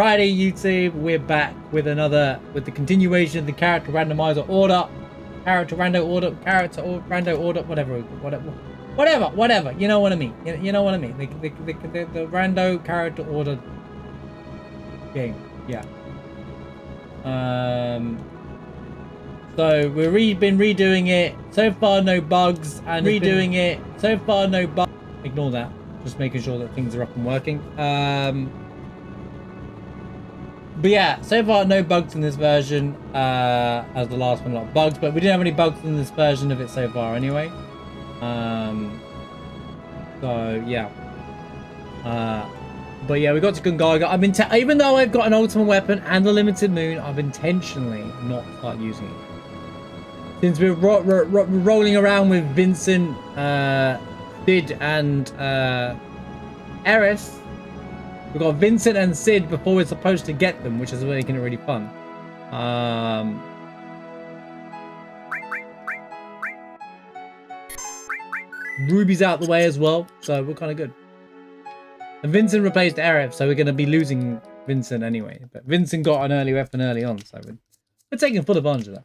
Alrighty, YouTube, we're back with the continuation of the character randomizer order, character rando order, whatever. You know what I mean. You know what I mean. The rando character order game. Yeah. So we've been redoing it. So far, no bugs, and redoing it. So far, no bugs. Ignore that. Just making sure that things are up and working. But yeah, so far no bugs in this version. As the last one, a lot of bugs, but we didn't have any bugs in this version of it so far anyway. So yeah. But yeah, we got to Gungaga. Even though I've got an ultimate weapon and a limited moon, I've intentionally not started using it. Since we're rolling around with Vincent, Sid, and Eris. We've got Vincent and Sid before we're supposed to get them, which is making it really fun. Ruby's out the way as well, so we're kind of good. And Vincent replaced Eris, so we're going to be losing Vincent anyway. But Vincent got an early weapon early on, so we're taking full advantage of that.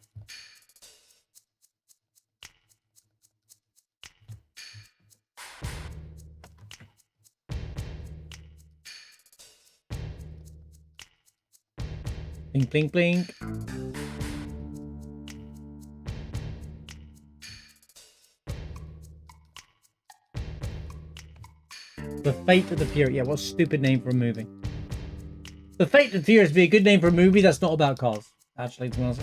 Blink, blink, blink. The Fate of the Furious. Yeah, what a stupid name for a movie. The Fate of the Furious would be a good name for a movie that's not about cars. Actually, to be honest.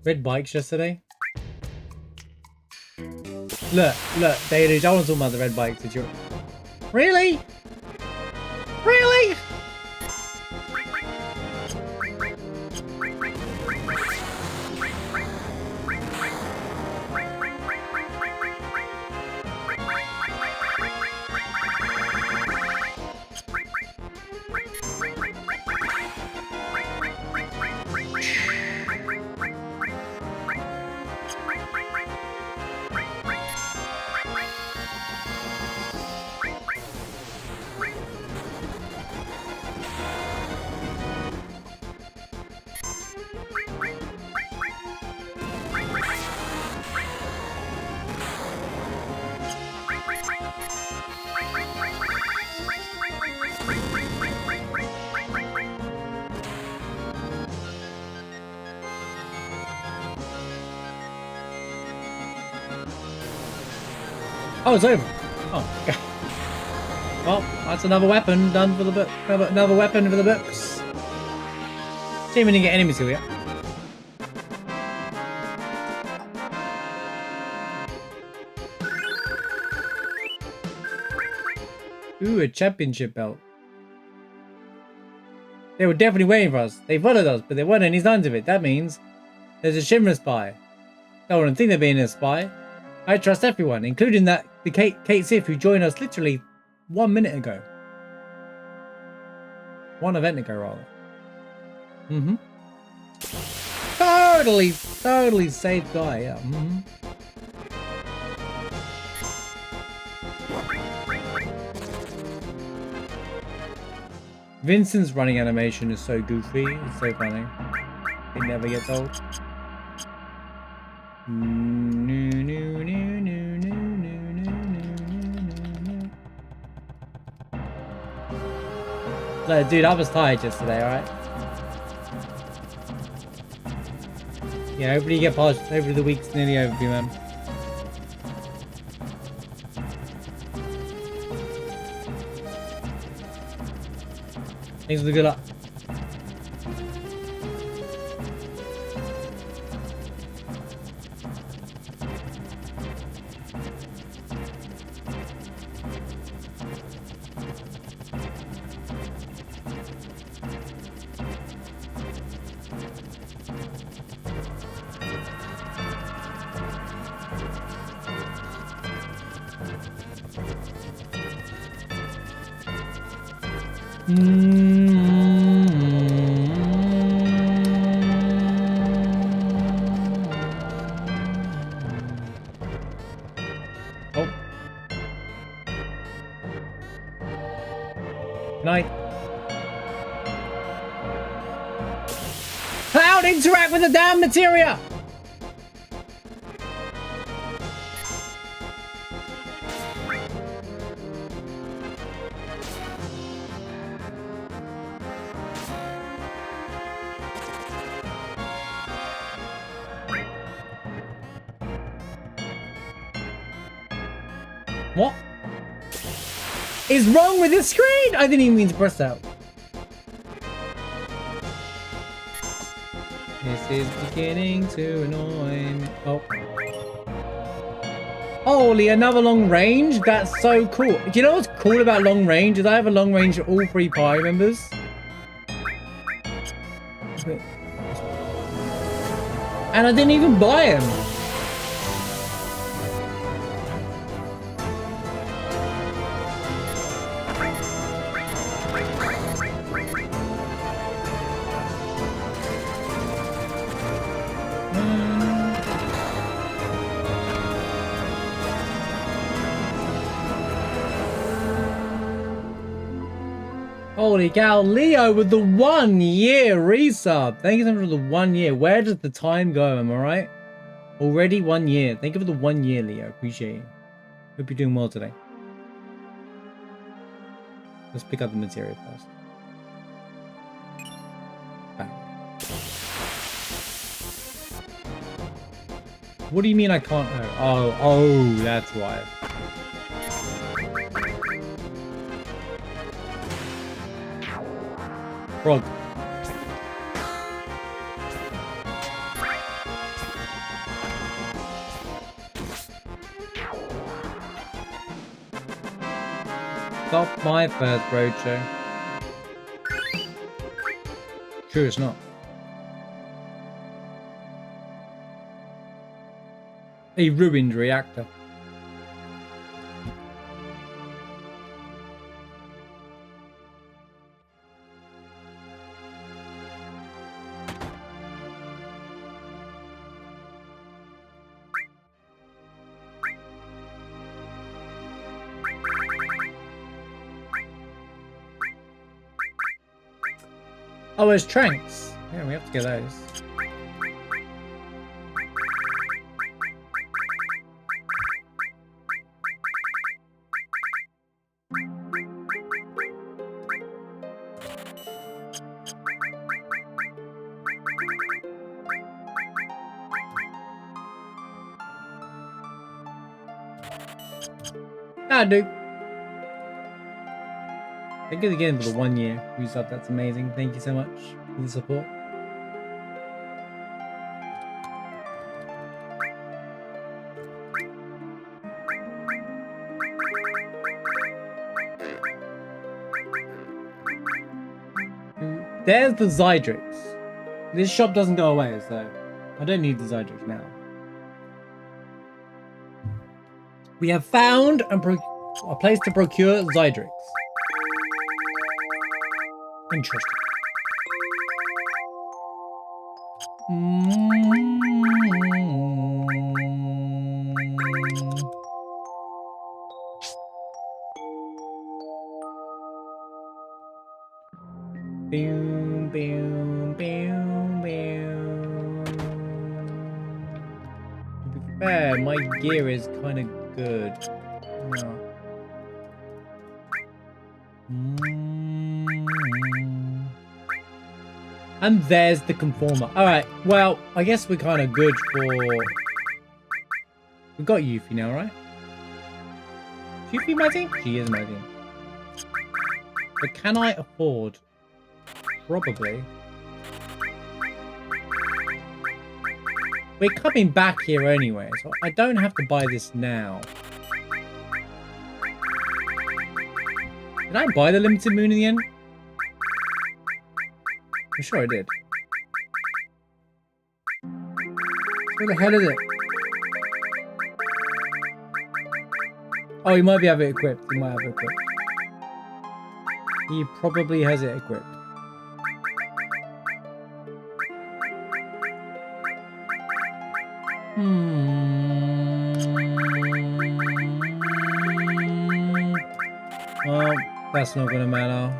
Red bikes yesterday. Look, David, I want to talk about the red bikes. Did you? Really? Really? Oh, it's over. Oh, okay. Well, that's another weapon done for the book. Another weapon for the books. See if we didn't get enemies here yet. Ooh, a championship belt. They were definitely waiting for us. They followed us, but there weren't any signs of it. That means there's a Shimmer spy. I wouldn't think they're being a spy. I trust everyone, including the Kate Sif who joined us literally 1 minute ago. 1 event ago, rather. Totally safe guy, yeah. Vincent's running animation is so goofy. It's so funny. It never gets old. No, dude, I was tired yesterday, alright? Yeah, hopefully you get past over the week's nearly over, man. Thanks for the good luck. Oh, Night. Cloud, interact with the damn materia! What is wrong with this screen? I didn't even mean to press that. This is beginning to annoy me. Oh. Holy, another long range? That's so cool. Do you know what's cool about long range? Is I have a long range for all 3 party members. And I didn't even buy him. Holy cow, Leo with the 1 year resub. Thank you so much for the 1 year. Where does the time go? Am I right? Already 1 year. Thank you for the 1 year, Leo. Appreciate it. Hope you're doing well today. Let's pick up the material first. Bam. What do you mean I can't? Oh, that's why. Frog. Stop my first roadshow. True, it's not. A ruined reactor. Oh, there's tranks. Yeah, we have to get those. Ah, dude. Thank you again for the 1 year resub. That's amazing. Thank you so much for the support. There's the Zydrix. This shop doesn't go away, so I don't need the Zydrix now. We have found a place to procure Zydrix. Interesting. Boom, boom, boom, boom. To be fair, my gear is kind of good. No. And there's the conformer. Alright, well, I guess we're kind of good for... We've got Yuffie now, right? Is Yuffie my team? She is my team. But can I afford... Probably. We're coming back here anyway, so I don't have to buy this now. Did I buy the limited moon in the end? I'm sure I did. Where the hell is it? Oh, he might have it equipped. He might have it equipped. He probably has it equipped. Well, that's not gonna matter.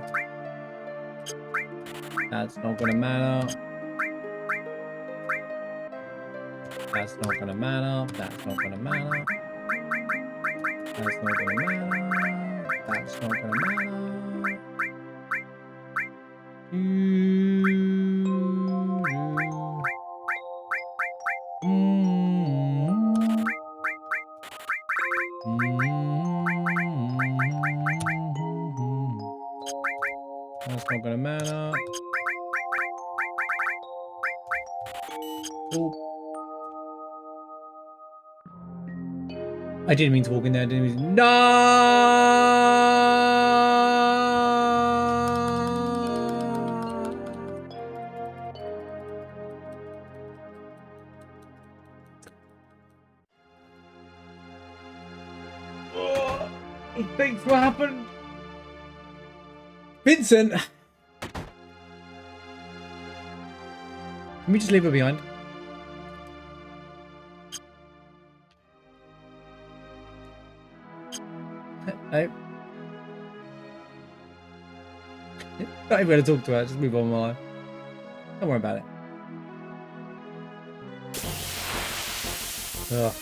That's not gonna matter. That's not gonna matter. That's not gonna matter. That's not gonna matter. That's not gonna matter. That's not gonna matter. Oh. I didn't mean to walk in there. I didn't mean to... No! Oh, thanks. What happened? Vincent! Can we just leave her behind? No. Not even going to talk to her. Just move on with my life. Don't worry about it. Ugh.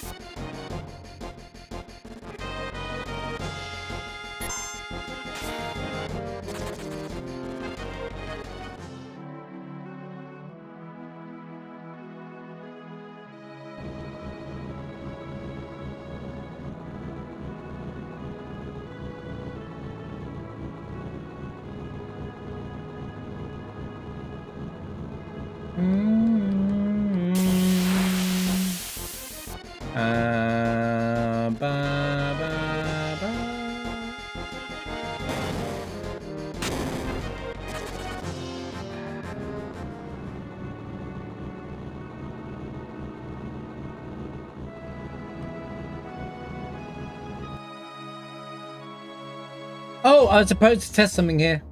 Ba, ba, ba. Oh, I was supposed to test something here.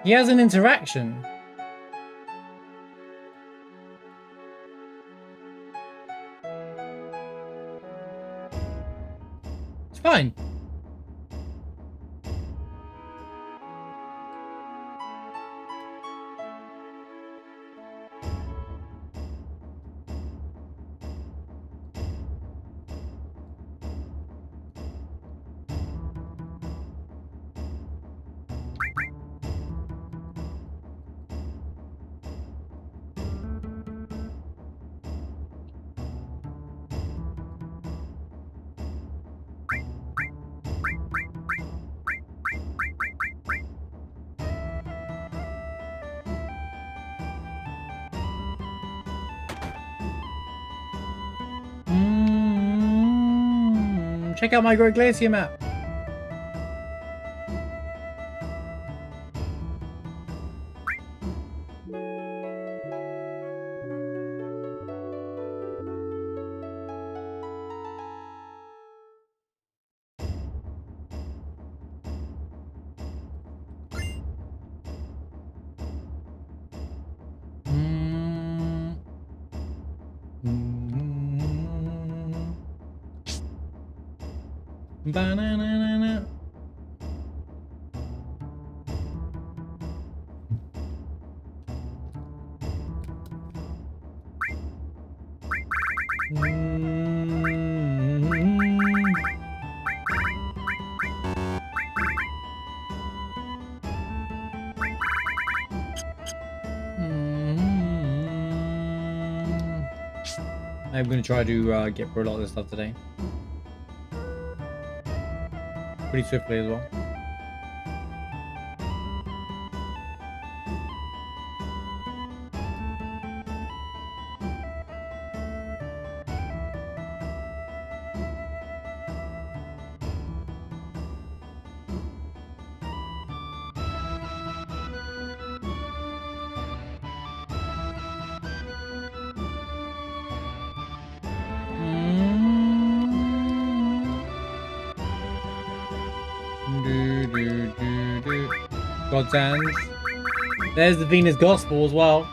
He has an interaction. It's fine. Check out my Great Glacier map. Banana. I'm going to try to get through a lot of this stuff today. Pretty swiftly as well. God's hands. There's the Venus Gospel as well.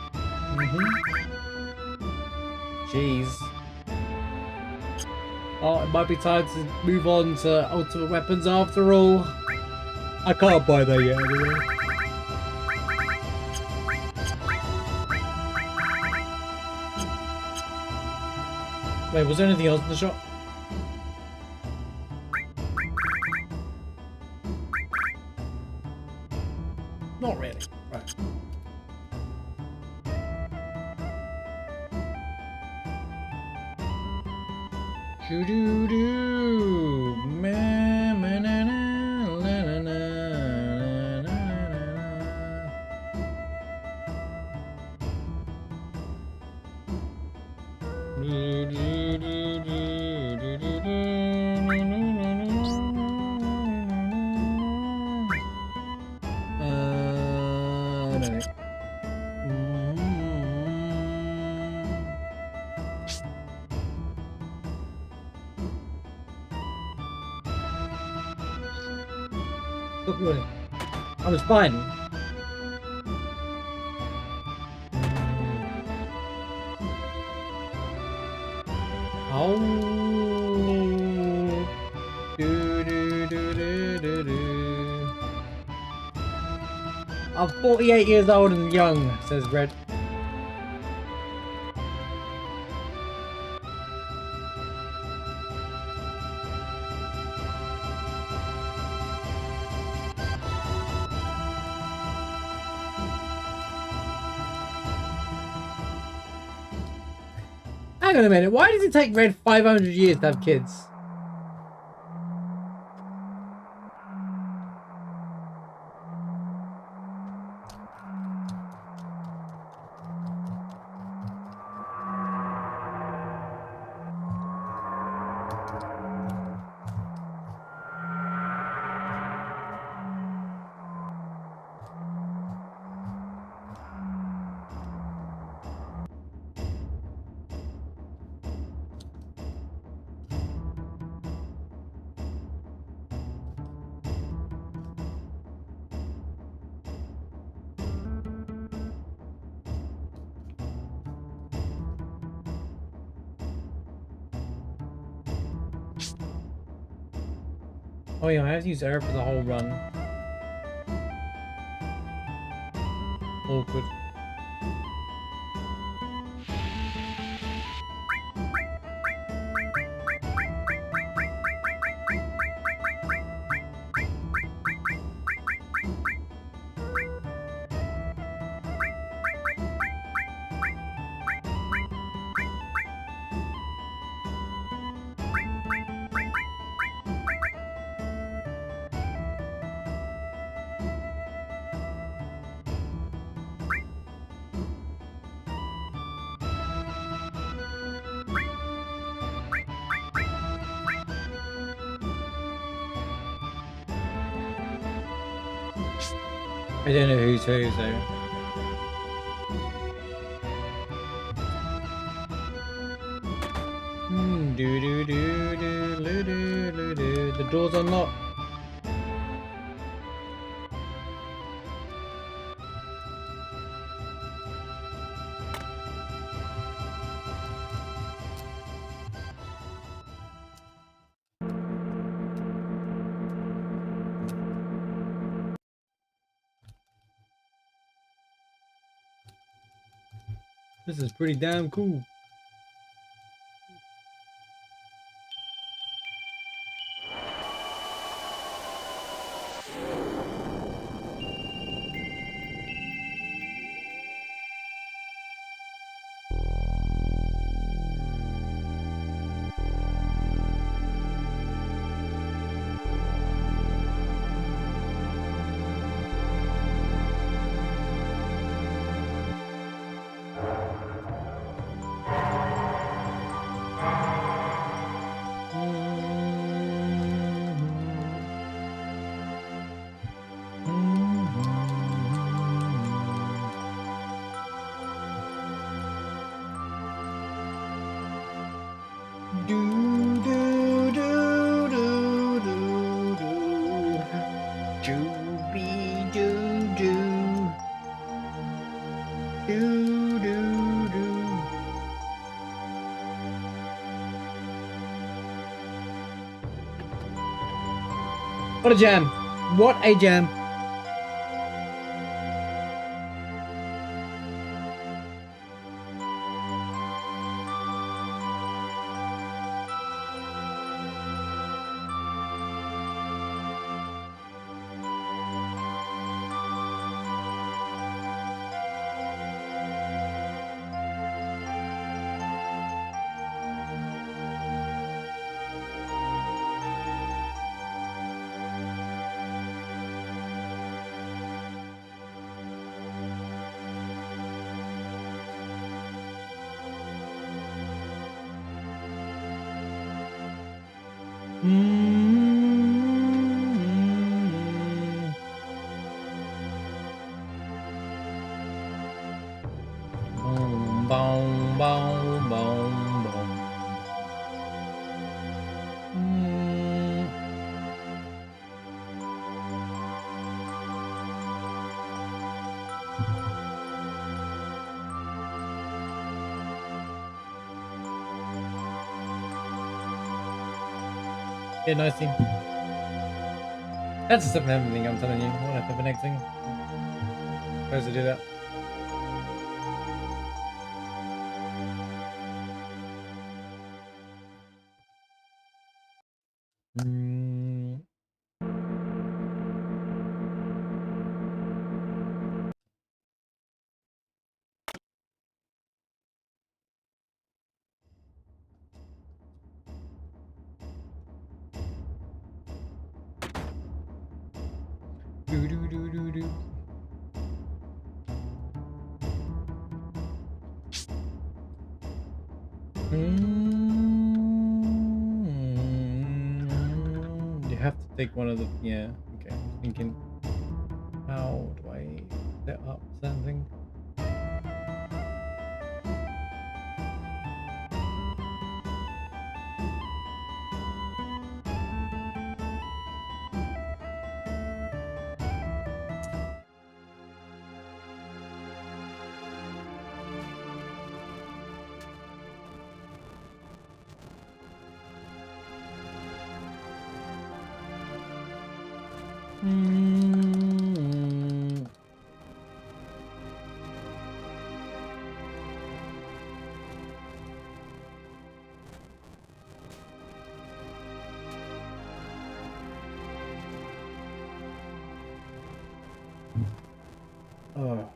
Jeez. Oh, it might be time to move on to ultimate weapons after all. I can't buy that yet anyway. Wait, was there anything else in the shop? Not really. Right. Doo doo doo. Ma ma na na la na na na na. Doo doo doo doo doo doo doo. No. Look at it. I was fine. Oh. Do, do, do, do, do, do. I'm 48 years old and young, says Red. Hang on a minute, why does it take Red 500 years to have kids? Oh yeah, I have to use air for the whole run. Awkward. I don't know who's who, so. Do do do do do do do. The door's unlocked. This is pretty damn cool. What a jam. What a jam. Boom, boom, boom, boom, boom. Yeah, nice team. That's a step ahead thing, I'm telling you. What if the next thing? Supposed to do that. Do do do do do. You have to take one of the, yeah, okay. I'm thinking, how do I set up something? Oh.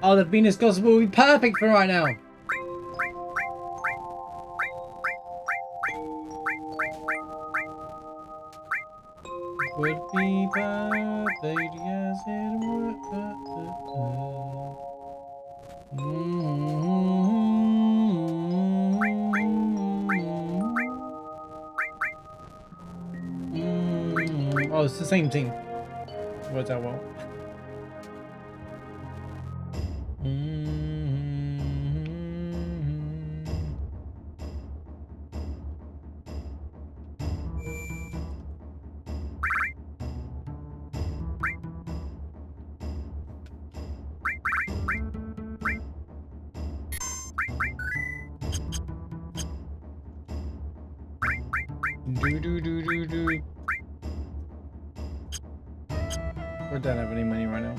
Oh, the Venus Gospel will be perfect for right now. Would be perfect, yes it would. Oh, it's the same thing. Works out well. We don't have any money right now.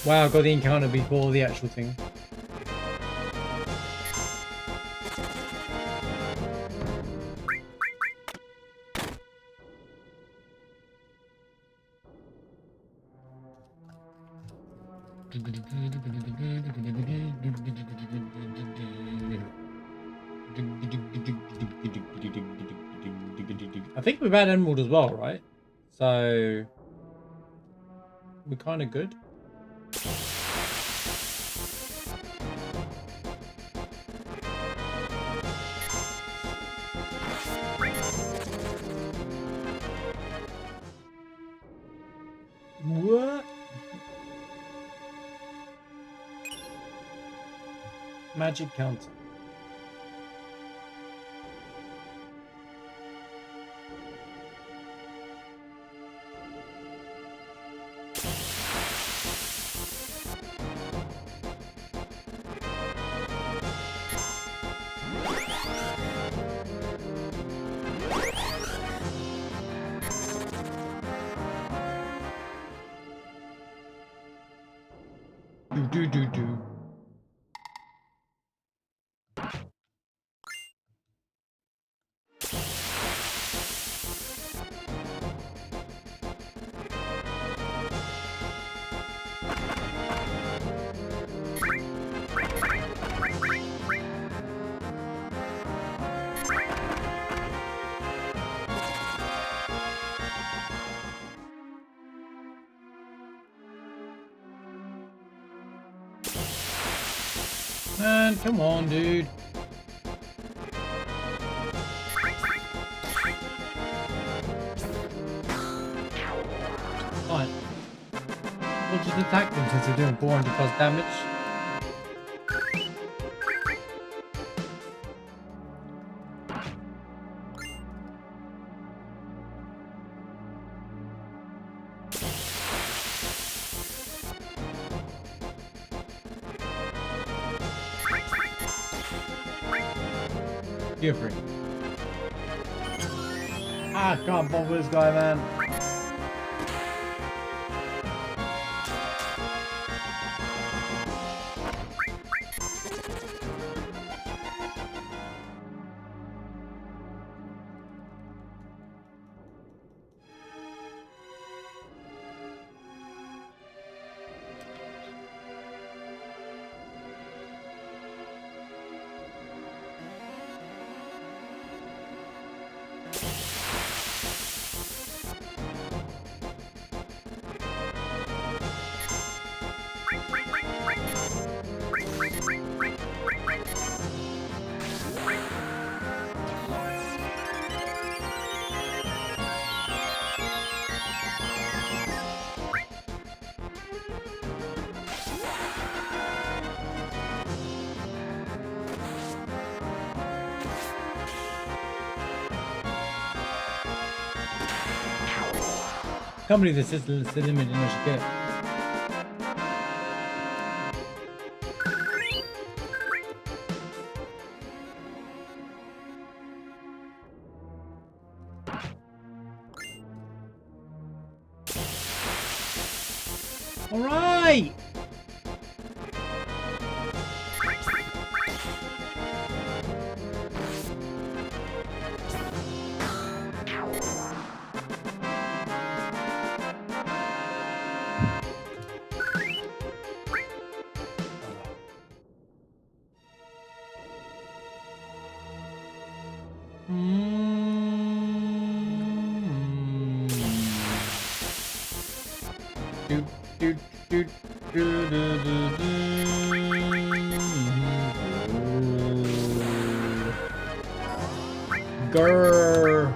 Wow, got the encounter before the actual thing. I think we've had Emerald as well, right? So we're kind of good. What? Magic counter. Do. Man, come on, dude. Fine. We'll just attack them since they're doing 400 plus damage. You're free. I can't bother this guy, man. Can't believe this is the limit I should get. All right. Grrr.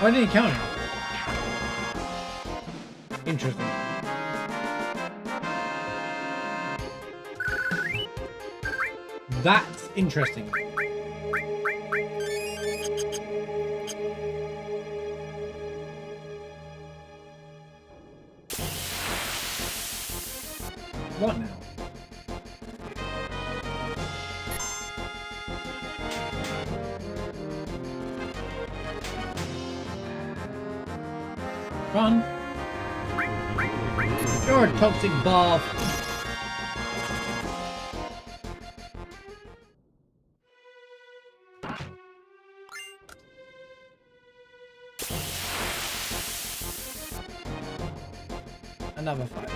Why didn't he count it? Interesting. That's interesting. What now? Run. You're a toxic bath. Another fight.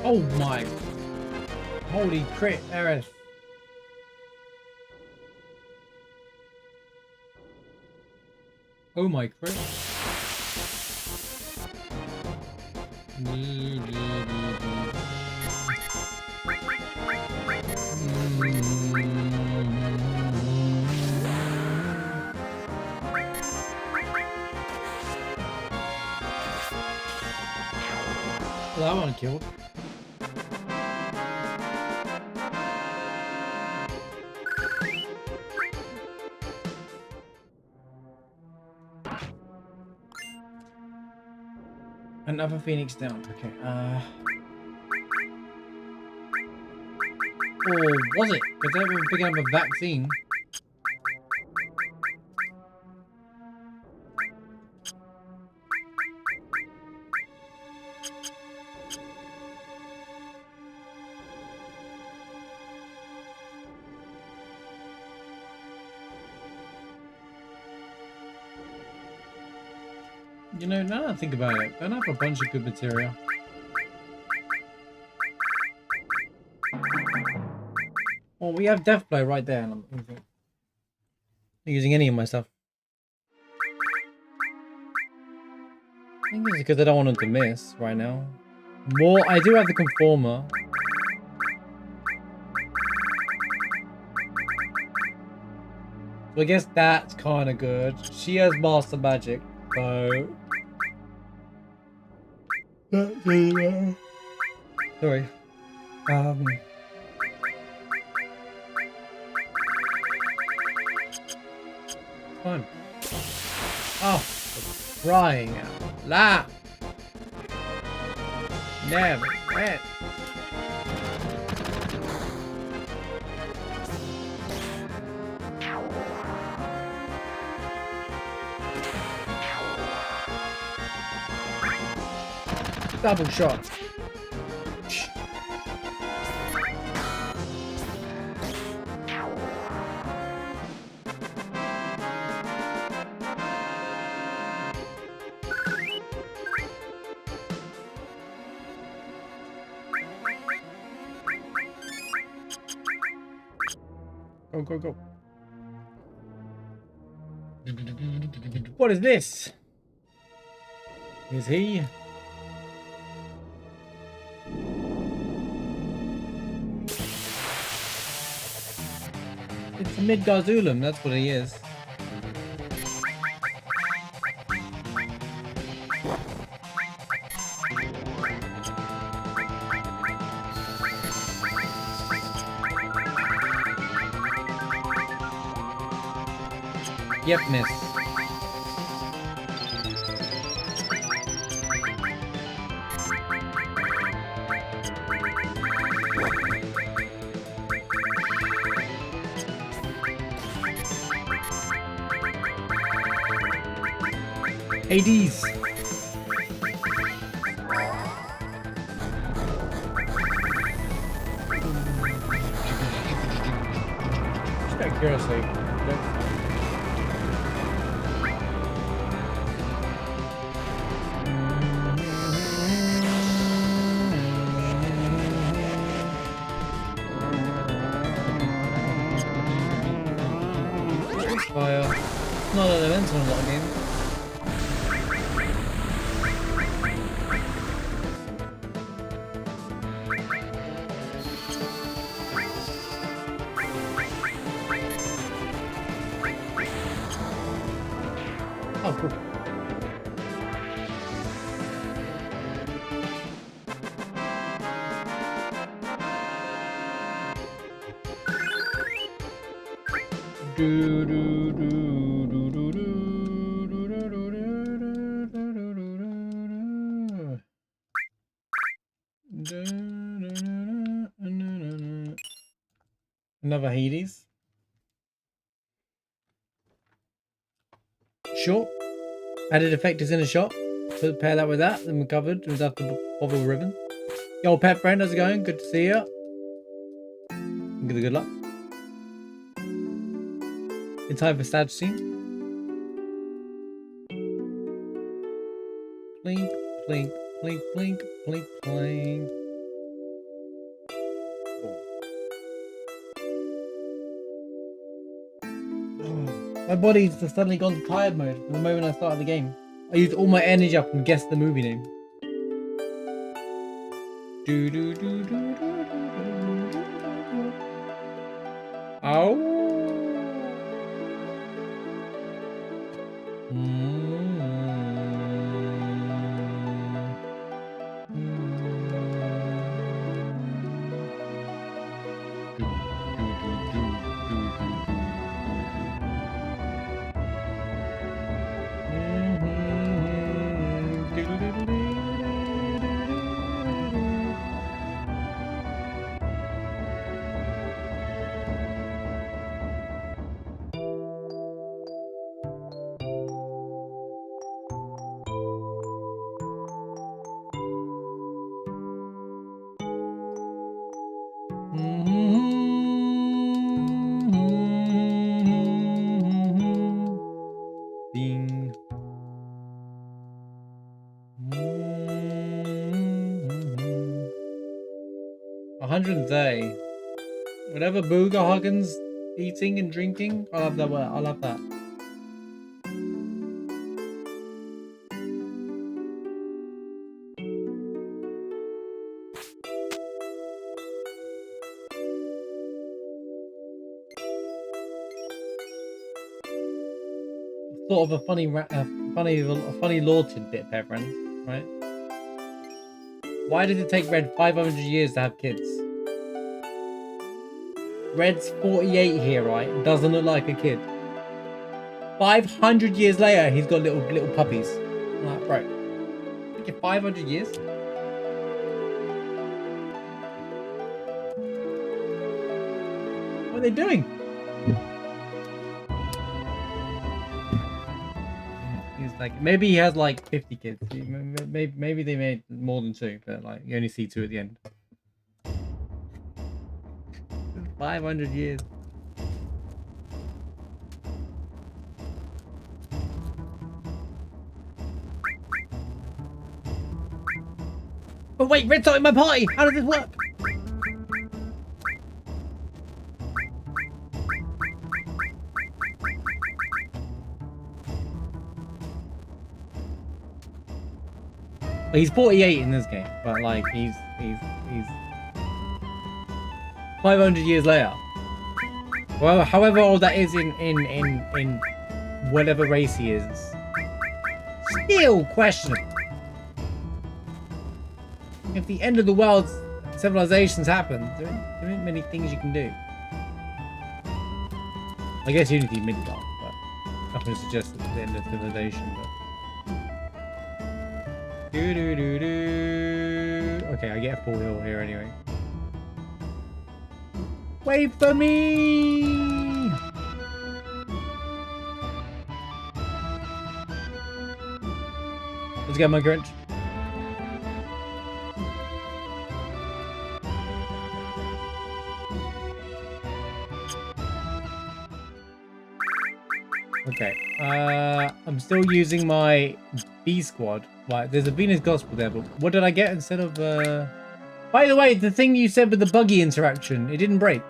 Oh my. Holy crit, Aerith. Oh my crit. Well, that one killed. Another Phoenix down. Okay. Or was it? Because they were picking up a vaccine. You know, now that I think about it, don't I have a bunch of good material? Well, we have Death Blow right there, and I'm using any of my stuff. I think it's because I don't want them to miss right now. More, I do have the Conformer. So I guess that's kind of good. She has Master Magic, so... Sorry. Fine. Oh, for crying out loud. Never went. Double shot. Go, go, go. What is this? Is he? It's a Midgard's that's what he is. Yep, miss. ADs. Just out of curiosity. Fire. Not an elemental in a lot of games. Another Hades. Sure. Added effect is in a shop. So pair that with that, then we're covered. We'd have to bother with ribbon. Yo, pet friend, how's it going? Good to see you. Good luck. In time for stage scene. Blink, blink, blink, blink, blink, blink. My body's just suddenly gone to tired mode from the moment I started the game. I used all my energy up and guessed the movie name. Oh. Ding. 130. Whatever Booger Huggins eating and drinking, I'll have that. I'll have that. Sort of a funny lore tidbit, pair friends, right? Why did it take Red 500 years to have kids? Red's 48 here, right? Doesn't look like a kid. 500 years later, he's got little puppies. I'm like, bro, look at 500 years. What are they doing? Like maybe he has like 50 kids. Maybe they made more than 2, but like you only see 2 at the end. 500 years. But wait, Red's not in my party. How does this work? He's 48 in this game, but like he's 500 years later. Well, however old that is in whatever race he is, still questionable. If the end of the world's civilizations happen, there aren't many things you can do. I guess Unity mid-dark, but nothing suggests it's the end of civilization. But okay, I get a full heal here anyway. Wait for me! Let's get my Grinch. Okay, I'm still using my B squad. Right, there's a Venus Gospel there, but what did I get instead of, By the way, the thing you said with the buggy interaction, it didn't break.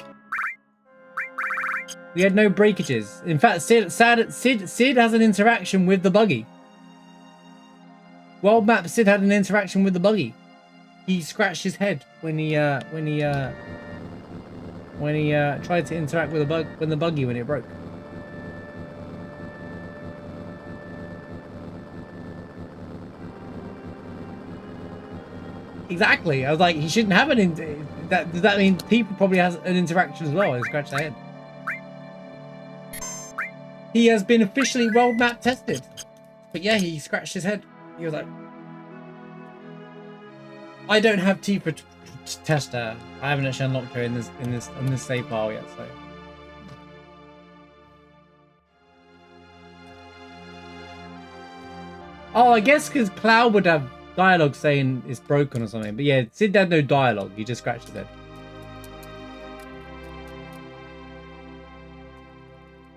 We had no breakages. In fact, Sid has an interaction with the buggy. World map Sid had an interaction with the buggy. He scratched his head when he tried to interact with the buggy when it broke. Exactly. I was like, he shouldn't have an does that mean people probably has an interaction as well? They scratch their head. He has been officially world map tested. But yeah, he scratched his head. He was like, I don't have T for tester. I haven't actually unlocked her in this save file yet, so. Oh, I guess because Cloud would have dialogue saying it's broken or something. But yeah, Sid had no dialogue. He just scratched his head.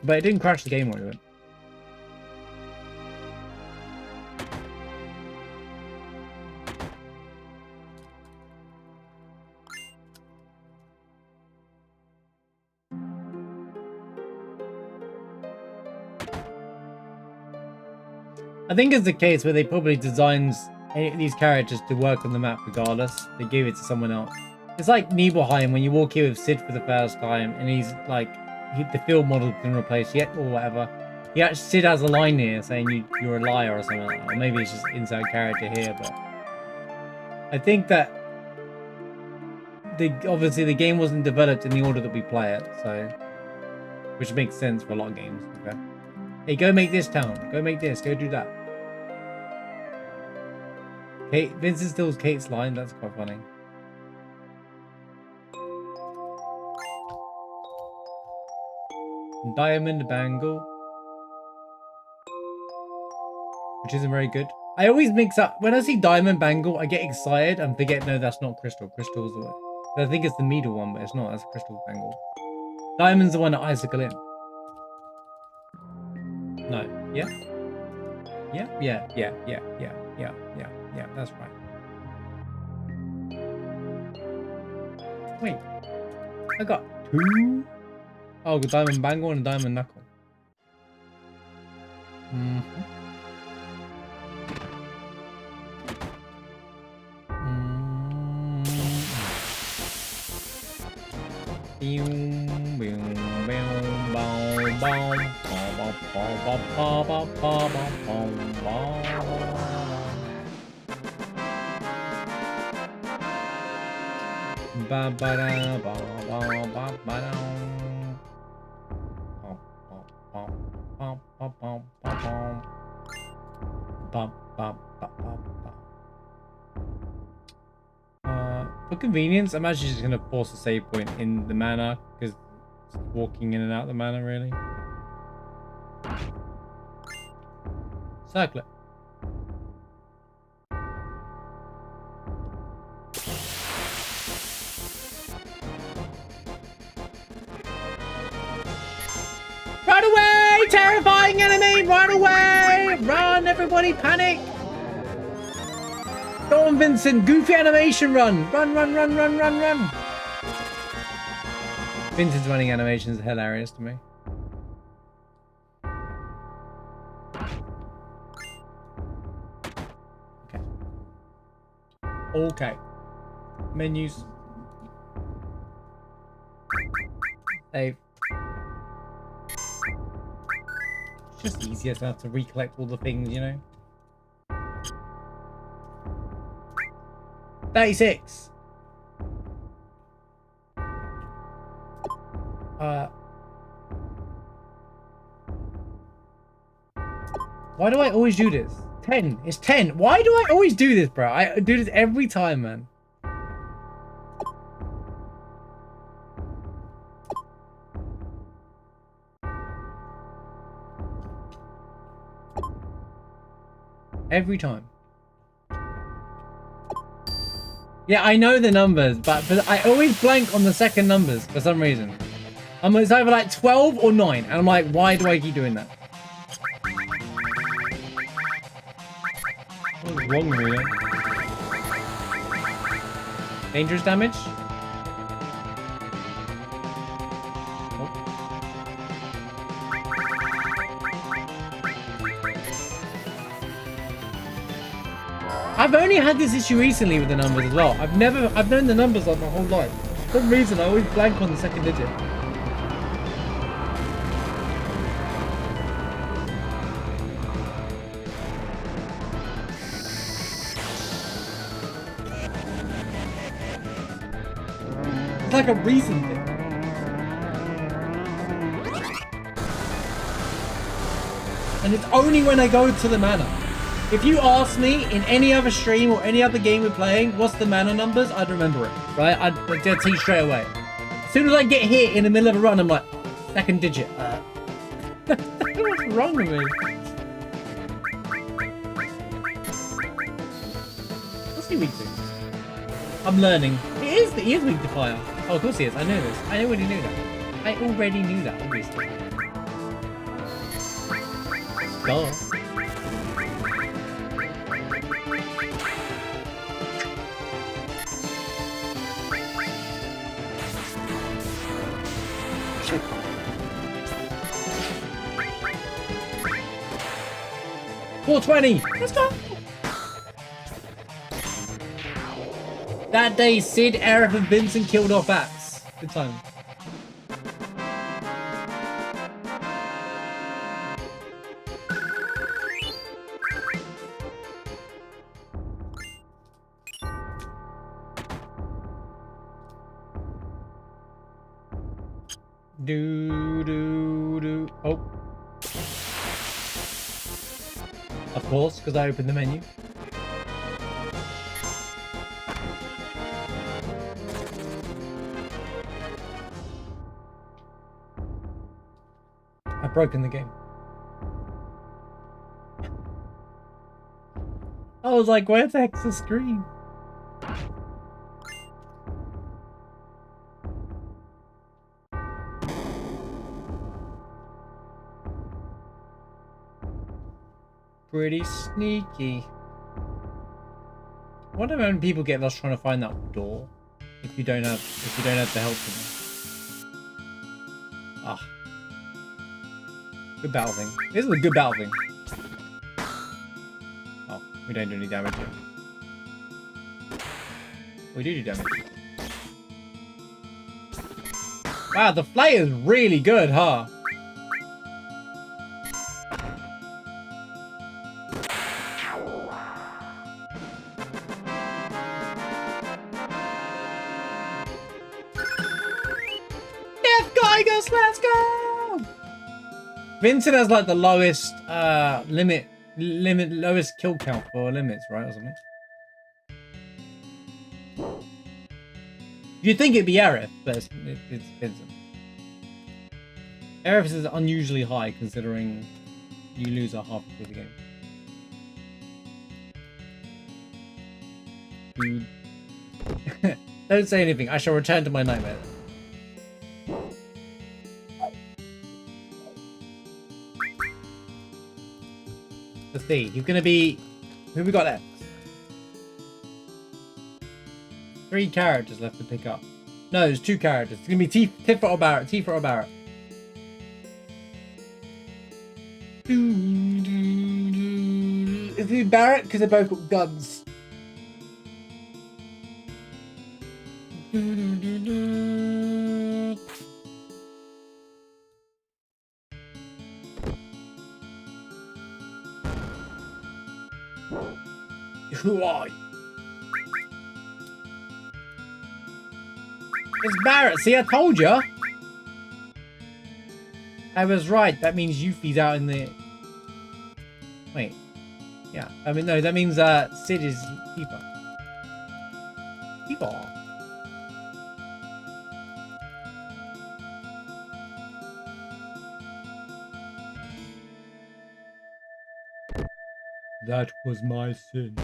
But it didn't crash the game or anything. I think it's the case where they probably designed these characters to work on the map regardless. They gave it to someone else. It's like Nibelheim when you walk here with Sid for the first time and he's like, the field model been replaced yet or whatever. He actually, Sid has a line here saying you're a liar or something like that. Or maybe it's just inside character here, but I think that obviously the game wasn't developed in the order that we play it, so which makes sense for a lot of games. Okay. Hey, go make this town. Go make this. Go do that. Kate, Vincent steals Kate's line. That's quite funny. Diamond bangle, which isn't very good. I always mix up when I see diamond bangle. I get excited and forget. No, that's not crystal. Crystal's the way. I think it's the middle one, but it's not. That's crystal bangle. Diamond's the one that icicle in. No. Yeah. Yeah. That's right. Wait. I got two. Oh, the diamond bangle and a diamond knuckle. For convenience, I'm actually just going to force a save point in the mana because walking in and out the mana really. Circle it. Run away! Terrifying enemy! Run away! Run, everybody, panic! Go on, Vincent! Goofy animation run! Run! Vincent's running animations are hilarious to me. Okay. Menus. Save. It's just easier to have to recollect all the things, you know? 36. Why do I always do this? 10. It's 10. Why do I always do this, bro? I do this every time, man. Every time. Yeah, I know the numbers, but I always blank on the second numbers for some reason. It's either like 12 or 9, and I'm like, why do I keep doing that? What's wrong with me? Dangerous damage? I've only had this issue recently with the numbers as well. I've known the numbers like my whole life. For some reason, I always blank on the second digit. It's like a reason thing. And it's only when I go to the mana. If you ask me in any other stream or any other game we're playing, what's the mana numbers, I'd remember it, right? I'd tell you straight away. As soon as I get hit in the middle of a run, I'm like, second digit. What's wrong with me? What's he weak to? I'm learning. He is weak to fire. Oh, of course he is. I know this. I already knew that. I already knew that, obviously. Duh. $420. Let's go. That day, Sid, Aerith, and Vincent killed off bats. Good time. Do. Oh. Of course, because I opened the menu. I've broken the game. I was like, where the heck's the screen? Pretty sneaky. What about when people get lost trying to find that door? If you don't have the help for them. Ah. Good battle thing. This is a good battle thing. Oh, we don't do any damage here. We do damage. Wow, the flay is really good, huh? Let's go! Vincent has like the lowest lowest kill count for limits, right, or something. You'd think it'd be Aerith, but it's Vincent. Aerith is unusually high considering you lose a half through the game. Don't say anything. I shall return to my nightmare. Let's see. He's gonna be. Who we got left? 3 characters left to pick up. No, there's 2 characters. It's gonna be Tifa or Barrett. Tifa or Barrett. Is it Barrett? Because they both got guns. Who are you? It's Barrett. See, I told you. I was right. That means Yuffie's out in the... Wait. Yeah. I mean, no, that means Sid is Tifa. Tifa. That was my sin.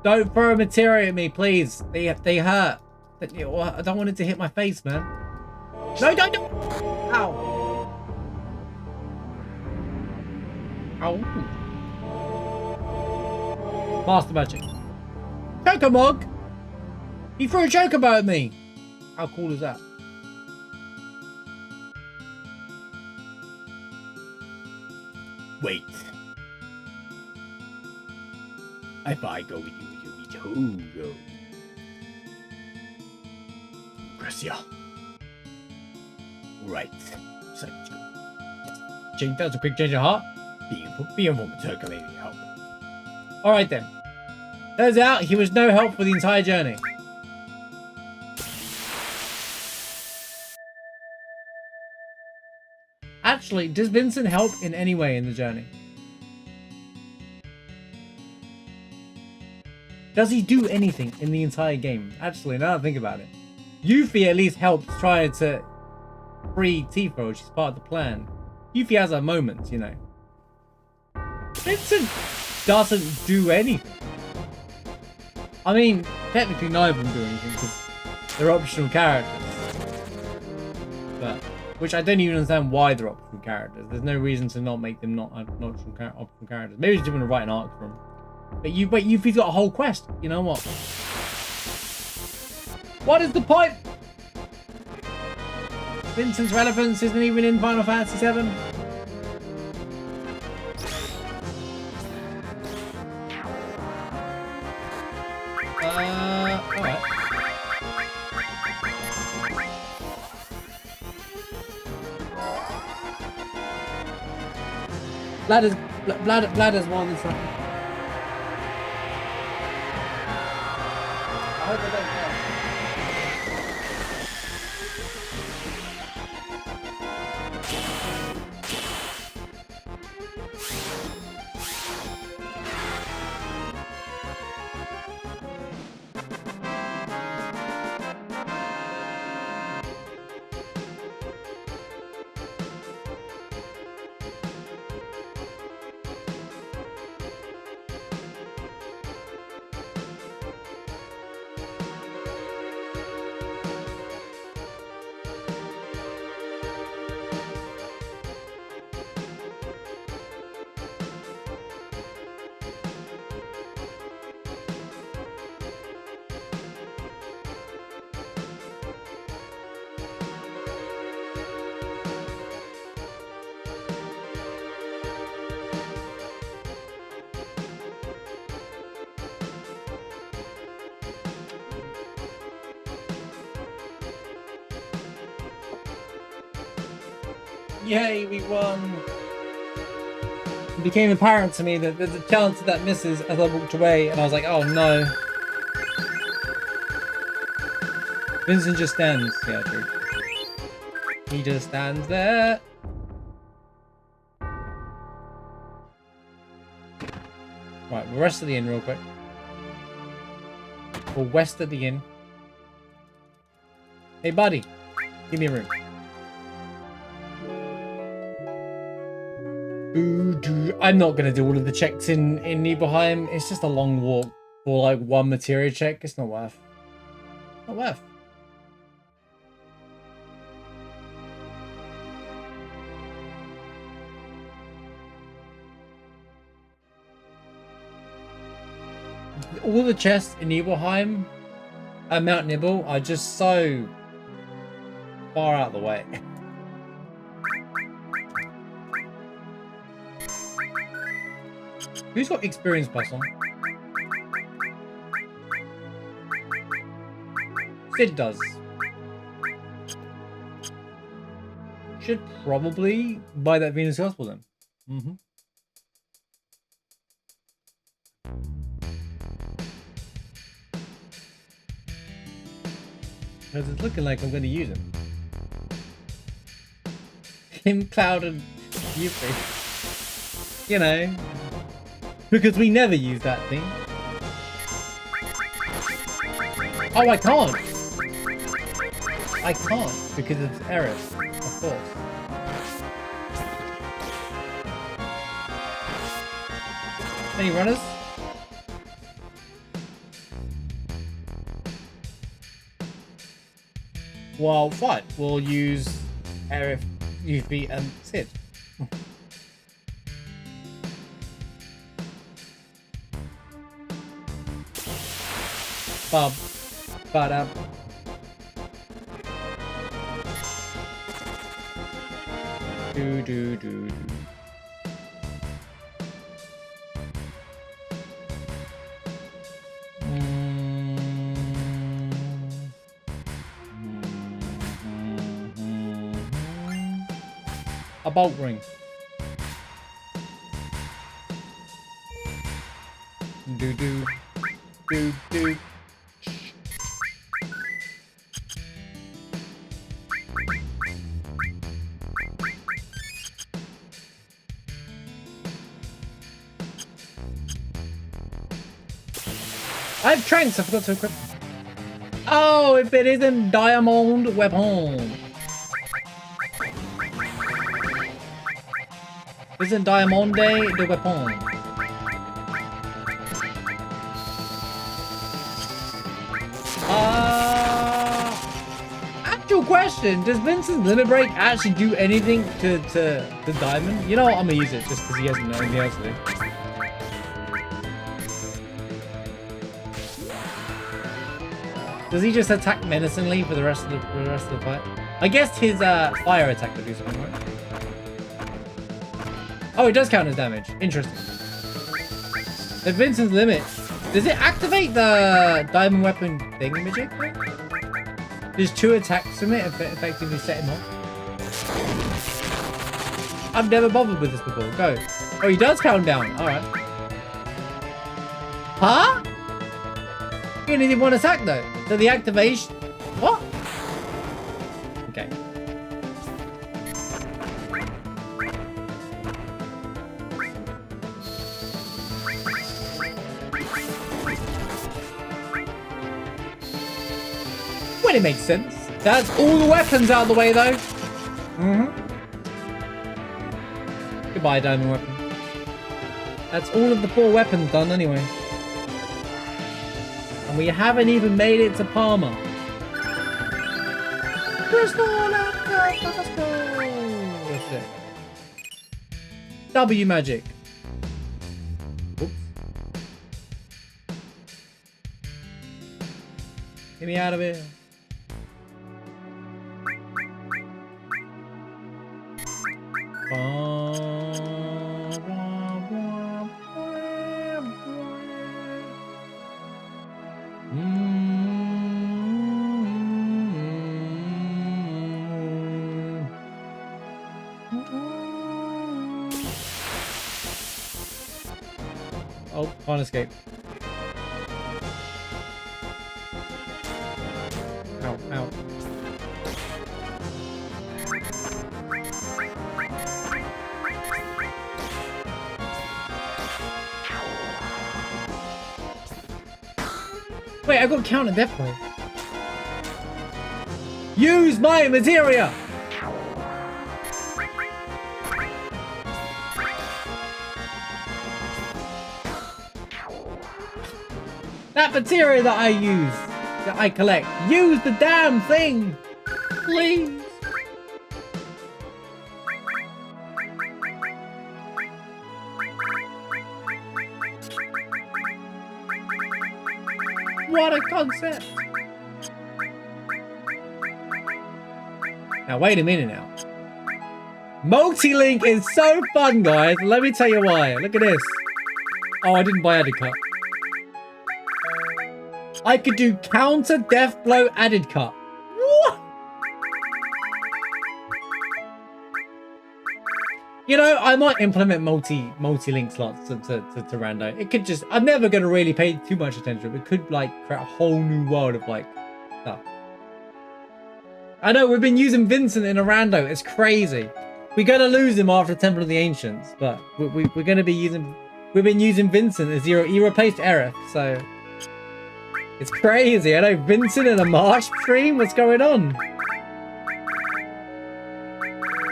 Don't throw materia at me, please. They hurt. I don't want it to hit my face, man. No, don't. Ow. Ow. Master magic. Chocomog! He threw a chocobo at me! How cool is that? Wait. If I go with you, you'll be Togo. Gracia. Right. So, Jane, that was a quick change of heart. Being a woman took maybe help. Alright then. Turns out he was no help for the entire journey. Actually, does Vincent help in any way in the journey? Does he do anything in the entire game? Actually, now that I think about it. Yuffie at least helps try to free Tifa. She's part of the plan. Yuffie has her moments, you know. Vincent doesn't do anything. I mean, technically neither of them do anything because they're optional characters. But, which I don't even understand why they're optional characters. There's no reason to not make them not optional characters. Maybe just want to write an arc for them. But Yuffie's got a whole quest. You know what? What is the point? Vincent's relevance isn't even in Final Fantasy VII. Alright. Bladder's one that's right. I hope I don't know. Yay, we won! It became apparent to me that there's a chance that misses as I walked away, and I was like, oh no. Vincent just stands. Yeah, true. He just stands there. Right, we'll rest of the inn real quick. Or west of the inn. Hey buddy, give me a room. I'm not going to do all of the checks in Nibelheim. It's just a long walk for like one materia check. It's not worth. Not worth. All the chests in Nibelheim and Mount Nibel are just so far out of the way. Who's got experience plus on? Sid does. Should probably buy that Venus Gospel then. Because it's looking like I'm going to use him. Him, Cloud, and Yuffie. You know. Because we never use that thing. Oh, I can't! I can't, because it's Eris, of course. Any runners? Well, fine. We'll use Eris, Yuffie, and Sid. Ba-da. Do. bolt ring. Do do do do. I have tranks, I forgot to equip. Oh, if it isn't diamond weapon. Isn't diamond the weapon? Actual question, does Vincent's limit break actually do anything to the diamond? You know what, I'm gonna use it just because he hasn't known anything else to do. Does he just attack menacingly for the rest of the fight? I guess his fire attack would do something, right? Oh, it does count as damage. Interesting. At Vincent's limit, does it activate the diamond weapon thingamajig? There's 2 attacks from it effectively set him off. I've never bothered with this before. Go. Oh, he does count down. All right. Huh? You only did 1 attack though. So the activation. What? Okay. Well, it makes sense. That's all the weapons out of the way though. Goodbye, diamond weapon. That's all of the 4 weapons done anyway. And we haven't even made it to Palmer. That's it. W magic. Oops. Get me out of here. Oh, can't escape. Ow, ow. Wait, I got counted that way. Use my materia! That materia that I use, that I collect, use the damn thing! Please! What a concept! Now wait a minute now. Multi-link is so fun, guys. Let me tell you why. Look at this. Oh, I didn't buy added cut. I could do counter death blow added cut. What? You know, I might implement multi-link slots to rando. It could just, I'm never gonna really pay too much attention, but it could like create a whole new world of like stuff. I know we've been using Vincent in a rando. It's crazy. We're gonna lose him after Temple of the Ancients, but we're gonna be using. We've been using Vincent as zero. He replaced Aerith, so it's crazy. I know Vincent in a Marsh stream. What's going on?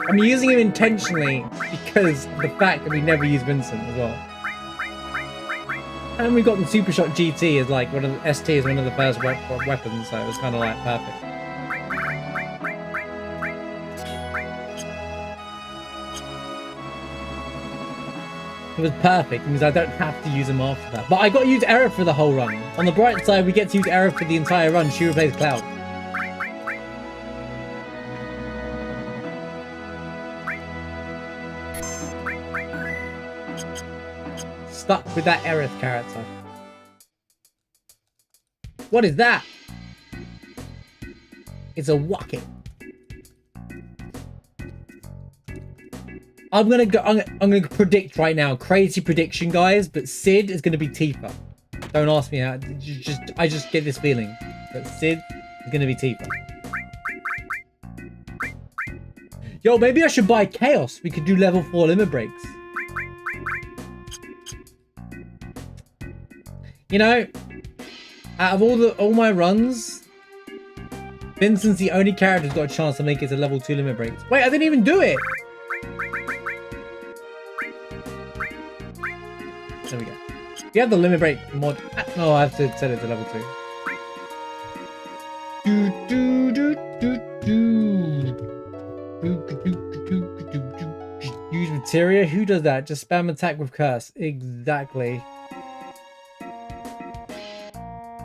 I'm using him intentionally because of the fact that we never use Vincent as well. And we got the Super Shot GT as like one of the ST as one of the first weapons, so it was kind of like perfect. It was perfect because I don't have to use him after that. But I got to use Aerith for the whole run. On the bright side, we get to use Aerith for the entire run. She replaced Cloud. Stuck with that Aerith character. What is that? It's a Wocket. I'm gonna go. I'm gonna predict right now. Crazy prediction, guys. But Sid is gonna be Tifa. Don't ask me how. I just get this feeling that Sid is gonna be Tifa. Yo, maybe I should buy Chaos. We could do level 4 limit breaks. You know, out of all my runs, Vincent's the only character who's got a chance to make it to level 2 limit breaks. Wait, I didn't even do it. There we go. You have the limit break mod. No, I have to set it to level 2. Use materia? Who does that? Just spam attack with curse. Exactly.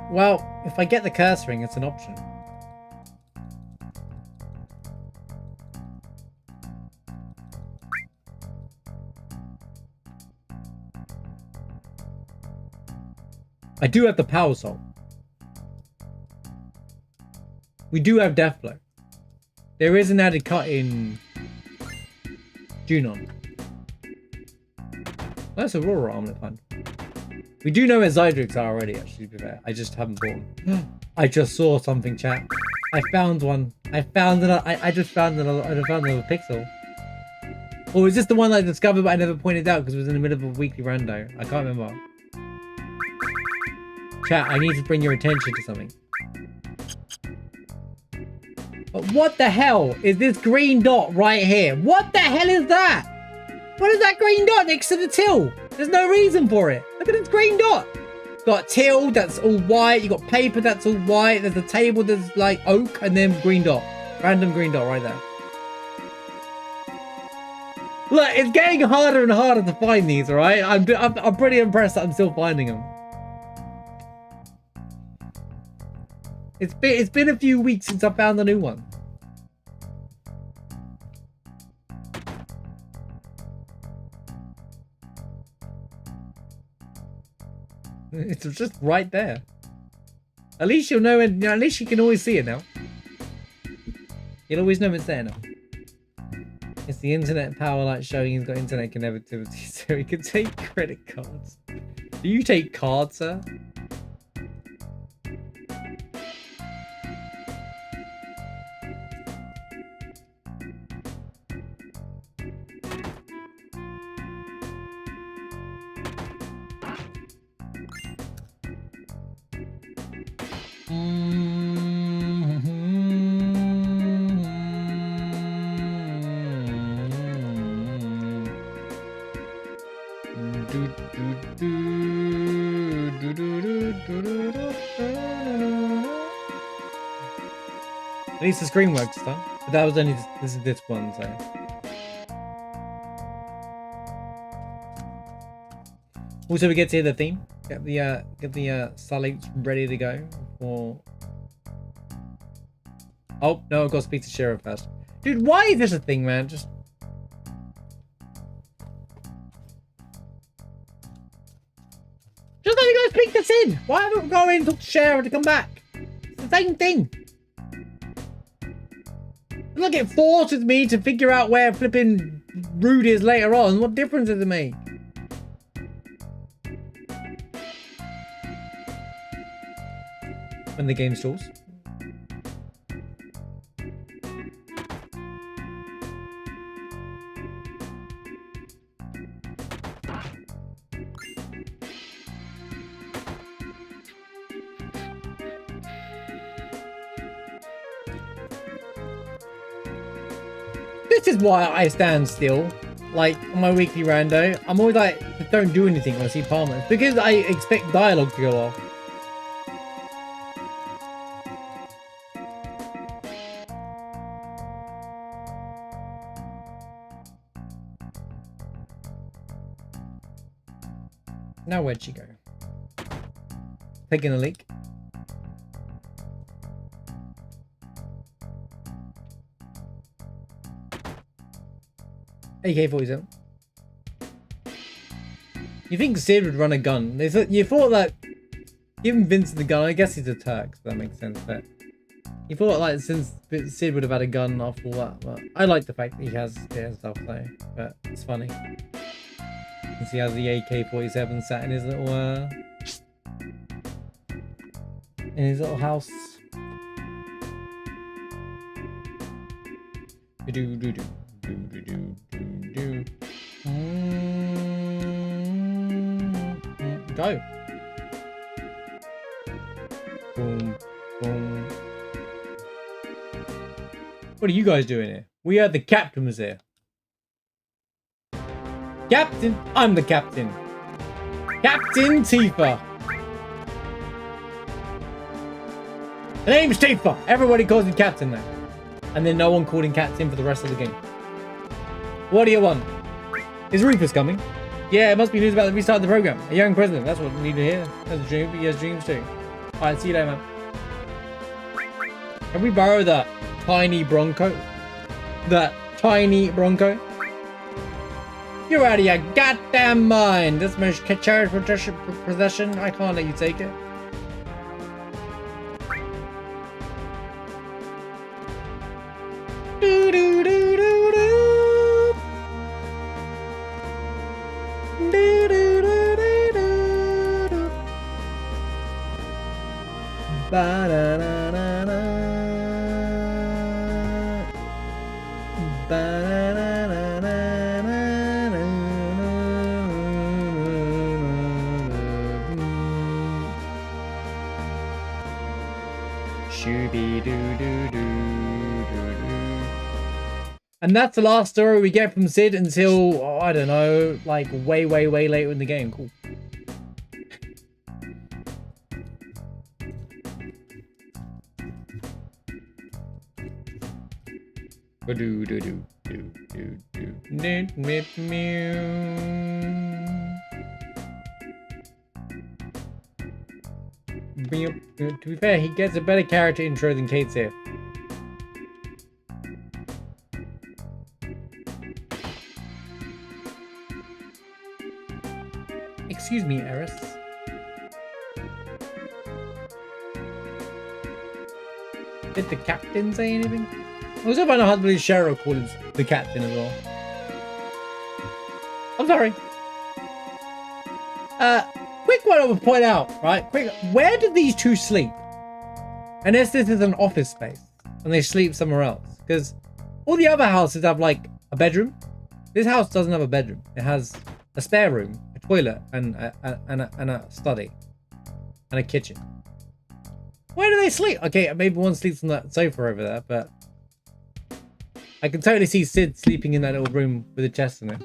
Well, if I get the curse ring, it's an option. I do have the power soul. We do have death blow. There is an added cut in Junon. That's Aurora armlet fun. We do know where Zydrix are already, actually, to be fair. I just haven't bought them. I just saw something, chat. I found one. I found it. I just found another pixel. Or is this the one I discovered but I never pointed out because it was in the middle of a weekly rando? I can't remember. Chat, I need to bring your attention to something. But what the hell is this green dot right here? What the hell is that? What is that green dot next to the till? There's no reason for it. Look at this green dot. Got till that's all white. You got paper that's all white. There's a table that's like oak and then green dot. Random green dot right there. Look, it's getting harder and harder to find these, alright? I'm pretty impressed that I'm still finding them. It's been a few weeks since I found the new one. It's just right there. At least you'll know it. At least you can always see it now. You'll always know it's there now. It's the internet power light showing he's got internet connectivity, so he can take credit cards. Do you take cards, sir? At least the screen works this time. But that was only this one, so. Also, we get to hear the theme. Get the salutes ready to go for. Oh no, I've got to speak to Sheriff first. Dude, why is this a thing, man? Just let me go speak to Sid. Why haven't we gone in and talk to Sheriff to come back? It's the same thing. Look, it forces me to figure out where flipping Rude is later on. What difference does it make? When the game stalls. This is why I stand still, like on my weekly rando. I'm always like, don't do anything when I see Palmer, because I expect dialogue to go off. Now where'd she go? Taking a leak. AK-47. You think Sid would run a gun? You thought that giving Vincent the gun, I guess he's a Turk, so that makes sense, but You thought like since Sid would have had a gun off all that, but I like the fact that he has it and stuff though. But it's funny. Since he has the AK-47 sat in his little house. Go. Boom, boom. What are you guys doing here? We heard the captain was here. Captain? I'm the captain. Captain Tifa. The name's Tifa. Everybody calls him captain now. And then no one called him captain for the rest of the game. What do you want? Is Rufus coming? Yeah, it must be news about the restart of the program. A young president. That's what we need to hear. That's a dream, but he has dreams too. Alright, see you later, man. Can we borrow that tiny Bronco? That tiny Bronco? You're out of your goddamn mind. This most cherished possession. I can't let you take it. Do do do do do. Do do do do do. Ba da da da da. Ba da da da da da. Shooby doo doo doo. And that's the last story we get from Sid until, oh, I don't know, like way later in the game. Cool. Do do do do do do. To be fair, he gets a better character intro than Kate's here. Excuse me, Eris. Did the captain say anything? I was if I know how to believe Cheryl called him the captain as well. I'm sorry. Quick one I would point out, right? Quick, where did these two sleep? Unless this is an office space and they sleep somewhere else. Because all the other houses have like a bedroom. This house doesn't have a bedroom. It has a spare room, a toilet, and a study, and a kitchen. Where do they sleep? Okay, maybe one sleeps on that sofa over there, but I can totally see Sid sleeping in that little room with a chest in it.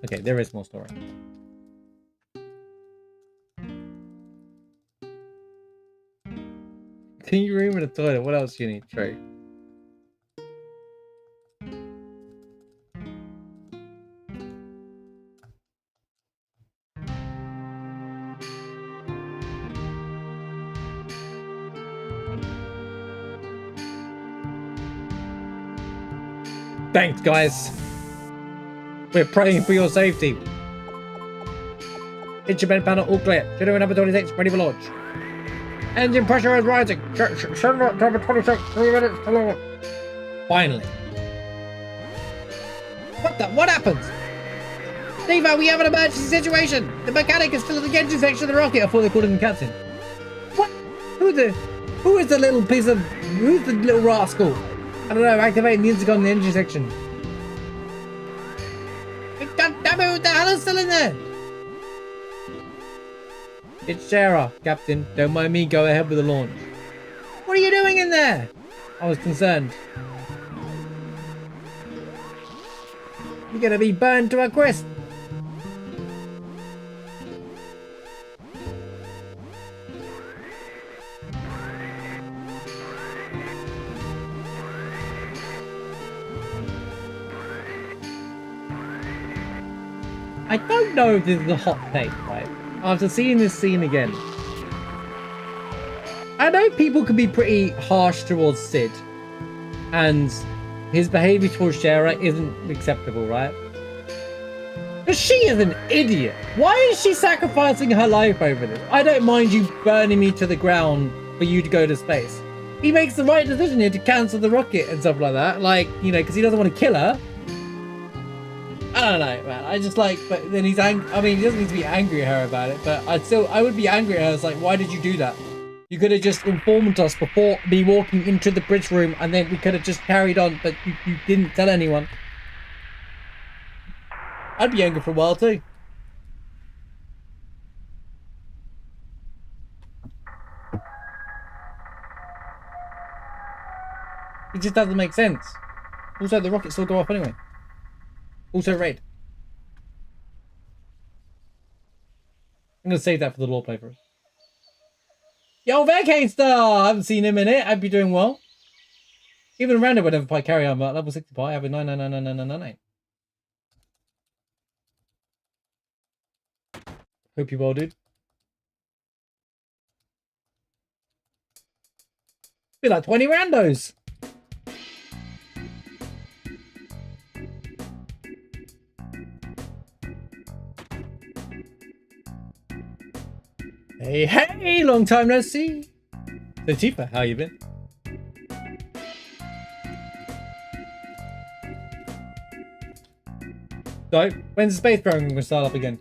Okay, there is more story. Clean your room with a toilet. What else do you need, Trey? Thanks, guys. We're praying for your safety. Instrument panel all clear. Schedule number 26, ready for launch. Engine pressure is rising. Schedule number 26, 3 minutes to launch. Finally. What happened? Steve, we have an emergency situation. The mechanic is still in the engine section of the rocket. I thought they called him the captain. What? Who's the little rascal? I don't know, activating the intercom in the engine section. God damn it, what the hell is still in there? It's Sarah, Captain. Don't mind me, go ahead with the launch. What are you doing in there? I was concerned. You're gonna be burned to a crisp. I don't know if this is a hot take, right? After seeing this scene again, I know people can be pretty harsh towards Sid, and his behavior towards Shara isn't acceptable, right? But she is an idiot. Why is she sacrificing her life over this? I don't mind you burning me to the ground for you to go to space. He makes the right decision here to cancel the rocket and stuff like that. Like, you know, because he doesn't want to kill her. I don't know, man. I just like, but then he's angry. I mean, he doesn't need to be angry at her about it, but I would be angry at her. It's like, why did you do that? You could have just informed us before me walking into the bridge room, and then we could have just carried on, but you didn't tell anyone. I'd be angry for a while too. It just doesn't make sense. Also, the rockets still go off anyway. Also red. I'm gonna save that for the law playthrough. Yo, Vacane Star! I haven't seen him in it. I'd be doing well. Even Random would never play carry on, but level 60 pie, I have a 9999998. Hope you well, dude. Be like 20 randos. Hey, hey, long time no see. Latifa, how you been? So, when's the space program gonna start up again?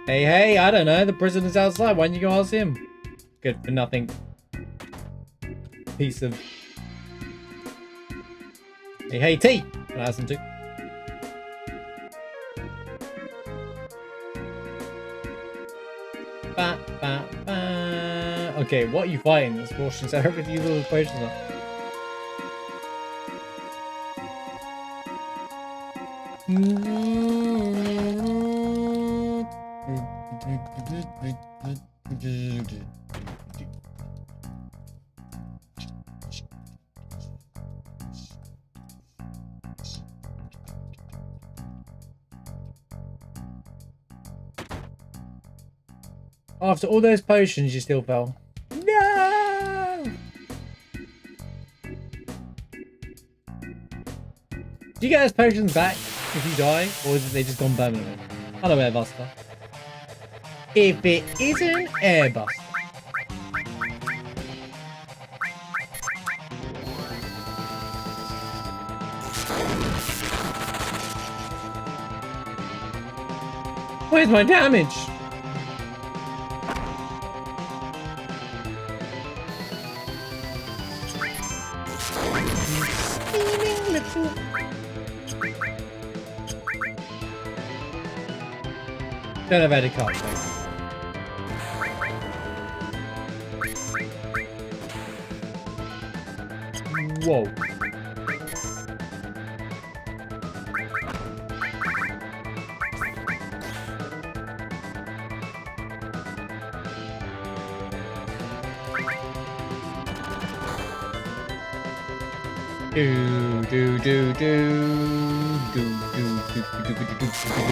Hey, hey, I don't know. The prisoner's outside. Why don't you go ask him? Good for nothing. Piece of... Hey, hey, T! Can I ask him too? Ba, ba, ba. Okay, what are you fighting? This portion so with you little equations are. After all those potions, you still fell. No! Do you get those potions back if you die, or is it they just gone permanently? Hello, Airbuster. If it isn't Airbuster. Where's my damage? Don't have any cards though. Whoa. Do do do do do do do do do do.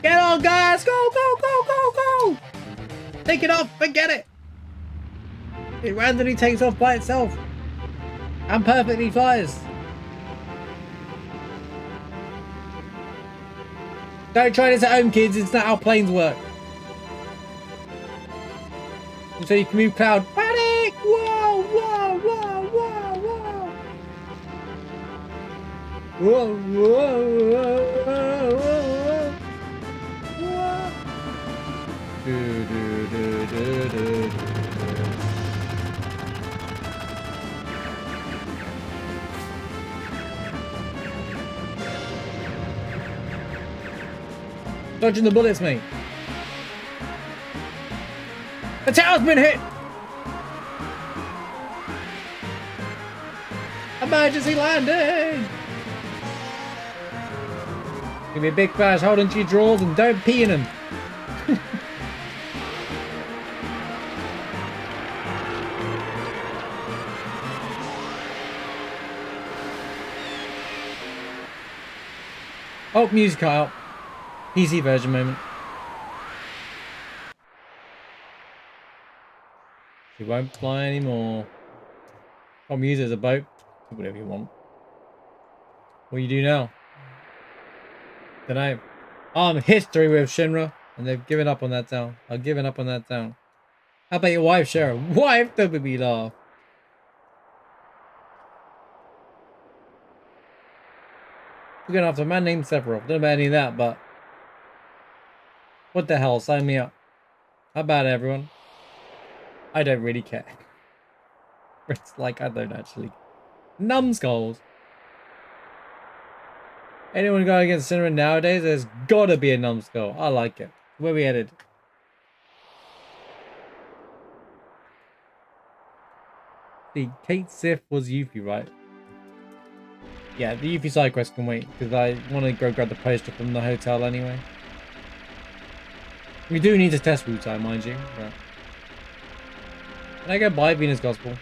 Get on, guys! Go, go, go, go, go! Take it off and get it! It randomly takes off by itself and perfectly flies. Don't try this at home, kids. It's not how planes work. So you can move cloud. Panic! Whoa, whoa, whoa, whoa, whoa. Whoa, whoa, whoa, whoa, whoa. Whoa. Do, do, do, do, do, do. Dodging the bullets, mate. The tower's been hit! Emergency landing! Give me a big crash, hold onto your drawers and don't pee in them. Oh, music cut out. PC version moment. We won't fly anymore. I'll use it as a boat. Do whatever you want. What do you do now? Dunno. I'm history with Shinra, and they've given up on that town. I've given up on that town. How about your wife, Sharon? Wife, don't make me laugh. We're going after a man named Sephiroth. Don't know about any of that, but what the hell? Sign me up. How about it, everyone? I don't really care. It's like I don't actually. Numbskulls. Anyone going against cinema nowadays? There's gotta be a numbskull. I like it. Where we headed? The Kate Sith was Yuffie, right? Yeah, the Yuffie side quest can wait because I want to go grab the poster from the hotel anyway. We do need to test route time, mind you. But... Can I go buy Venus Gospel?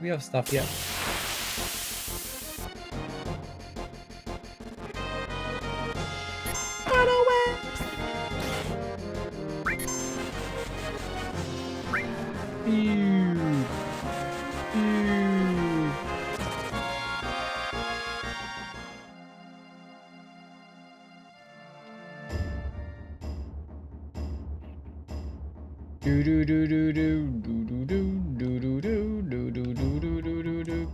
We have stuff yet. Do do do do do do do do do do do do do do do do do.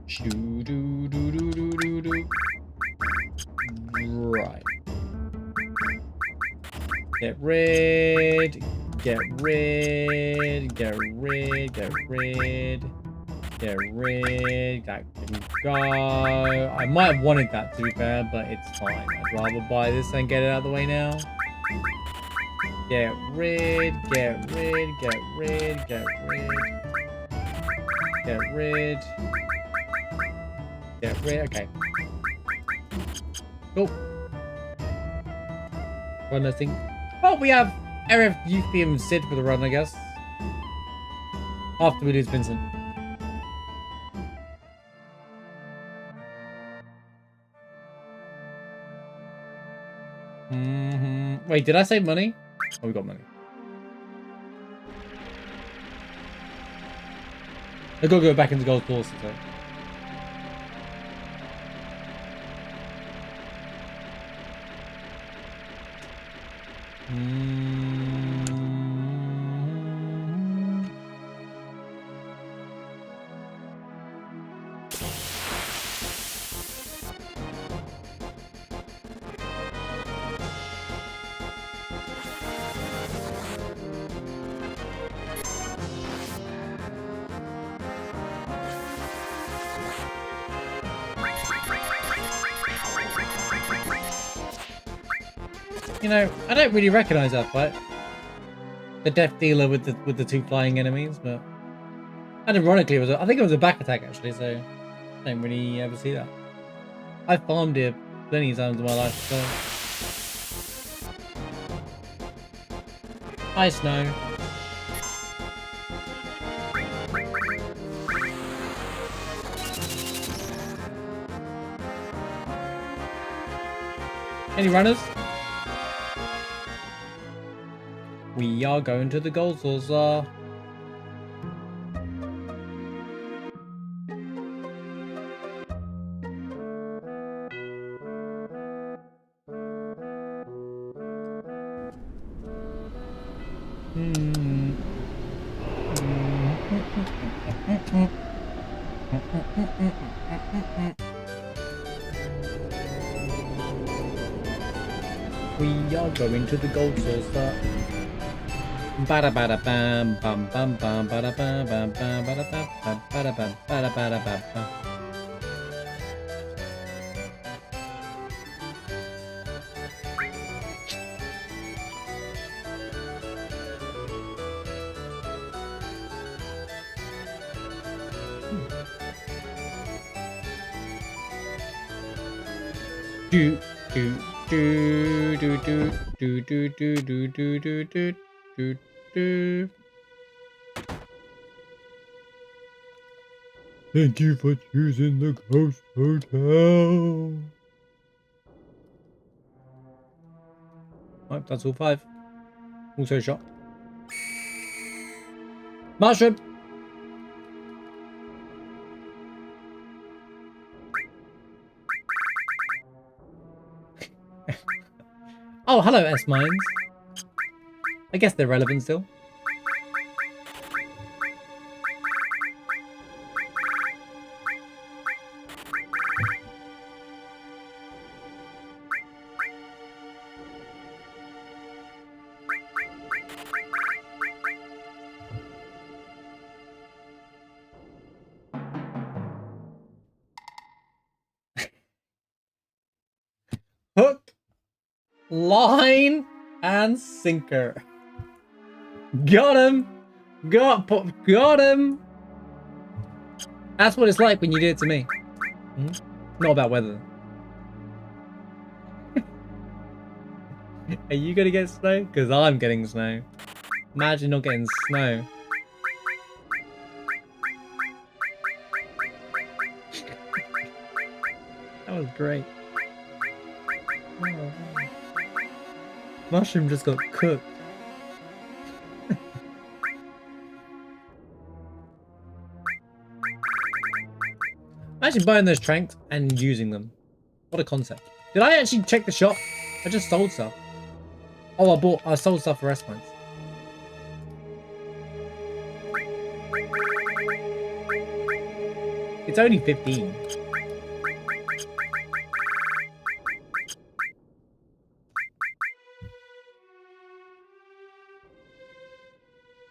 Shoo do do do do do do. Right. Get rid. Get rid. Get rid. Get rid. Get rid. That can go. I might have wanted that to be fair, but it's fine. I'd rather buy this and get it out of the way now. Get rid, get rid, get rid, get rid. Get rid. Get rid, okay. Cool. One last thing. Oh, we have Aerith, Yuffie, and Sid for the run, I guess. After we lose Vincent. Wait, did I save money? Oh, we got money. I gotta go back into gold course, so. You know, I don't really recognize that fight. The death dealer with the two flying enemies, but and ironically, I think it was a back attack actually, so I don't really ever see that. I farmed it plenty of times in my life, so. Hi, Snow. Any runners? We are going to the gold saucer. We are going to the gold saucer. Bada bada bam bam bam bam bada bam bam bam bada bam bam bada bam bada bada bam bam. Do do do do do do do do do do do do do do. Thank you for choosing the Coast Hotel. Nope, that's all 5. Also shot. Mushroom! Oh, hello, S-Mines. I guess they're relevant still. Hook, line, and sinker. Got him! Got him! That's what it's like when you do it to me. Not about weather. Are you gonna get snow? Because I'm getting snow. Imagine not getting snow. That was great. Oh. Mushroom just got cooked. Imagine buying those tranks and using them. What a concept. Did I actually check the shop? I just sold stuff. Oh, I sold stuff for S-Mines. It's only 15.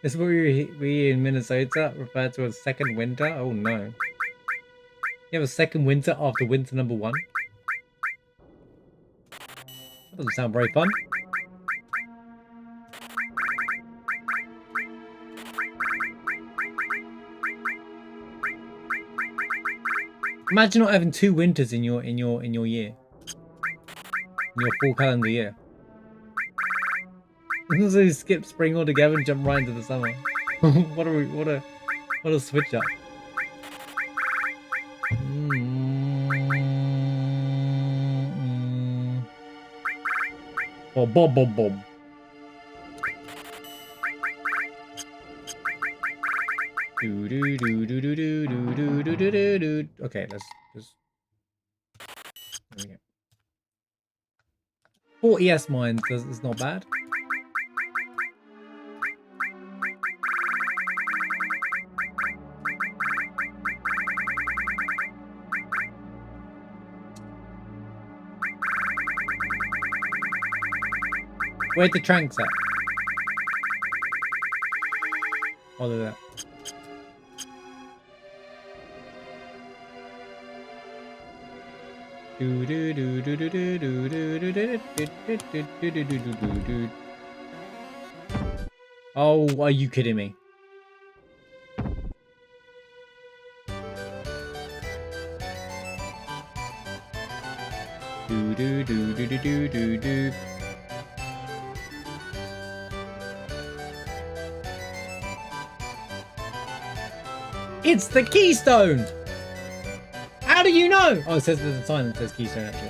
This is what we in Minnesota refer to as second winter? Oh no. You have a second winter after winter number 1? That doesn't sound very fun. Imagine not having 2 winters in your year. In your full calendar year. So you skip spring altogether and jump right into the summer. what a switch up. Oh, bob bob bob. Okay, let's just 40 S-Mines is not bad. Where'd the tranks at? Oh, look at that. Oh, are you kidding me? It's the keystone! How do you know? Oh, it says there's a sign that says keystone actually.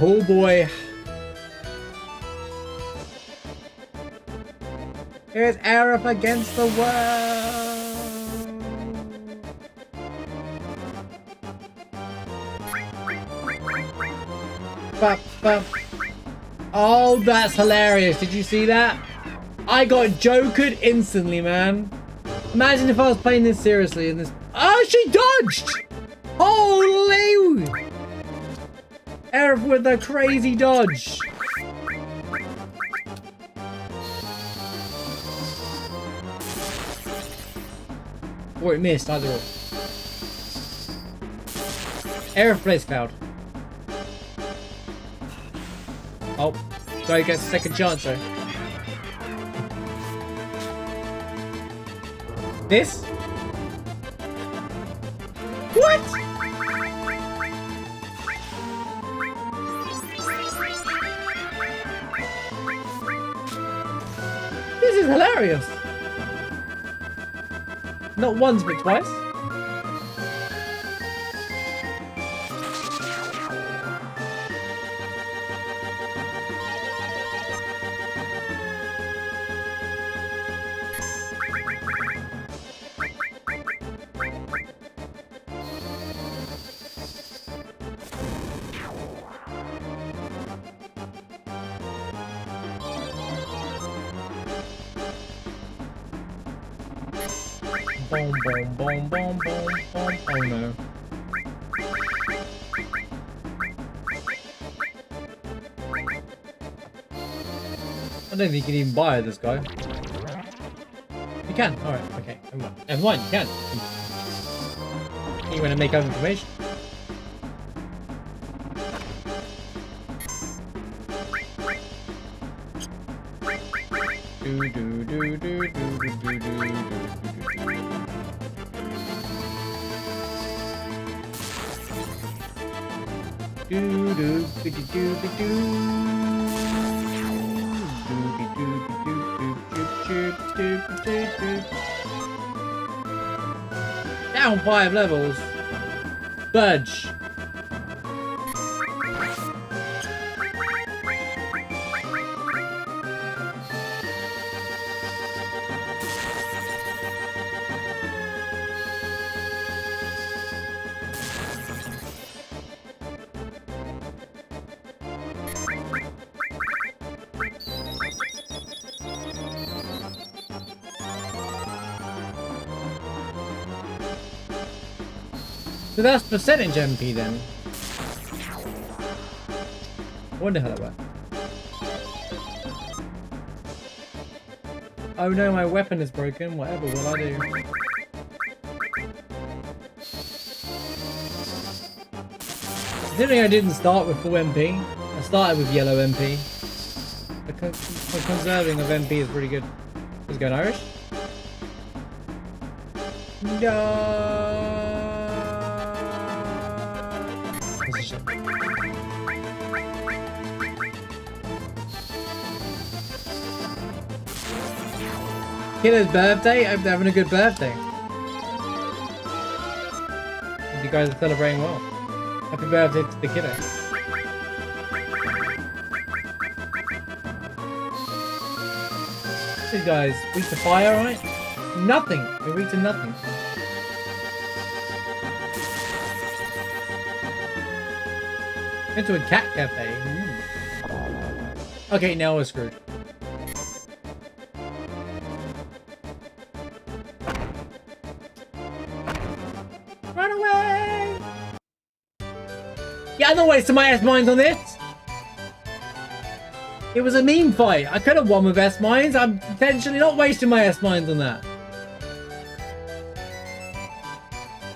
Oh boy. Here's Arif against the world. Bop, bop. Oh, that's hilarious. Did you see that? I got jokered instantly, man. Imagine if I was playing this seriously and this... Oh, she dodged! Holy! Arif with a crazy dodge. Or it missed, either or. Arif Blaze Cloud. Oh, try to get a second chance though. This? What? This is hilarious. Not once, but twice. Boom, boom, boom, boom, boom, boom. Oh no. I don't think you can even buy this guy. You can. Alright, okay. Never mind, you can. You want to make up information. Do do do do do do do do. Do do do do do do. Down 5 levels. Budge. So that's percentage MP then. I wonder how that works. Oh no, my weapon is broken. Whatever will I do? Considering I didn't start with full MP, I started with yellow MP. The conserving of MP is pretty good. Is it going Irish? No. Kiddo's birthday? I hope they're having a good birthday. Hope you guys are celebrating well. Happy birthday to the kiddo. These guys, weak to fire, right? Nothing. They're weak to nothing. Into a cat cafe. Ooh. Okay, now we're screwed. Run away! Yeah, I'm not wasting my S-mines on this. It was a meme fight. I could have won with S-mines. I'm potentially not wasting my S-mines on that.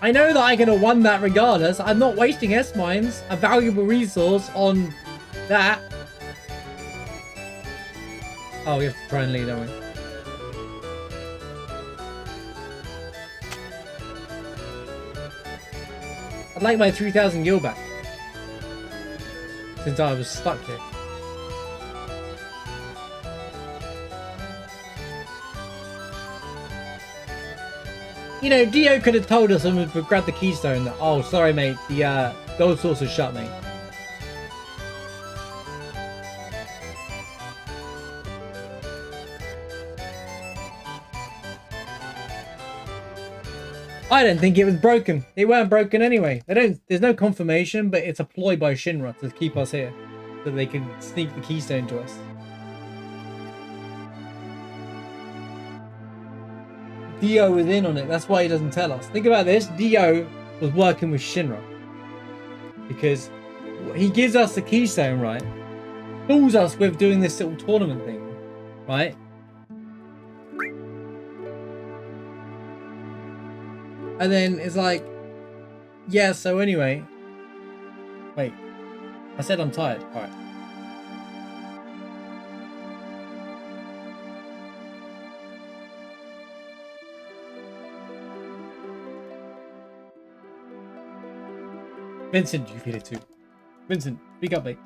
I know that I could have won that regardless. I'm not wasting S-mines, a valuable resource, on that. Oh, we have to try and lead, don't we? I'd like my 3,000 gil back. Since I was stuck here. You know, Dio could have told us when we grabbed the keystone that, oh, sorry, mate, the gold source is shut, mate. I don't think it was broken. They weren't broken anyway. There's no confirmation, but it's a ploy by Shinra to keep us here. So they can sneak the keystone to us. Dio was in on it. That's why he doesn't tell us. Think about this. Dio was working with Shinra. Because he gives us the keystone, right? Fools us with doing this little tournament thing. Right? And then it's like, yeah, so anyway. Wait. I said I'm tired. Alright. Vincent, you feel it too. Vincent, speak up, mate.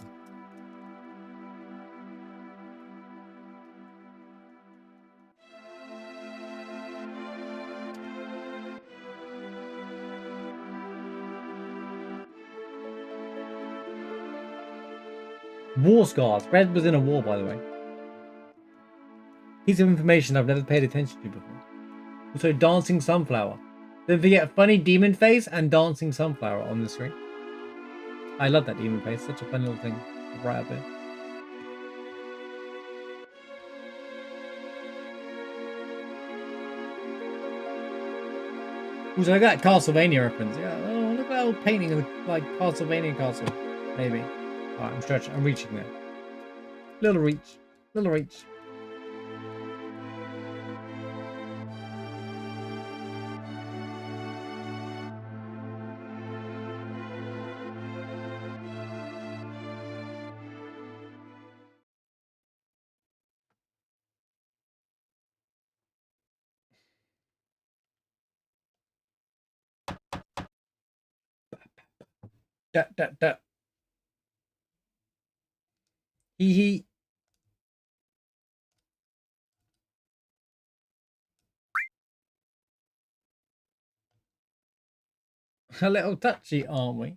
War scars. Red was in a war, by the way. Piece of information I've never paid attention to before. Also, dancing sunflower. Don't forget funny demon face and dancing sunflower on the screen. I love that demon face. Such a funny little thing right up there. Also, I got Castlevania reference. Yeah, oh, look at that old painting of like Castlevania castle. Maybe. Alright, I'm stretching. I'm reaching there. Little reach. Little reach. Da. Hee hee. A little touchy, aren't we?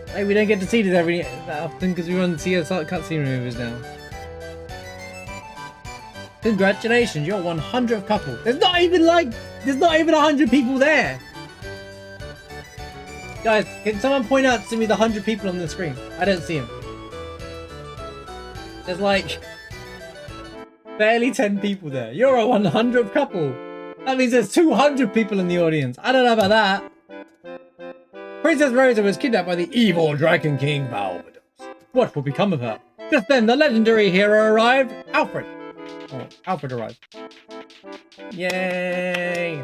Hey, we don't get to see this that often because we run CSR cutscene removers now. Congratulations, you're 100th couple. There's not even 100 people there. Guys, can someone point out to me the 100 people on the screen? I don't see them. There's like barely 10 people there. You're a 100th couple. That means there's 200 people in the audience. I don't know about that. Princess Rosa was kidnapped by the evil Dragon King Valvados. What will become of her? Just then, the legendary hero arrived, Alfred. Oh, Alfred arrived. Yay!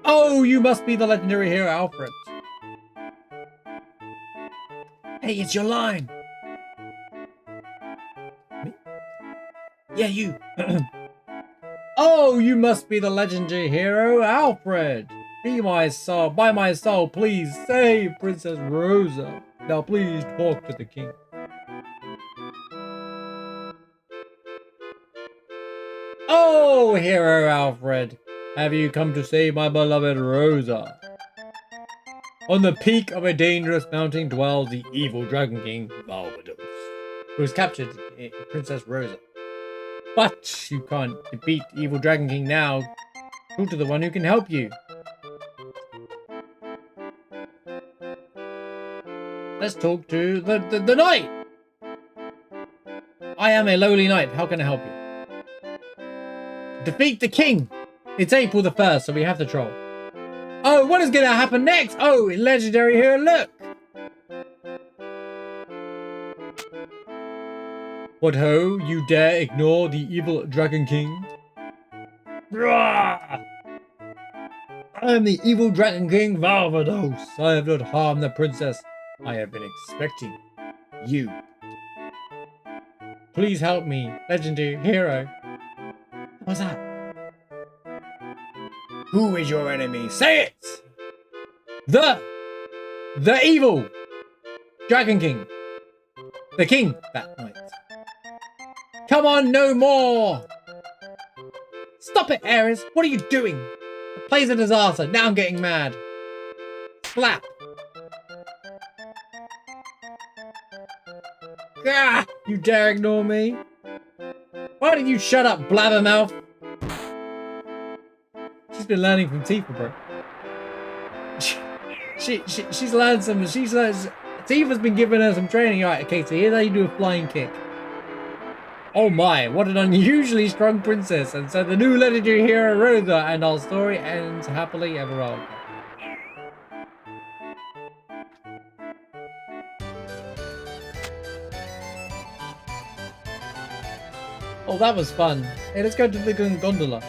Oh, you must be the legendary hero, Alfred. Hey, it's your line. Me? Yeah, you. Oh, you must be the legendary hero, Alfred. Be my soul, by my soul, please save Princess Rosa. Now please talk to the king. Oh, hero Alfred, have you come to save my beloved Rosa? On the peak of a dangerous mountain dwells the evil Dragon King Valvados, who has captured Princess Rosa. But you can't defeat the evil Dragon King now. Talk to the one who can help you. Let's talk to the knight. I am a lowly knight. How can I help you? Defeat the king. It's April the 1st, so we have to troll. Oh, what is going to happen next? Oh, legendary hero, look. What ho, you dare ignore the evil Dragon King? Rah! I am the evil Dragon King Valvados. I have not harmed the princess. I have been expecting you. Please help me, legendary hero. What's that? Who is your enemy? Say it! The evil Dragon King. The king that night. Come on, no more! Stop it, Ares! What are you doing? The play's a disaster. Now I'm getting mad. Slap! Ah! You dare ignore me? Why don't you shut up, blabbermouth? She's been learning from Tifa, bro. She's learned some. Tifa's been giving her some training. Alright, okay, so here's how you do a flying kick. Oh my, what an unusually strong princess. And so the new legendary hero Rosa and our story ends happily ever after. Oh, that was fun. Hey, let's go to the gondola.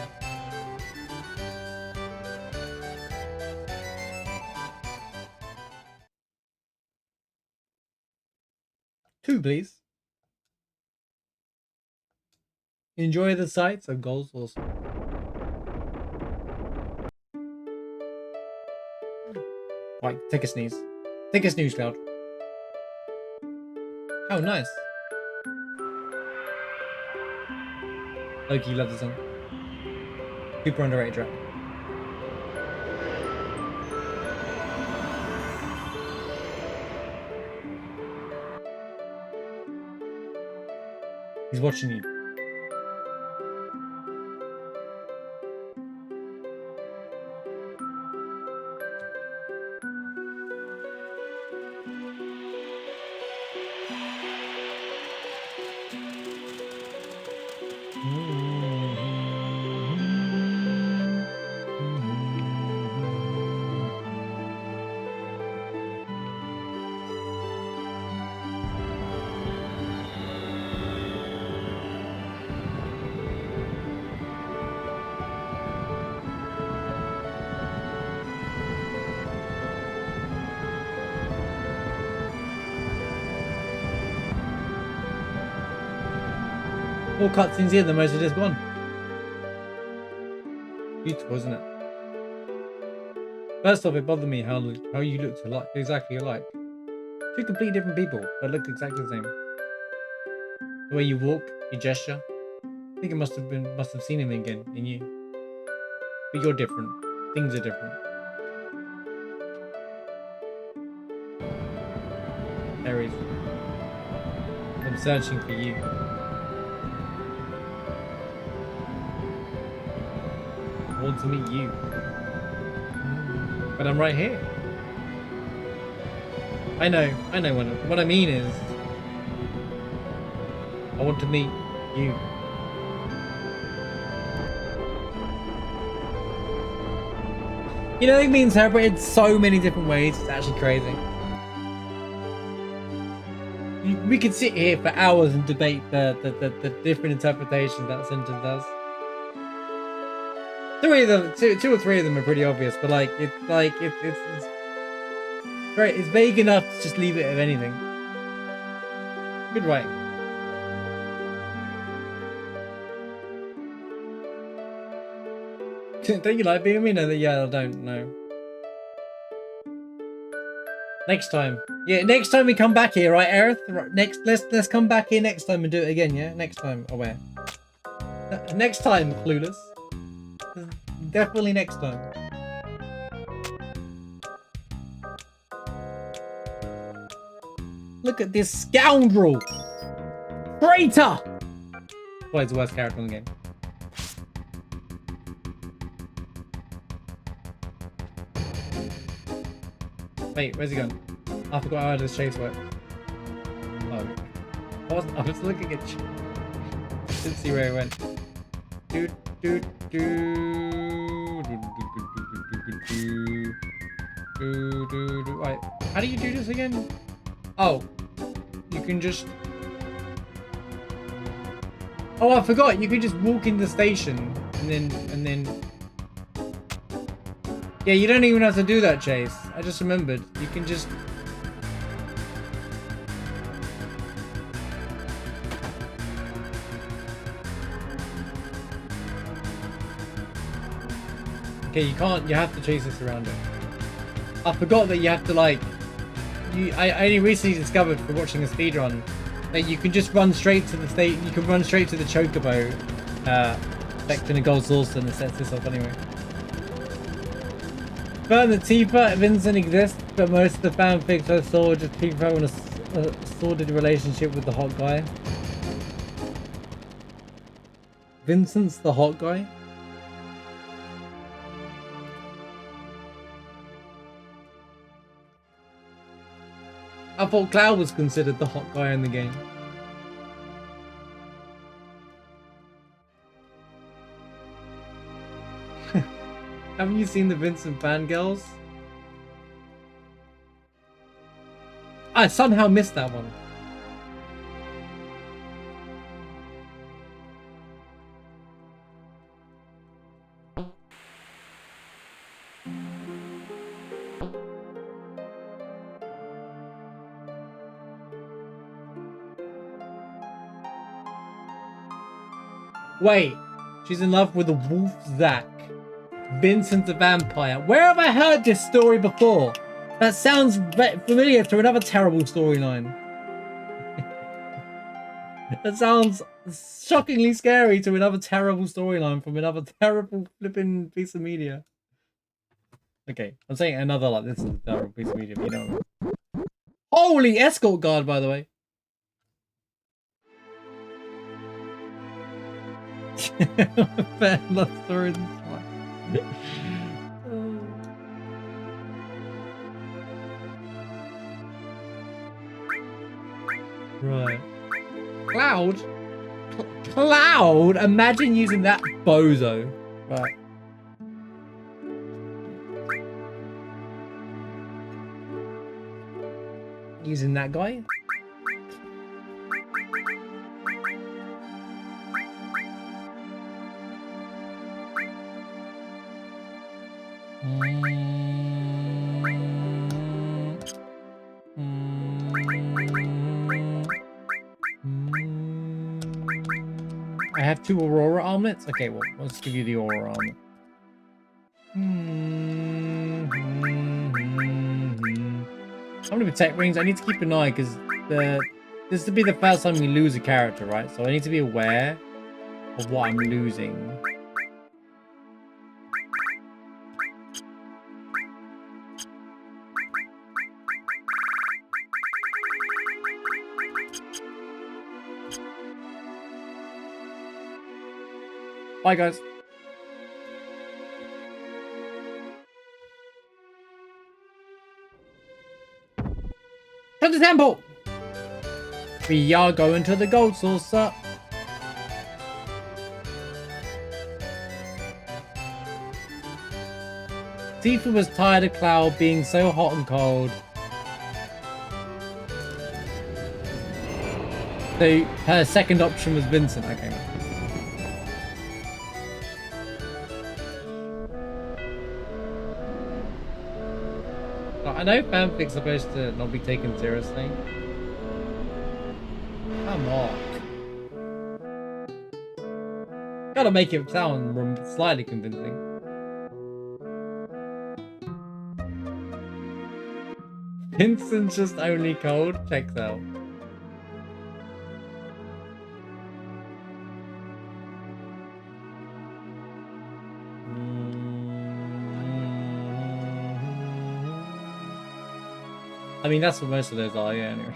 Two, please. Enjoy the sights and goals also. Right, take a sneeze. Take a snooze, Cloud. How nice. Loki loves the song. Super underrated track. He's watching you. More cutscenes here than most of this one. Beautiful, isn't it? First off, it bothered me how you looked alike, exactly alike. Two completely different people, but look exactly the same. The way you walk, your gesture. I think it must have seen him again in you. But you're different. Things are different. Aries. I'm searching for you. I want to meet you. But I'm right here. I know what I mean is I want to meet you. You know, it can be interpreted so many different ways, it's actually crazy. We could sit here for hours and debate the different interpretations that sentence has. Two or three of them are pretty obvious, but it's vague enough to just leave it at anything. Good writing. Don't you like being with me? No, yeah, I don't know. Next time. Yeah, next time we come back here, right, Aerith? Let's come back here next time and do it again, yeah? Next time, aware. Next time, Clueless. Definitely next time. Look at this scoundrel! Traitor! Well, he's the worst character in the game. Wait, where's he gone? I forgot how this chase works. Oh. I was looking at you. Didn't see where he went. Dude. Right. How do you do this again? Oh. You can just... Oh, I forgot. You can just walk in the station and then... Yeah, you don't even have to do that, Chase. I just remembered. You can just... Okay, you can't. You have to chase this around it. I forgot that you have to I only recently discovered from watching a speedrun that you can just run straight to the state. You can run straight to the Chocobo section of Gold Saucer and it sets this off anyway. Confirm that Tifa Vincent exists, but most of the fanfics I saw just Tifa in a sordid relationship with the hot guy. Vincent's the hot guy? I thought Cloud was considered the hot guy in the game. Haven't you seen the Vincent fangirls? I somehow missed that one. Wait, she's in love with the wolf Zack. Vincent's a vampire. Where have I heard this story before? That sounds familiar to another terrible storyline. That sounds shockingly scary to another terrible storyline from another terrible flipping piece of media. Okay, I'm saying another like this is a terrible piece of media, but you know. Holy escort guard, by the way. Fair enough story. Right. Cloud? Cloud? Imagine using that bozo. Right. Using that guy? I have 2 Aurora armlets? Okay, well, let's give you the Aurora armlet. How many protect rings? I need to keep an eye because this will be the first time we lose a character, right? So I need to be aware of what I'm losing. Bye, guys. To the temple! We are going to the gold saucer. Tifa was tired of Cloud being so hot and cold. So her second option was Vincent. Okay. I know fanfic's supposed to not be taken seriously. Come on. Gotta make it sound slightly convincing. Vincent's just only cold? Checks out. I mean, that's what most of those are, yeah, anyway.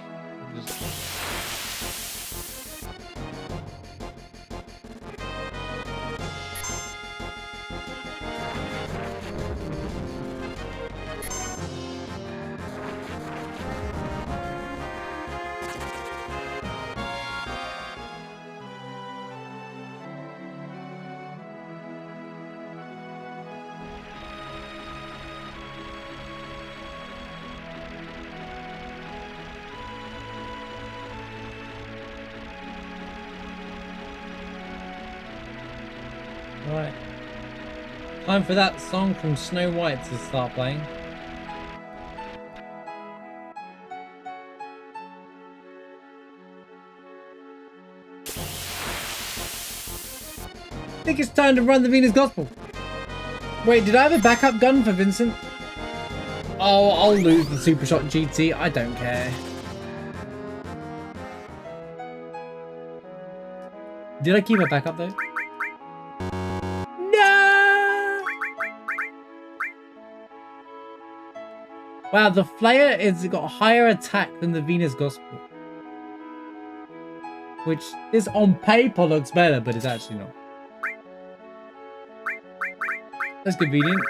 Right. Time for that song from Snow White to start playing. I think it's time to run the Venus Gospel. Wait, did I have a backup gun for Vincent? Oh, I'll lose the Super Shot GT. I don't care. Did I keep a backup though? Wow, the Flare has got higher attack than the Venus Gospel. Which is on paper looks better, but it's actually not. That's convenient.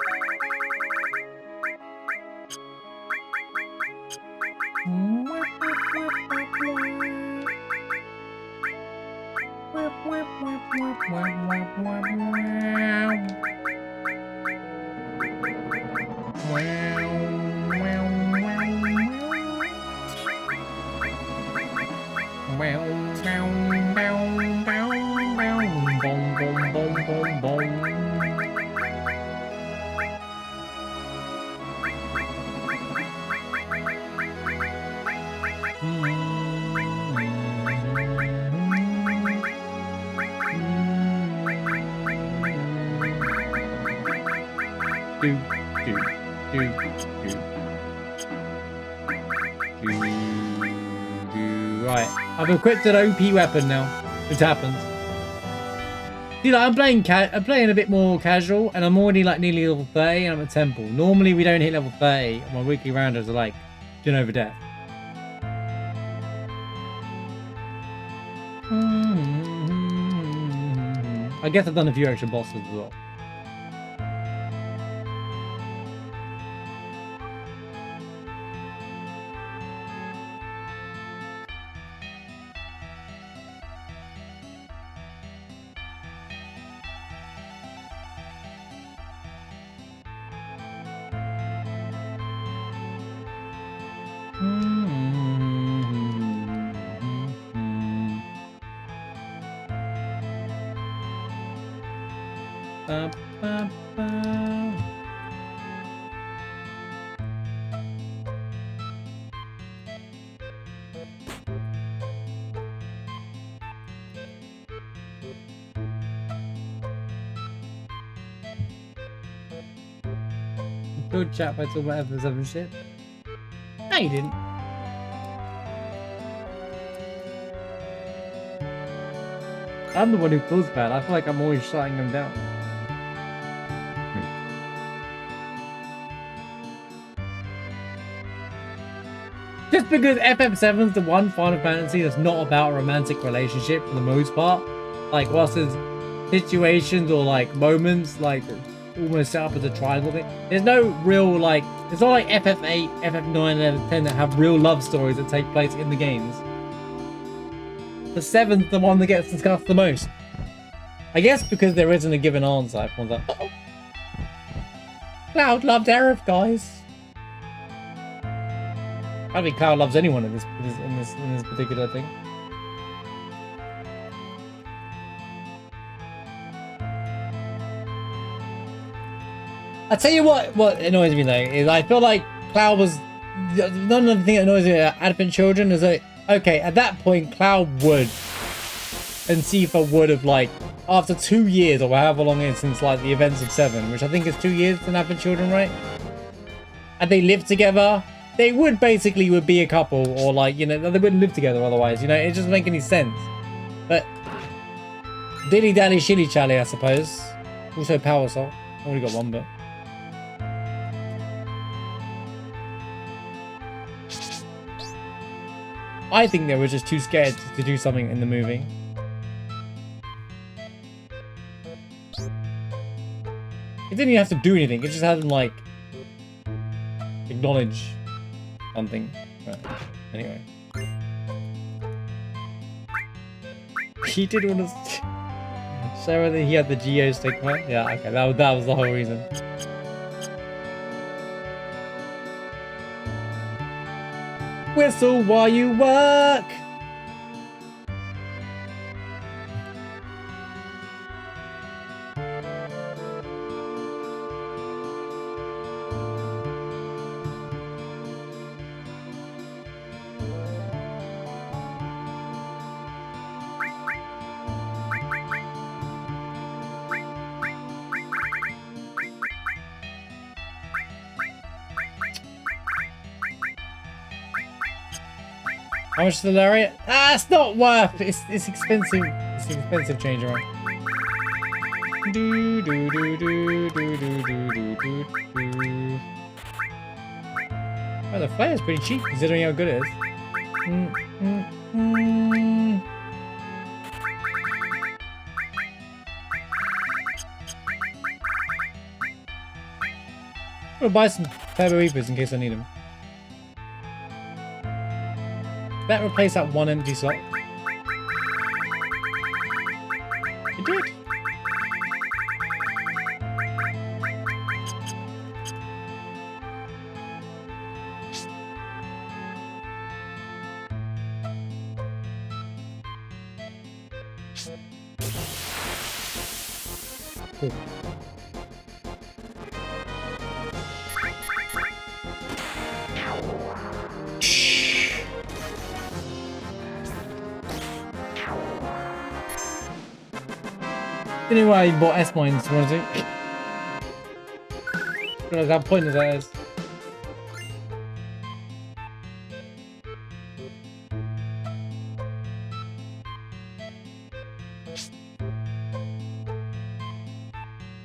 right. I've equipped an OP weapon now. Which happens. See, like, I'm playing a bit more casual, and I'm already like nearly level 30, and I'm at temple. Normally we don't hit level 30, and my weekly rounders are like Jin over death. I guess I've done a few extra bosses as well. Good chat by talking about FF7 shit. No, you didn't. I'm the one who feels bad. I feel like I'm always shutting them down. Just because FF7's the one Final Fantasy that's not about a romantic relationship for the most part. Like, whilst there's situations or like moments like almost set up as a triangle thing, there's no real like, it's not like FF8, FF9 and FF10 that have real love stories that take place in the games. The 7's the one that gets discussed the most. I guess because there isn't a given answer. Everyone's like, oh, Cloud loved Aerith, guys. I don't think Cloud loves anyone in this particular thing. I tell you what annoys me though is I feel like Cloud was none of the thing that annoys me about Advent Children is that okay, at that point Cloud would and Tifa would have like after 2 years or however long it is since like the events of 7, which I think is 2 years in Advent Children, right? And they lived together. They would basically be a couple, or like, you know, they wouldn't live together otherwise, you know, it doesn't make any sense. But dilly dally shilly chally, I suppose. Also Power Soul. I only got one, but I think they were just too scared to do something in the movie. It didn't even have to do anything, it just had them like acknowledge something. Right. Anyway. He did want to show whether he had the Geo stigma. Yeah, okay, that was the whole reason. Whistle while you work! How much is the lariat? Ah, it's not worth. It's expensive. It's an expensive change around. Oh, the flare's pretty cheap considering how good it is. I'm gonna buy some Turbo Reapers in case I need them. That replaced that one empty slot. It did. Cool. You know why I bought S-Mines, was it? Realize how pointless that is.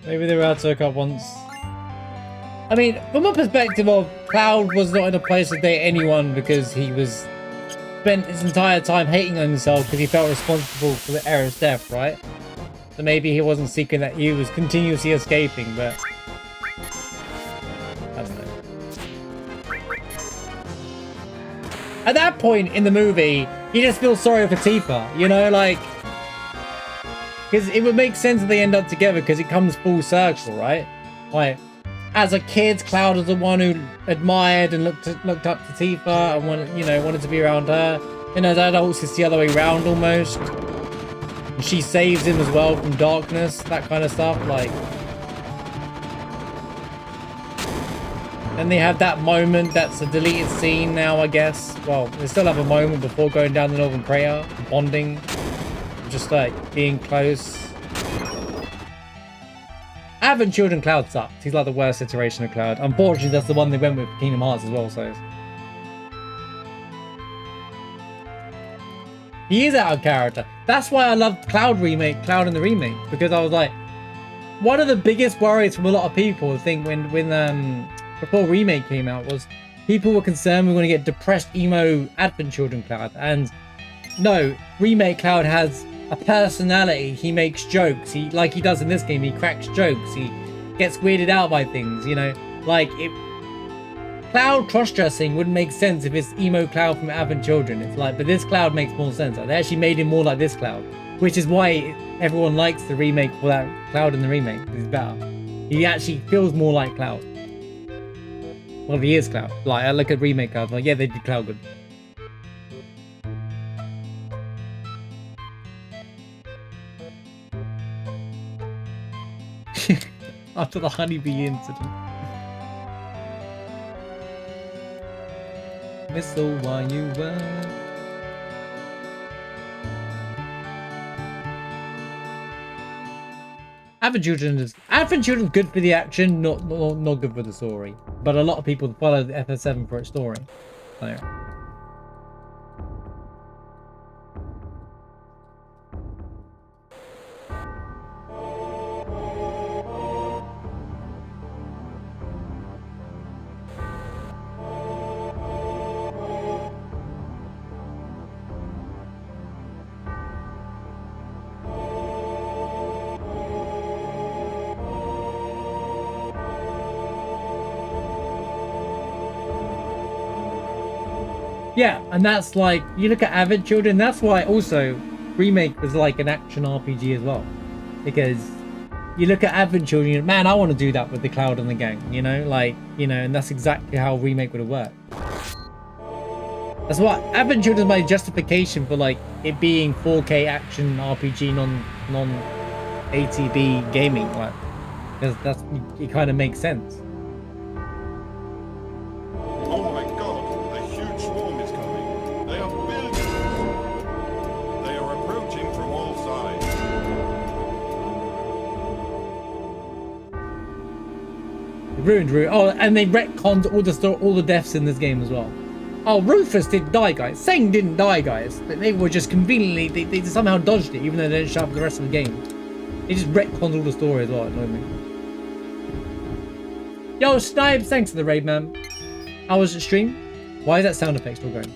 Maybe they were out to hook up once. I mean, from a perspective of Cloud was not in a place to date anyone because he was spent his entire time hating on himself because he felt responsible for the Aerith's death, right? So maybe he wasn't seeking that, he was continuously escaping, but I don't know. At that point in the movie, you just feel sorry for Tifa, you know, like, because it would make sense if they end up together because it comes full circle, right? Like, as a kid, Cloud was the one who admired and looked up to Tifa and wanted to be around her. And as adults, it's the other way around almost. And she saves him as well from darkness, that kind of stuff. Like, and they have that moment that's a deleted scene now, I guess. Well, they still have a moment before going down the Northern Crater, bonding, just like being close. Advent Children Cloud sucked. He's like the worst iteration of Cloud. Unfortunately, that's the one they went with for Kingdom Hearts as well, so. He is out of character. That's why I loved Cloud in the remake, because I was like, one of the biggest worries from a lot of people, I think, when before remake came out, was people were concerned we were going to get depressed emo Advent Children Cloud, and no, remake Cloud has a personality. He makes jokes. Like he does in this game, he cracks jokes. He gets weirded out by things, you know. Like, Cloud cross-dressing wouldn't make sense if it's emo Cloud from Advent Children. It's like, but this Cloud makes more sense. Like, they actually made him more like this Cloud, which is why everyone likes the remake for that Cloud in the remake. He's better. He actually feels more like Cloud. Well, he is Cloud. Like, I look at remake Cloud, like, yeah, they did Cloud good. After the honeybee incident. Missile while you were. Advent Children's good for the action, not good for the story. But a lot of people follow the FF7 for its story. So. Yeah, and that's like, you look at Advent Children, that's why also remake was like an action RPG as well. Because you look at Advent Children, man, I want to do that with the Cloud and the gang, you know? Like, you know, and that's exactly how remake would have worked. That's what Advent Children is my justification for like it being 4K action RPG non-ATB gaming, like, because it kind of makes sense. Ruined Ruth. Oh, and they retconned all the deaths in this game as well. Oh, Rufus didn't die, guys. Seng didn't die, guys. They were just conveniently, they somehow dodged it, even though they didn't show up for the rest of the game. They just retconned all the story as well. It annoyed me. Yo, Snipes, thanks for the raid, man. How was the stream? Why is that sound effect still going?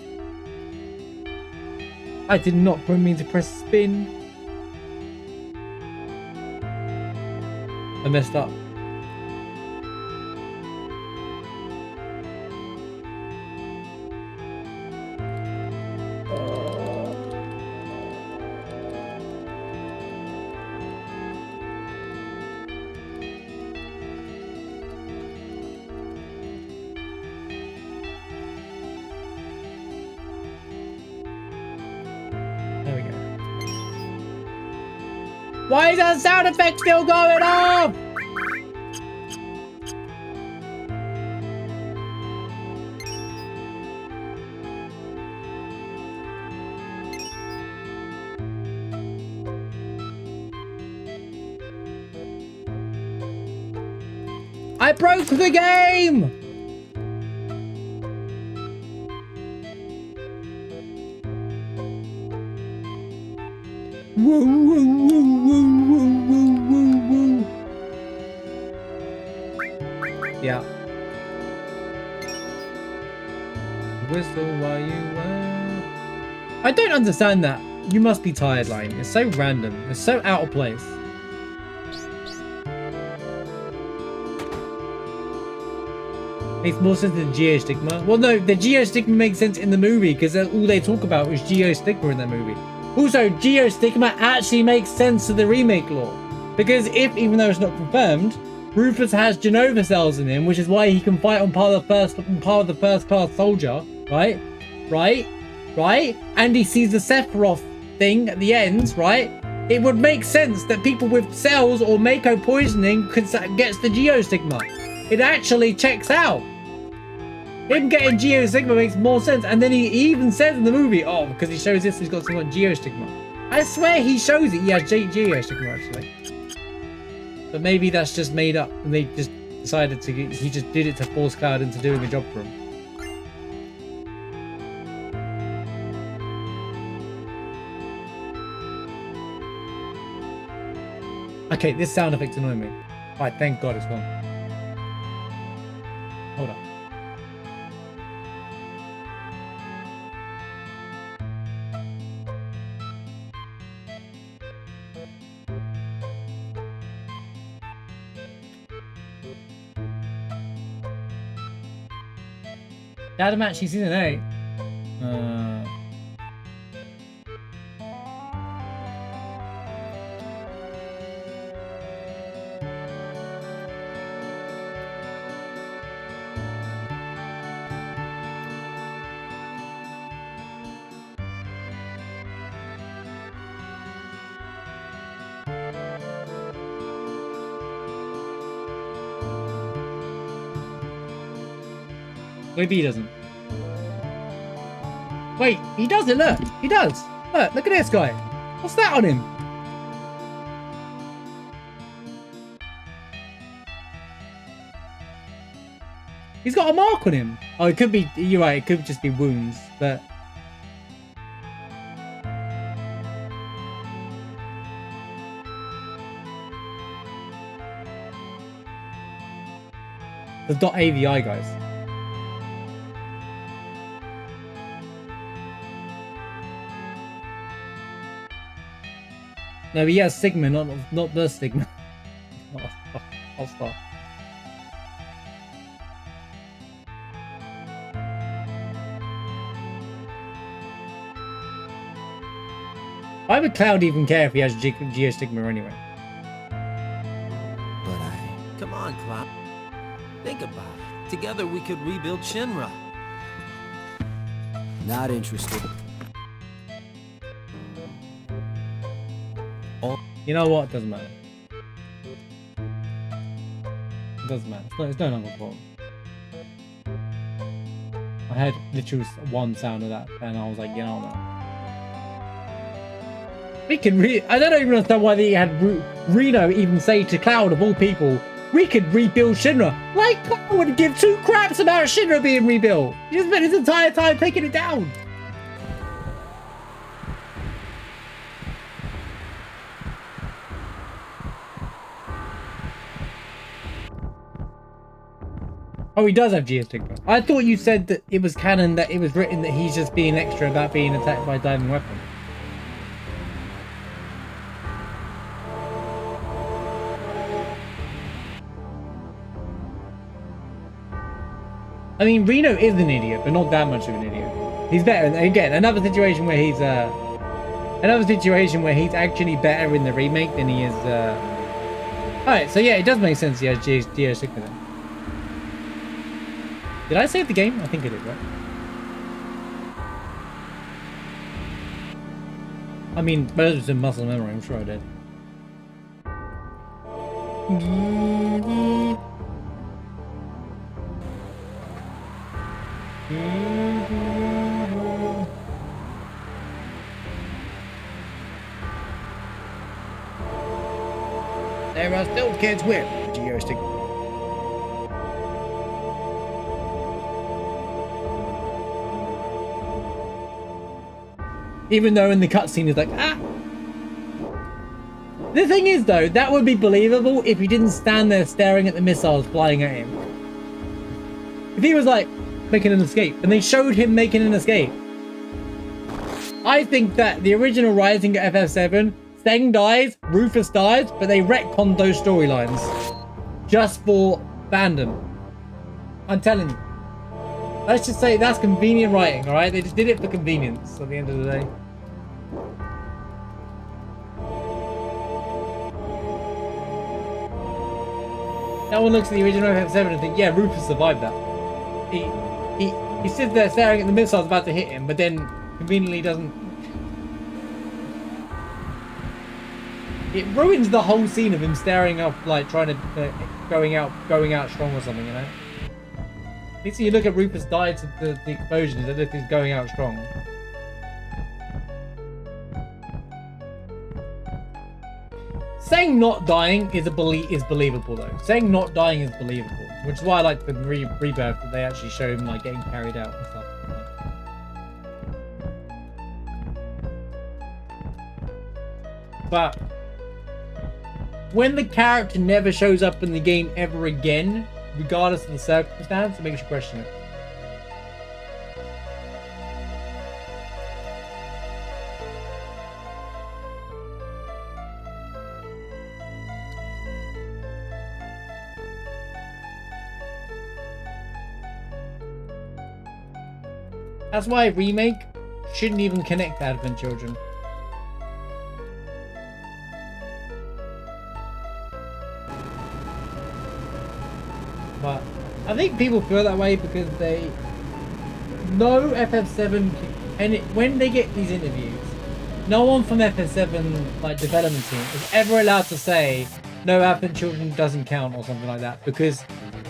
I did not mean to press spin. I messed up. Why is that sound effect still going off? I broke the game! Whoa, whoa, whoa, whoa, whoa, whoa, whoa. Yeah. Whistle while you I don't understand that. You must be tired line. It's so random. It's so out of place. Makes more sense than geostigma. Well, no, the geostigma makes sense in the movie because all they talk about was geostigma in that movie. Also, geostigma actually makes sense to the remake lore. Because if, even though it's not confirmed, Rufus has Genova cells in him, which is why he can fight on part of the first class soldier, right? Right? And he sees the Sephiroth thing at the end, right? It would make sense that people with cells or Mako poisoning gets the geostigma. It actually checks out. Him getting geostigma makes more sense. And then he even says in the movie, oh, because he shows this, he's got something on geostigma. I swear he shows it. He has geostigma actually. But maybe that's just made up and they just decided to, he just did it to force Cloud into doing a job for him. Okay, this sound effect's annoying me. Alright, thank God it's gone. Hold up. Adamancy Season 8. Maybe he doesn't. Wait, he does it, look. He does. Look at this guy. What's that on him? He's got a mark on him. Oh, it could be, you're right, it could just be wounds, but... The .avi, guys. No, but he has Sigma, not the Sigma. I'll stop. Why would Cloud even care if he has Geostigma anyway? But come on, Cloud. Think about it. Together we could rebuild Shinra. Not interested. You know what? It doesn't matter. It doesn't matter. It's no longer important. I heard literally one sound of that and I was like, you know what? We can I don't even understand why they had Reno even say to Cloud of all people, we could rebuild Shinra. Like, Cloud would give two craps about Shinra being rebuilt. He just spent his entire time taking it down. Oh, he does have Geostigma. I thought you said that it was canon, that it was written that he's just being extra about being attacked by a diving weapon. I mean, Reno is an idiot, but not that much of an idiot. He's better. Again, another situation where he's actually better in the remake than he is. Alright, so yeah, it does make sense. He has Geostigma then. Did I save the game? I think I did, right? I mean, but it was in muscle memory, I'm sure I did. There are still kids with Geostigma. Even though in the cutscene he's like, ah! The thing is though, that would be believable if he didn't stand there staring at the missiles flying at him. If he was like making an escape and they showed him making an escape, I think that the original Rising at FF7, Seng dies, Rufus dies, but they retconned those storylines just for fandom. I'm telling you. Let's just say that's convenient writing, alright? They just did it for convenience at the end of the day. No one looks at the original FF7 and think, yeah, Rufus survived that. He sits there staring at the missiles about to hit him, but then conveniently doesn't. It ruins the whole scene of him staring up, like trying to going out strong or something, you know. At least you look at Rufus died to the explosions, it looks like he's going out strong. Saying not dying is believable though. Saying not dying is believable, which is why I like the rebirth that they actually show him like getting carried out and stuff. But when the character never shows up in the game ever again, regardless of the circumstance, it makes you question it. That's why a remake shouldn't even connect to Advent Children. But I think people feel that way because they know FF7 and when they get these interviews, no one from FF7 like development team is ever allowed to say no, Advent Children doesn't count or something like that, because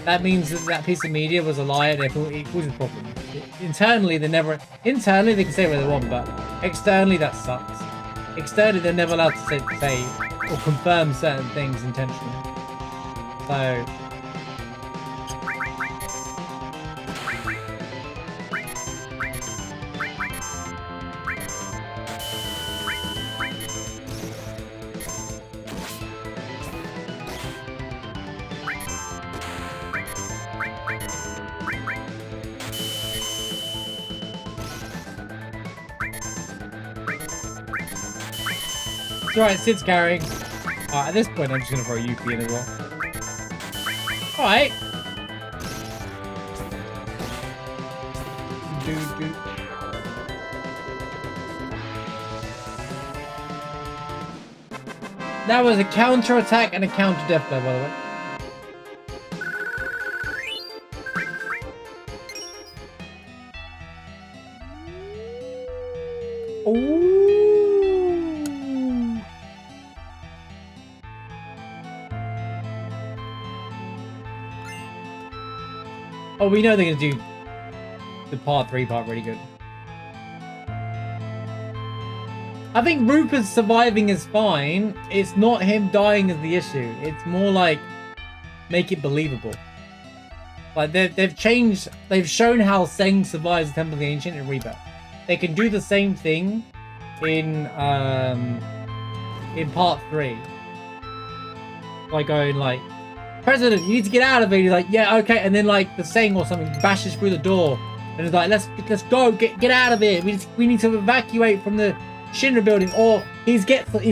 that means that that piece of media was a lie and it causes problems. Internally they can say what they want, but externally that sucks. Externally they're never allowed to say or confirm certain things intentionally. So right, Sid's carrying. At this point, I'm just gonna throw Yuki in as well. Alright. That was a counter attack and a counter death blow, by the way. Ooh. Oh, we know they're gonna do the part 3 part really good. I think Rupert surviving is fine. It's not him dying is the issue. It's more like make it believable. Like they've changed. They've shown how Seng survives the Temple of the Ancient in Rebirth. They can do the same thing in part 3 by going like, President, you need to get out of it. He's like, yeah, okay. And then like the Seng or something bashes through the door, and it's like, let's go, get out of here. We need to evacuate from the Shinra building. Or he's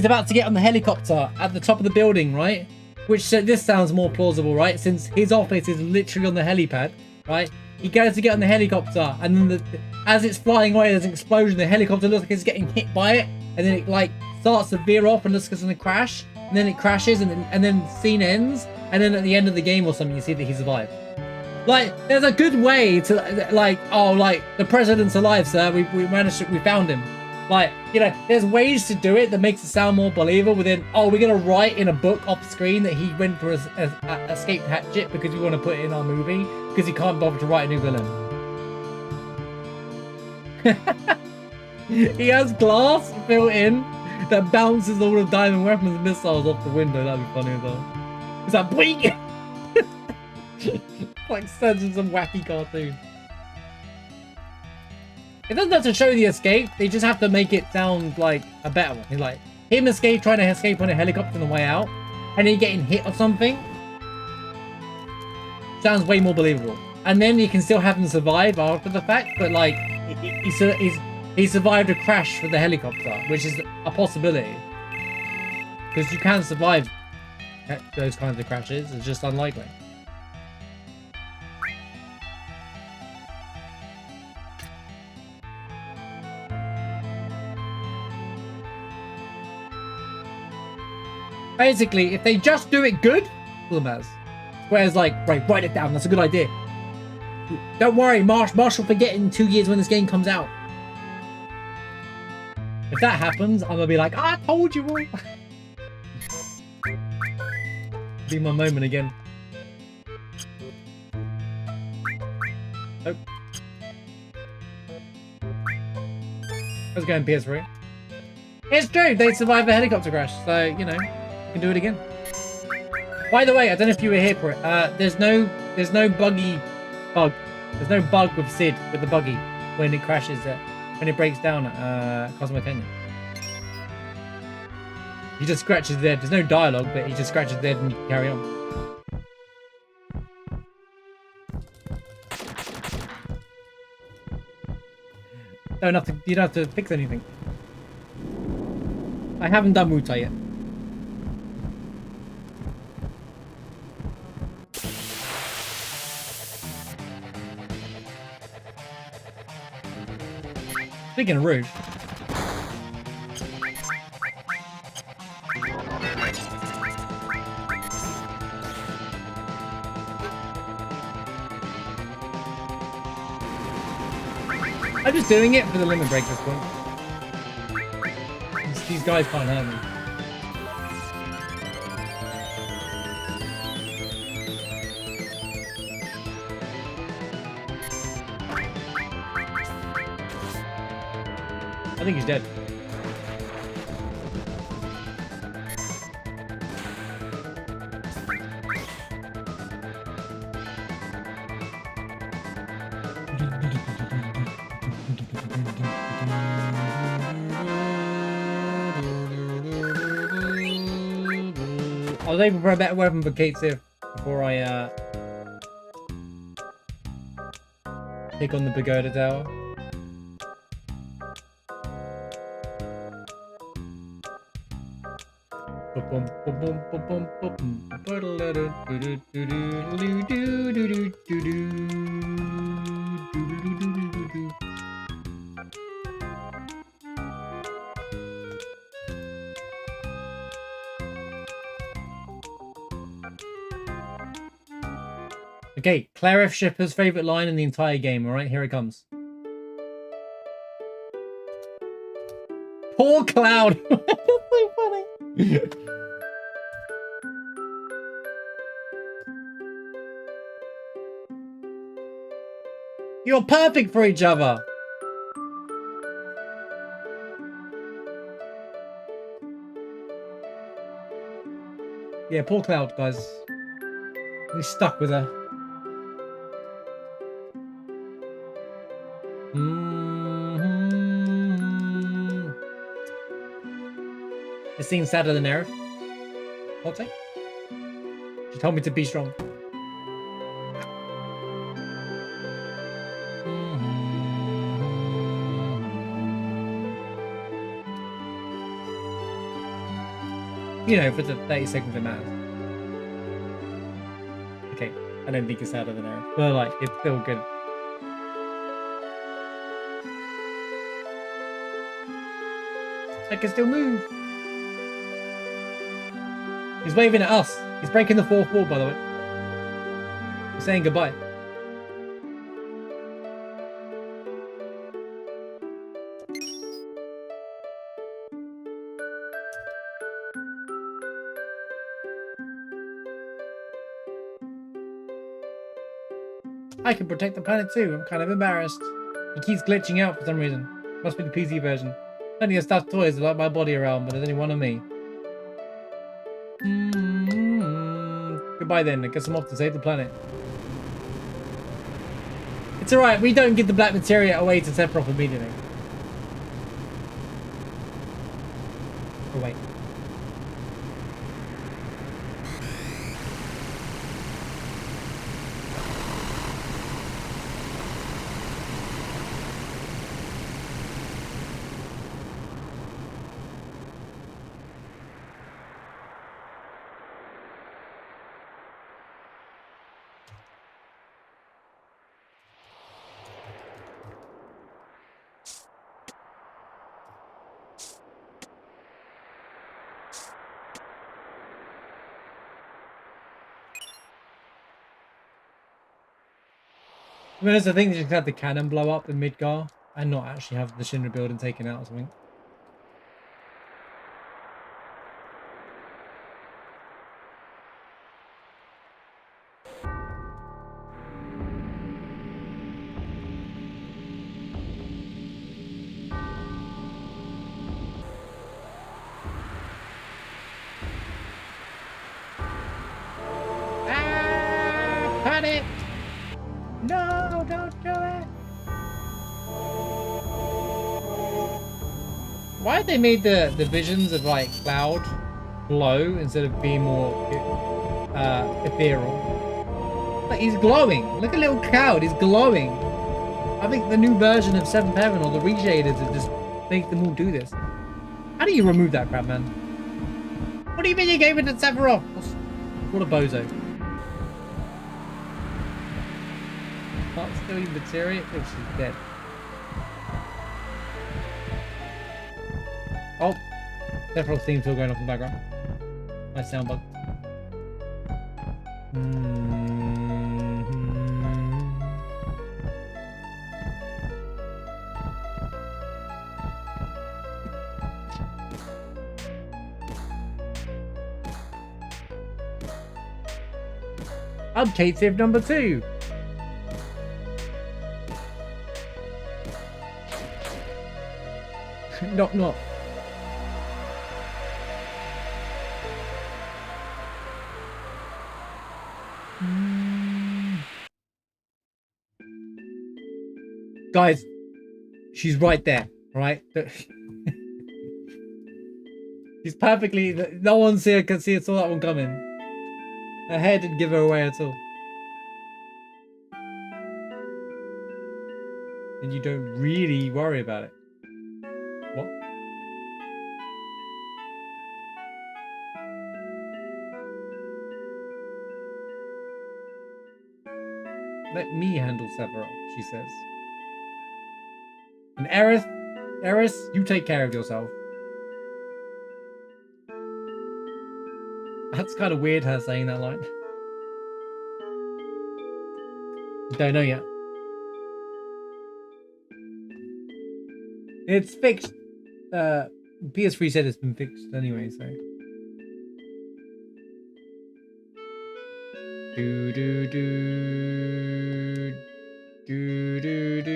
about to get on the helicopter at the top of the building, right? Which this sounds more plausible, right? Since his office is literally on the helipad, right? He goes to get on the helicopter, and then as it's flying away, there's an explosion. The helicopter looks like it's getting hit by it, and then it like starts to veer off and looks like it's gonna crash, and then it crashes, and then the scene ends. And then at the end of the game or something, you see that he survived. Like, there's a good way to, like, oh, like, the president's alive, sir. We managed to, we found him. Like, you know, there's ways to do it that makes it sound more believable within, oh, we're going to write in a book off screen that he went for a escaped hatchet because we want to put it in our movie because he can't bother to write a new villain. He has glass built in that bounces all the diamond weapons and missiles off the window. That'd be funny as well. It's like bleak. Like such some wacky cartoon. It doesn't have to show the escape. They just have to make it sound like a better one. It's like him trying to escape on a helicopter on the way out, and then getting hit or something. Sounds way more believable. and then you can still have them survive after the fact. But like, he survived a crash with the helicopter, which is a possibility because you can survive those kinds of crashes. It's just unlikely. Basically, if they just do it good, Square's like, right, write it down. That's a good idea. Don't worry, Marsh will forget in 2 years when this game comes out. If that happens, I'm gonna be like, I told you all. Be my moment again. Nope. Let's go in PS3. It's true, they survived a helicopter crash, so you know, you can do it again. By the way, I don't know if you were here for it. There's no bug. There's no bug with Sid with the buggy when it crashes when it breaks down at Cosmo Canyon. He just scratches his head. There's no dialogue, but he just scratches his head and you can carry on. You don't have to fix anything. I haven't done Mutai yet. Speaking of rude. I'm just doing it for the limit break at this point. These guys can't hurt me. I think he's dead. I was aiming for a better weapon for Kate Sif before I take on the Pagoda Tower. Okay, Claire F. Shipper's favourite line in the entire game. Alright, here it comes. Poor Cloud! That's so funny! You're perfect for each other! Yeah, poor Cloud, guys. He's stuck with her. This seems sadder than Aerith. I'll take. She told me to be strong. You know, for the 30 seconds it matters. Okay, I don't think it's sadder than Aerith, but like, it's still good. I can still move. He's waving at us. He's breaking the fourth wall, by the way. He's saying goodbye. I can protect the planet too. I'm kind of embarrassed. He keeps glitching out for some reason. Must be the PC version. Plenty of stuffed toys like my body around, but there's only one of me. Goodbye then. I guess I'm off to save the planet. It's alright. We don't give the black materia away to Sephiroth immediately. Oh wait. I mean, I think they just had the cannon blow up in Midgar and not actually have the Shinra building taken out or something. Cut it! No, don't do it! Why have they made the visions of like Cloud glow instead of being more ethereal? Like, he's glowing. Look at little Cloud, he's glowing. I think the new version of 7 or the reshaders have just make them all do this. How do you remove that crap, man? What do you mean you gave it to Sephiroth? What a bozo. Can't still use materia? Oh, she's dead. Oh, Sephiroth's theme still going off in the background. Nice sound bug. Update save number 2. Knock knock. Guys, she's right there, right? She's perfectly. No one can see it. Saw that one coming. Her hair didn't give her away at all. And you don't really worry about it. What? Let me handle Sephiroth, she says. And Eris, you take care of yourself. That's kind of weird, her saying that line. Don't know yet. It's fixed. PS3 said it's been fixed anyway, so. Do do do do do do do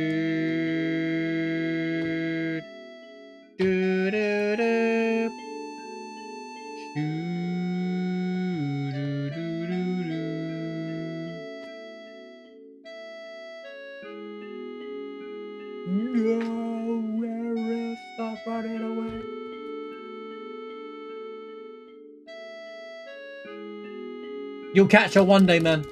do do. No, Eris, stop running away. You'll catch her one day, man.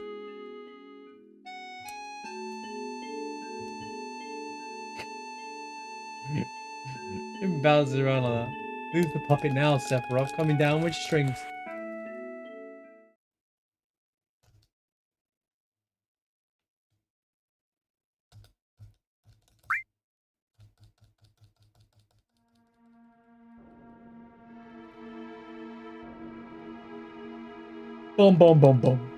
It bounces around like that. Move the puppet now, Sephiroth. Coming down with strings. Boom, boom, boom, boom.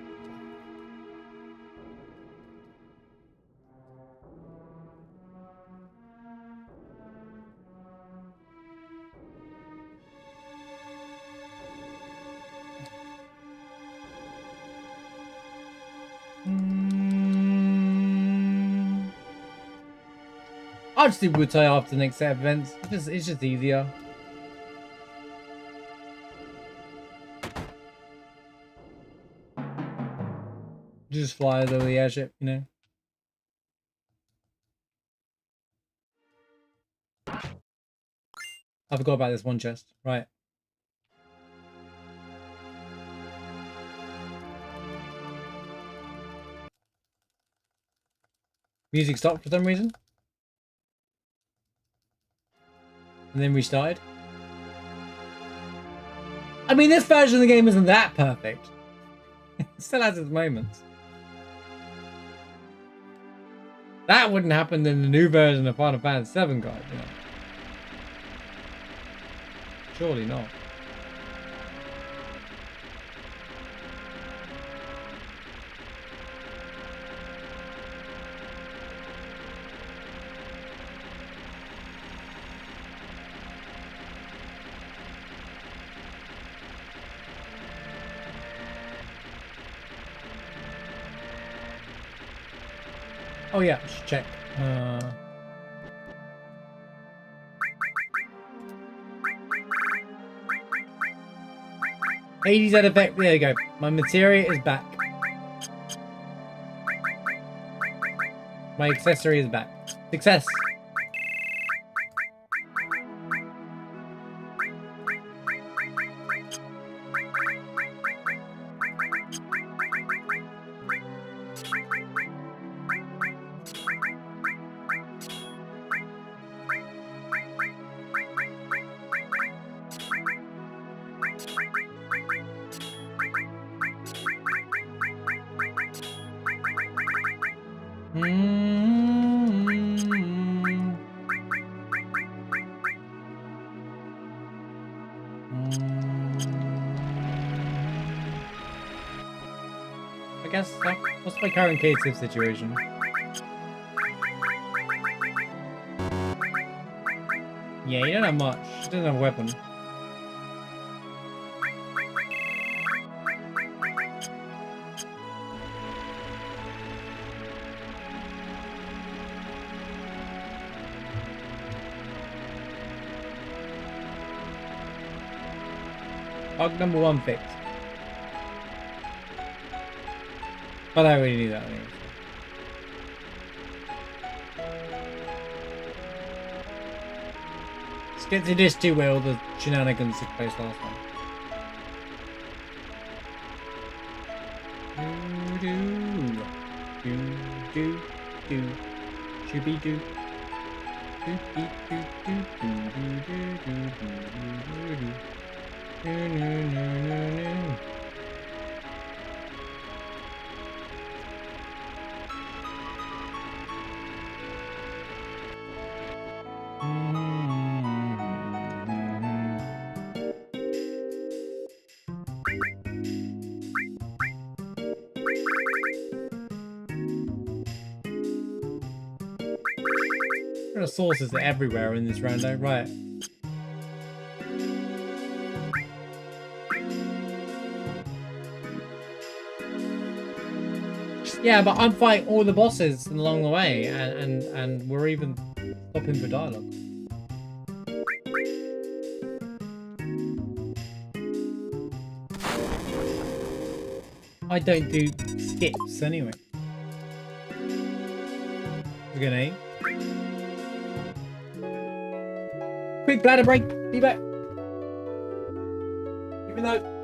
I'll just do Wutai after the next set of events. It's just easier. Just fly over the airship, you know. I forgot about this one chest. Right. Music stopped for some reason. And then restarted. I mean, this version of the game isn't that perfect. It still has its moments. That wouldn't happen in the new version of Final Fantasy VII, guys. You know. Surely not. Oh yeah, should check. Ladies at effect. There you go. My materia is back. My accessory is back. Success. I guess, what's my current creative situation? Yeah, you don't have much. You don't have a weapon. Bug number 1 fixed. But I already knew that anyway. Let's get to this too where all the shenanigans took place last time. Shooby doo. There are sources everywhere in this rando, right? Yeah, but I'm fighting all the bosses along the way, and we're even stopping for dialogue. I don't do skips anyway. We're gonna eat. Quick bladder break. Be back. Even though.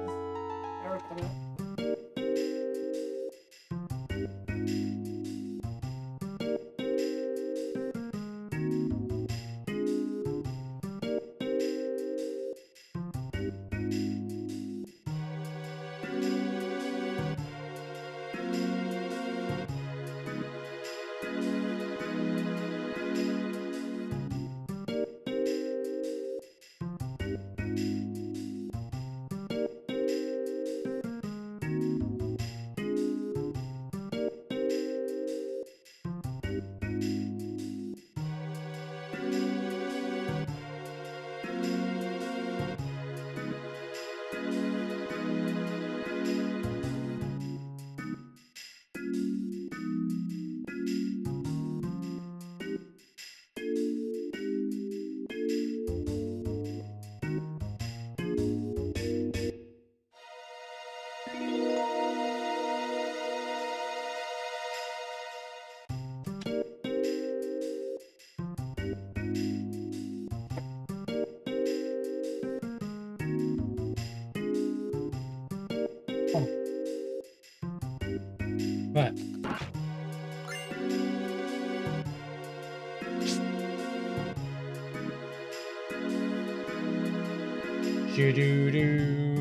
Right. Shoo-doo-doo-doo.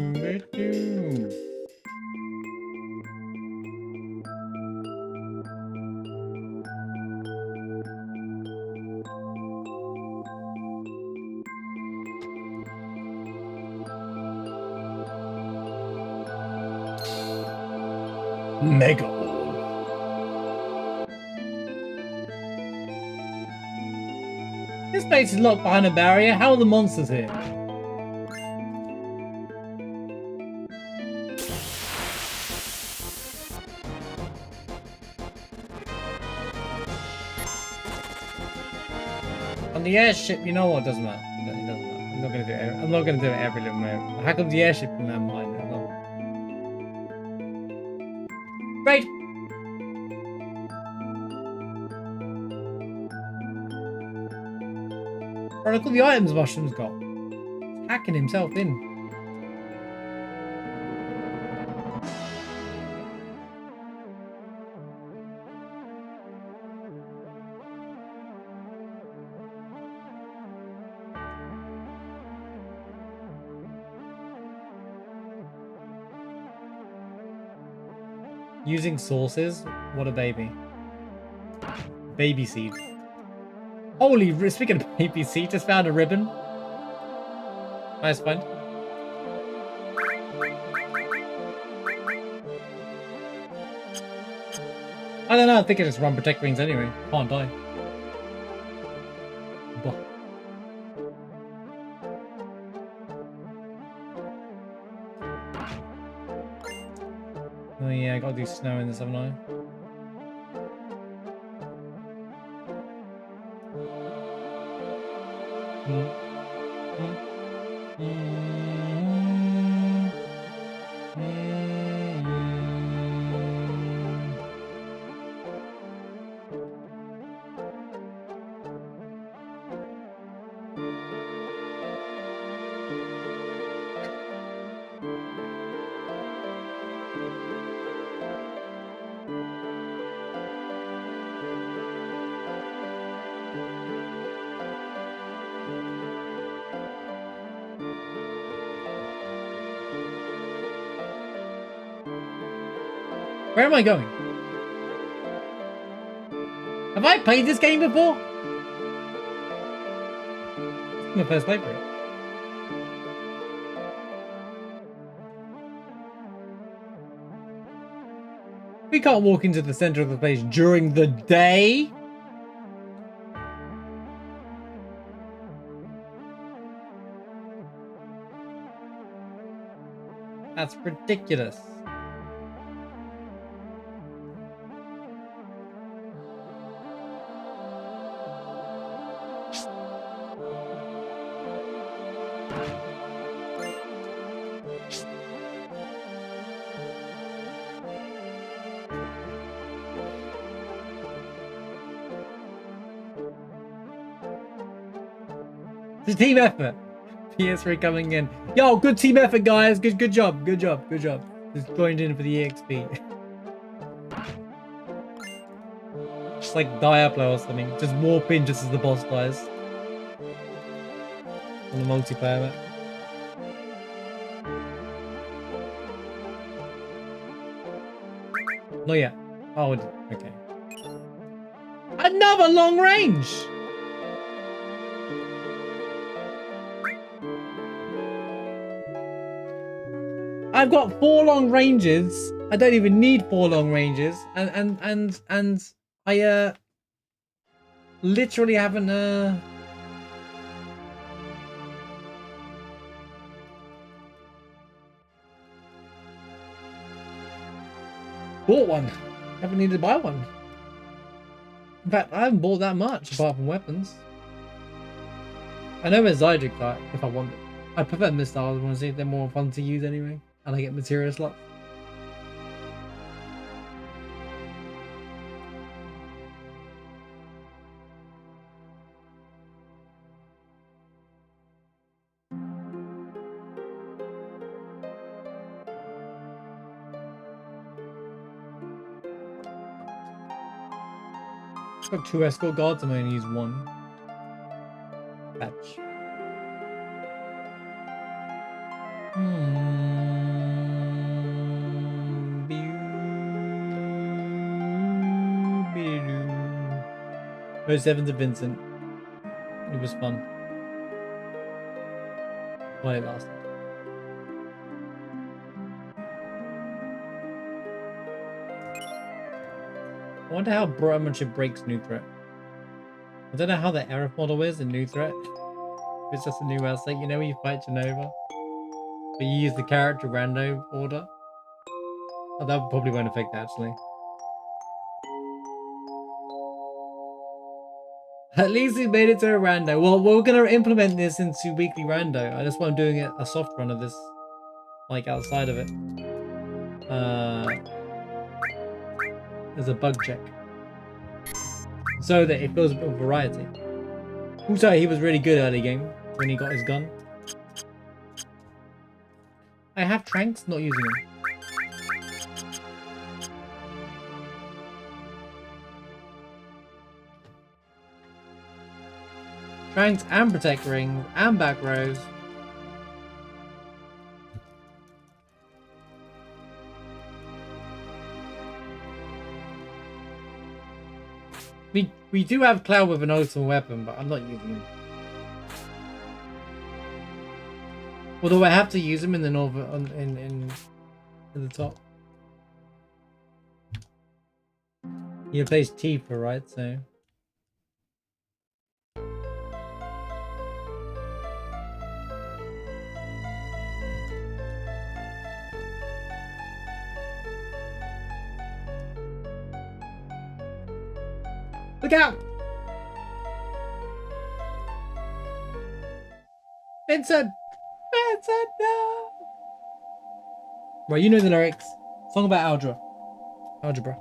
Mega Orb. This place is locked behind a barrier. How are the monsters here? On the airship, you know what? Doesn't matter. It doesn't matter. I'm not gonna do it. I'm not gonna do it every little moment. How come the airship can have mine? Great. Bro, look at the items Mushroom's got. He's hacking himself in. Using sources? What a baby. Baby seed. Holy, speaking of baby seed, just found a ribbon. Nice find. I don't know, I think I just run protect rings anyway. Can't die. Blah. Oh yeah, I gotta do snow in this, haven't I? Where am I going? Have I played this game before? It's my first playthrough. We can't walk into the center of the place during the day. That's ridiculous. It's a team effort. PS3 coming in. Yo, good team effort, guys. Good job. Good job. Good job. Just joined in for the EXP. It's like Diablo or something. Just warp in just as the boss dies. On the multiplayer map. Not yet. Oh, okay. Another long range! I've got 4 long ranges. I don't even need 4 long ranges, and I literally haven't bought one. Haven't needed to buy one. In fact, I haven't bought that much apart from weapons. I know where Zydrake are if I want it. I prefer missiles, honestly. They're more fun to use anyway. And I get material slots. I've got 2 escort guards. I'm going to use 1. Patch. VII to Vincent. It was fun. While it lasted. I wonder how much it breaks new threat. I don't know how the Aerith model is in new threat. If it's just a new state, you know, when you fight Genova, but you use the character rando order. Oh, that probably won't affect that, actually. At least we made it to a rando. Well, we're gonna implement this into weekly rando. That's why I'm doing a soft run of this, like outside of it. There's a bug check, so that it feels a bit of variety. Also, he was really good early game when he got his gun. I have Tranks, not using them. Tranks and protect rings and back rows. We do have Cloud with an ultimate weapon, but I'm not using him. Although I have to use him in the northern in the top. He plays Tifa, right? So. Look out! Vincent! Vincent, no! Right, you know the lyrics. Song about algebra.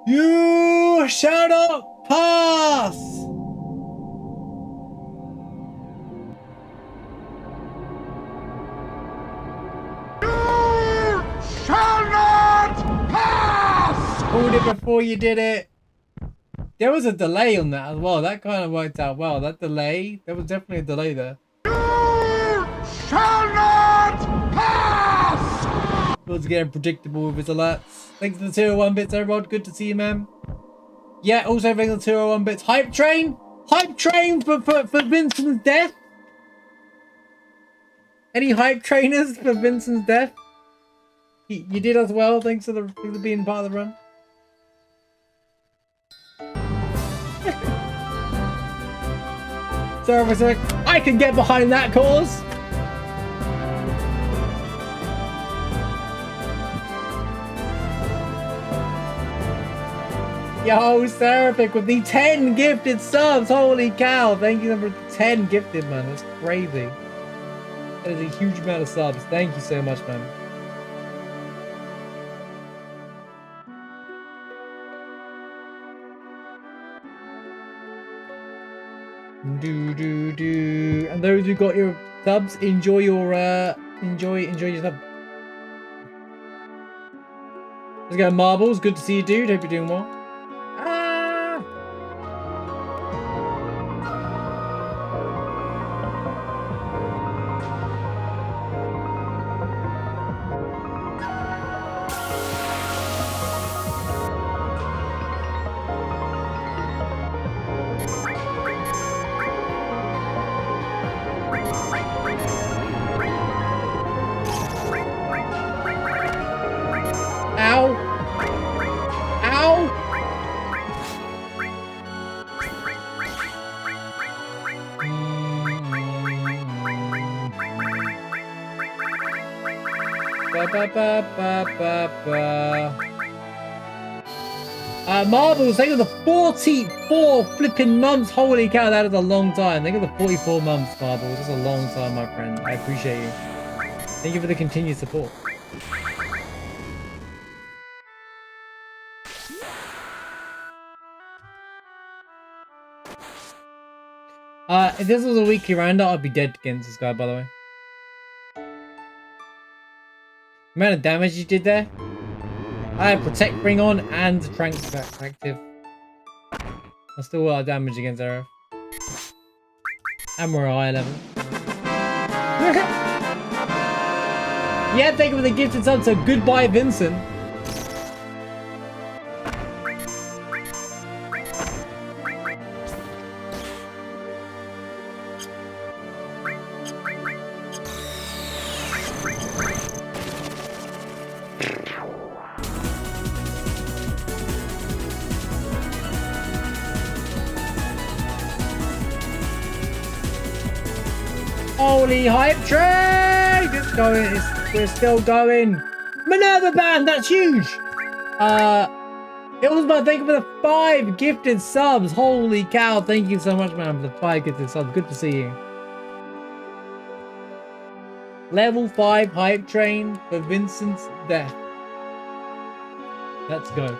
You shall not pass! You shall not pass! Called it before you did it. There was a delay on that as well. That kind of worked out well. That delay, there was definitely a delay there. You shall not pass! It was getting predictable with his alerts. Thanks for the 201 bits, everyone. Good to see you, man. Yeah, also thanks for the 201 bits. Hype train! Hype train for Vincent's death? Any hype trainers for Vincent's death? You did as well. Thanks for being part of the run. Sorry for a sec. I can get behind that cause. Yo, Seraphic with the 10 gifted subs. Holy cow. Thank you for 10 gifted, man. That's crazy. That is a huge amount of subs. Thank you so much, man. And those who got your subs, enjoy your sub. Let's go, Marbles. Good to see you, dude. Hope you're doing well. Marbles, think of the 44 flipping months. Holy cow, that is a long time. Think of the 44 months, Marbles. That's a long time, my friend. I appreciate you. Thank you for the continued support. If this was a weekly roundup, I'd be dead against this guy, by the way. The amount of damage you did there. I have Protect Ring on and Tranks active. That's still a lot of damage against Arrow. And we're at high level. Yeah, thank you for the gifted sub, so goodbye, Vincent. Holy hype train! It's going, we're still going. Minerva band, that's huge! It was my thank you for the 5 gifted subs. Holy cow. Thank you so much, man, for the 5 gifted subs. Good to see you. Level 5 hype train for Vincent's death. Let's go.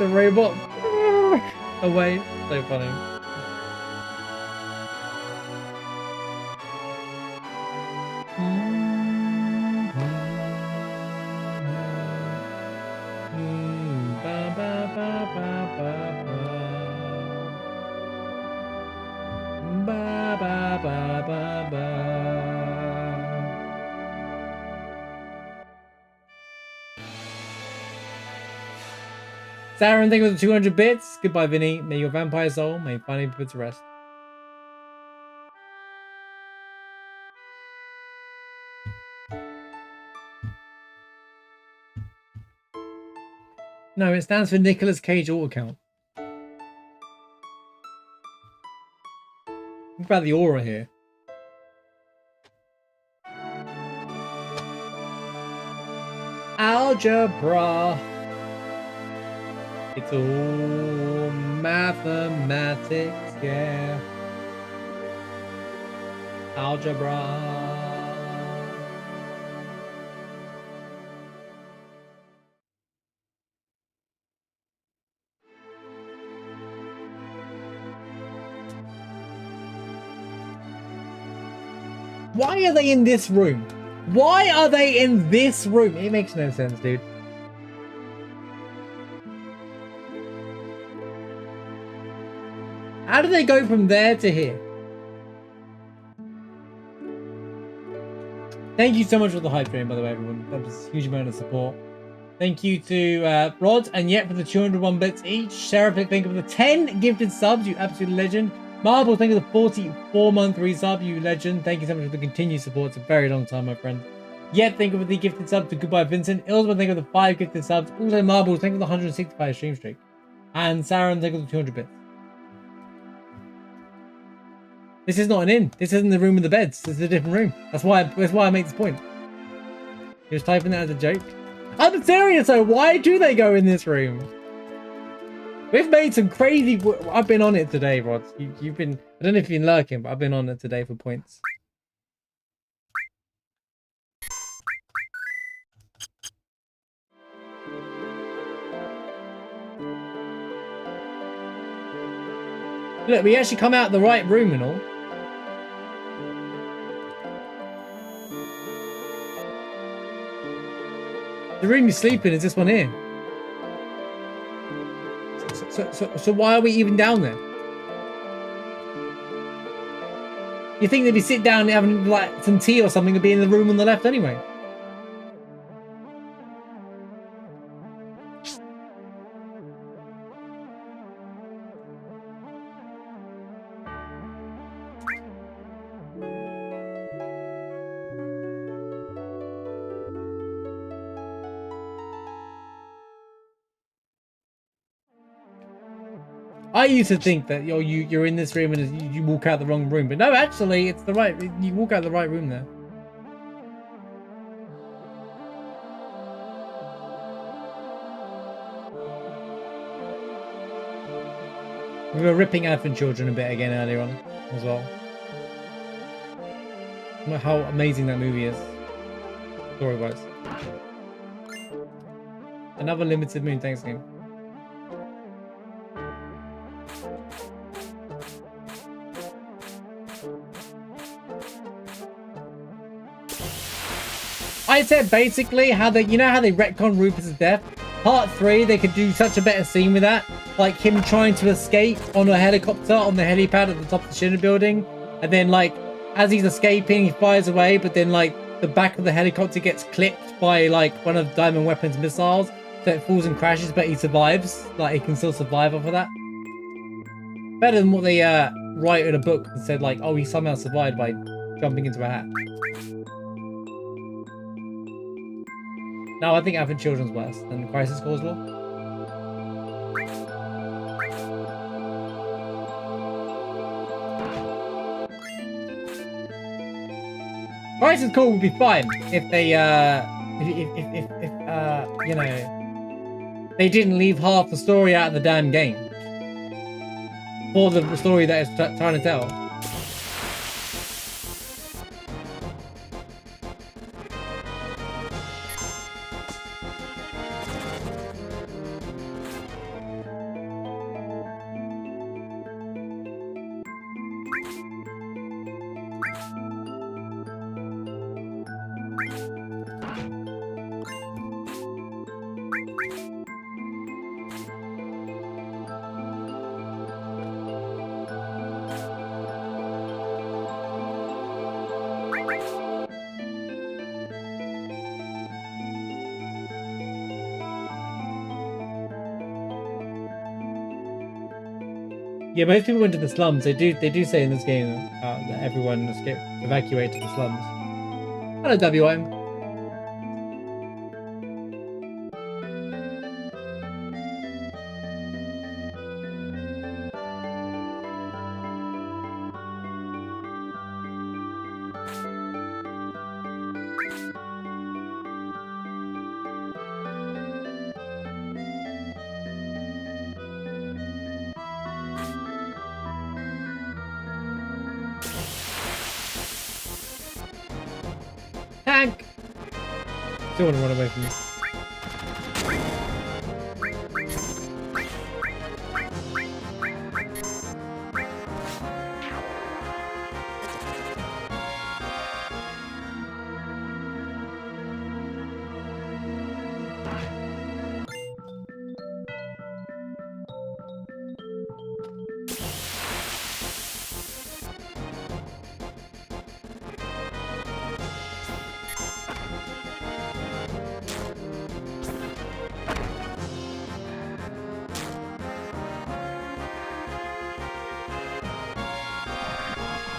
the robot away. So funny. Saren, thank you for the 200 bits. Goodbye, Vinny. May your vampire soul may finally be put to rest. No, it stands for Nicolas Cage Auto Count. Think about the aura here. Algebra. It's all mathematics, yeah. Algebra. Why are they in this room? Why are they in this room? It makes no sense, dude. How do they go from there to here? Thank you so much for the hype train, by the way, everyone. That was a huge amount of support. Thank you to Rod and Yet for the 201 bits each. Sarah, thank you for the 10 gifted subs, you absolute legend. Marble, thank you for the 44-month resub, you legend. Thank you so much for the continued support. It's a very long time, my friend. Yet, thank you for the gifted sub to Goodbye Vincent. Ilsman, thank you for the 5 gifted subs. Also, Marble, thank you for the 165 stream streak. And Sarah, thank you for the 200 bits. This is not an inn. This isn't the room with the beds. This is a different room. That's why I make this point. He was typing that as a joke. I'm serious though. Why do they go in this room? We've made some crazy. I've been on it today, Rod. You've been. I don't know if you've been lurking, but I've been on it today for points. Look, we actually come out the right room and all. The room you sleep in is this one here. So why are we even down there? You think they'd be sitting down and having like some tea or something and be in the room on the left anyway? I used to think that you're in this room and you walk out the wrong room, but no, actually, it's the right. You walk out the right room there. We were ripping Advent Children a bit again earlier on as well. How amazing that movie is, story-wise. Another limited moon, thanks game. I said basically how they, you know how they retcon Rufus's death? Part 3, they could do such a better scene with that. Like him trying to escape on a helicopter on the helipad at the top of the Shinra building. And then like, as he's escaping, he fires away, but then like the back of the helicopter gets clipped by like one of Diamond Weapon's missiles. So it falls and crashes, but he survives. Like he can still survive off of that. Better than what they write in a book and said like, oh, he somehow survived by jumping into a hat. No, I think Advent Children's worse than Crisis Cause Law. Price is Cool would be fine if they, you know, they didn't leave half the story out of the damn game. For the story that it's trying to tell. Yeah, most people went to the slums. They do say in this game that everyone evacuated the slums. Hello, WM. Tank! Still want to run away from this.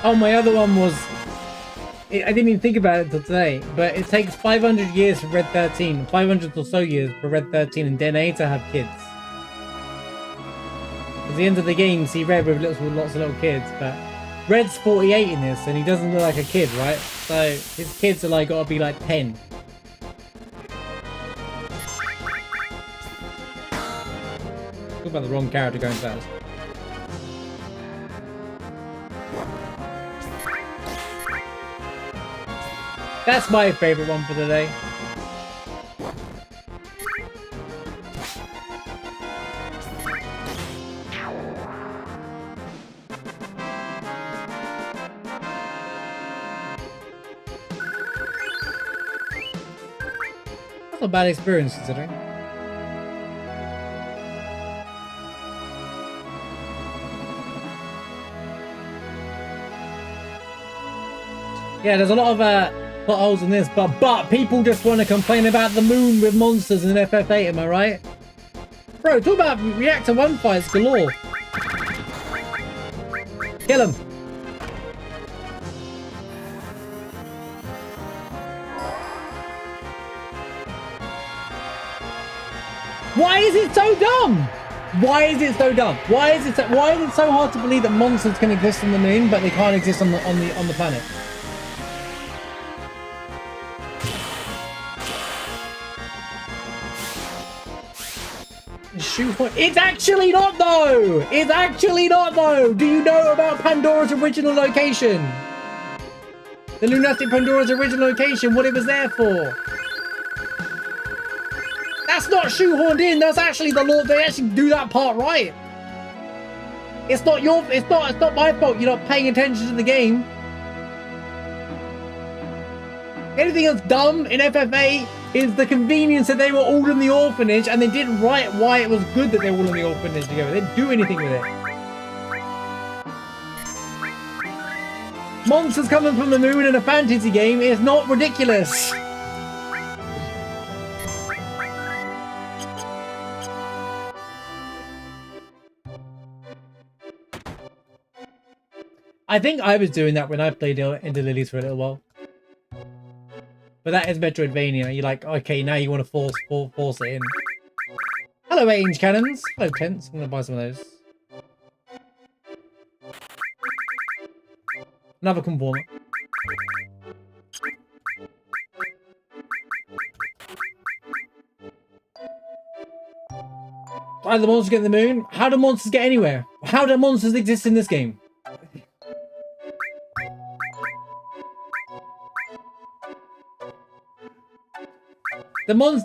Oh, my other one was... I didn't even think about it till today, but it takes 500 years for Red 13, 500 or so years for Red 13 and DNA to have kids. At the end of the game, you see Red with lots of little kids, but Red's 48 in this, and he doesn't look like a kid, right? So his kids are like gotta be like 10. Talk about the wrong character going fast. That's my favorite one for the day. That's a bad experience considering. Yeah, there's a lot of potholes in this, but people just want to complain about the moon with monsters in FF8, am I right? Bro, talk about reactor 1 fights galore. Kill him. Why is it so dumb? Why is it so dumb? Why is it so hard to believe that monsters can exist on the moon but they can't exist on the planet? It's actually not though! It's actually not though! Do you know about Pandora's original location? The lunatic Pandora's original location, what it was there for? That's not shoehorned in, that's actually the law. They actually do that part right. It's not my fault you're not paying attention to the game. Anything that's dumb in FF8 is the convenience that they were all in the orphanage and they didn't write why it was good that they were all in the orphanage together. They didn't do anything with it. Monsters coming from the moon in a fantasy game is not ridiculous. I think I was doing that when I played Into Lilies for a little while. But that is Metroidvania. You're like, okay, now you want to force it in. Hello, 8-inch cannons. Hello, tents. I'm going to buy some of those. Another conformer. Why do the monsters get in the moon? How do monsters get anywhere? How do monsters exist in this game?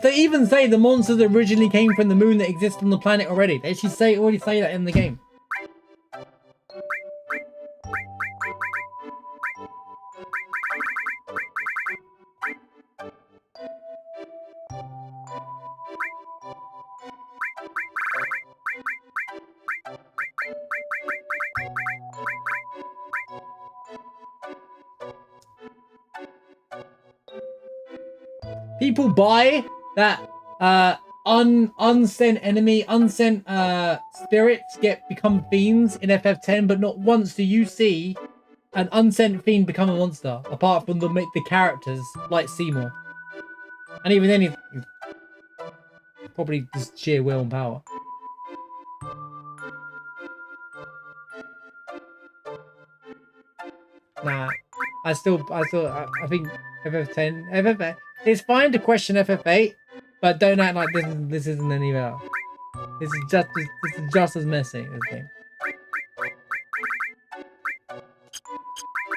They even say the monsters originally came from the moon that exists on the planet already. They actually already say that in the game. People buy that unsent spirits become fiends in FF10, but not once do you see an unsent fiend become a monster, apart from the characters like Seymour. And even then, he's probably just sheer will and power. Nah, I think FF10, it's fine to question FF8, but don't act like this isn't any better. This is just as messy, this game.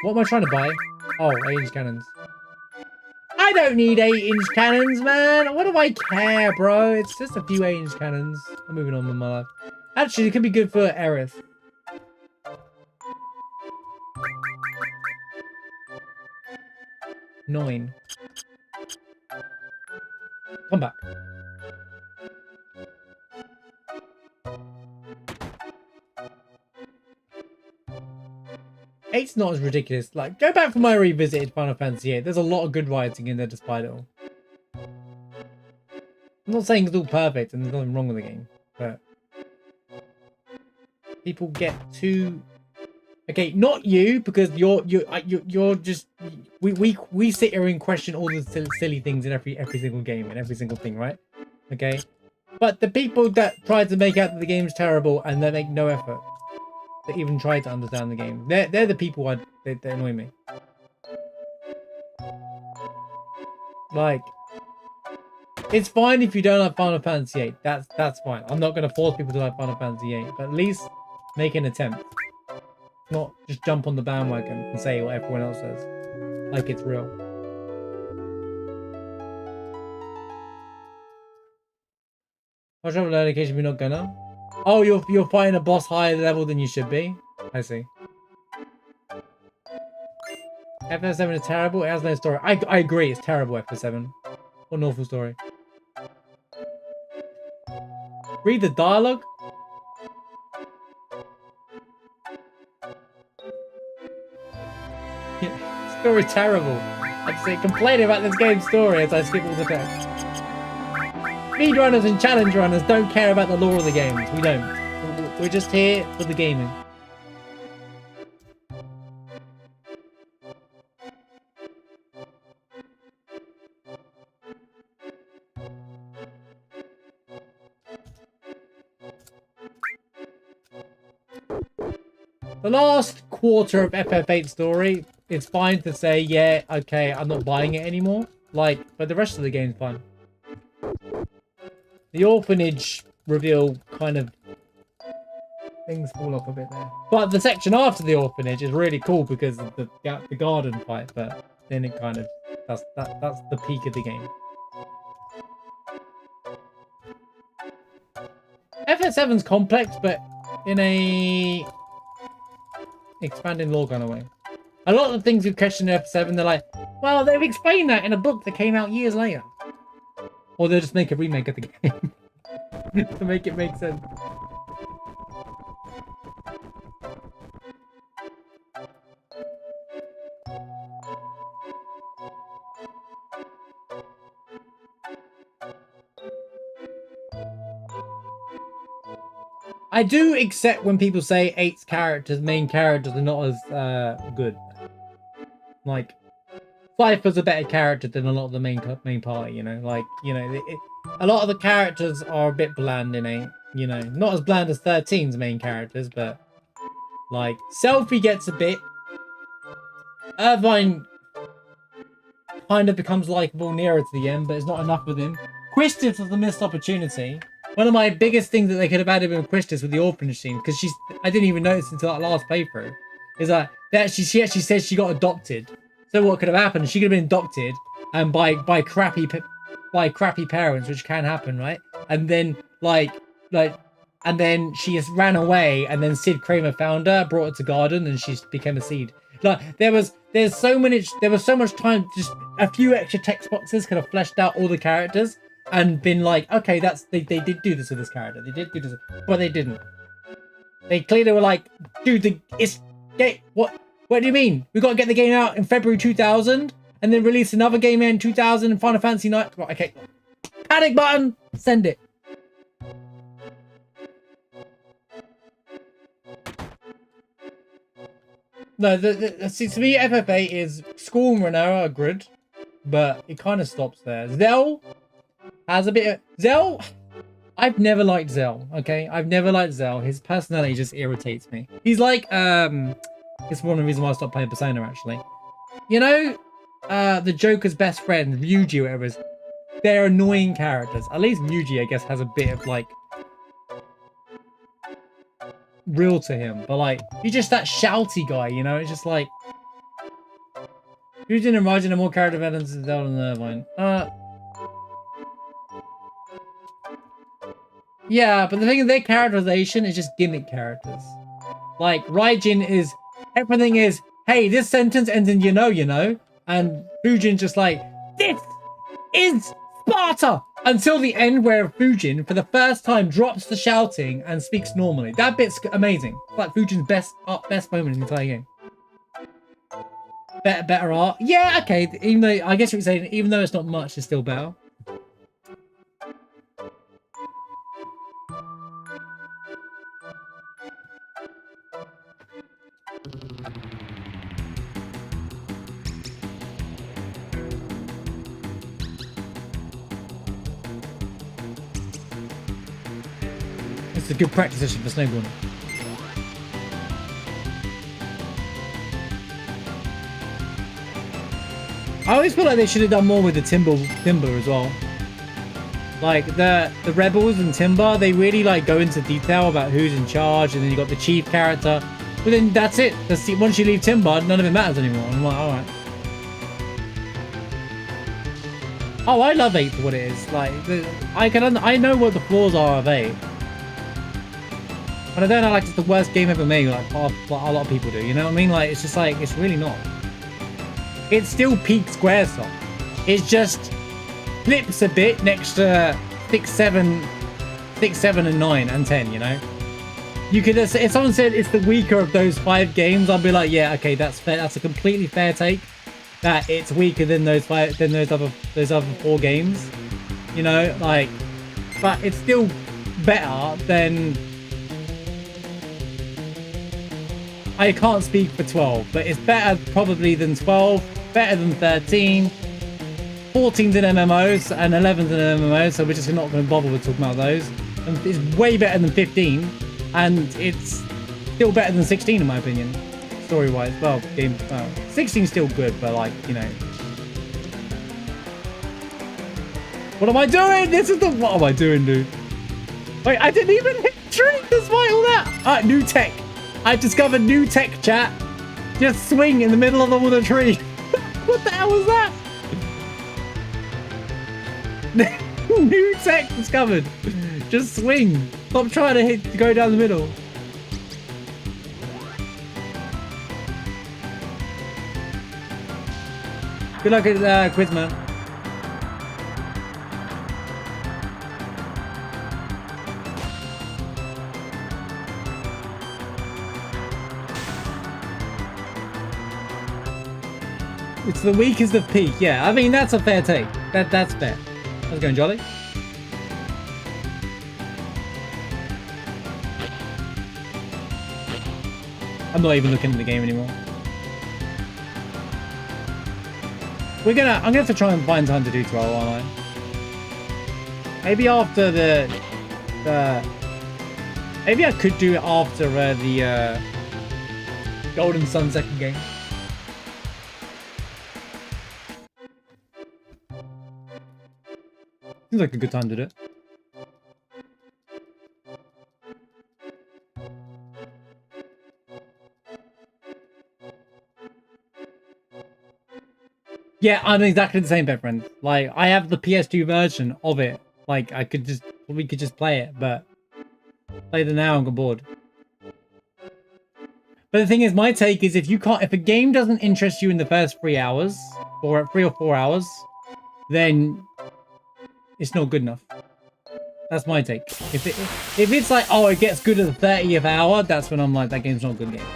What am I trying to buy? Oh, 8-inch cannons. I don't need 8-inch cannons, man. What do I care, bro? It's just a few 8-inch cannons. I'm moving on with my life. Actually, it could be good for Aerith. Nine. Come back. Eight's not as ridiculous. Like, go back for my revisited Final Fantasy VIII. There's a lot of good writing in there despite it all. I'm not saying it's all perfect and there's nothing wrong with the game, but people get too... Okay, not you, because you're just... We sit here and question all the silly things in every single game and every single thing, right? Okay? But the people that try to make out that the game's terrible and they make no effort to even try to understand the game, they're the people that annoy me. Like, it's fine if you don't like Final Fantasy VIII. That's fine. I'm not gonna force people to like Final Fantasy VIII, but at least make an attempt. Not just jump on the bandwagon and say what everyone else says, like it's real. I'll travel on occasion, we're not gonna. Oh, you're fighting a boss higher level than you should be. I see. FF7 is terrible. It has no story. I agree. It's terrible. FF7. What an awful story. Read the dialogue. Yeah, story terrible. I'd say complaining about this game's story as I skip all the text. Speedrunners and challenge runners don't care about the lore of the games. We don't. We're just here for the gaming. The last quarter of FF8 story, it's fine to say, yeah, okay, I'm not buying it anymore. Like, but the rest of the game's fine. The orphanage reveal kind of things fall off a bit there. But the section after the orphanage is really cool because of the garden fight, but then it kind of that's the peak of the game. FF7's complex, but in a expanding lore kind of way. A lot of the things we've questioned in FF7, they're like, well, they've explained that in a book that came out years later. Or they'll just make a remake of the game to make it make sense. I do accept when people say 8's main characters are not as good. Like, Cypher's a better character than a lot of the main party, you know? Like, you know, a lot of the characters are a bit bland in 8, you know? Not as bland as 13's main characters, but... Like, Selphie gets a bit... Irvine kind of becomes likeable nearer to the end, but it's not enough with him. Quistis was a missed opportunity. One of my biggest things that they could have added with Christus with the orphanage scene, because I didn't even notice until that last playthrough, is that she actually says she got adopted. So what could have happened? She could have been adopted, and by crappy parents, which can happen, right? And then and then she just ran away, and then Sid Kramer found her, brought her to Garden, and she became a seed. Like there was so much time. Just a few extra text boxes could have fleshed out all the characters and been like, okay, they did do this with this character. They did do this, but they didn't. They clearly were like, dude, what do you mean? We got to get the game out in February 2000 and then release another game in 2000 and Final Fantasy 9. Right, okay. Panic button. Send it. No, see, to me, FF8 is School and Renera are good, but it kind of stops there. Zell has a bit of... Zell... I've never liked Zell, okay? I've never liked Zell. His personality just irritates me. He's like, it's one of the reasons why I stopped playing Persona, actually. You know, the Joker's best friend, Ryuji, whatever it is, they're annoying characters. At least Ryuji, I guess, has a bit of, like, real to him. But, like, he's just that shouty guy, you know? It's just like... Ryuji and Raijin are more character developments than Zell and Irvine. Yeah, but the thing is, their characterization is just gimmick characters. Like, Raijin is... Everything is, hey, this sentence ends in you know, and Fujin's just like, this is Sparta! Until the end where Fujin, for the first time, drops the shouting and speaks normally. That bit's amazing. It's like Fujin's best moment in the entire game. Better art? Yeah, okay, even though, I guess what you're saying, even though it's not much, it's still better. It's a good practice session for snowboarding. I always feel like they should have done more with the Timber as well. Like the rebels and Timber, they really like go into detail about who's in charge, and then you got the chief character. But then that's it. Once you leave Timber, none of it matters anymore. I'm like, all right. Oh, I love 8 for what it is. Like, I know what the flaws are of 8. But I don't know, like, it's the worst game ever made, like a lot of people do, you know what I mean? Like, it's just like, it's really not. It's still peak Squaresoft. It just flips a bit next to 6, 7, and 9, and 10, you know? You could, if someone said it's the weaker of those 5 games, I'd be like, yeah, okay, that's fair. That's a completely fair take. That it's weaker than those other 4 games, you know, like, but it's still better than. I can't speak for 12, but it's better probably than 12, better than 13, 14's in MMOs, and 11's in MMOs, so we're just not going to bother with talking about those. And it's way better than 15, and it's still better than 16 in my opinion, story-wise. Well, 16's still good, but like, you know. What am I doing? What am I doing, dude? Wait, I didn't even hit the tree despite all that. Alright, new tech. I discovered new tech, chat. Just swing in the middle of the tree. What the hell was that? New tech discovered. Just swing. Stop trying to go down the middle. Good luck at Quizman. It's the weakest of peak. Yeah, I mean, that's a fair take. That's fair. How's it going, Jolly? I'm not even looking at the game anymore. I'm gonna have to try and find time to do 12 online. Maybe after maybe I could do it after the Golden Sun second game. Seems like a good time to do it. Yeah, I'm exactly the same, pet friend. Like, I have the PS2 version of it. Like, we could just play it, but later now I'm bored. But the thing is, my take is if a game doesn't interest you in the first 3 hours, or 3 or 4 hours, then it's not good enough. That's my take. If it's like, oh, it gets good at the 30th hour, that's when I'm like, that game's not a good game.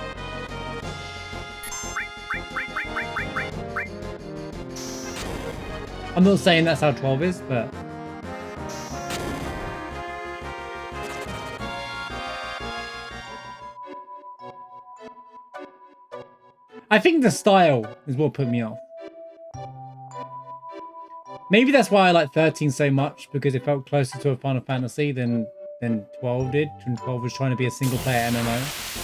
I'm not saying that's how 12 is, but I think the style is what put me off. Maybe that's why I like 13 so much, because it felt closer to a Final Fantasy than 12 did. And 12 was trying to be a single player MMO.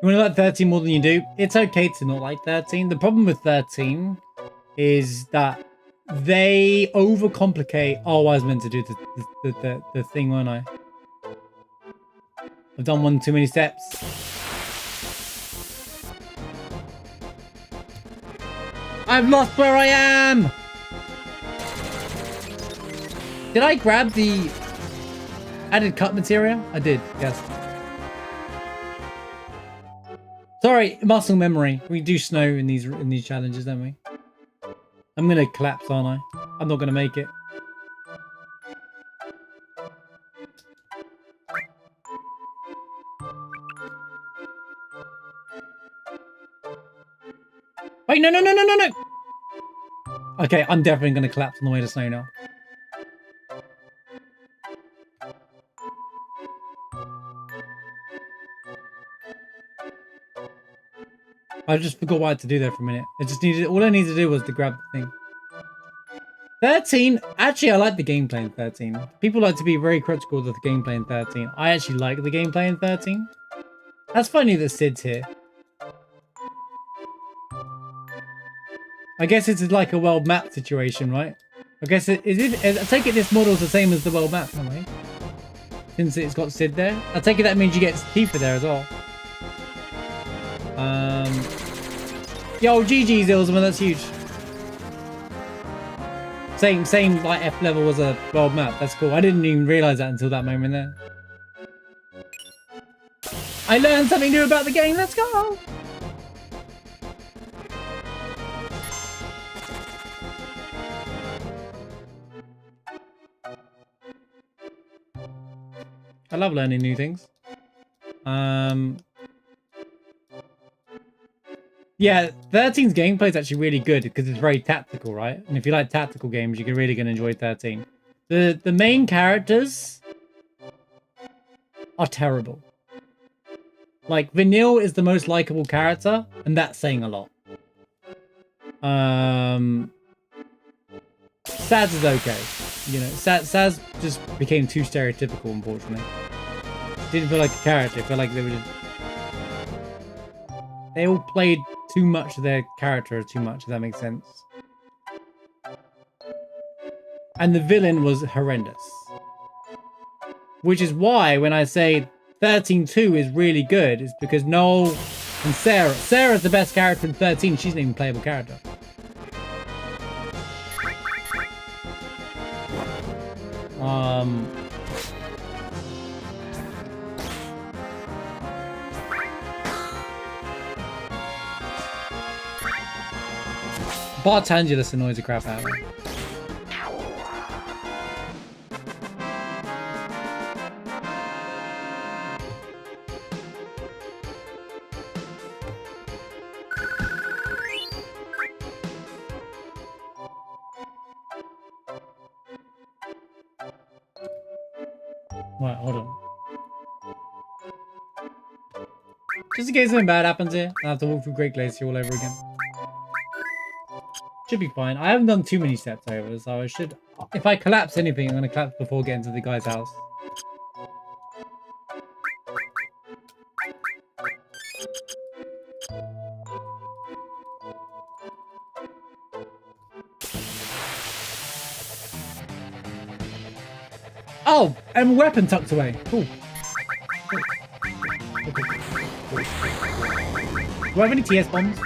You want to like 13 more than you do? It's okay to not like 13. The problem with 13 is that they overcomplicate. Oh, I was meant to do the thing, weren't I? I've done one too many steps. I've lost where I am! Did I grab the added cut material? I did, yes. Sorry, muscle memory. We do snow in these challenges, don't we? I'm gonna collapse, aren't I? I'm not gonna make it. Wait, no, no, no, no, no, no! Okay, I'm definitely gonna collapse on the way to snow now. I just forgot what I had to do there for a minute. All I needed to do was to grab the thing. 13, actually I like the gameplay in 13. People like to be very critical of the gameplay in 13. I actually like the gameplay in 13. That's funny that Sid's here. I guess it's like a world map situation, right? I guess I take it this model's the same as the world map, anyway. Since it's got Sid there. I take it that means you get Tifa there as well. Yo, GG's Ilzman, that's huge. Same like F level as a world map. That's cool. I didn't even realize that until that moment there. I learned something new about the game. Let's go. I love learning new things. Yeah, 13's gameplay is actually really good because it's very tactical, right? And if you like tactical games, you're really going to enjoy 13. The main characters are terrible. Like, Vanille is the most likable character, and that's saying a lot. Saz is okay. You know, Saz just became too stereotypical, unfortunately. Didn't feel like a character. It felt like they all played too much of their character too much, if that makes sense. And the villain was horrendous. Which is why when I say 13-2 is really good, it's because Noel and Sarah's the best character in 13. She's an even playable character. Bartangulus annoys the crap out of me. Right, hold on. Just in case something bad happens here, I have to walk through Great Glacier all over again. Should be fine. I haven't done too many steps over, so I should... If I collapse anything, I'm going to collapse before getting to the guy's house. Oh, and weapon tucked away. Cool. Do I have any TS bombs?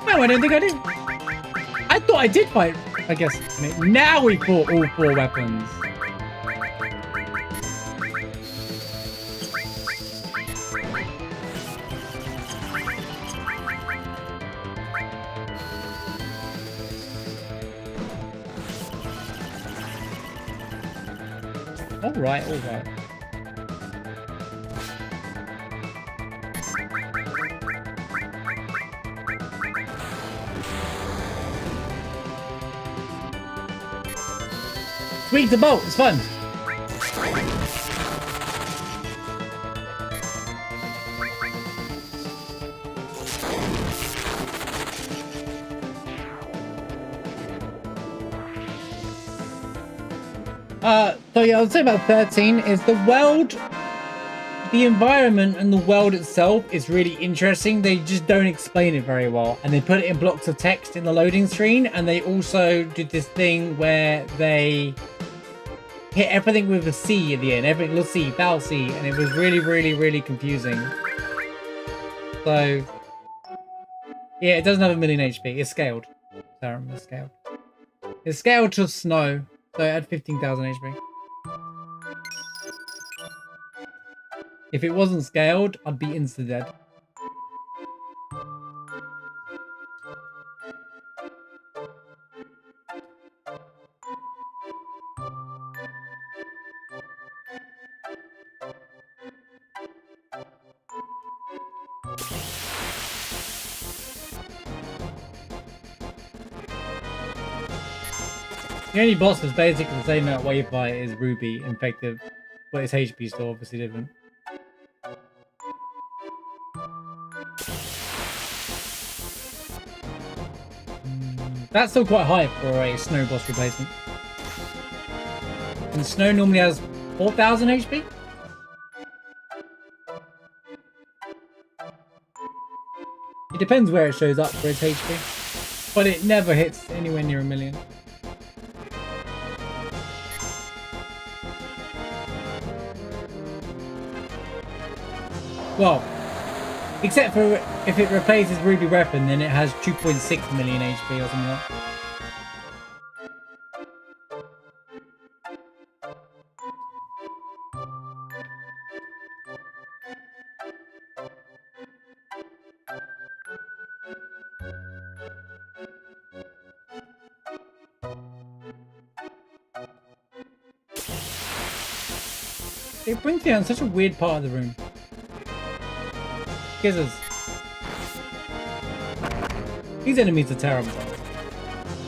No, I don't think I do. I thought I did fight. I guess. Now we fought all 4 weapons. All right, all right. Sweep the boat, it's fun. So yeah, I would say about 13 is the world, the environment and the world itself is really interesting. They just don't explain it very well. And they put it in blocks of text in the loading screen. And they also did this thing where they hit everything with a C at the end. Everything, let's see, thou see. And it was really, really, really confusing. So, yeah, it doesn't have a million HP. It's scaled. Sorry, it's scaled. It's scaled to snow. So it had 15,000 HP. If it wasn't scaled, I'd be insta-dead. The only boss is basically the same amount wave by is Ruby infected, but his HP is still obviously different. That's still quite high for a snow boss replacement. And snow normally has 4,000 HP? It depends where it shows up for its HP, but it never hits anywhere near a million. Well, except for if it replaces Ruby Weapon, then it has 2.6 million HP or something like that. It brings me on such a weird part of the room. Gizzards. These enemies are terrible.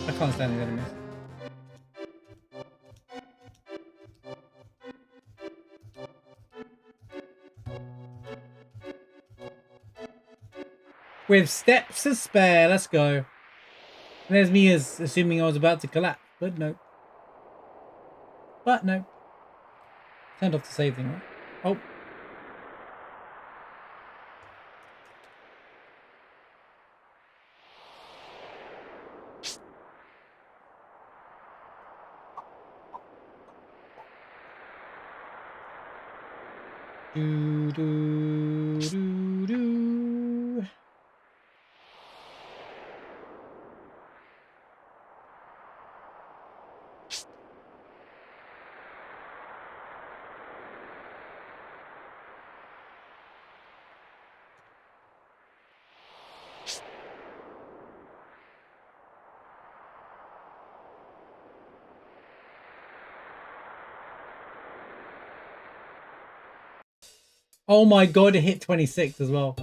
I can't stand these enemies. With steps to spare, let's go. And there's me as assuming I was about to collapse, but no. But no. Turned off the save thing, right? Oh. Do, do, do, do. Oh my god, it hit 26 as well.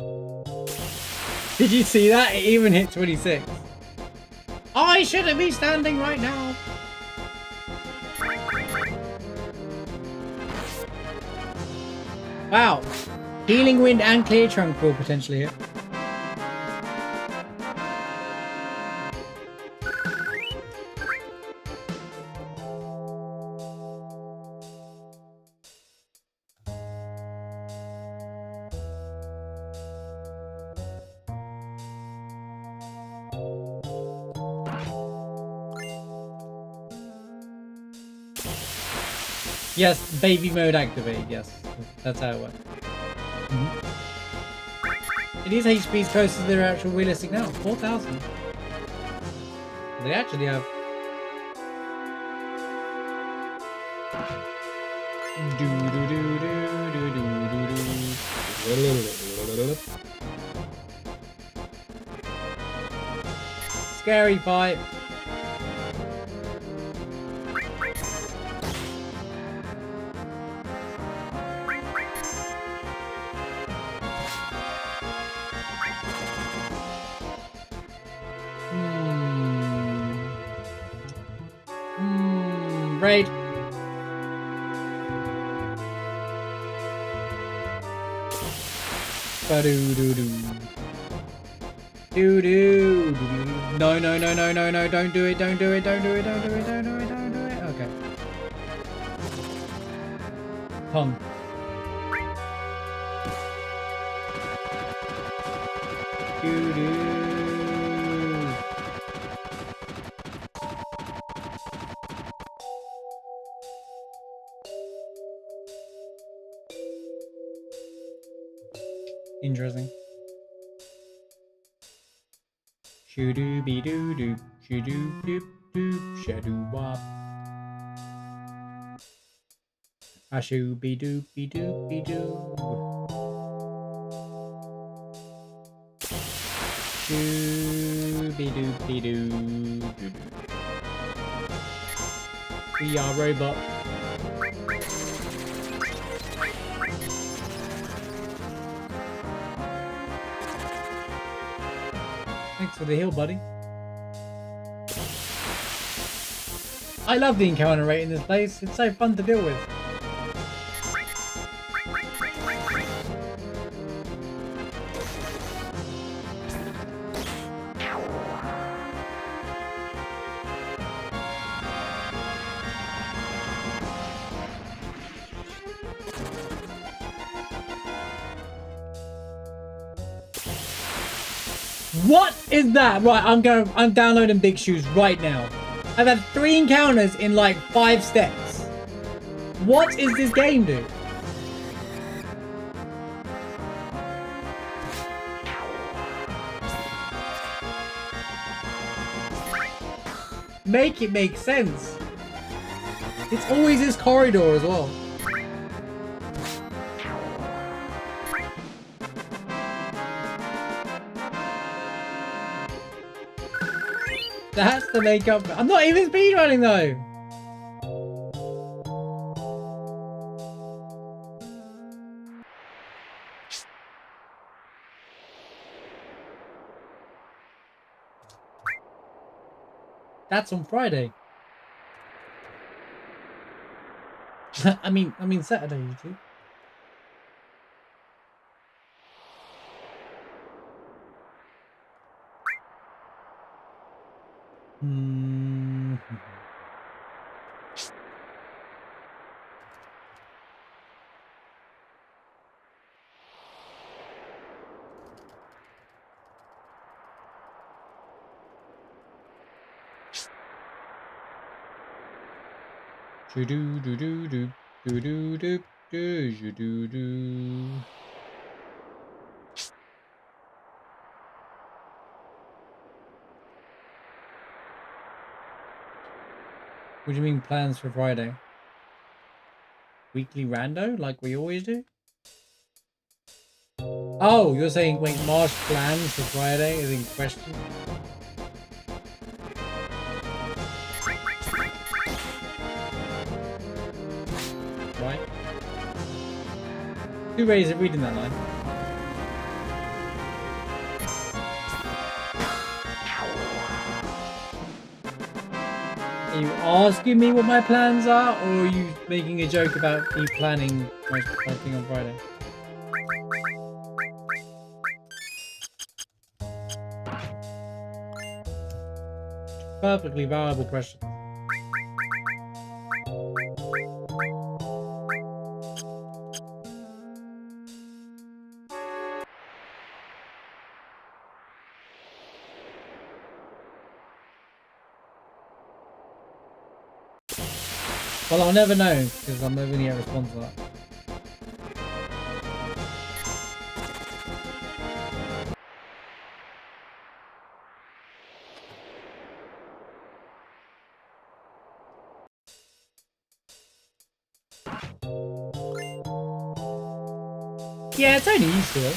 Did you see that? It even hit 26. I shouldn't be standing right now. Wow. Healing Wind and Clear Trunk will potentially hit. Yes, baby mode activated. Yes, that's how it works. It is HP's close to their actual realistic now. 4,000. They actually have. Scary fight. Raid. No, no, no, no, no, no, don't do it, don't do it, don't do it, don't do it, don't do it, don't do it. Okay. Pong. Interesting. Shoo-doo-be-doo-doo, shoo-doo-doo-doo, shadoo-wop. Shoo-be-doo-be-doo-be-doo. Shoo-be-doo-be-doo. We are robot. Thanks for the heal, buddy. I love the encounter rate in this place. It's so fun to deal with. What is that? Right, I'm downloading Big Shoes right now. I've had 3 encounters in like 5 steps. What is this game, dude? Make it make sense. It's always this corridor as well. That's the makeup. I'm not even speedrunning though. That's on Friday. I mean Saturday, YouTube. Do do do do do do do do do do do. What do you mean plans for Friday? Weekly rando, like we always do? Oh, you're saying wait, March plans for Friday is in question? Right? 2 ways of reading that line. Are you asking me what my plans are, or are you making a joke about me planning my thing on Friday? Perfectly viable question. Well, I'll never know because I'm never going to get a response to that. Yeah, it's only used to it.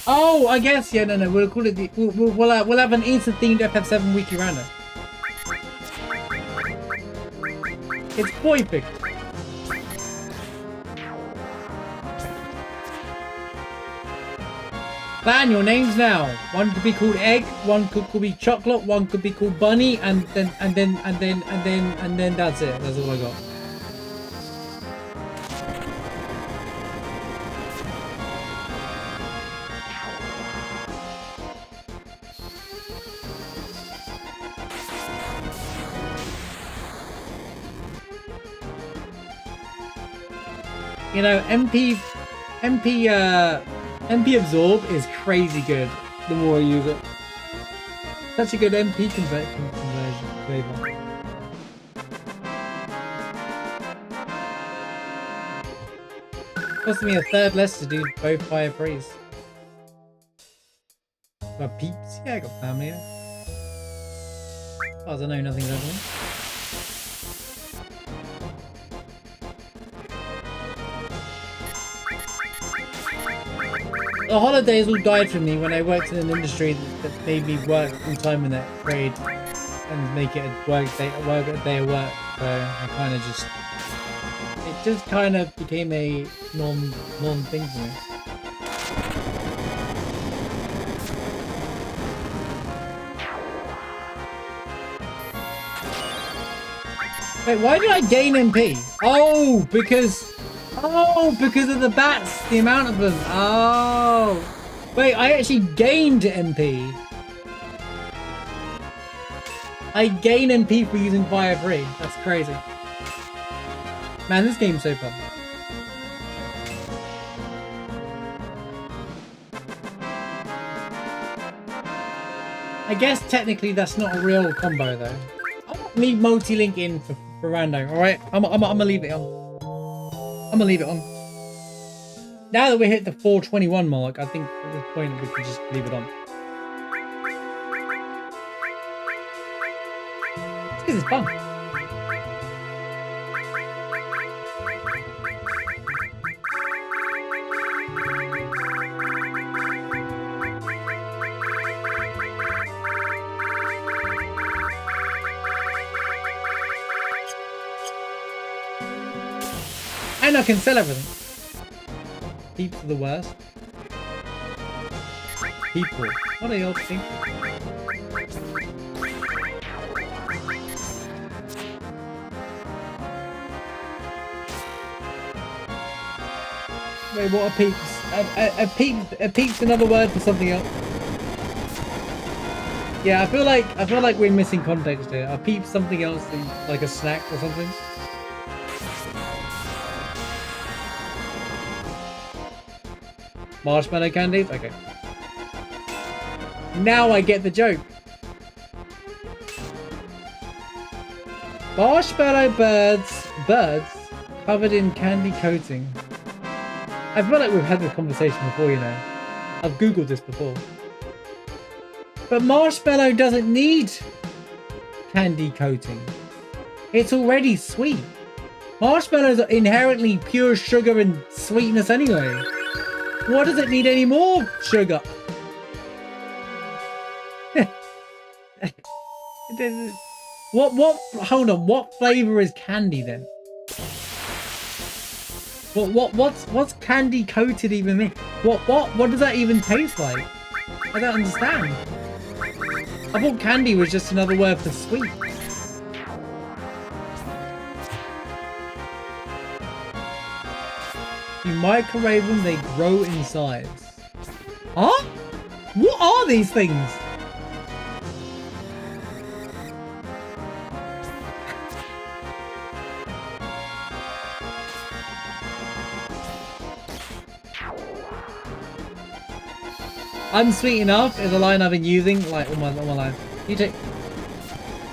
Oh, I guess, yeah, no, we'll call it the, we'll have an instant themed FF7 weekly random. It's perfect. Plan your names now. One could be called Egg, one could be Chocolate, one could be called Bunny, and then that's it. That's all I got. You know, MP absorb is crazy good. The more I use it, such a good MP conversion flavor. Cost me a third less to do both fire freeze. My peeps, yeah, I got family. As far as I know, nothing's happening. The holidays all died for me when I worked in an industry that made me work full time in that trade and make it a day of work. So I kind of just kind of became a norm thing for me. Wait, why did I gain MP? Oh, because of the bats, the amount of them. Oh, wait, I actually gained MP. I gain MP for using Fire Free. That's crazy. Man, this game's so fun. I guess technically that's not a real combo though. I'll leave multi-link in for rando, alright? I'm gonna leave it on. I'm gonna leave it on. Now that we hit the 421 mark, I think at this point we can just leave it on. This is fun. And I can sell everything. Peeps are the worst. People. What are y'all thinking? Wait, what are peeps? A peeps another word for something else. Yeah, I feel like we're missing context here. Are peeps something else than like a snack or something? Marshmallow candies? Okay. Now I get the joke. Marshmallow birds covered in candy coating. I feel like we've had this conversation before, you know. I've googled this before. But marshmallow doesn't need candy coating. It's already sweet. Marshmallows are inherently pure sugar and sweetness anyway. What does it need any more sugar? Hold on, what flavor is candy then? What's candy coated even mean? What does that even taste like? I don't understand. I thought candy was just another word for sweet. You microwave them, they grow in size. Huh? What are these things? Unsweet enough is a line I've been using like all my life. You take...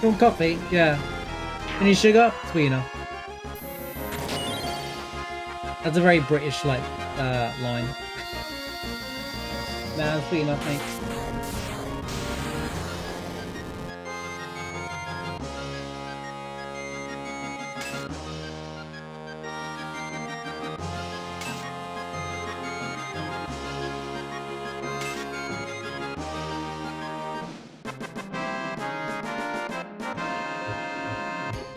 You want coffee? Yeah. Any sugar? Sweet enough. That's a very British like line. Nah, sweet enough, mate.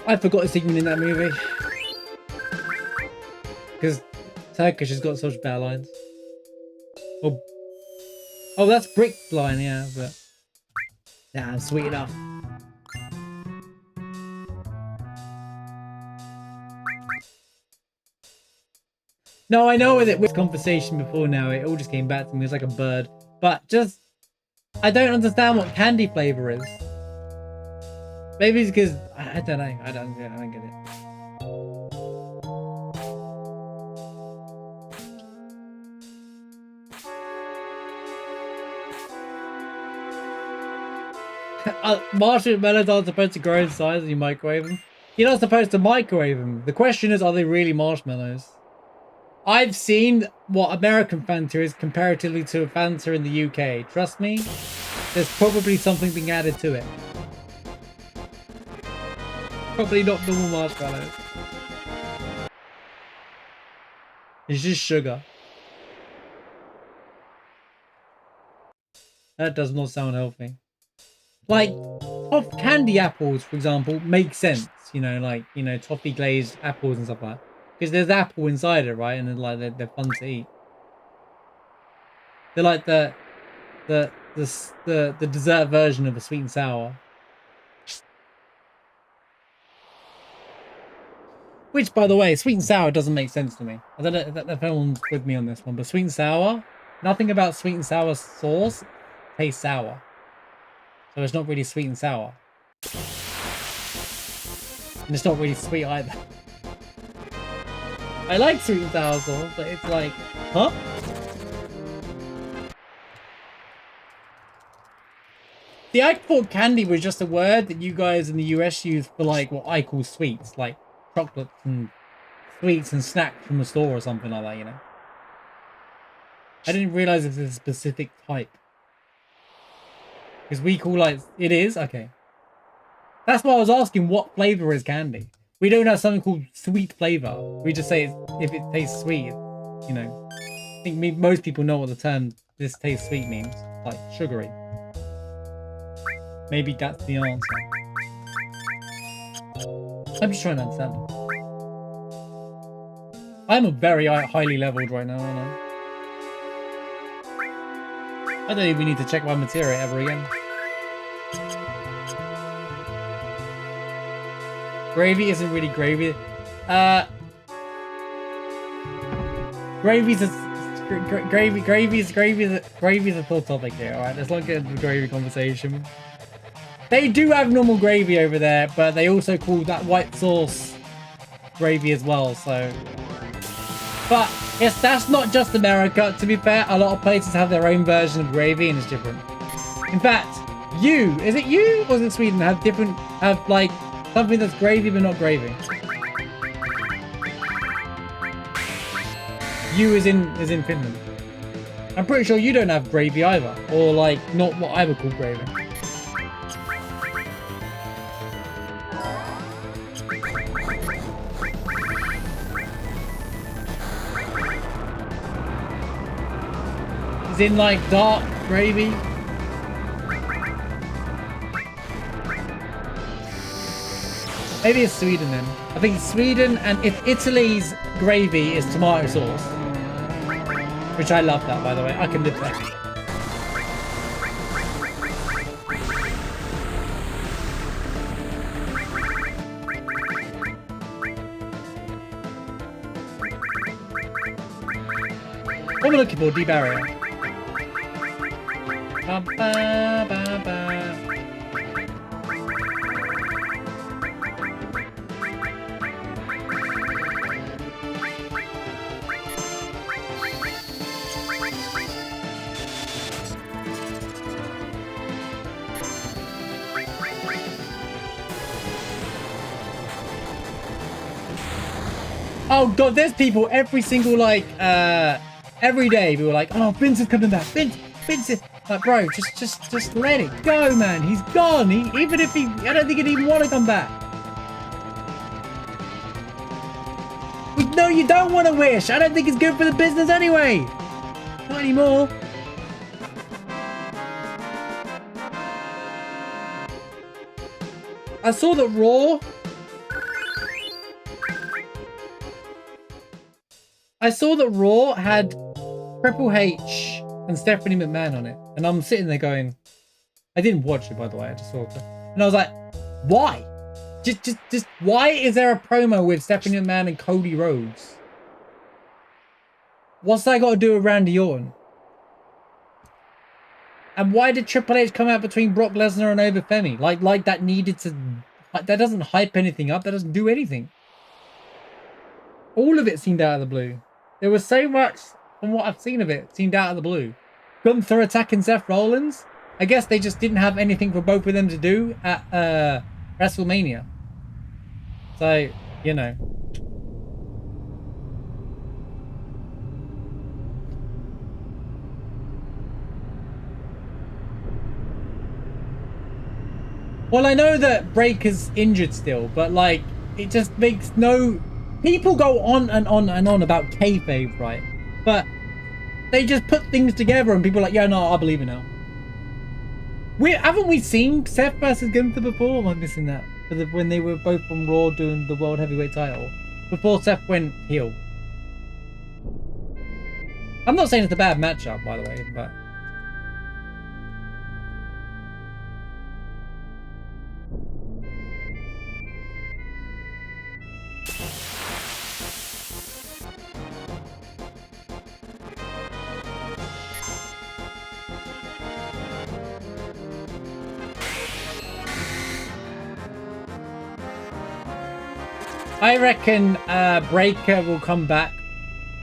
I forgot his segment in that movie. Because Turkish has got such bad lines. Oh, that's brick line, yeah, but damn, sweet enough. No, I know with conversation before now, it all just came back to me. It's like a bird, but just I don't understand what candy flavor is. Maybe it's because I don't know. I don't get it. Marshmallows aren't supposed to grow in size when you microwave them. You're not supposed to microwave them. The question is, are they really marshmallows? I've seen what American Fanta is comparatively to Fanta in the UK. Trust me, there's probably something being added to it. Probably not normal marshmallows. It's just sugar. That does not sound healthy. Like, candy apples, for example, make sense. You know, like, you know, toffee glazed apples and stuff like that. Because there's apple inside it, right? And then, like, they're fun to eat. They're like the dessert version of a sweet and sour. Which, by the way, sweet and sour doesn't make sense to me. I don't know if anyone's with me on this one, but sweet and sour, nothing about sweet and sour sauce tastes sour. So it's not really sweet and sour. And it's not really sweet either. I like sweet and sour sauce, but it's like, huh? See, I thought candy was just a word that you guys in the US use for like what I call sweets, like chocolates and sweets and snacks from the store or something like that, you know? I didn't realize it's a specific type. Because we call like, it is? Okay. That's why I was asking what flavor is candy. We don't have something called sweet flavor. We just say if it tastes sweet, you know. I think most people know what the term this tastes sweet means. Like sugary. Maybe that's the answer. I'm just trying to understand. I'm a very highly leveled right now, aren't I? I don't even need to check my materia ever again. Gravy isn't really gravy. Gravy's a full topic here. All right, let's not get into the gravy conversation. They do have normal gravy over there, but they also call that white sauce gravy as well. So, but yes, that's not just America. To be fair, a lot of places have their own version of gravy, and it's different. In fact, is it you or is it Sweden have like something that's gravy but not gravy? You is in Finland. I'm pretty sure you don't have gravy either, or like not what I would call gravy. Is in like dark gravy. Maybe it's Sweden then. I think it's Sweden, and if Italy's gravy is tomato sauce, which I love that, by the way. I can live there. What am I looking for? D-barrier. Ba, ba, ba, ba. Oh god, there's people every single like every day we were like, oh, Vincent's coming back. Vincent. Like, bro, just let it go, man. He's gone. Even if I don't think he'd even want to come back. No, you don't want to wish. I don't think it's good for the business anyway. Not anymore. I saw that Raw. I saw that Raw had Triple H and Stephanie McMahon on it, and I'm sitting there going, I didn't watch it, by the way. I just saw it, and I was like, why? Just why is there a promo with Stephanie McMahon and Cody Rhodes? What's that got to do with Randy Orton? And why did Triple H come out between Brock Lesnar and over Femi? Like that needed to... Like, that doesn't hype anything up. That doesn't do anything. All of it seemed out of the blue. There was so much, from what I've seen of it, seemed out of the blue. Gunther attacking Seth Rollins. I guess they just didn't have anything for both of them to do at WrestleMania. So, you know. Well, I know that Breaker's injured still, but like, it just makes no... People go on and on and on about kayfabe, right? But they just put things together and people are like, yeah, no, I believe it now. Haven't we seen Seth versus Gunther before? Am I missing that? When they were both on Raw doing the World Heavyweight title. Before Seth went heel. I'm not saying it's a bad matchup, by the way, but... I reckon Breaker will come back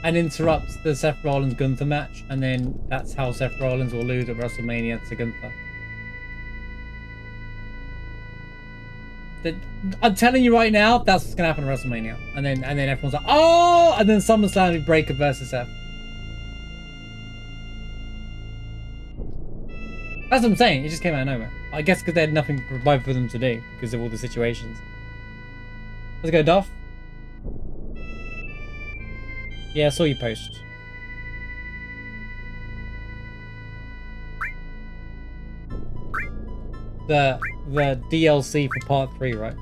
and interrupt the Seth Rollins Gunther match, and then that's how Seth Rollins will lose at WrestleMania to Gunther. I'm telling you right now, that's what's gonna happen at WrestleMania, and then everyone's like, oh, and then SummerSlam with Breaker versus Seth. That's what I'm saying. It just came out of nowhere. I guess because they had nothing for both of them to do because of all the situations. Let's go, Duff. Yeah, I saw you post. The DLC for part 3, right?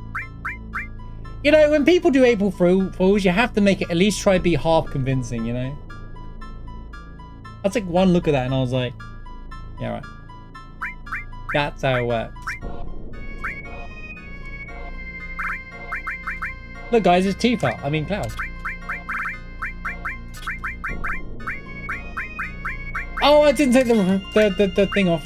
You know, when people do April Fools, you have to make it at least try to be half convincing, you know? I took one look at that and I was like, yeah, right. That's how it works. Look, guys, it's Tifa. I mean, Cloud. Oh, I didn't take the thing off.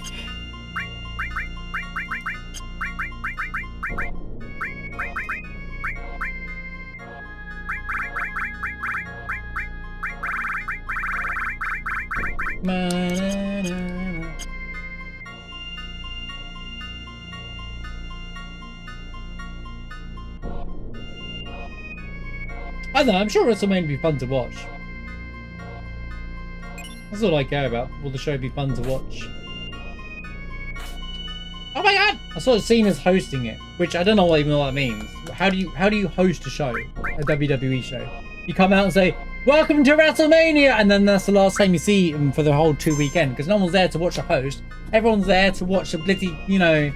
I don't know, I'm sure WrestleMania would be fun to watch. That's all I care about. Will the show be fun to watch? Oh my god! I saw Cena's hosting it, which I don't know even what that means. How do you host a show? A WWE show? You come out and say, welcome to WrestleMania! And then that's the last time you see him for the whole 2 weekend. Because no one's there to watch a host. Everyone's there to watch a blitty, you know...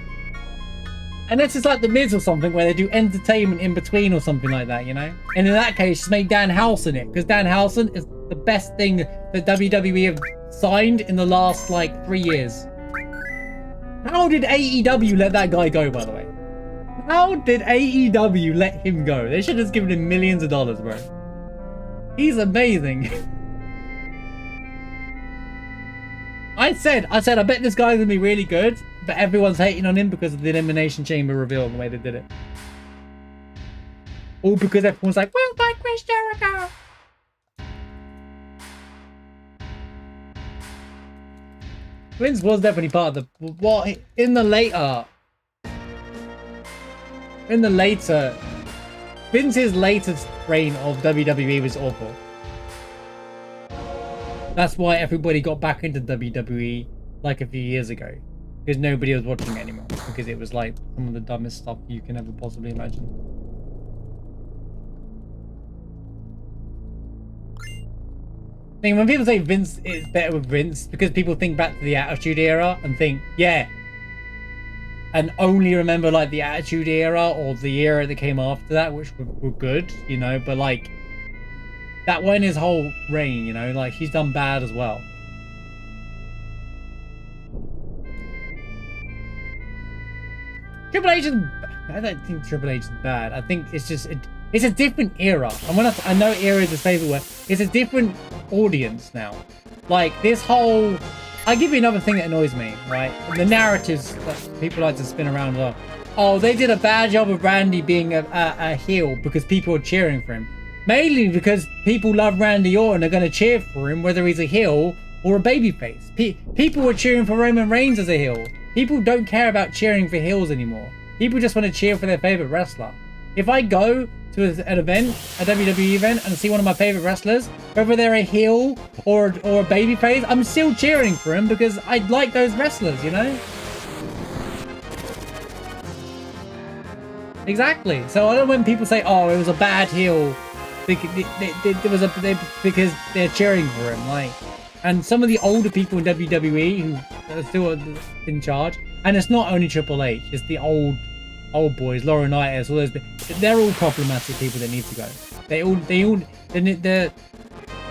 Unless it's like The Miz or something where they do entertainment in between or something like that, you know? And in that case, just make Dan Housen it. Because Dan Housen is the best thing that WWE have signed in the last, like, 3 years. How did AEW let that guy go, by the way? How did AEW let him go? They should have just given him millions of dollars, bro. He's amazing. I said, I bet this guy's gonna be really good, but everyone's hating on him because of the Elimination Chamber reveal and the way they did it. All because everyone's like, well, by Chris Jericho. Vince was definitely part of the... What? In the later Vince's latest reign of WWE was awful. That's why everybody got back into WWE like a few years ago. Because nobody was watching it anymore. Because it was like some of the dumbest stuff you can ever possibly imagine. I mean, when people say Vince is better with Vince, because people think back to the Attitude Era and think, yeah, and only remember like the Attitude Era or the era that came after that, which were good, you know, but like that went his whole reign, you know, like he's done bad as well. Triple H is, I don't think Triple H is bad. I think it's just it's a different era. And when I know era is a favorite word, it's a different audience now. Like this whole, I'll give you another thing that annoys me, right? The narratives that people like to spin around are, oh, they did a bad job of Randy being a heel because people are cheering for him. Mainly because people love Randy Orton, are going to cheer for him whether he's a heel or a babyface. People were cheering for Roman Reigns as a heel. People don't care about cheering for heels anymore. People just want to cheer for their favorite wrestler. If I go to an event, a WWE event, and see one of my favorite wrestlers, whether they're a heel or a babyface, I'm still cheering for him because I like those wrestlers, you know? Exactly. So I don't when people say, "Oh, it was a bad heel," because they're cheering for him, like. And some of the older people in WWE who are still in charge, and it's not only Triple H, it's the old boys, Laurinaitis, all those. They're all problematic people that need to go.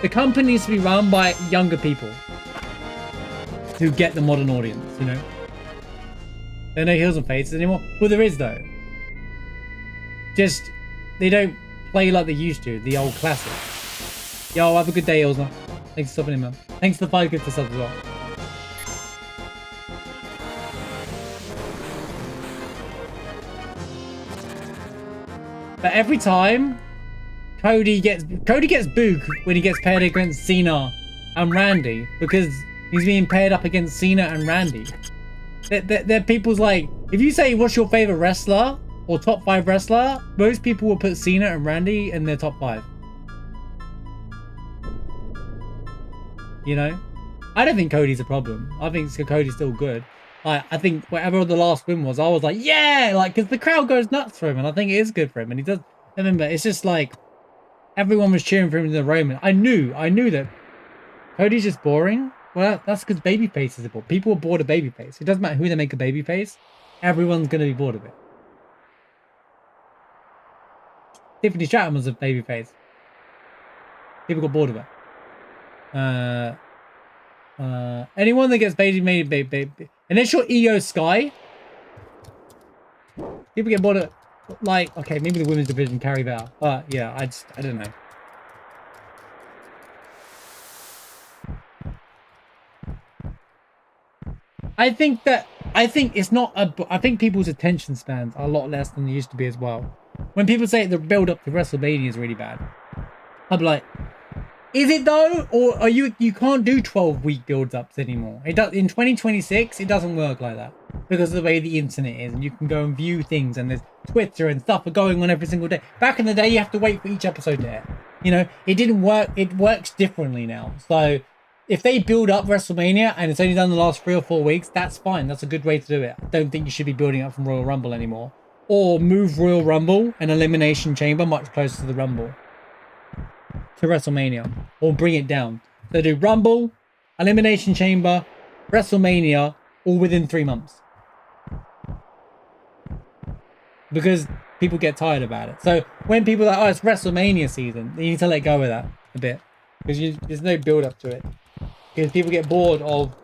The company needs to be run by younger people who get the modern audience. You know, there are no heels and faces anymore. Well, there is though. Just they don't play like they used to. The old classic. Yo, have a good day, Ilza. Thanks for stopping in, man. Thanks for the 5 gifts subs as well. But every time Cody gets booed when he gets paired against Cena and Randy because he's being paired up against Cena and Randy. They're people's like, if you say what's your favorite wrestler or top 5 wrestler, most people will put Cena and Randy in their top 5. You know, I don't think Cody's a problem. I think Cody's still good. I think whatever the last win was, I was like, yeah, like, because the crowd goes nuts for him, and I think it is good for him. And he does. Remember, it's just like everyone was cheering for him in the Roman. I knew that Cody's just boring. Well, that's because babyface is bored. People are bored of babyface. It doesn't matter who they make a babyface. Everyone's gonna be bored of it. Tiffany Stratton was a babyface. People got bored of it. Anyone that gets made unless you're Io Sky, people get bored of, like, okay, maybe the women's division carry that. Yeah, I don't know. I think it's not I think people's attention spans are a lot less than they used to be as well. When people say the build up to WrestleMania is really bad, I'm like, is it though? Or are you can't do 12-week build-ups anymore. It does in 2026, it doesn't work like that. Because of the way the internet is, and you can go and view things, and there's Twitter and stuff are going on every single day. Back in the day, you have to wait for each episode to air. You know, it didn't work. It works differently now. So if they build up WrestleMania and it's only done the last 3 or 4 weeks, that's fine. That's a good way to do it. I don't think you should be building up from Royal Rumble anymore. Or move Royal Rumble and Elimination Chamber much closer to the Rumble. To WrestleMania, or bring it down. So do Rumble, Elimination Chamber, WrestleMania, all within 3 months. Because people get tired about it. So when people are like, oh, it's WrestleMania season, you need to let go of that a bit. Because there's no build up to it. Because people get bored of,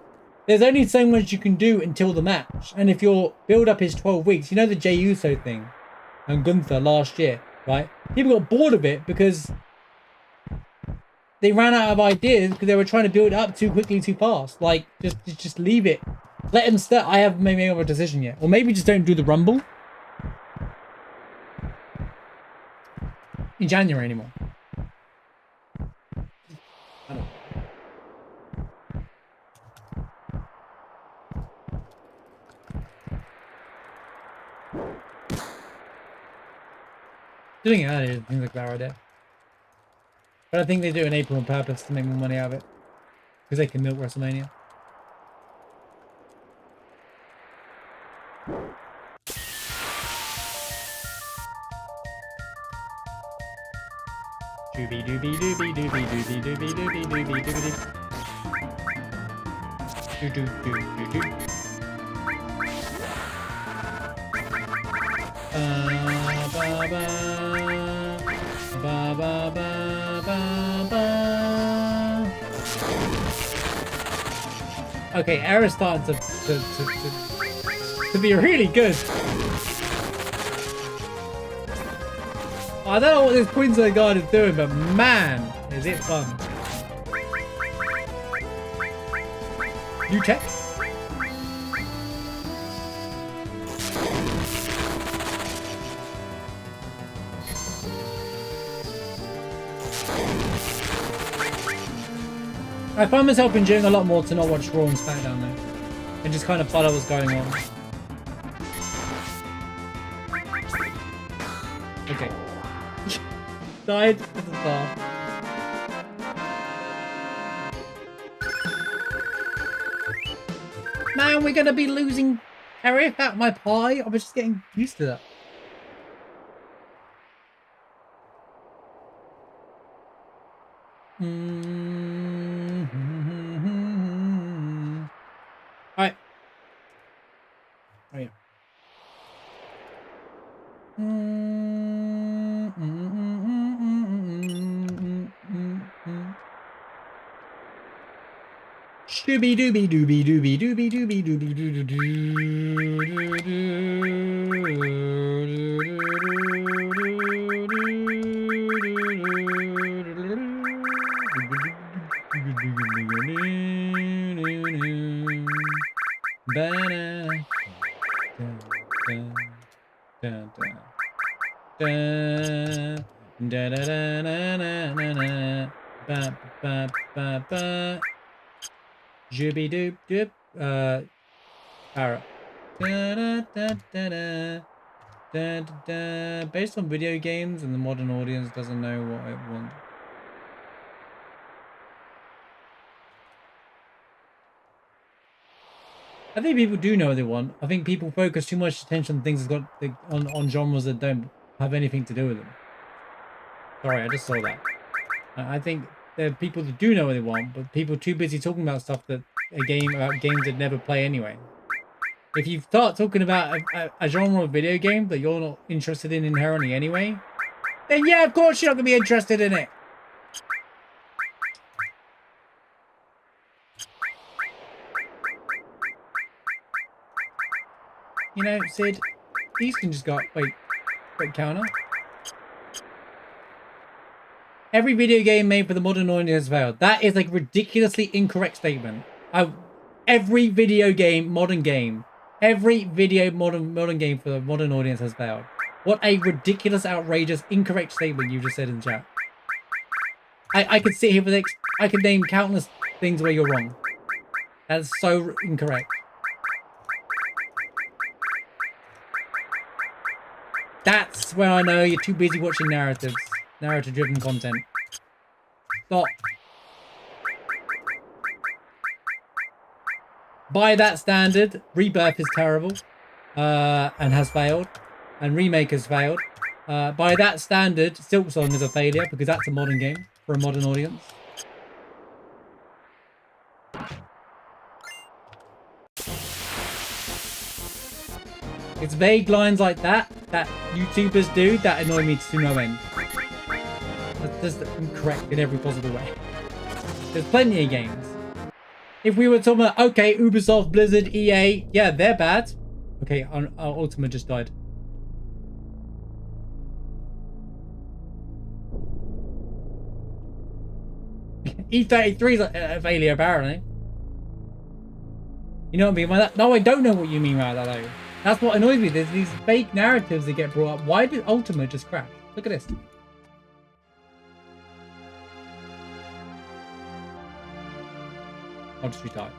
there's only so much you can do until the match. And if your build up is 12 weeks, you know the Jey Uso thing and Gunther last year, right? People got bored of it because they ran out of ideas because they were trying to build it up too quickly, too fast. Like, just leave it. Let them start. I haven't made a decision yet. Or maybe just don't do the Rumble in January anymore. I don't know. Doing it earlier seems like a bad idea. But I think they do it in April on purpose to make more money out of it. Because they can milk WrestleMania. Doobie doobie doobie doobie doobie doobie doobie doobie doobie doo doo doo doo doo. Ba ba ba ba ba ba ba. Okay, Era's starting to be really good. I don't know what this Queensland guard is doing, but man, is it fun. New tech? I find myself enjoying a lot more to not watch Raw and SmackDown though. And just kind of follow what's going on. Okay. Died at the start. Man, we're gonna be losing Harry out my pie. I was just getting used to that. Alright. Oh yeah. Shooby dooby dooby dooby dooby dooby dooby doo doo Jooby doop doop. Parrot. Based on video games, and the modern audience doesn't know what it wants. I think people do know what they want. I think people focus too much attention on things that's got on genres that don't have anything to do with them. Sorry, I just saw that. I think there are people that do know what they want, but people are too busy talking about stuff that about games that never play anyway. If you start talking about a genre of video game that you're not interested in inherently anyway, then yeah, of course you're not gonna be interested in it. You know, Sid, these can just go. Wait, counter. Every video game made for the modern audience has failed. That is like ridiculously incorrect statement. Every video game, modern game, every video modern game for the modern audience has failed. What a ridiculous, outrageous, incorrect statement you just said in the chat. I could sit here for I could name countless things where you're wrong. That's so incorrect. That's where I know you're too busy watching narrative-driven content. Stop. By that standard, Rebirth is terrible, and has failed, and Remake has failed. By that standard, Silksong is a failure because that's a modern game for a modern audience. It's vague lines like that YouTubers do that annoy me to no end. That's just incorrect in every possible way. There's plenty of games. If we were talking about, okay, Ubisoft, Blizzard, EA, yeah, they're bad. Okay, our Ultima just died. E33 is a failure, apparently. You know what I mean by that? No, I don't know what you mean by that, though. That's what annoys me. There's these fake narratives that get brought up. Why did Ultima just crash? Look at this. I'll just retire.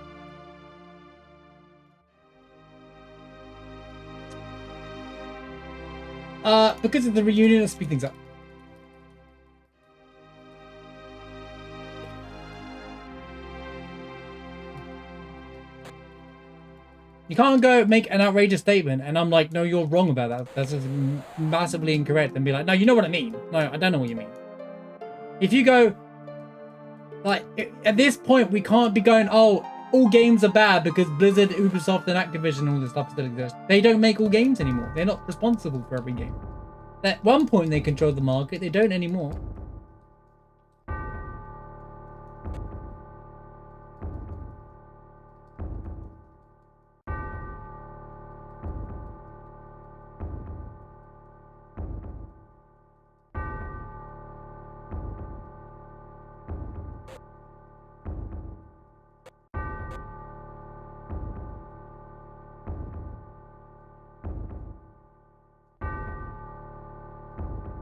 Because of the reunion, let's speed things up. You can't go make an outrageous statement and I'm like, no, you're wrong about that. That's just massively incorrect. And be like, no, you know what I mean. No, I don't know what you mean. If you go, like, at this point, we can't be going, oh, all games are bad because Blizzard, Ubisoft, and Activision, all this stuff still exists. They don't make all games anymore. They're not responsible for every game. At one point, they controlled the market. They don't anymore.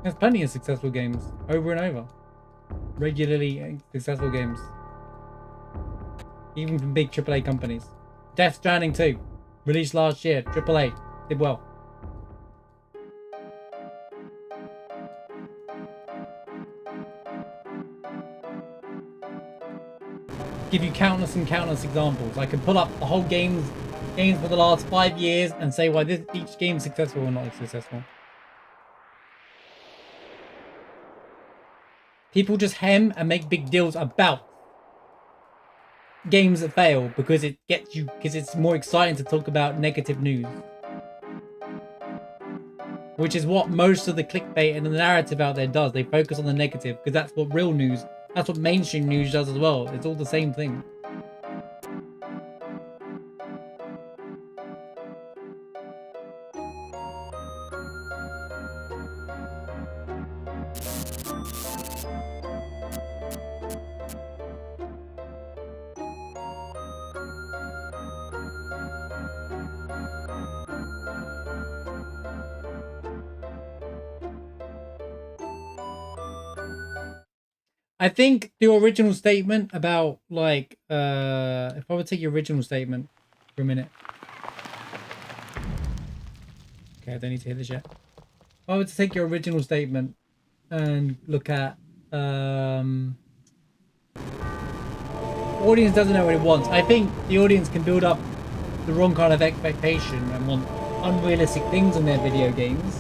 There's plenty of successful games over and over. Regularly successful games. Even from big AAA companies. Death Stranding 2. Released last year. AAA. Did well. Give you countless and countless examples. I can pull up the whole games for the last 5 years and say why each game is successful or not successful. People just hem and make big deals about games that fail because it gets you, because it's more exciting to talk about negative news. Which is what most of the clickbait and the narrative out there does. They focus on the negative because that's what real news, that's what mainstream news does as well. It's all the same thing. I think the original statement about, like, if I would take your original statement for a minute. Okay, I don't need to hear this yet. If I were to take your original statement and look at, audience doesn't know what it wants. I think the audience can build up the wrong kind of expectation and want unrealistic things in their video games.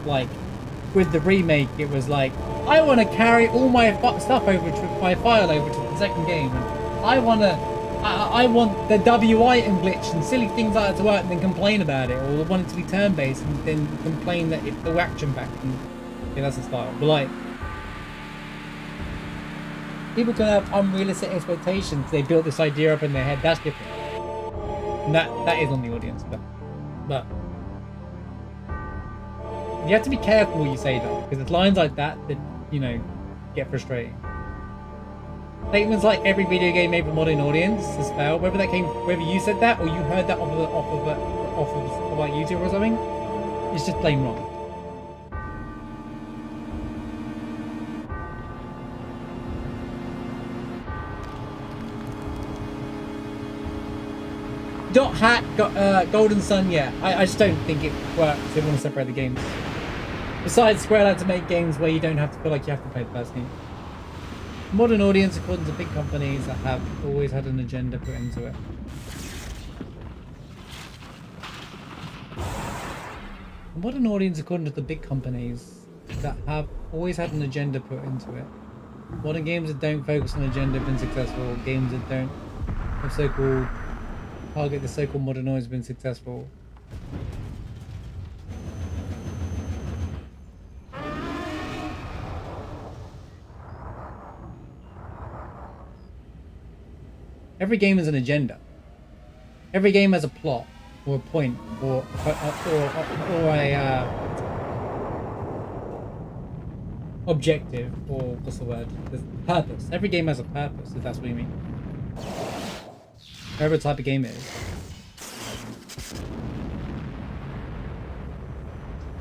Like, with the remake, it was like, I want to carry all my stuff over to my file over to the second game. And I want the W item glitch and silly things like that to work and then complain about it, or want it to be turn-based and then complain that it's no action packed. Yeah, that's the style. But like, people can have unrealistic expectations. They built this idea up in their head. That's different. And that is on the audience, but. You have to be careful what you say though, because it's lines like that, you know, get frustrating. Statements like every video game made for modern audience has failed. Whether you said that or you heard that off of like YouTube or something, it's just plain wrong. Dot hack Golden Sun, yeah. I just don't think it works. They want to separate the games. Besides, Square like to make games where you don't have to feel like you have to play the first game. Modern audience, according to big companies that have always had an agenda put into it. Modern audience, according to the big companies that have always had an agenda put into it. Modern games that don't focus on agenda have been successful. Games that don't have so-called target the so-called modern audience have been successful. Every game has an agenda. Every game has a plot, or a point, or a objective, or what's the word? There's purpose. Every game has a purpose, if that's what you mean. Whatever type of game it is.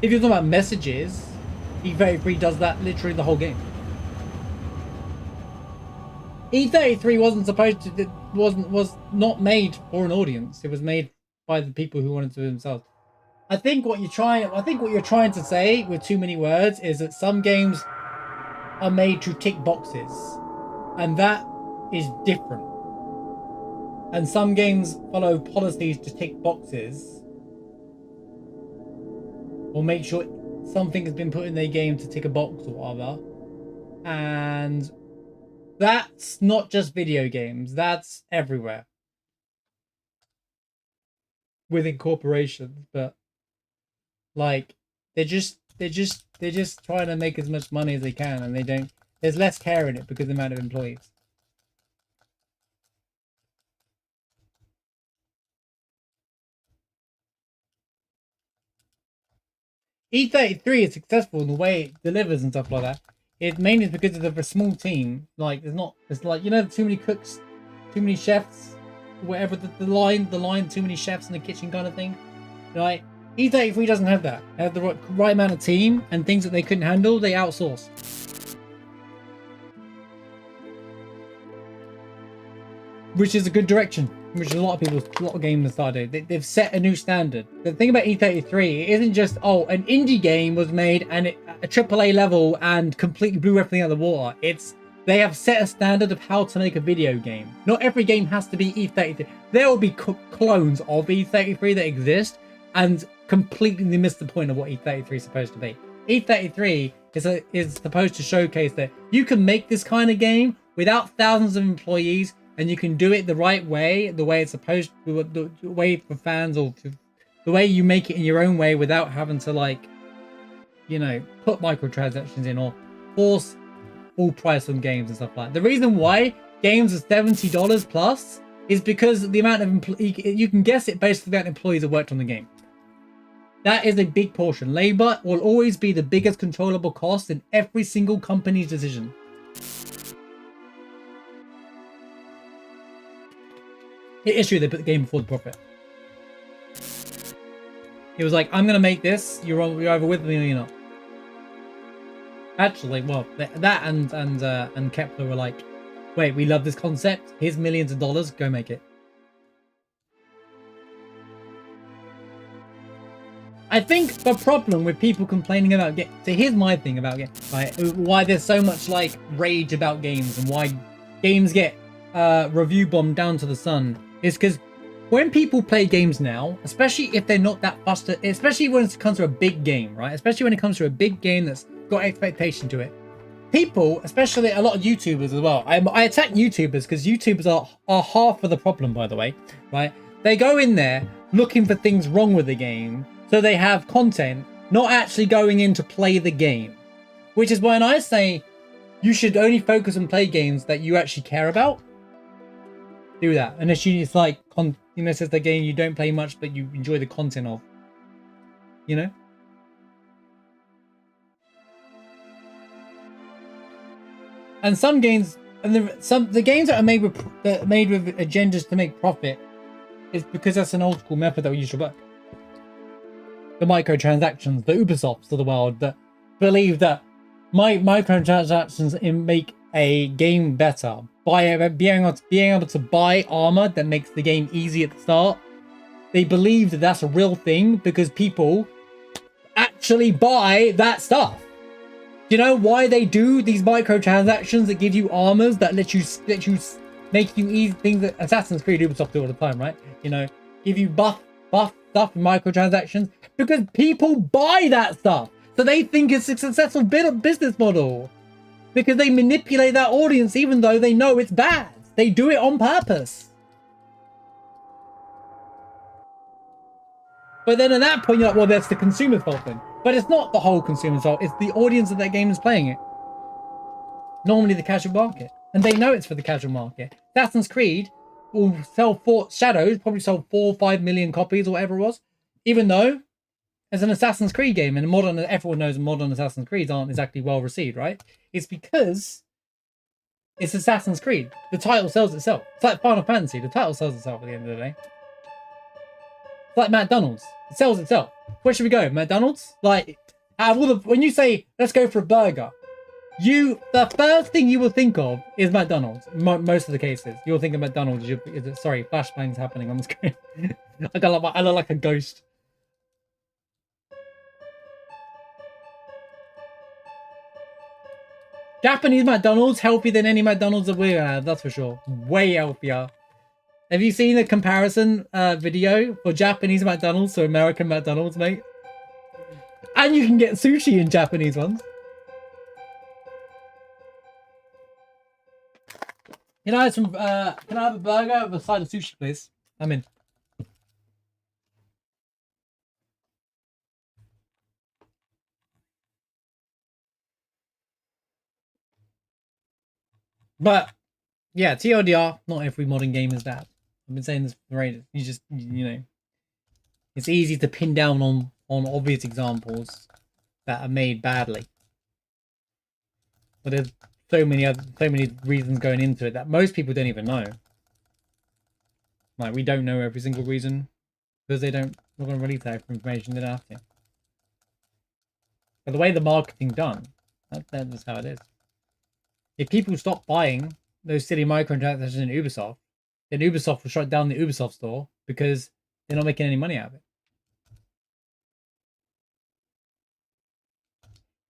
If you're talking about messages, E33 does that literally the whole game. E33 wasn't supposed to, was not made for an audience. It was made by the people who wanted to do it themselves. I think what you're trying to say with too many words is that some games are made to tick boxes, and that is different. And some games follow policies to tick boxes, or make sure something has been put in their game to tick a box or whatever. And that's not just video games, that's everywhere within corporations. But like they're just trying to make as much money as they can, and they don't, there's less care in it because of the amount of employees. E33 is successful in the way it delivers and stuff like that. It mainly is because of a small team. Like there's like, you know, too many cooks, too many chefs, whatever the line, too many chefs in the kitchen kind of thing. Like E33 doesn't have that. They have the right amount of team, and things that they couldn't handle, they outsource. Which is a good direction. Which a lot of games started. They've set a new standard. The thing about E33, it isn't just, oh, an indie game was made and a AAA level and completely blew everything out of the water. They have set a standard of how to make a video game. Not every game has to be E33. There will be clones of E33 that exist and completely miss the point of what E33 is supposed to be. E33 is supposed to showcase that you can make this kind of game without thousands of employees, and you can do it the right way, the way it's supposed to, the way for fans, or the way you make it in your own way without having to, like, you know, put microtransactions in or force full price on games and stuff like that. The reason why games are $70 plus is because the amount of you can guess it based on the amount of employees that worked on the game. That is a big portion. Labor will always be the biggest controllable cost in every single company's decision. It is true they put the game before the profit. He was like, I'm going to make this. You're either with me or you're not. Actually, well, that and Kepler were like, wait, we love this concept. Here's millions of dollars. Go make it. I think the problem with people complaining about games... So here's my thing about games. Right? Why there's so much, like, rage about games and why games get review bombed down to the sun is because when people play games now, especially if they're not that fussed, especially when it comes to a big game, right? Especially when it comes to a big game that's got expectation to it. People, especially a lot of YouTubers as well. I attack YouTubers because YouTubers are half of the problem, by the way, right? They go in there looking for things wrong with the game, so they have content, not actually going in to play the game. Which is when I say you should only focus and play games that you actually care about. Do that. Unless it's like, you know, says the game you don't play much, but you enjoy the content of. You know? And some games, and the games that are made with agendas to make profit, is because that's an old school method that we used to work. The microtransactions, the Ubisofts of the world that believe that microtransactions make a game better by being able to buy armor that makes the game easy at the start. They believe that that's a real thing because people actually buy that stuff. Do you know why they do these microtransactions that give you armors that let you make you easy things that Assassin's Creed Ubisoft do all the time, right? You know, give you buff stuff in microtransactions because people buy that stuff. So they think it's a successful business model because they manipulate that audience even though they know it's bad. They do it on purpose. But then at that point, you're like, well, that's the consumer's fault then. But it's not the whole consumer's fault. It's the audience that game is playing it. Normally the casual market. And they know it's for the casual market. Assassin's Creed will sell Shadows, probably sold 4 or 5 million copies or whatever it was. Even though it's an Assassin's Creed game and everyone knows modern Assassin's Creeds aren't exactly well received, right? It's because it's Assassin's Creed. The title sells itself. It's like Final Fantasy. The title sells itself at the end of the day. It's like McDonald's. It sells itself. Where should we go? McDonald's? Like, out of all when you say, let's go for a burger, the first thing you will think of is McDonald's. Most of the cases. You'll think of McDonald's. Sorry, flashbang's happening on the screen. I look like a ghost. Japanese McDonald's healthier than any McDonald's that we have, that's for sure. Way healthier. Have you seen the comparison video for Japanese McDonald's to American McDonald's, mate? And you can get sushi in Japanese ones. You know, some, can I have a burger with a side of sushi, please? I'm in. But, yeah, TLDR, not every modern game is that. I've been saying this for ages. You just, you know, it's easy to pin down on obvious examples that are made badly. But there's so many reasons going into it that most people don't even know. Like, we don't know every single reason because they're not going to release that information. They don't have to. But the way the marketing's done, that's how it is. If people stop buying those silly microtransactions in Ubisoft, then Ubisoft will shut down the Ubisoft store because they're not making any money out of it.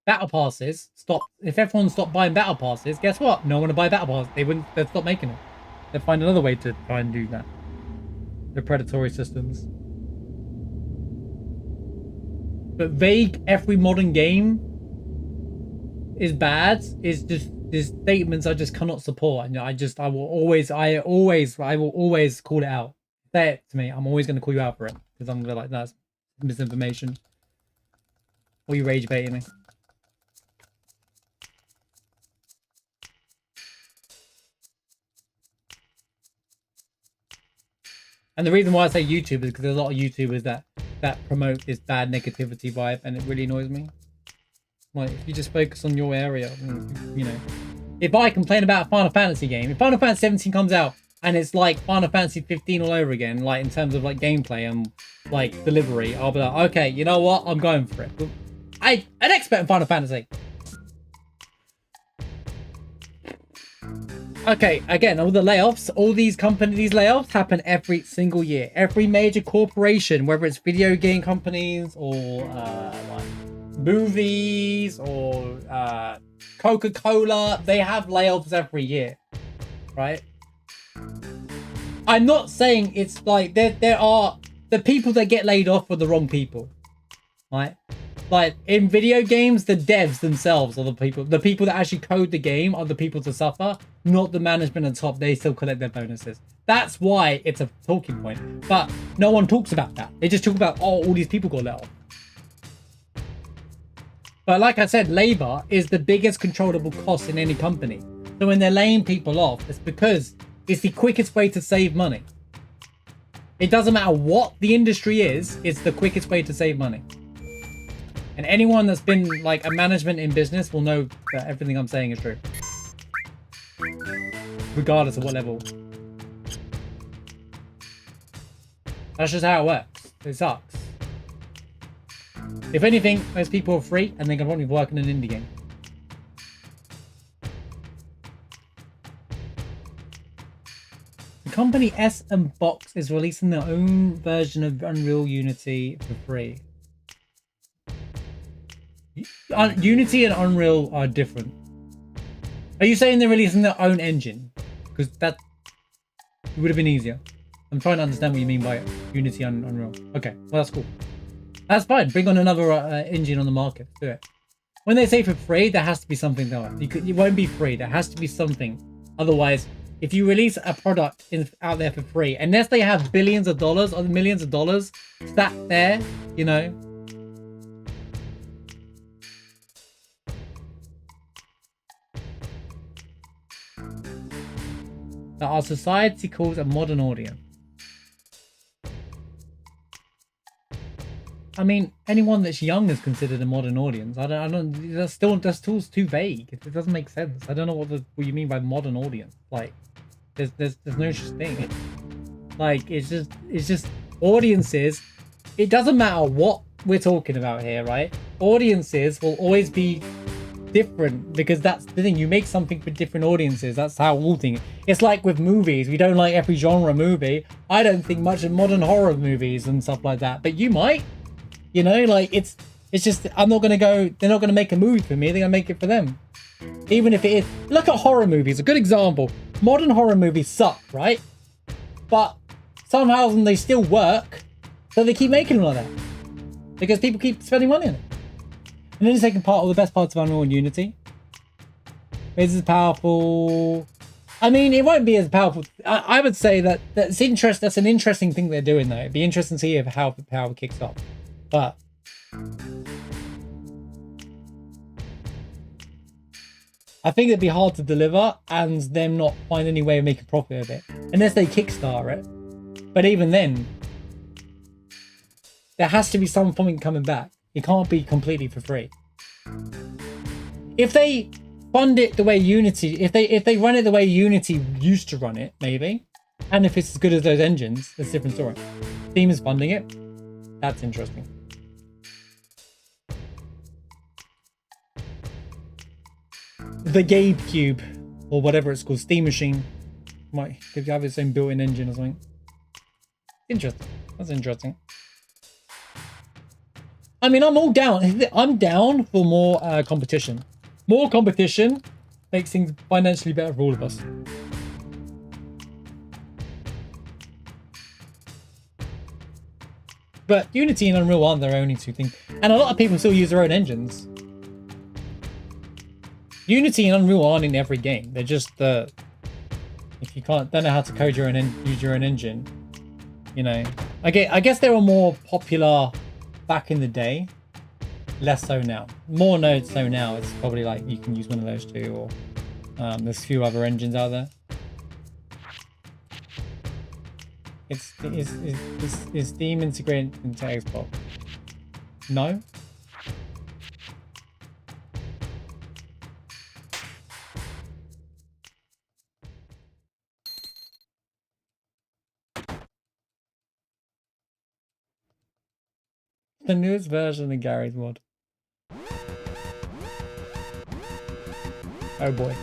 Battle passes stop. If everyone stopped buying battle passes, guess what? No one would buy battle passes. They'd stop making it. They'd find another way to try and do that. The predatory systems. But vague every modern game is bad. Is just these statements I just cannot support. And I will always call it out. Say it to me. I'm always going to call you out for it because I'm gonna be like, that's misinformation. Or you rage baiting me. And the reason why I say YouTube is because there's a lot of YouTubers that promote this bad negativity vibe, and it really annoys me. Like, if you just focus on your area, you know. If I complain about a Final Fantasy game, if Final Fantasy 17 comes out and it's like Final Fantasy 15 all over again, like in terms of like gameplay and like delivery, I'll be like, okay, you know what? I'm going for it. But an expert in Final Fantasy. Okay, again, all the layoffs, all these layoffs happen every single year. Every major corporation, whether it's video game companies or like movies or Coca-Cola, they have layoffs every year, right? I'm not saying it's like there are the people that get laid off are the wrong people, right? Like in video games, the devs themselves are the people that actually code the game are the people to suffer, not the management at the top. They still collect their bonuses. That's why it's a talking point. But no one talks about that. They just talk about, oh, all these people got let off. But like I said, labor is the biggest controllable cost in any company. So when they're laying people off, it's because it's the quickest way to save money. It doesn't matter what the industry is, it's the quickest way to save money. And anyone that's been like a management in business will know that everything I'm saying is true. Regardless of what level. That's just how it works. It sucks. If anything, most people are free and they can probably work in an indie game. The company S and Box is releasing their own version of Unreal Unity for free. Unity and Unreal are different. Are you saying they're releasing their own engine? Because that would have been easier. I'm trying to understand what you mean by Unity and Unreal. Okay, well, that's cool. That's fine. Bring on another engine on the market. Do it. When they say for free, there has to be something though. You won't be free. There has to be something. Otherwise, if you release a product out there for free, unless they have billions of dollars or millions of dollars sat there, you know, that our society calls a modern audience. I mean, anyone that's young is considered a modern audience. I don't. That's still too vague. It doesn't make sense. I don't know what you mean by modern audience. Like, there's no such thing. Like, it's just audiences. It doesn't matter what we're talking about here, right? Audiences will always be different because that's the thing. You make something for different audiences. That's how all things. It's like with movies. We don't like every genre movie. I don't think much of modern horror movies and stuff like that, but you might. You know, like it's It's just, I'm not going to go, they're not going to make a movie for me, they're going to make it for them. Even if it is, look at horror movies, a good example. Modern horror movies suck, right? But somehow they still work, so they keep making them like that. Because people keep spending money on it. And then the second part, or the best parts of Unreal and Unity. Is as powerful. I mean, it won't be as powerful. I would say that's an interesting thing they're doing though. It'd be interesting to see how the power kicks off. But I think it'd be hard to deliver and them not find any way of making profit of it. Unless they kickstart it. But even then, there has to be something coming back. It can't be completely for free. If they fund it the way Unity, if they run it the way Unity used to run it, maybe. And if it's as good as those engines, that's a different story. Steam is funding it. That's interesting. The Gabe Cube, or whatever it's called, Steam Machine, might have its own built-in engine or something. Interesting. That's interesting. I mean, I'm all down. I'm down for more competition. More competition makes things financially better for all of us. But Unity and Unreal aren't their only two things. And a lot of people still use their own engines. Unity and Unreal aren't in every game. They're just the... If you don't know how to code your own use your own engine, you know. I guess they were more popular back in the day. Less so now. More nodes so now. It's probably like you can use one of those two, or there's a few other engines out there. Is Steam integrated into Xbox? No. The newest version of Gary's mod. Oh boy.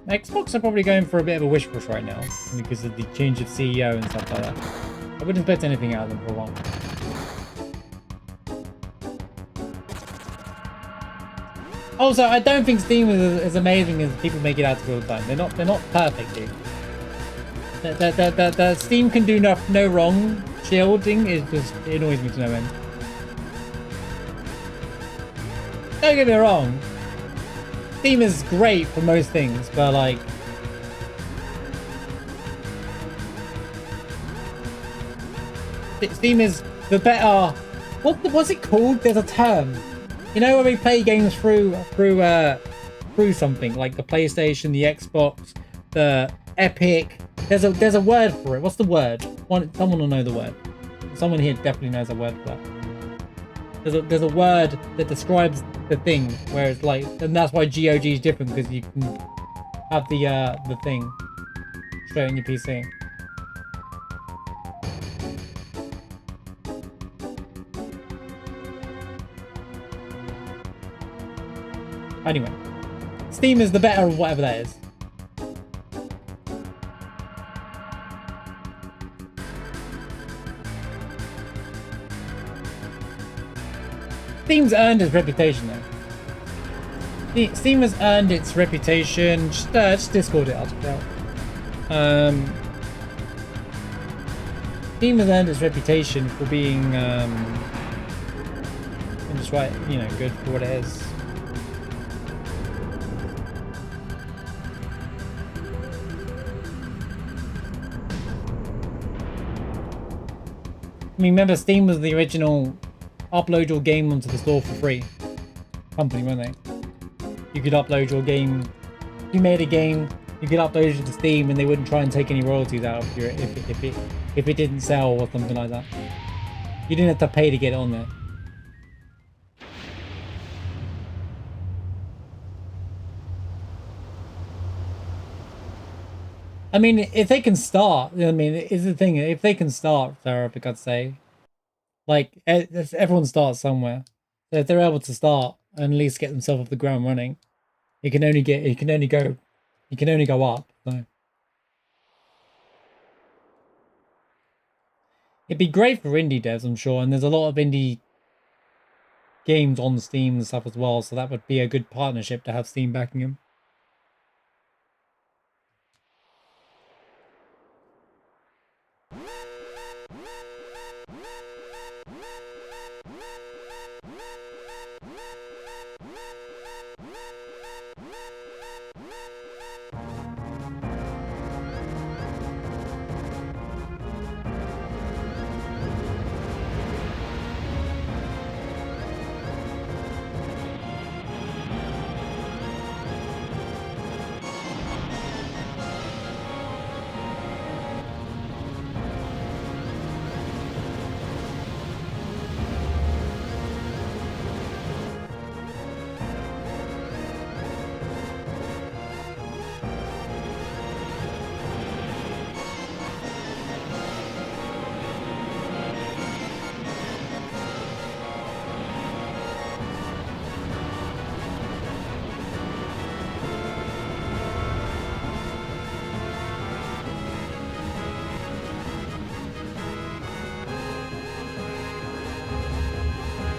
Xbox are probably going for a bit of a wish push right now because of the change of CEO and stuff like that. I wouldn't expect anything out of them for a while. Also, I don't think Steam is as amazing as people make it out to be all the time. They're not perfect, dude. The Steam can do no wrong. Shielding is just, it annoys me to no end. Don't get me wrong. Steam is great for most things, but like... Steam is the better... What's it called? There's a term. You know, when we play games through something like the PlayStation, the Xbox, the Epic. There's a word for it. What's the word? Someone will know the word. Someone here definitely knows a word for that. There's a word that describes the thing where it's like, and that's why GOG is different, because you can have the thing straight on your PC. Anyway, Steam is the better of whatever that is. Steam's earned its reputation though. Steam has earned its reputation. Just Discord it, I'll check it out. Steam has earned its reputation for being just right, you know, good for what it is. I mean, remember, Steam was the original upload your game onto the store for free company, weren't they? You could upload your game. If you made a game, you could upload it to Steam, and they wouldn't try and take any royalties out of you if it didn't sell or something like that. You didn't have to pay to get it on there. I mean, if they can start, I mean, it's the thing. If they can start, Therapy, I'd say, like, everyone starts somewhere. So if they're able to start and at least get themselves off the ground running, it can only go up. So it'd be great for indie devs, I'm sure. And there's a lot of indie games on Steam and stuff as well. So that would be a good partnership to have Steam backing them.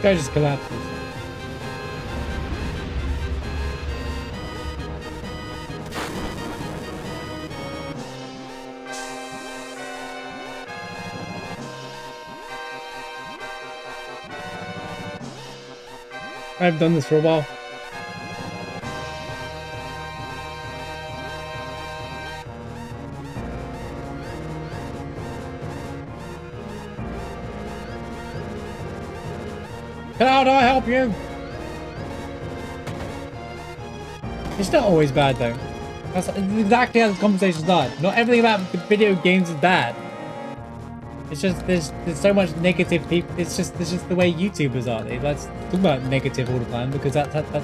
Guy just collapses. I've done this for a while. How do I help you? It's not always bad though. That's exactly how the conversation started. Not everything about video games is bad. It's just there's so much negative people. It's just the way YouTubers are. They like to talk about negative all the time because that's the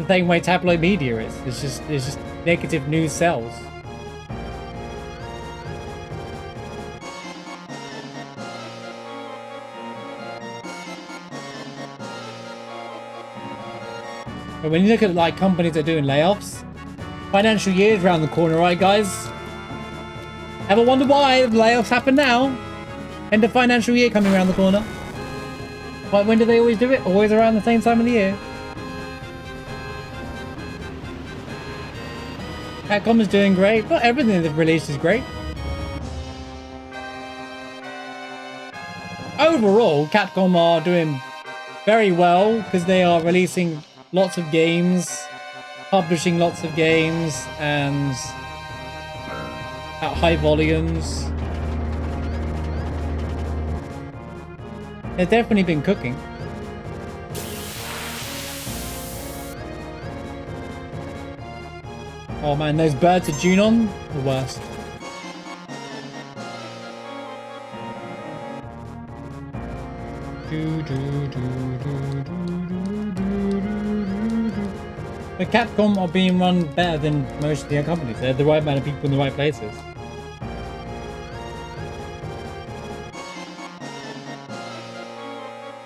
same way tabloid media is. It's just negative news sells. But when you look at like companies that are doing layoffs, financial year is around the corner, right, guys? Ever wonder why layoffs happen now? End of financial year coming around the corner. Like, when do they always do it? Always around the same time of the year. Capcom is doing great, but everything they've released is great. Overall, Capcom are doing very well because they are releasing lots of games, publishing lots of games, and at high volumes. They've definitely been cooking. Oh man, those birds of Junon, the worst. But Capcom are being run better than most of the other companies. They have the right amount of people in the right places.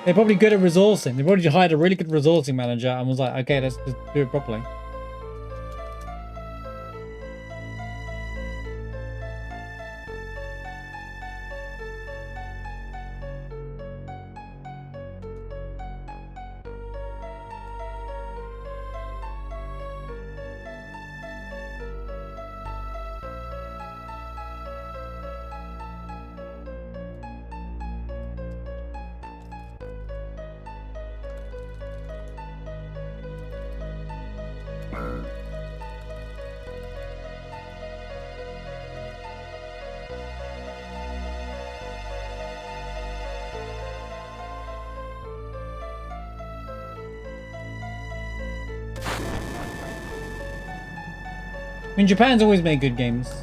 They're probably good at resourcing. They probably hired a really good resourcing manager and was like, okay, let's just do it properly. I mean, Japan's always made good games.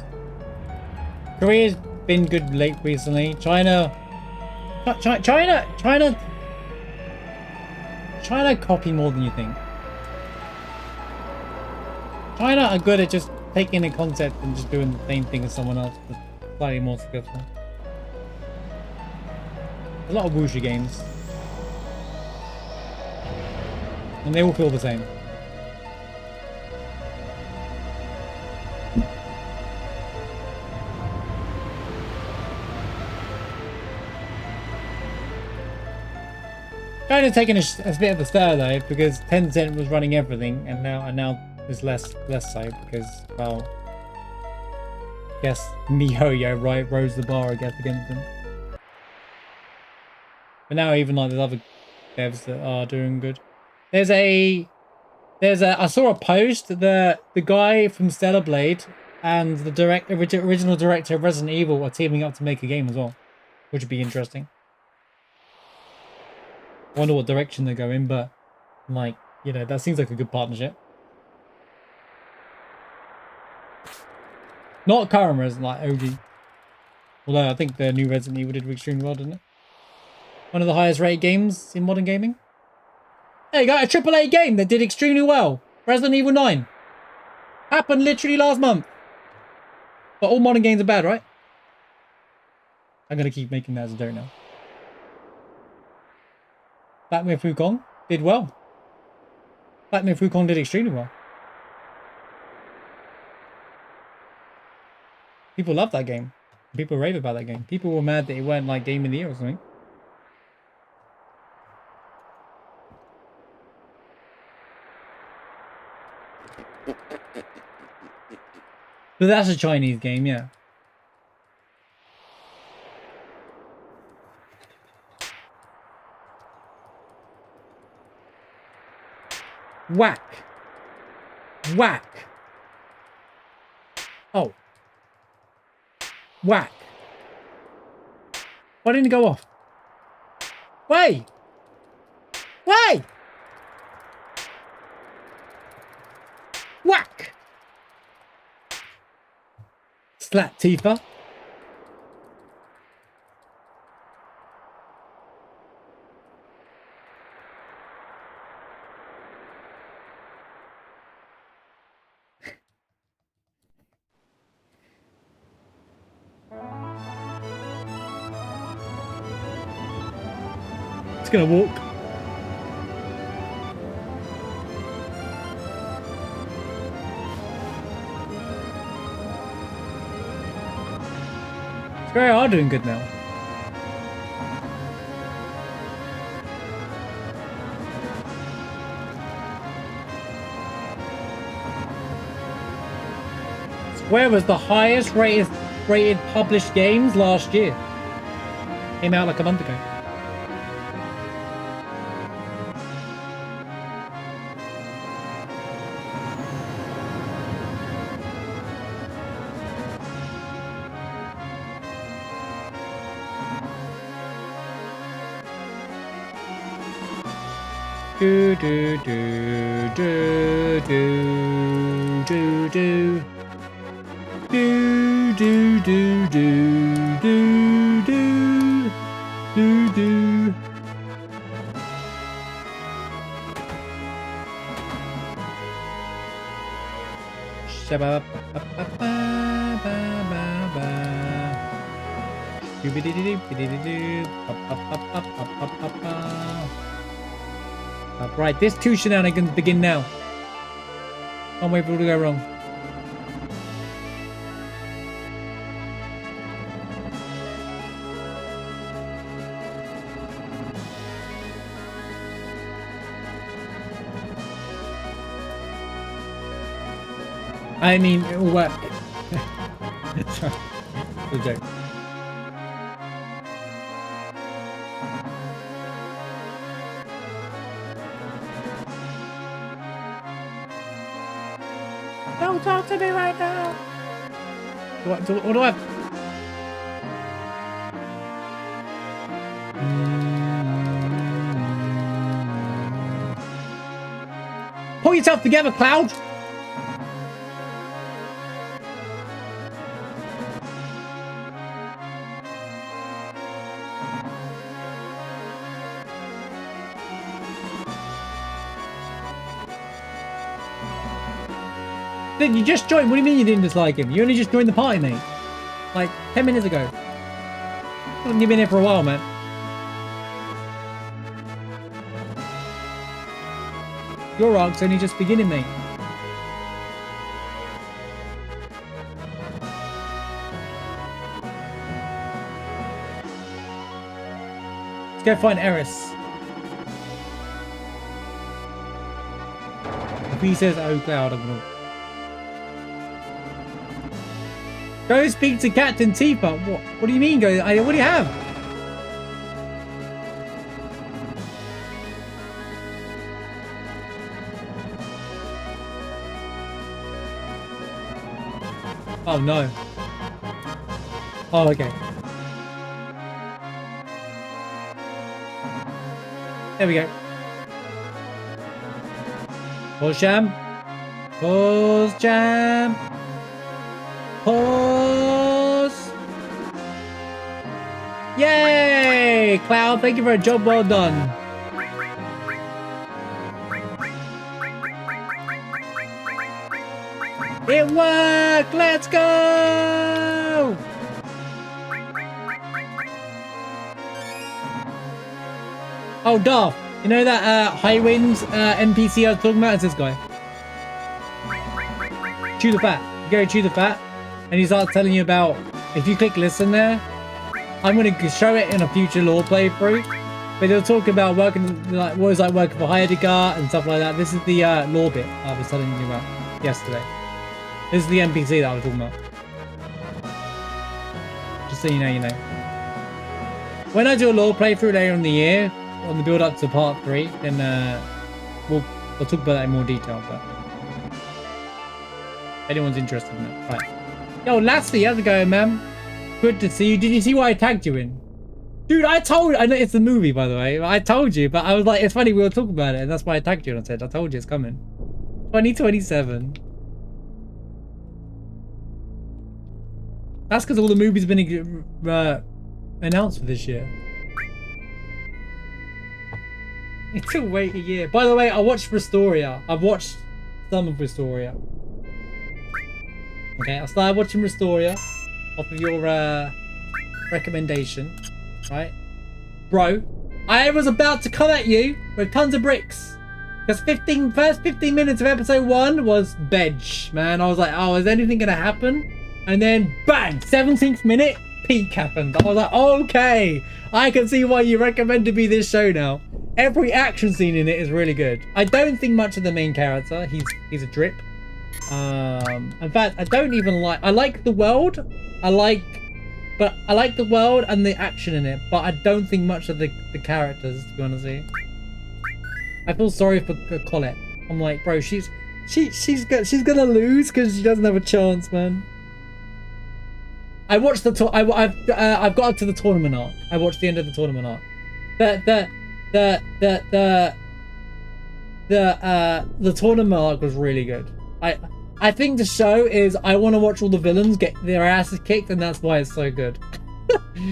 Korea's been good late recently. China copy more than you think. China are good at just taking a concept and just doing the same thing as someone else, but slightly more successful. A lot of wuxia games, and they all feel the same. Kind of taking a bit of a stir though, because Tencent was running everything, and now there's less so because, well, I guess MiHoYo rose the bar, I guess, against them. But now even like there's other devs that are doing good. I saw a post that the guy from Stellar Blade and the original director of Resident Evil are teaming up to make a game as well, which would be interesting. I wonder what direction they go in, but like, you know, that seems like a good partnership. Not current Resident, like OG. Although I think the new Resident Evil did extremely well, didn't it? One of the highest rated games in modern gaming. There you go, a AAA game that did extremely well. Resident Evil 9. Happened literally last month. But all modern games are bad, right? I'm going to keep making that as a joke now. Batman Wukong did well. Batman Wukong did extremely well. People love that game. People rave about that game. People were mad that it weren't like Game of the Year or something. But that's a Chinese game, yeah. Whack. Whack. Oh. Whack. Why didn't it go off? Wait. Wait. Whack. Slap Tifa. It's gonna walk. Square are doing good now. Square was the highest rated published games last year. Came out like a month ago. Do do do do do do do do do do do do do do. Shabba ba ba ba ba ba ba. Doo doo doo doo doo doo. Ba ba ba ba ba ba ba. Right, this two shenanigans begin now. Can't wait for it to go wrong. I mean, it will work. Sorry, it's a joke. Don't talk to me right now. What do I? Pull yourself together, Cloud. Then you just joined. What do you mean you didn't dislike him? You only just joined the party, mate. Like 10 minutes ago. You've been here for a while, man. Your arc's only just beginning, mate. Let's go find Eris. If he says, oh, Cloud, I'm gonna... Go speak to Captain Tifa. What do you mean, go? What do you have? Oh, no. Oh, okay. There we go. Pause jam. Pause jam. Pause. Yay! Cloud, thank you for a job well done. It worked! Let's go! Oh, Darth. You know that High Winds NPC I was talking about? It's this guy. Chew the fat. You go chew the fat. And he starts telling you about, if you click listen there, I'm going to show it in a future lore playthrough. But they'll talk about working, like what it's like working for Heidegger and stuff like that. This is the lore bit I was telling you about yesterday. This is the NPC that I was talking about. Just so you know, you know. When I do a lore playthrough later in the year, on the build up to part 3, then we'll talk about that in more detail. But if anyone's interested in it, right? Yo, Lassie, how's it going, man? Good to see you. Did you see what I tagged you in? Dude, I know it's a movie, by the way. I told you, but I was like, it's funny, we were talking about it, and that's why I tagged you and I said, I told you it's coming. 2027. That's because all the movies have been announced for this year. It's still wait a year. By the way, I watched Restoria. I've watched some of Restoria. Okay, I started watching Restoria off of your recommendation, right? Bro, I was about to come at you with tons of bricks. Because first 15 minutes of episode 1 was bench, man. I was like, oh, is anything going to happen? And then, bang, 17th minute, peak happened. I was like, okay, I can see why you recommended me this show now. Every action scene in it is really good. I don't think much of the main character. He's a drip. In fact, I don't even like... I like the world. I like the world and the action in it, but I don't think much of the characters, to be honest with you. I feel sorry for Colette. I'm like, bro, she's gonna lose because she doesn't have a chance, man. I watched the I've got up to the tournament arc. I watched the end of the tournament arc. The tournament arc was really good. I think the show is, I want to watch all the villains get their asses kicked, and that's why it's so good.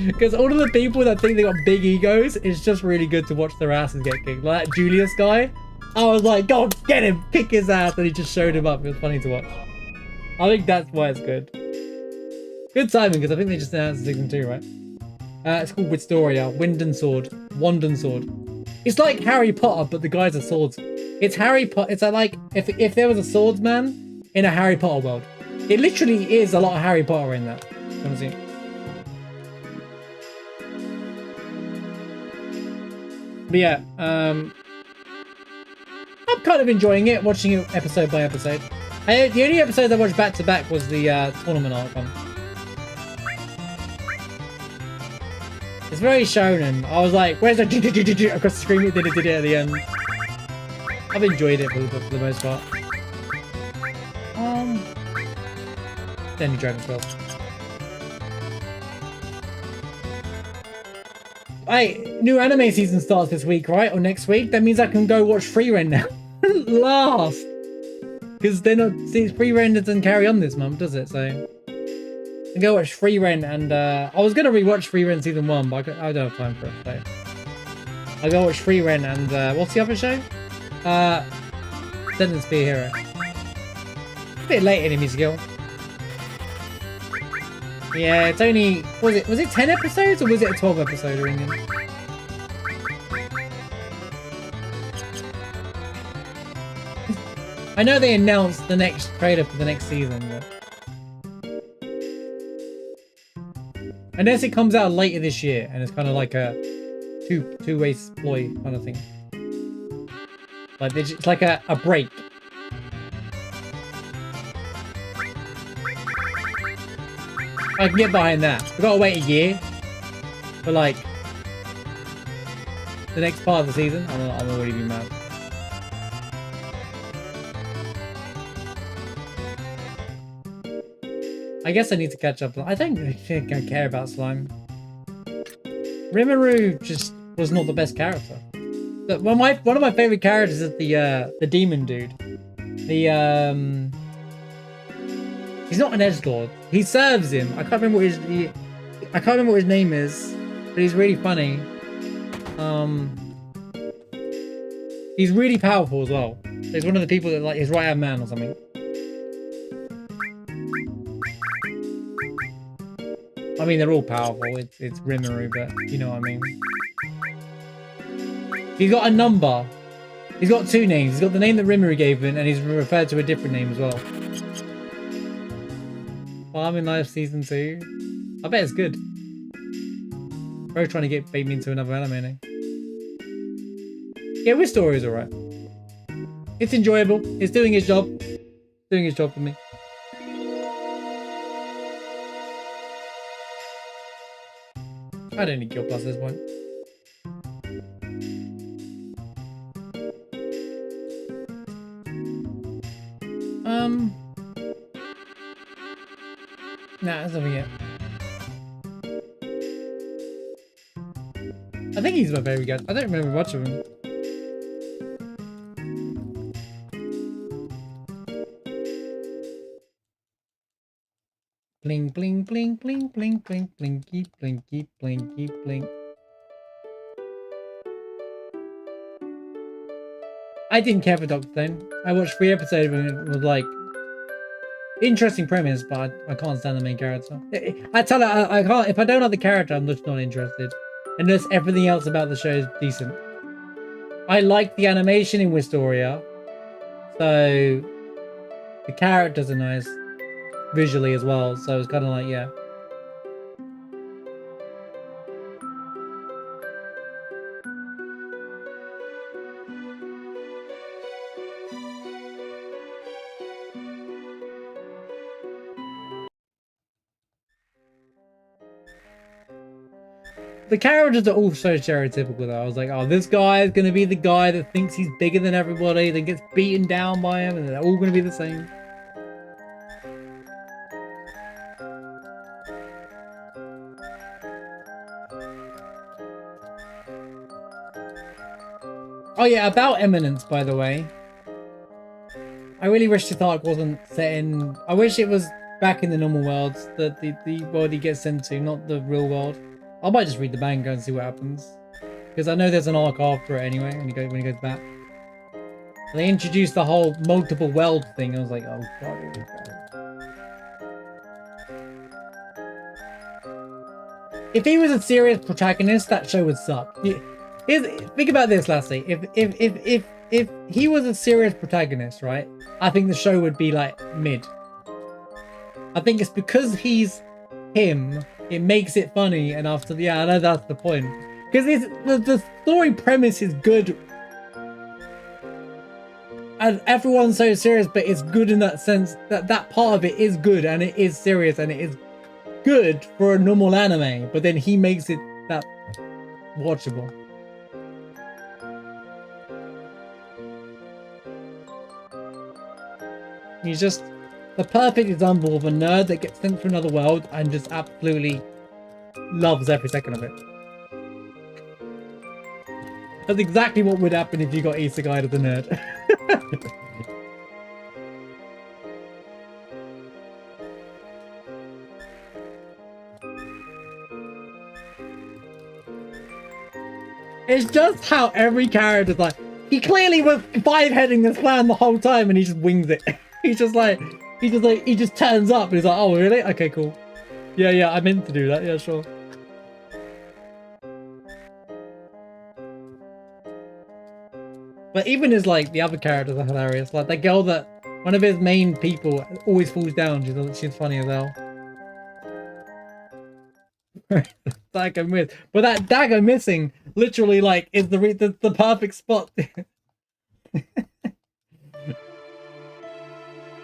Because all of the people that think they got big egos, it's just really good to watch their asses get kicked. Like that Julius guy, I was like, go get him, kick his ass, and he just showed him up. It was funny to watch. I think that's why it's good. Good timing, because I think they just announced season 2, right? It's called Wistoria, Wind and Sword, Wand and Sword. It's like Harry Potter, but the guys are swords. It's Harry Potter. It's like if there was a swordsman in a Harry Potter world. It literally is a lot of Harry Potter in that. Honestly. But yeah, I'm kind of enjoying it, watching it episode by episode. The only episodes I watched back to back was the tournament arc one. It's very shonen. I was like, where's the across the screen? It did it at the end. I've enjoyed it for the most part. Then Dragon Quest. Hey, new anime season starts this week, right? Or next week? That means I can go watch Free Rent now. Last! Because they're not... See, Free Rent doesn't carry on this month, does it? So... I go watch Free Rent, and I was going to rewatch Free Rent season 1, but I don't have time for it, so... I go watch Free Rent, and what's the other show? Sentence Be a Hero. bit late in his skill. Yeah, it's only was it 10 episodes or was it a 12 episode ringing? I know they announced the next trailer for the next season, but unless it comes out later this year and it's kind of like a two-way ploy kind of thing. Like it's like a break. I can get behind that. We've got to wait a year for like the next part of the season. I'm already be mad. I guess I need to catch up. I don't think I care about slime. Rimuru just was not the best character. But one of my favorite characters is the demon dude. He's not an edgelord. He serves him. I can't remember what his name is, but he's really funny. He's really powerful as well. He's one of the people that like his right hand man or something. I mean, they're all powerful. It's Rimuru, but you know what I mean. He's got a number. He's got two names. He's got the name that Rimuru gave him, and he's referred to a different name as well. Farming Life Season 2. I bet it's good. Bro trying to bait me into another anime now. Yeah, Wish Story is alright. It's enjoyable. It's doing its job. Doing its job for me. I don't need Guild Plus at this point. Nah, that's nothing yet. I think he's my favorite guy. I don't remember much of him. Bling, bling, bling, bling, bling, bling, blinky, blinky, blinky, blink. I didn't care for Dr. Stone. I watched 3 episodes of it and it was like, interesting premise, but I can't stand the main character. I tell her I can't. If I don't like the character, I'm just not interested. Unless everything else about the show is decent. I like the animation in Wistoria, so the characters are nice visually as well. So it's kind of like, yeah. The characters are all so stereotypical though. I was like, oh, this guy is going to be the guy that thinks he's bigger than everybody, then gets beaten down by him, and they're all going to be the same. Oh yeah, about Eminence, by the way. I really wish this arc wasn't set in... I wish it was back in the normal world, the world he gets sent to, not the real world. I might just read the manga and see what happens, because I know there's an arc after it anyway when he goes back. They introduced the whole multiple world thing. I was like, oh god, here we go. If he was a serious protagonist, that show would suck. Think about this, Lassie. If he was a serious protagonist, right? I think the show would be like mid. I think it's because he's him. It makes it funny, and after I know that's the point, because the story premise is good, and everyone's so serious, but it's good in that sense that part of it is good, and it is serious, and it is good for a normal anime. But then he makes it that watchable. He's just the perfect example of a nerd that gets sent to another world and just absolutely loves every second of it. That's exactly what would happen if you got isekai as a nerd. It's just how every character's like, he clearly was 5-heading this plan the whole time and he just wings it. He's just like, he just turns up and he's like, oh really? Okay, cool. Yeah, I meant to do that. Yeah, sure. But even his like the other characters are hilarious. Like the girl that one of his main people always falls down. She's funny as hell. Dagger miss, but that dagger missing literally like is the perfect spot.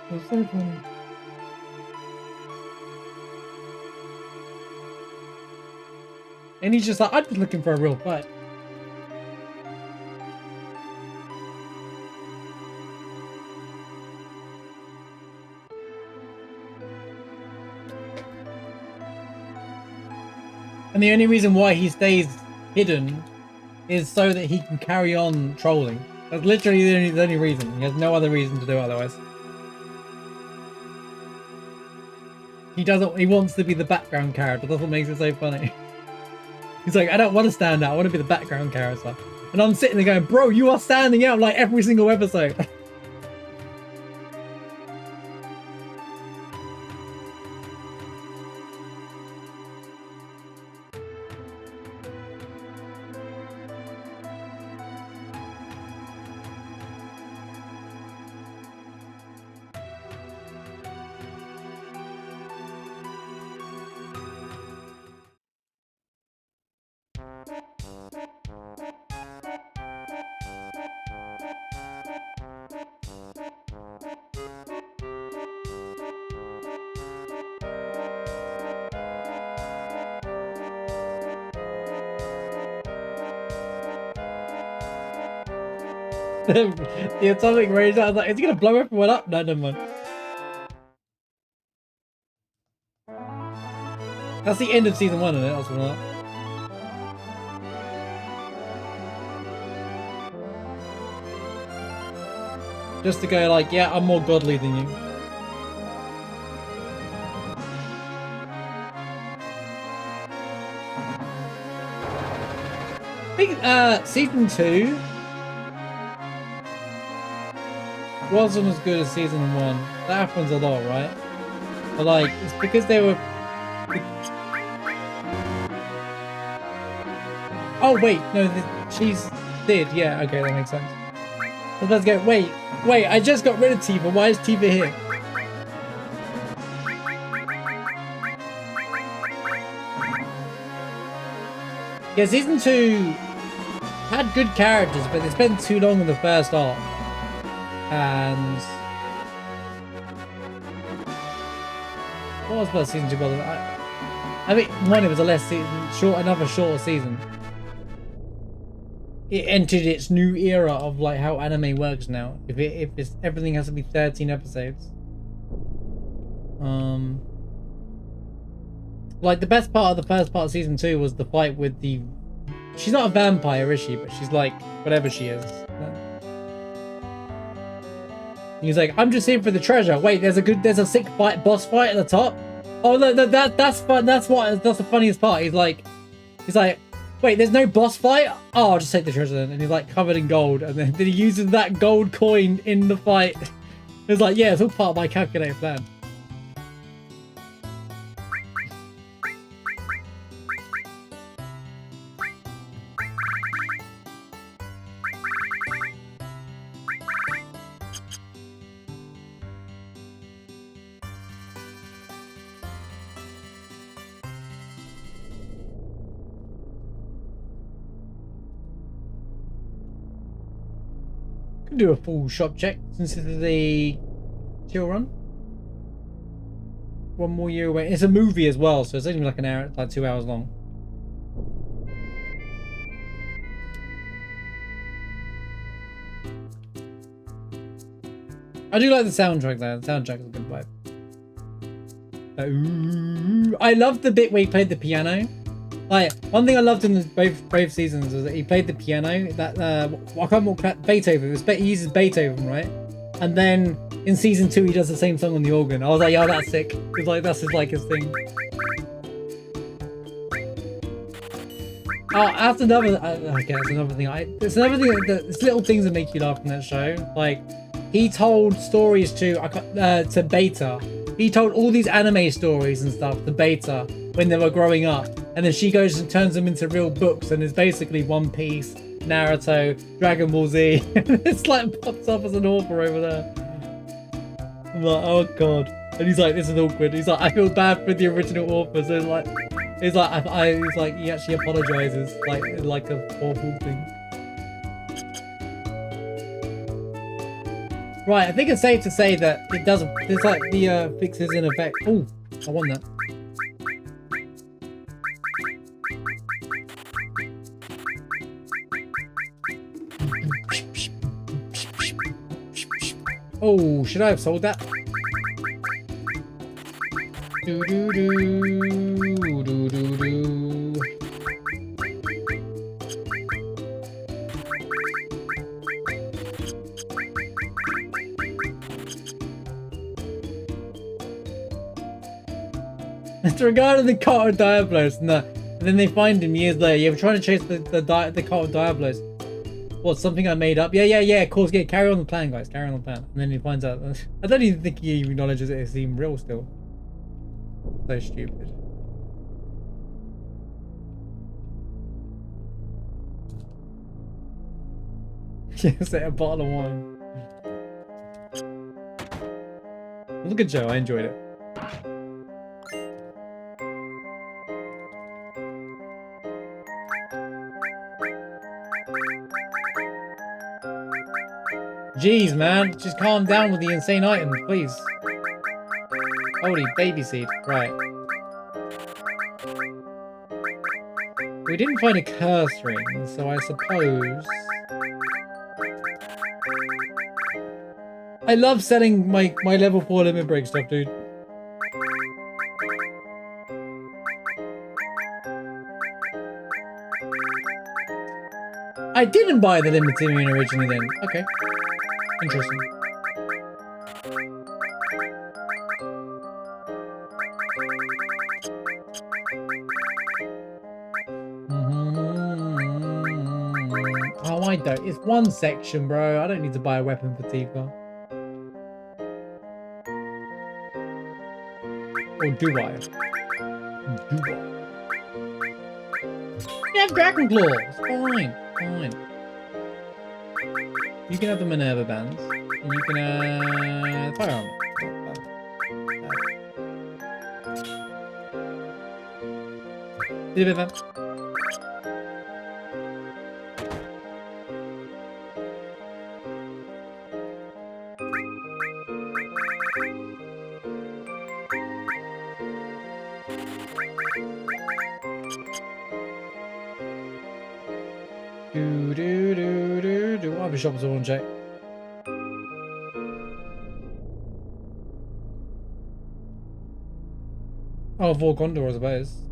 That's so funny. And he's just like, I'm just looking for a real fight. And the only reason why he stays hidden is so that he can carry on trolling. That's literally the only reason. He has no other reason to do it otherwise. He wants to be the background character. That's what makes it so funny. He's like, I don't want to stand out. I want to be the background character. And I'm sitting there going, bro, you are standing out like every single episode. The atomic rays, I was like, is he gonna blow everyone up? No, never mind. That's the end of season 1, isn't it? That's what just to go like, yeah, I'm more godly than you. I think season 2 wasn't as good as season 1. That happens a lot, right? But like, it's because they were... Oh wait, no, she's did. Yeah, okay, that makes sense. I was about to go, wait, I just got rid of Tifa. Why is Tifa here? Yeah, season 2 had good characters, but they spent too long in the first arc. And what was about season 2? I think one, it was a less season, another shorter season. It entered its new era of like how anime works now. If everything has to be 13 episodes. Like the best part of the first part of season 2 was the fight with the. She's not a vampire, is she? But she's like whatever she is. He's like, I'm just here for the treasure. Wait, there's a sick boss fight at the top. Oh no, that's fun. That's the funniest part. He's like, wait, there's no boss fight. Oh, I'll just take the treasure then. And he's like covered in gold, and then he uses that gold coin in the fight. It's like, yeah, it's all part of my calculated plan. Do a full shop check since this is a chill run. One more year away. It's a movie as well, so it's only like an hour, like 2 hours long. I do like the soundtrack though. The soundtrack is a good vibe. I loved the bit where he played the piano. Like, one thing I loved in both seasons was that he played the piano. That I can't remember Beethoven. He uses Beethoven, right? And then in season 2, he does the same song on the organ. I was like, yo, that's sick. It's like that's his thing. Oh, that's another. Okay, that's another thing. It's another thing. It's little things that make you laugh in that show. Like he told stories to Beta. He told all these anime stories and stuff to Beta when they were growing up, and then she goes and turns them into real books, and it's basically One Piece, Naruto, Dragon Ball Z. It's like pops up as an author over there. I'm like, oh god. And he's like, this is awkward. He's like, I feel bad for the original author. So he's like, he actually apologizes, like a awful thing. Right, I think it's safe to say that it doesn't. There's like the fixes in effect. Oh, I won that. Oh, should I have sold that? Do do do do do do. It's regarding the cult of Diablos. No. And then they find him years later. You ever trying to chase the cult of Diablos? What, something I made up? Yeah, of course. Yeah, carry on the plan, guys. Carry on the plan. And then he finds out. I don't even think he acknowledges it. It's even real still. So stupid. Yes, a bottle of wine. Look at Joe. I enjoyed it. Jeez, man, just calm down with the insane items, please. Holy baby seed, right. We didn't find a curse ring, so I suppose... I love selling my level 4 limit break stuff, dude. I didn't buy the limited moon originally then. Okay. Interesting. Oh, I don't. It's one section, bro. I don't need to buy a weapon for Tifa. Or do I? Do I? You have Dragon Claws. Fine. Fine. You can have the Minerva bands. And you can have fire armor. Did a bit of that. I'll be shopping someone, check. Oh, Vorgondor, I suppose.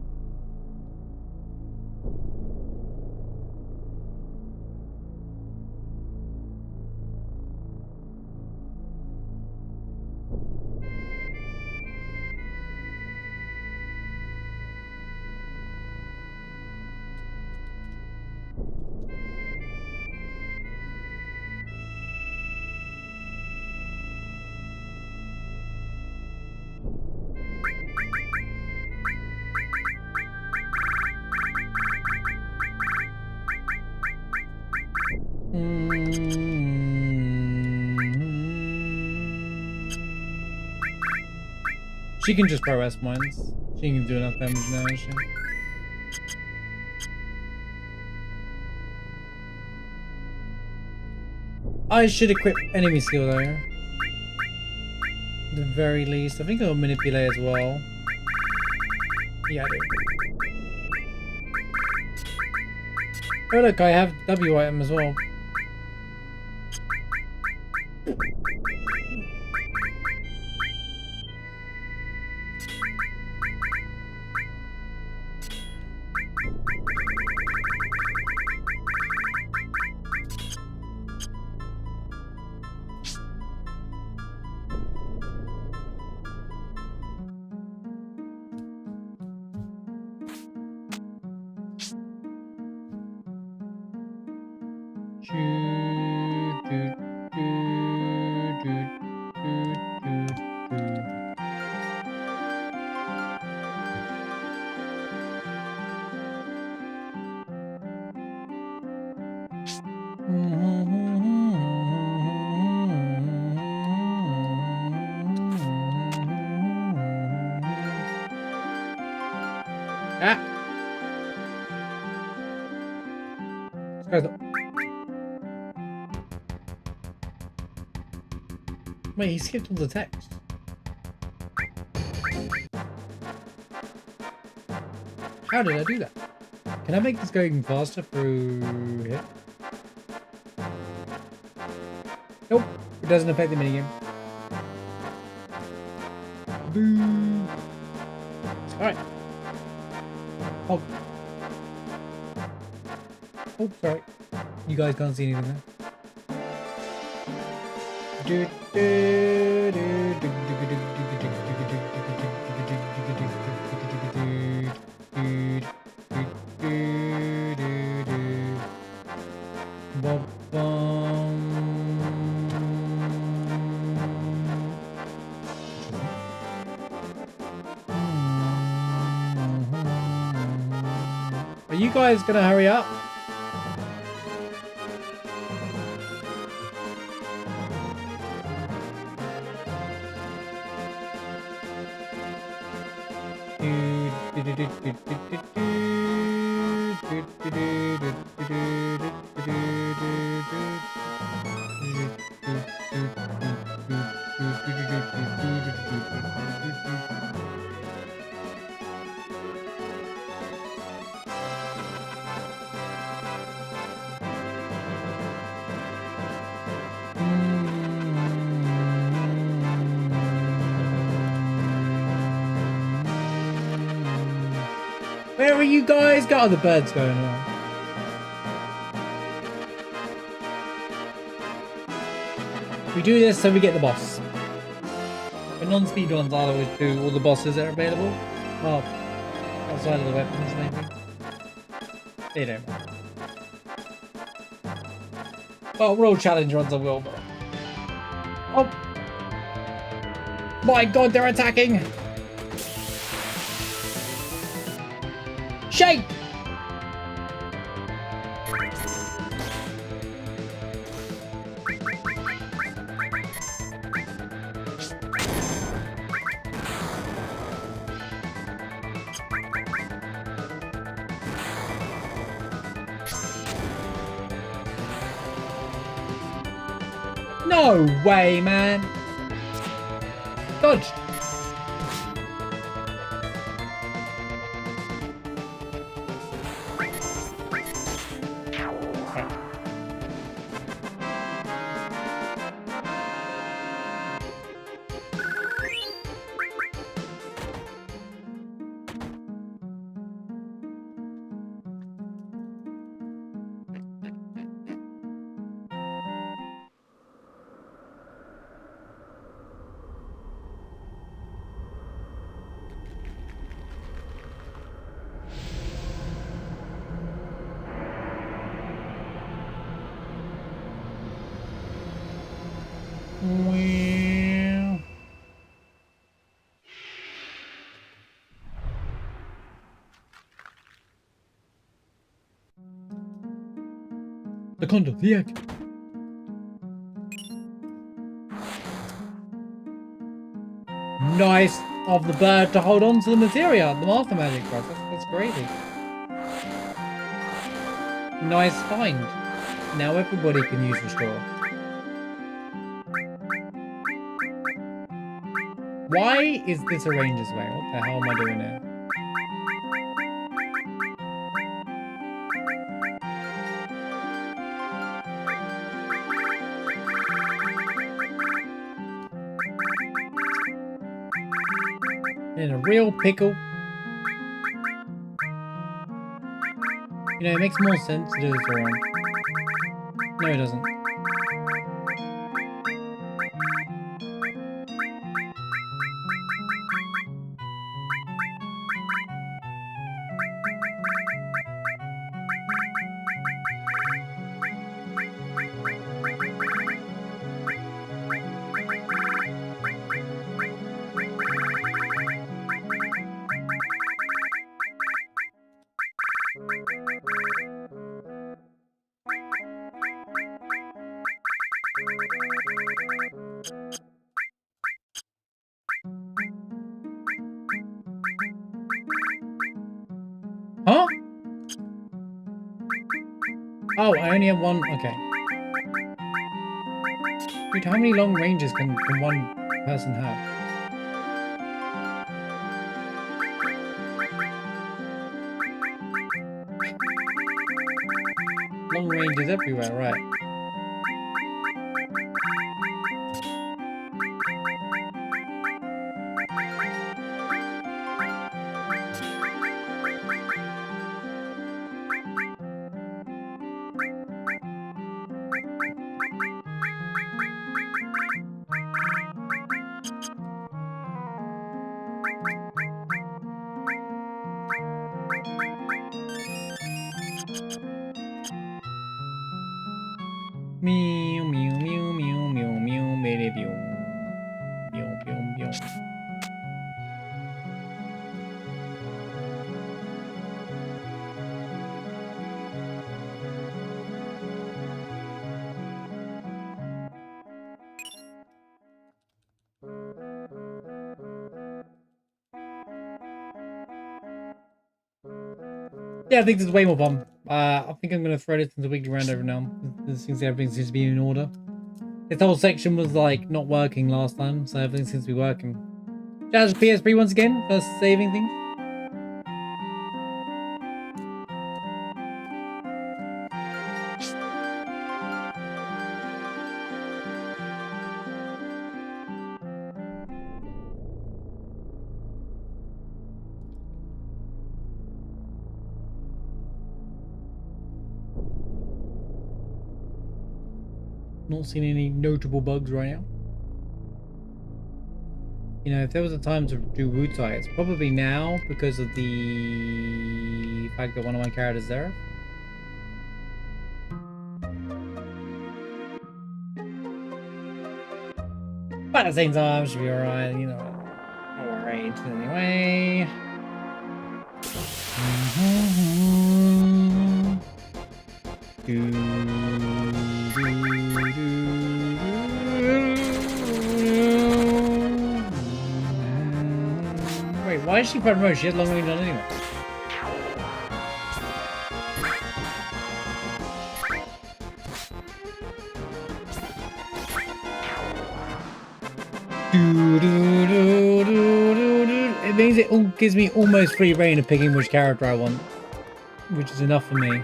She can just prowess mines. She can do enough damage now, isn't she? I should equip enemy skill though. At the very least. I think I'll manipulate as well. Yeah, I do. Oh look, I have W item as well. Ah! This guy's Wait, he skipped all the text. How did I do that? Can I make this go even faster through here? Nope, it doesn't affect the minigame. Boo! Alright. Oh. Oh, sorry. You guys can't see anything Are you guys gonna hurry up? Where are you guys? Got other birds going on. We do this so we get the boss. The non-speed ones I'll always do all the bosses that are available. Well, outside of the weapons maybe. They don't matter. Well, roll challenge runs I will, but... Oh! My god, they're attacking! Shake! No way, man! Dodge! The condom, the egg. Nice of the bird to hold on to the materia, the master magic process. That's crazy. Nice find. Now everybody can use the straw. Why is this arranged this way? What the hell am I doing here? In a real pickle. You know, it makes more sense to do this around. No, it doesn't. Oh, I only have one. Okay. Dude, how many long ranges can one person have? Long ranges everywhere, right? Meow, meow, meow, meow, meow, meow, meow, meow, meow, meow, meow. Yeah, I think there's way more bomb. I think I'm gonna throw this into weekly round over now. This seems everything seems to be in order. This whole section was like not working last time, so everything seems to be working. Shout out to PSP once again for saving things. Not seeing any notable bugs right now. You know, if there was a time to do root tie, it's probably now because of the fact that one of my characters is there. But at the same time, should be alright, you know. Alright, anyway. Wait, why is she front row? She has long range on anyway. It means it gives me almost free reign of picking which character I want, which is enough for me.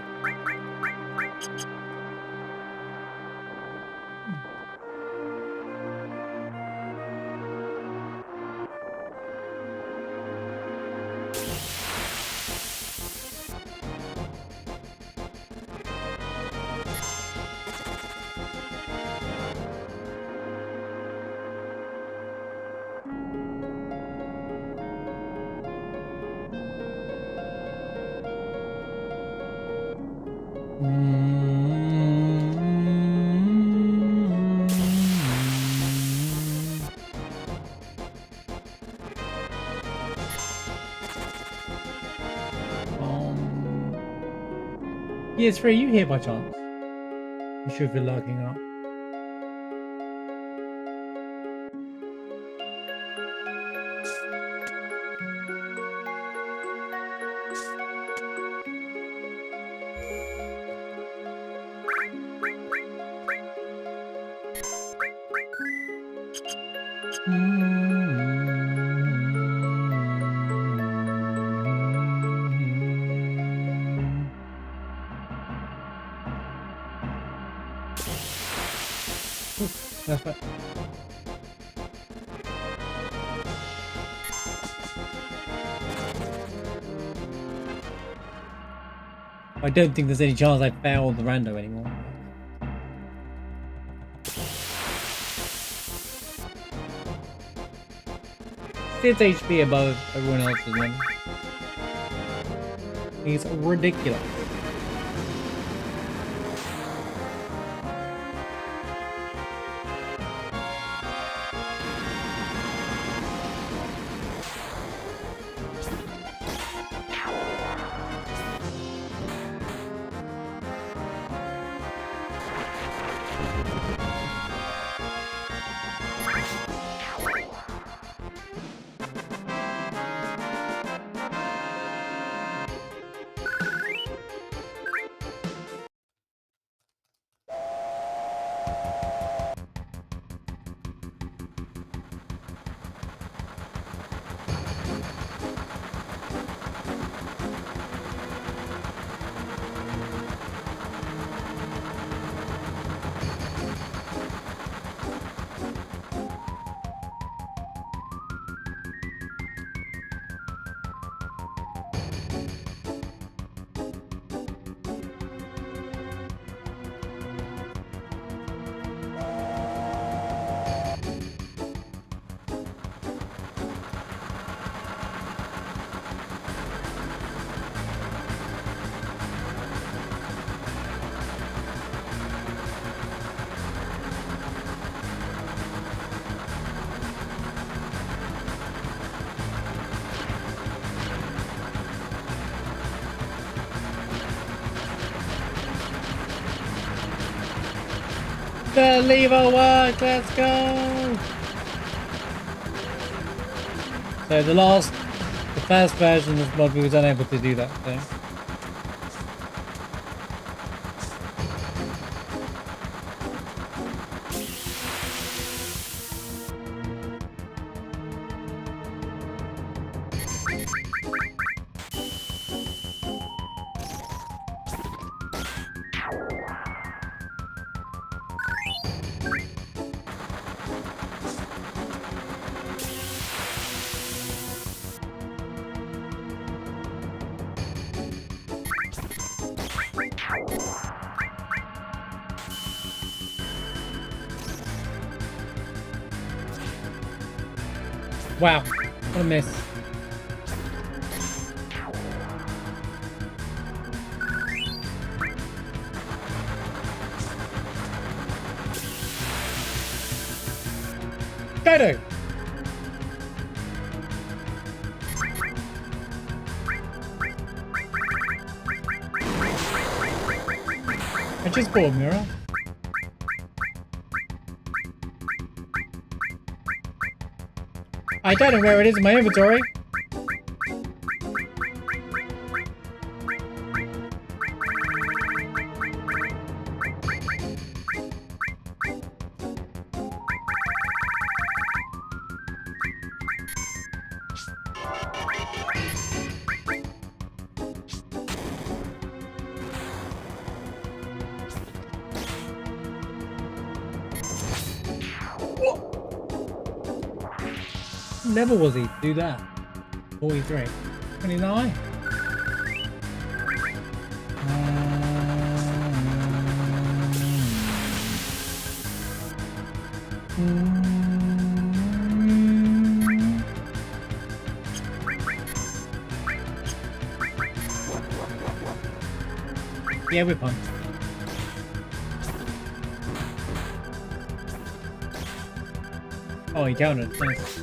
PS3, are you here by chance? I'm sure if you're lurking or not. That's right. I don't think there's any chance I fail the rando anymore. It's HP above everyone else's then. He's ridiculous. the lever work. Let's go. So the first version of this mod, we was unable to do that. So. Wow, what a miss. Go! I just bought a mirror. I don't know where it is in my inventory. Level was he? Do that. 43. 29. Yeah, we're pumped. Oh, he counted. Nice.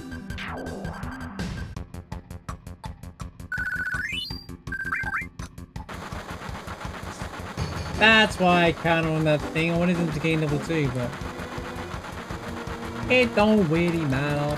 That's why I counted on that thing. I wanted him to gain level 2, but it don't really matter.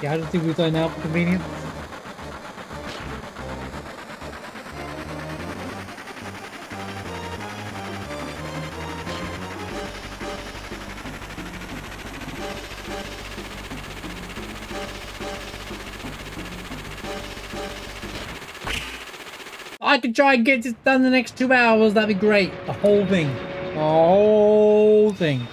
Yeah, I don't think we've done now for convenience. I could try and get this done the next 2 hours. That'd be great. The whole thing. The whole thing.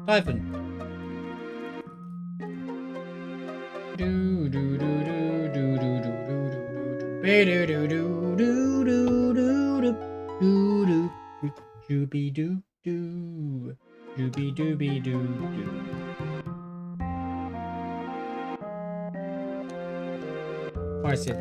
Typhon. Do do do do do do do do do do do do do do do dooby doo doo dooby dooby doo doo. I see it.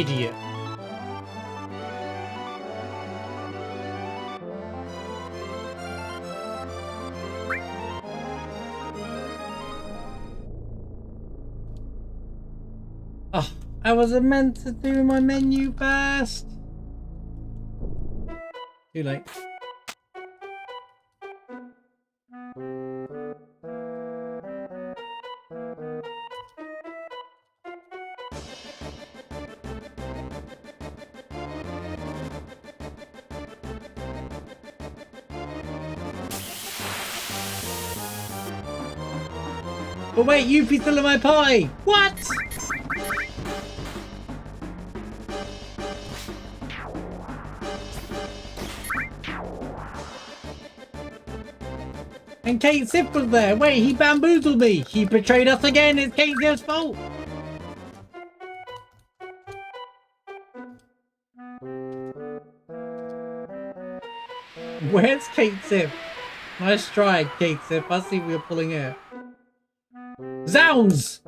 idiot. Oh, I wasn't meant to do my menu first. Too late. But wait, Yuffie's still in my party. What? And Kate Sif was there. Wait, he bamboozled me. He betrayed us again. It's Kate Sif's fault. Where's Kate Sif? Nice try, Kate Sif. I see we are pulling here. Zounds!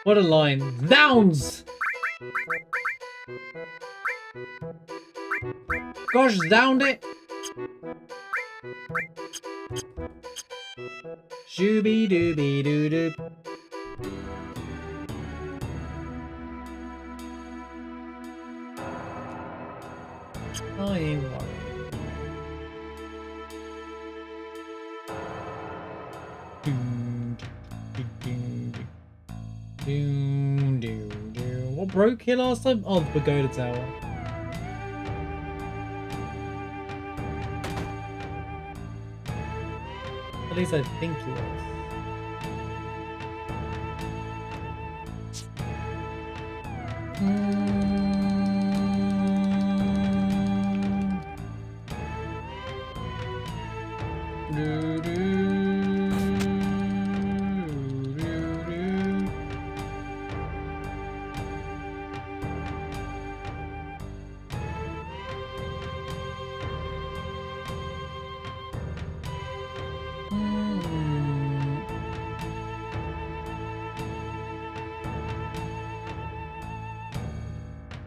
What a line. Zounds! Gosh, zound it! Shooby dooby doo doo. I ain't worried. What broke here last time? Oh, the pagoda tower. At least I think it was.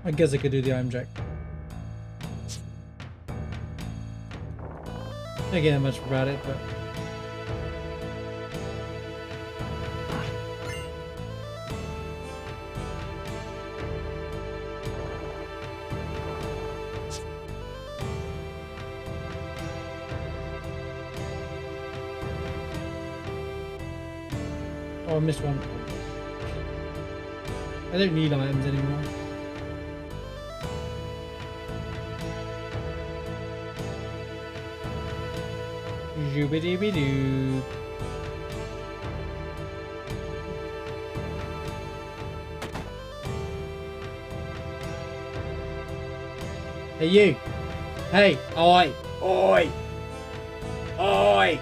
I guess I could do the arm jack. I can't much about it, but oh, I missed one. I don't need items anymore. Zoobity-bee-doo. Hey you! Hey! Oi! Oi! Oi!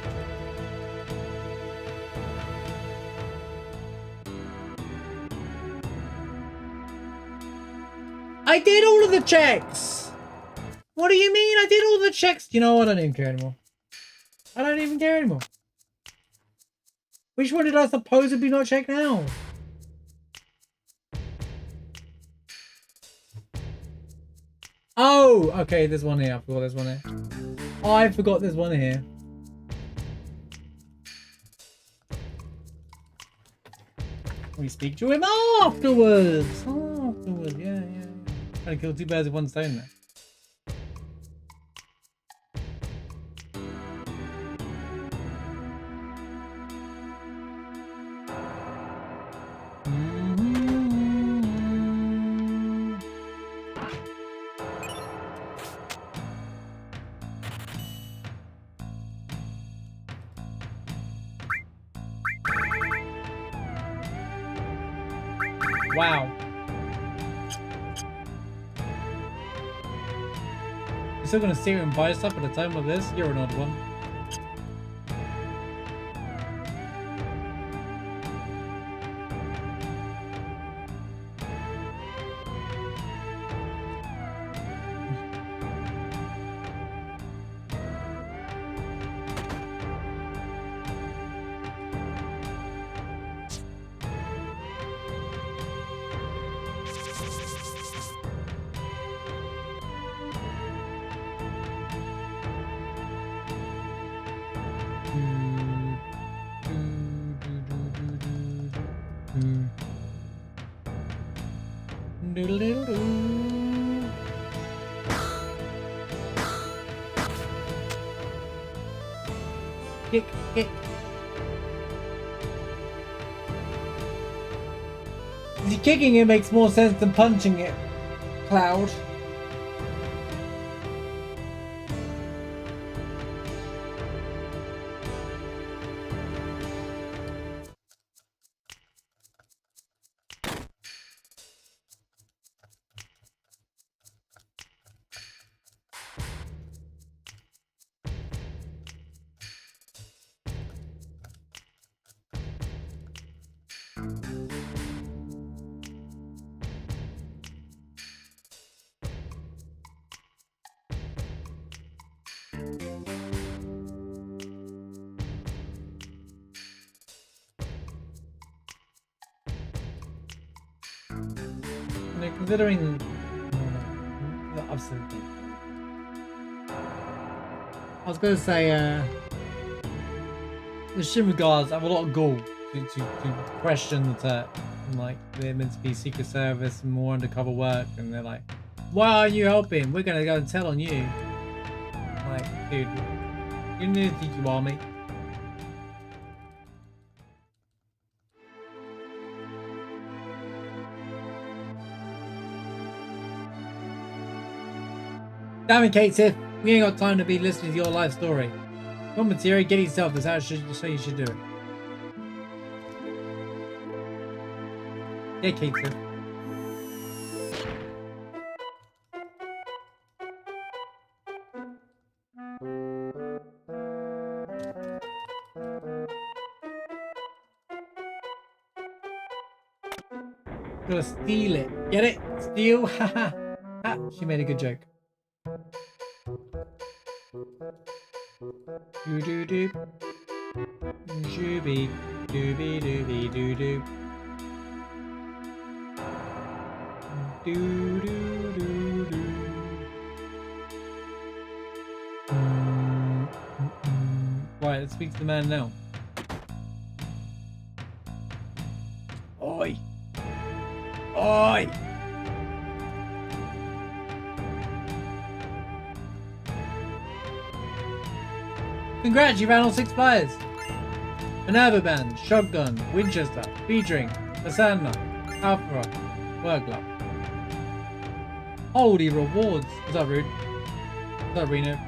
I did all of the checks! What do you mean I did all the checks? You know what? I don't even care anymore. I don't even care anymore. Which one did I supposedly not check now? Oh, okay, there's one here. I forgot there's one here. Oh, I forgot there's one here. We speak to him afterwards. Afterwards, yeah. Trying to kill two birds with one stone there. Wow. You're still gonna sit here and buy stuff at a time like this? You're an odd one. Doodle-doodle-doo. Kick, kick. See, kicking it makes more sense than punching it, Cloud. No, considering the absolute thing. I was going to say, the Shinra guards have a lot of gall to question the Turk. And, like, they're meant to be Secret Service and more undercover work, and they're like, why aren't you helping? We're going to go and tell on you. Like, dude, you need to think you are, mate. Damn it, Kate Tiff. We ain't got time to be listening to your life story. Come on, Materia, get yourself. That's how you should do it. Yeah, Kate Tiff. Gotta steal it. Get it? Steal? Haha. Ha. She made a good joke. Do do do. Shooby dooby dooby doo doo. Do do do do. Right, let's speak to the man now. Oi! Oi! Congrats, you found all 6 players! Minerva Band, Shotgun, Winchester, Featuring, Asana, Alpha, Worklock. Holy rewards! What's up, Rude? What's up, Reno?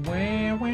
Wah, wah.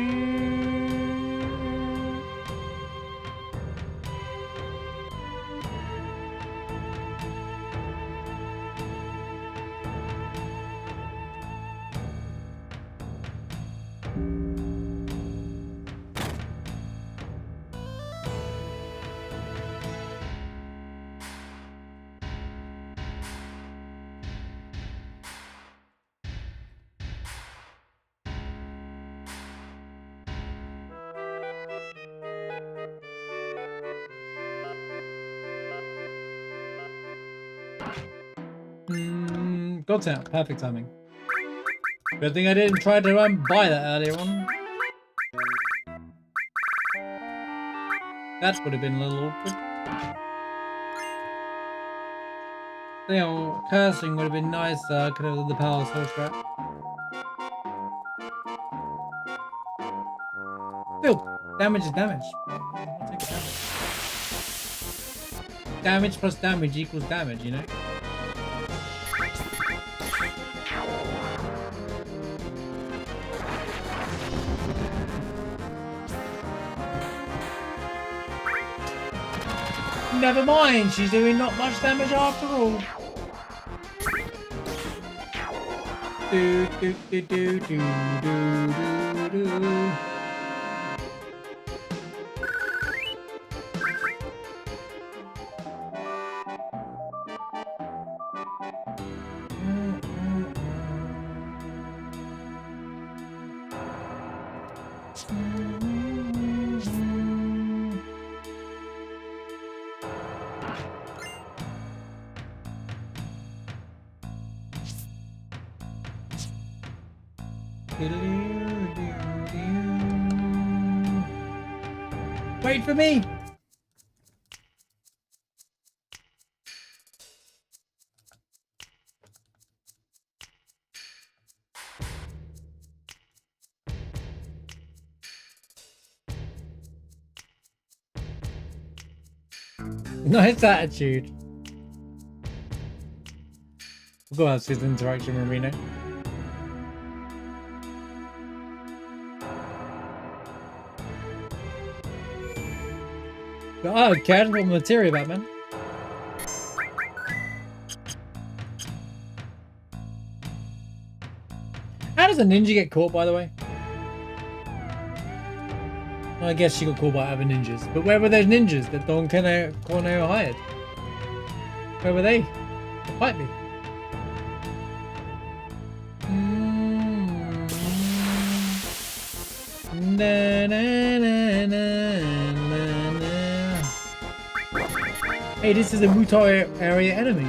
God's out. Perfect timing. Good thing I didn't try to buy that earlier on. That would have been a little awkward. You know, cursing would have been nicer. Could have done the power soul trap. Still, damage is damage. I'll take damage. Damage plus damage equals damage, you know? Never mind, she's doing not much damage after all. Do do do do do do do do. Wait for me! Nice attitude. We'll go out to the interaction with Reno. Oh, casual material, Batman. How does a ninja get caught, by the way? Well, I guess she got caught by other ninjas. But where were those ninjas that Don Corneo hired? Where were they? Fight me. Na, na, na, na, na, na. Hey, this is a Mutai area enemy.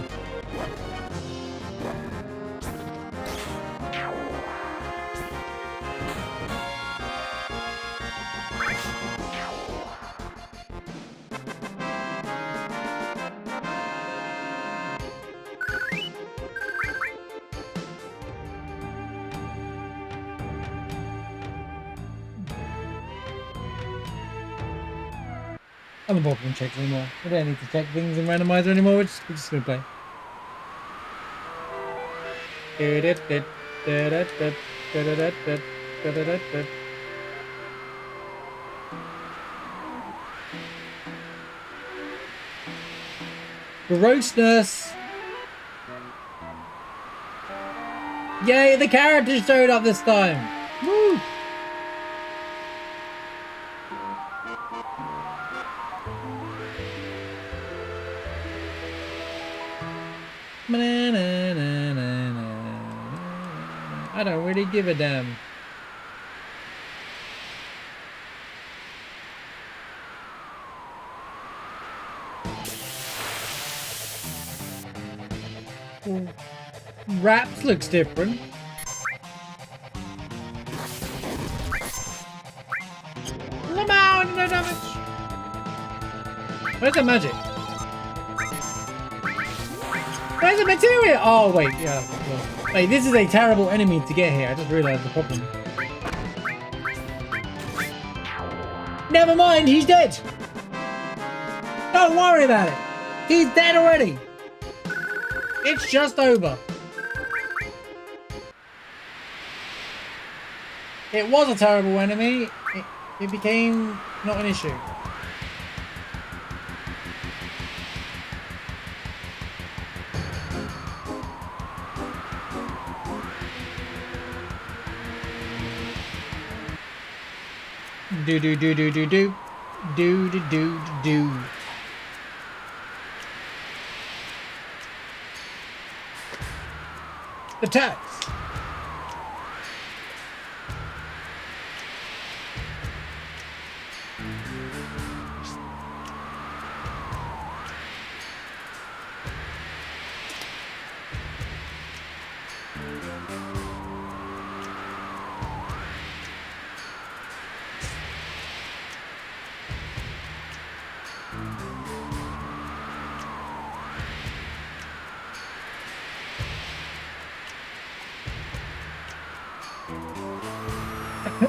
I'm not bothering checks anymore. We don't need to check things in randomizer anymore. We're just gonna play. Grossness. Yay, the characters showed up this time. Woo! I don't really give a damn. Raps looks different. Come on, no damage. Where's the magic? Where's the material? Oh wait, yeah. Well, wait, this is a terrible enemy to get here. I just realized the problem. Never mind, he's dead. Don't worry about it. He's dead already. It's just over. It was a terrible enemy. It became not an issue. Do do do do do do do do do do. Attacks.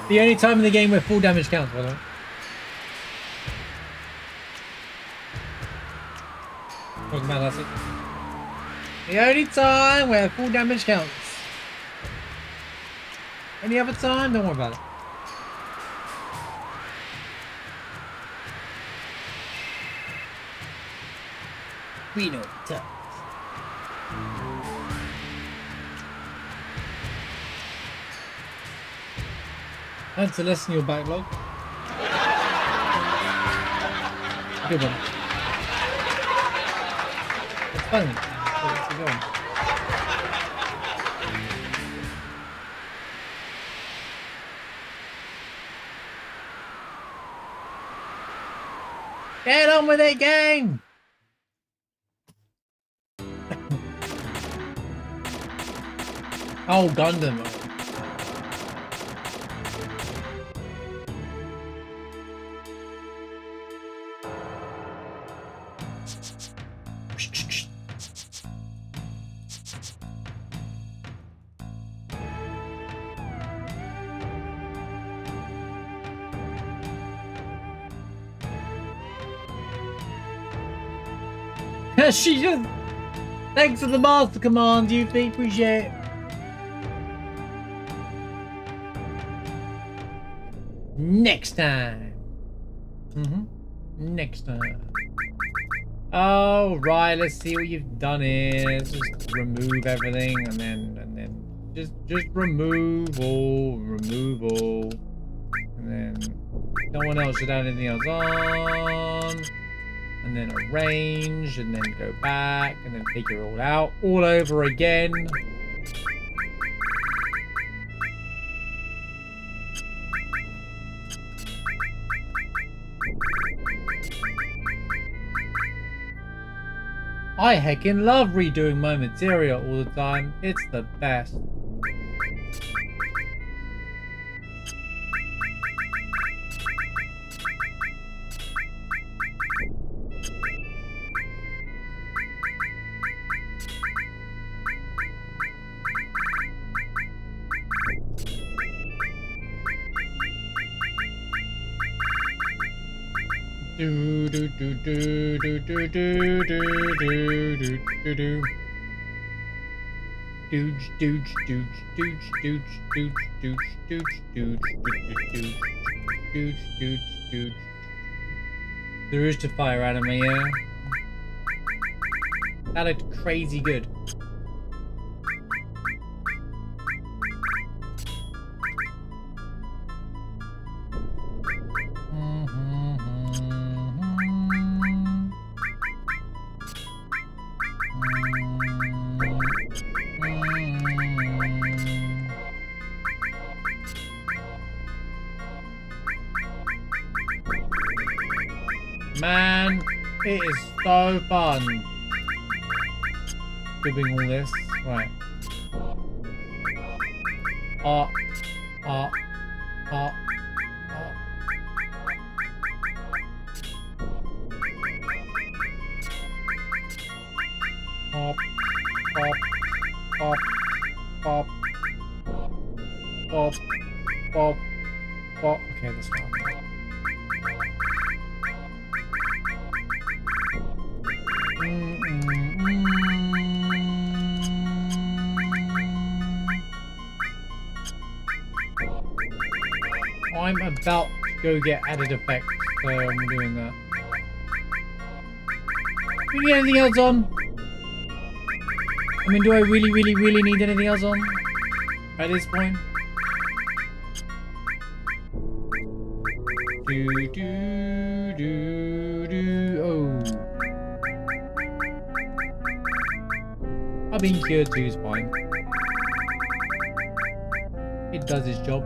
The only time in the game where full damage counts, by the way. Doesn't matter, that's it. The only time where full damage counts. Any other time, don't worry about it. We know the time. And to lessen your backlog. Good one. It's funny. It's going. Get on with it, game! Oh, Gundam. She just... Thanks for the master command, you appreciate it. Next time. Next time. Oh, right, let's see what you've done here. Let's just remove everything and then just remove all. And then no one else should have anything else on. And then arrange, and then go back, and then figure it all out all over again. I heckin' love redoing my material all the time. It's the best. Do do do do do do do do do do do do. Dooge dooge dooge dooge dooge dooge dooge dooge dooge dooge dooge dooge dooge. There is to fire anime, yeah. That looked crazy good. Man, it is so fun doing all this. Right. Pop. Pop. Pop. Okay, that's fine. I'm about to go get added effects, so I'm doing that. Do you need anything else on? I mean, do I really need anything else on at this point? Oh. I've been cured too, is fine. It does its job.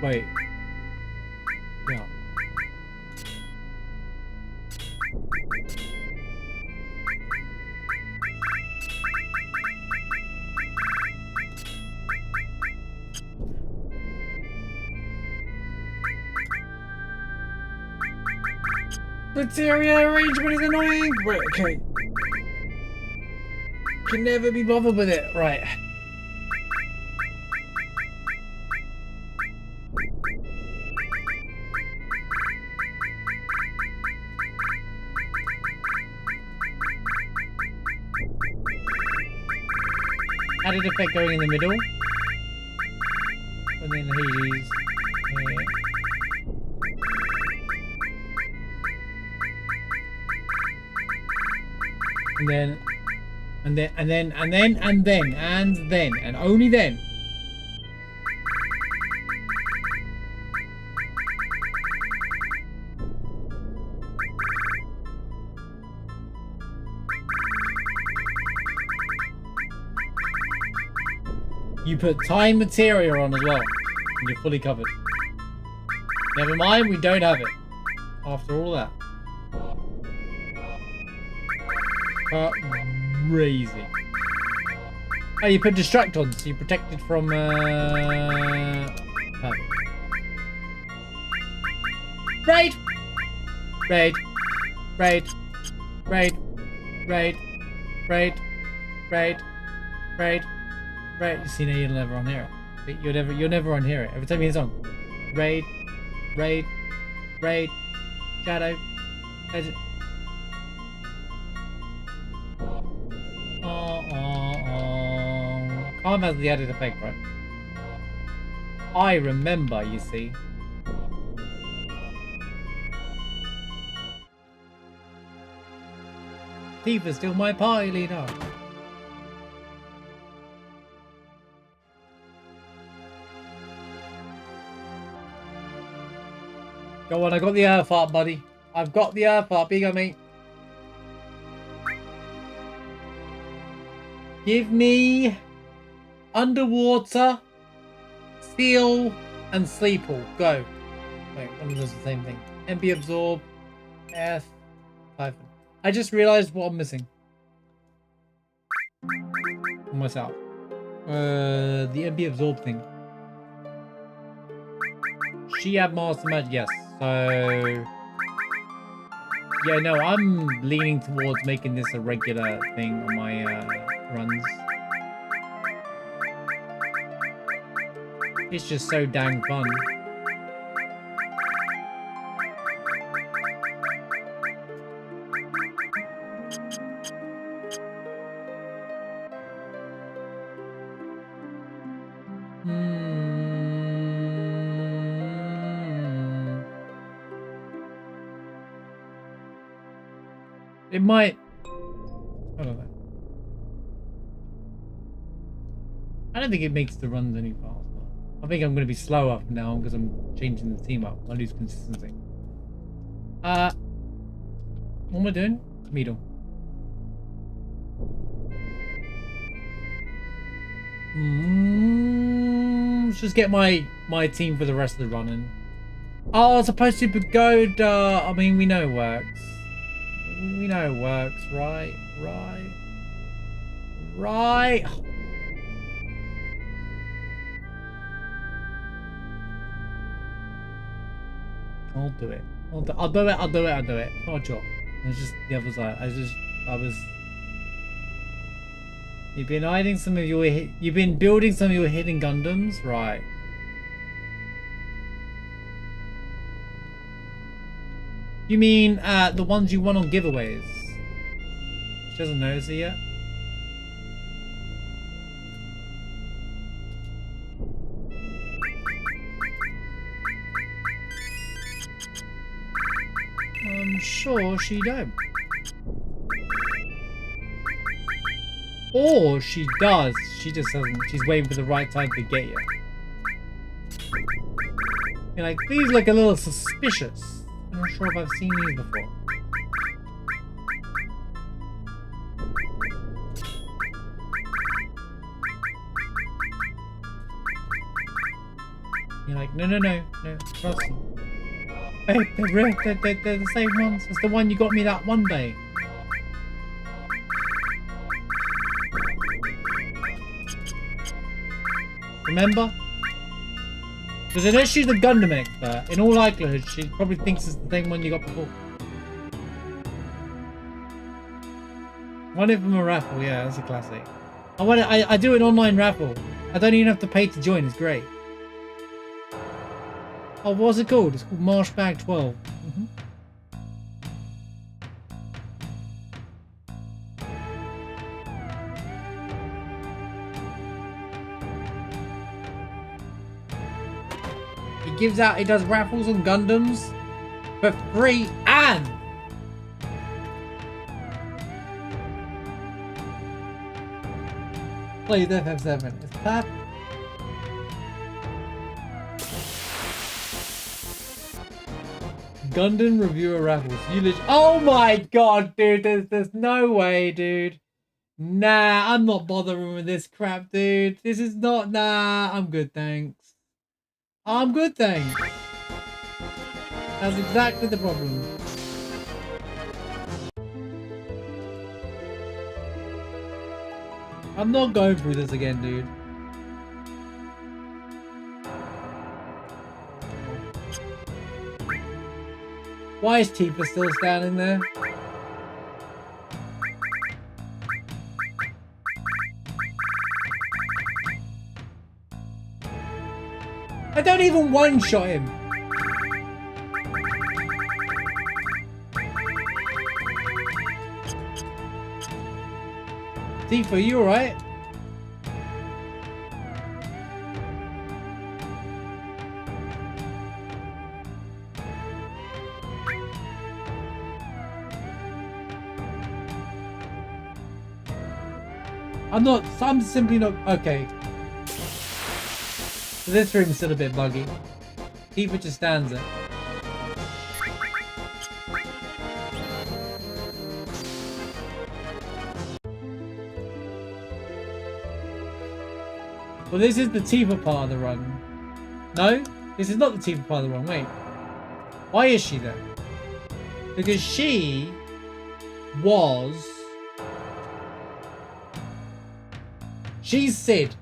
Wait. Yeah. Materia arrangement is annoying. Right, okay. Can never be bothered with it. Right. Added effect going in the middle. And then Hades. And then, and only then. You put time materia on as well, and you're fully covered. Never mind, we don't have it. After all that. Crazy. Oh, you put distract on, so you're protected from perfect. Raid! Raid. Raid. Raid. Raid. Raid. Raid. Raid. Raid. You see, now you'll never unhear it. You'll never unhear it. Every time you hear a song. Raid. Raid. Raid. Shadow. Legend. Calm has the added effect, right? I remember, you see. Tifa's still my party leader. Go on, I got the earth heart, buddy. I've got the earth heart. Big on me. Give me underwater, seal, and sleep all. Go. Wait, one of those is the same thing. MP absorb, earth, typhon. I just realized what I'm missing. Almost out. The MP absorb thing. She had master magic, yes. So yeah, no, I'm leaning towards making this a regular thing on my runs. It's just so dang fun. It might. I don't know. I don't think it makes the runs any faster. I think I'm going to be slower now because I'm changing the team up. I lose consistency. What am I doing? Middle. Let's just get my team for the rest of the running. Oh, it's supposed to be good. I mean, we know it works. We know it works, right? Right. I'll do it. I'll do it. It's not a job. It's just the other side. You've been hiding some of your. You've been building some of your hidden Gundams, right? You mean the ones you won on giveaways? She doesn't notice it yet. I'm sure she don't. Or she does. She just doesn't. She's waiting for the right time to get you. You're like, these look a little suspicious. I'm not sure if I've seen these before. You're like, no, trust me. Hey, they're the same ones. It's the one you got me that one day. Remember? Because unless she's a Gundam expert, in all likelihood, she probably thinks it's the same one you got before. Won it from a raffle, yeah, that's a classic. I do an online raffle. I don't even have to pay to join, it's great. Oh, what's it called? It's called Marsh Bag 12. He does raffles on Gundams for free and plays FF7. It's that. Gundam reviewer raffles. Oh my god, dude! There's no way, dude. Nah, I'm not bothering with this crap, dude. This is not. Nah, I'm good, thanks. I'm good, thanks. That's exactly the problem. I'm not going through this again, dude. Why is Tifa still standing there? I don't even one-shot him. Tifa, you alright? I'm simply not, okay. So this room's still a bit buggy. Tifa just stands there. Well, this is the Tifa part of the run. No, this is not the Tifa part of the run. Wait. Why is she there? Because she was... She's Sid.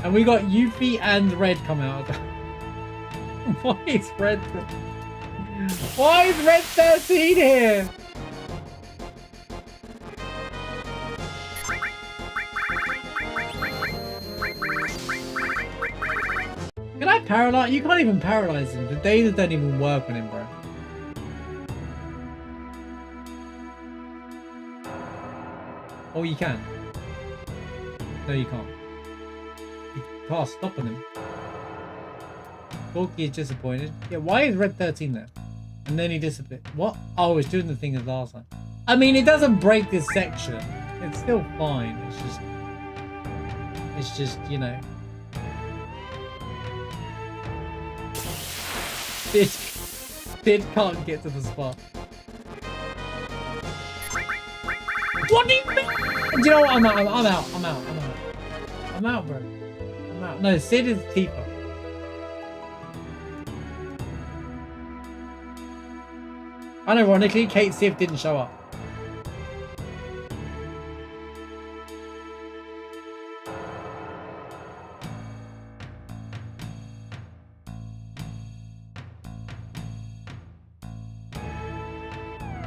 And we got Yuffie and Red come out. Why is Red... Why is Red 13 here? Can I paralyze? You can't even paralyze him. The data don't even work on him, bro. Oh, you can. No, you can't. You can't stop on him. Gorky is disappointed. Yeah, why is Red 13 there? And then he disappeared. What? Oh, it's doing the thing as last time. I mean, it doesn't break this section. It's still fine. It's just, you know. Sid can't get to the spot. What do you mean? Do you know what? I'm out, bro. I'm out. No, Sid is Tifa. Unironically, Kate Sif didn't show up.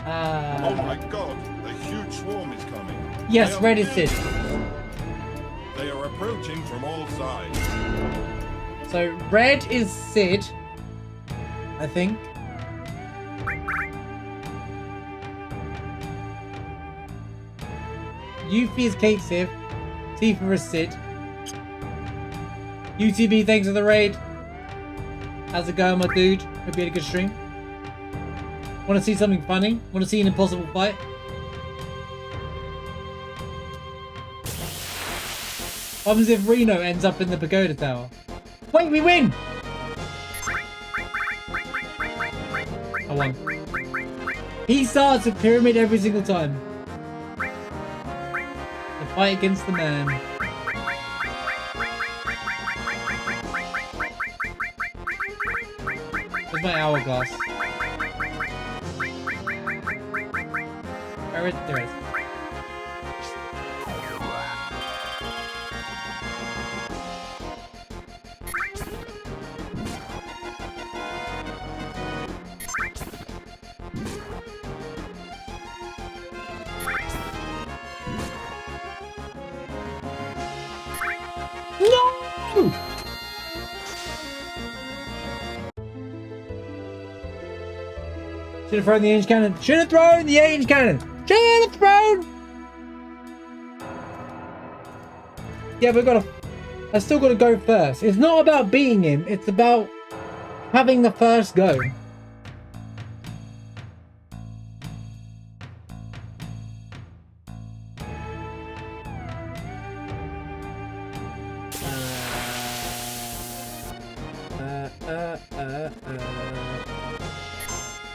Oh my god, a huge swarm is coming. Yes, Red is Sid. They are approaching from all sides. So, Red is Sid, I think. Yuffie is Kate Sif. Tifa is Sid. UTB, thanks for the raid. How's it going, my dude? Hope you had a good stream. Want to see something funny? Want to see an impossible fight? What happens if Reno ends up in the pagoda tower? Wait, we win! I won. He starts a pyramid every single time. The fight against the man. Where's my hourglass? There it is. No! Should have thrown the 8-inch cannon. Should have thrown the 8-inch cannon. Should have thrown. Yeah, but I still got to go first. It's not about beating him. It's about having the first go.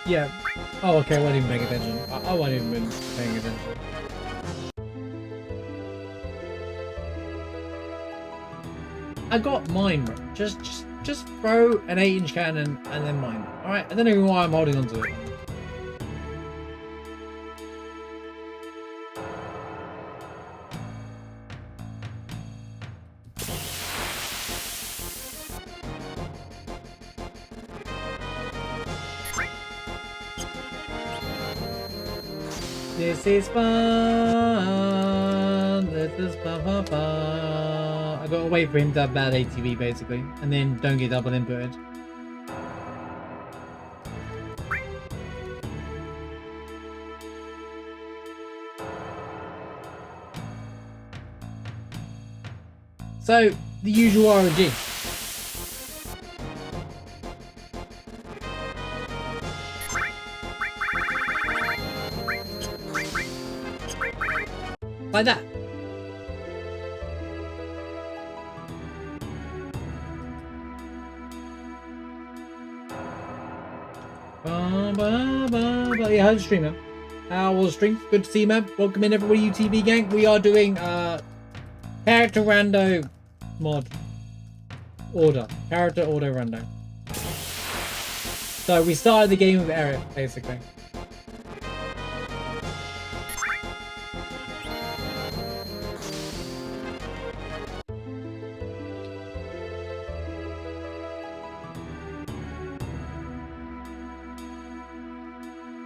Yeah. Oh, okay. I wasn't even paying attention. I wasn't even paying attention. I got mine, bro. Just throw an 8-inch cannon and then mine. All right. I don't know why I'm holding on to it. This is fun. This is fun. I I've got to wait for him to have bad ATV basically, and then don't get double inputted. So, the usual RNG. Like that. Yeah, how's the stream, man? How was the stream? Good to see you, man. Welcome in, everybody, UTV gang. We are doing character rando mod order. Character auto rando. So we started the game with Eric, basically.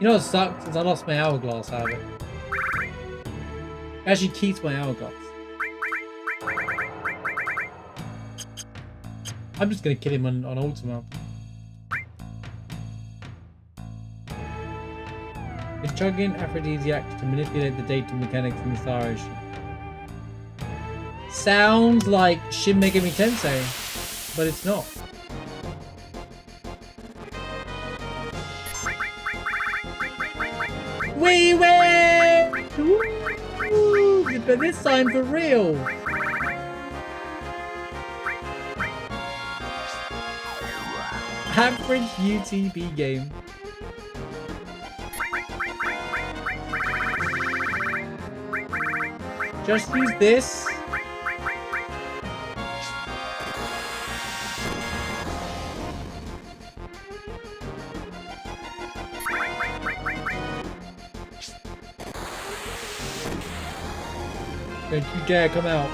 You know what sucks is I lost my hourglass out of it. It actually keeps my hourglass. I'm just gonna kill him on Ultima. It's chugging aphrodisiac to manipulate the data mechanics in the Star Ocean. Sounds like Shin Megami Tensei, but it's not. We win! Woo! But this time for real. Average UTB game. Just use this. Don't you dare come out.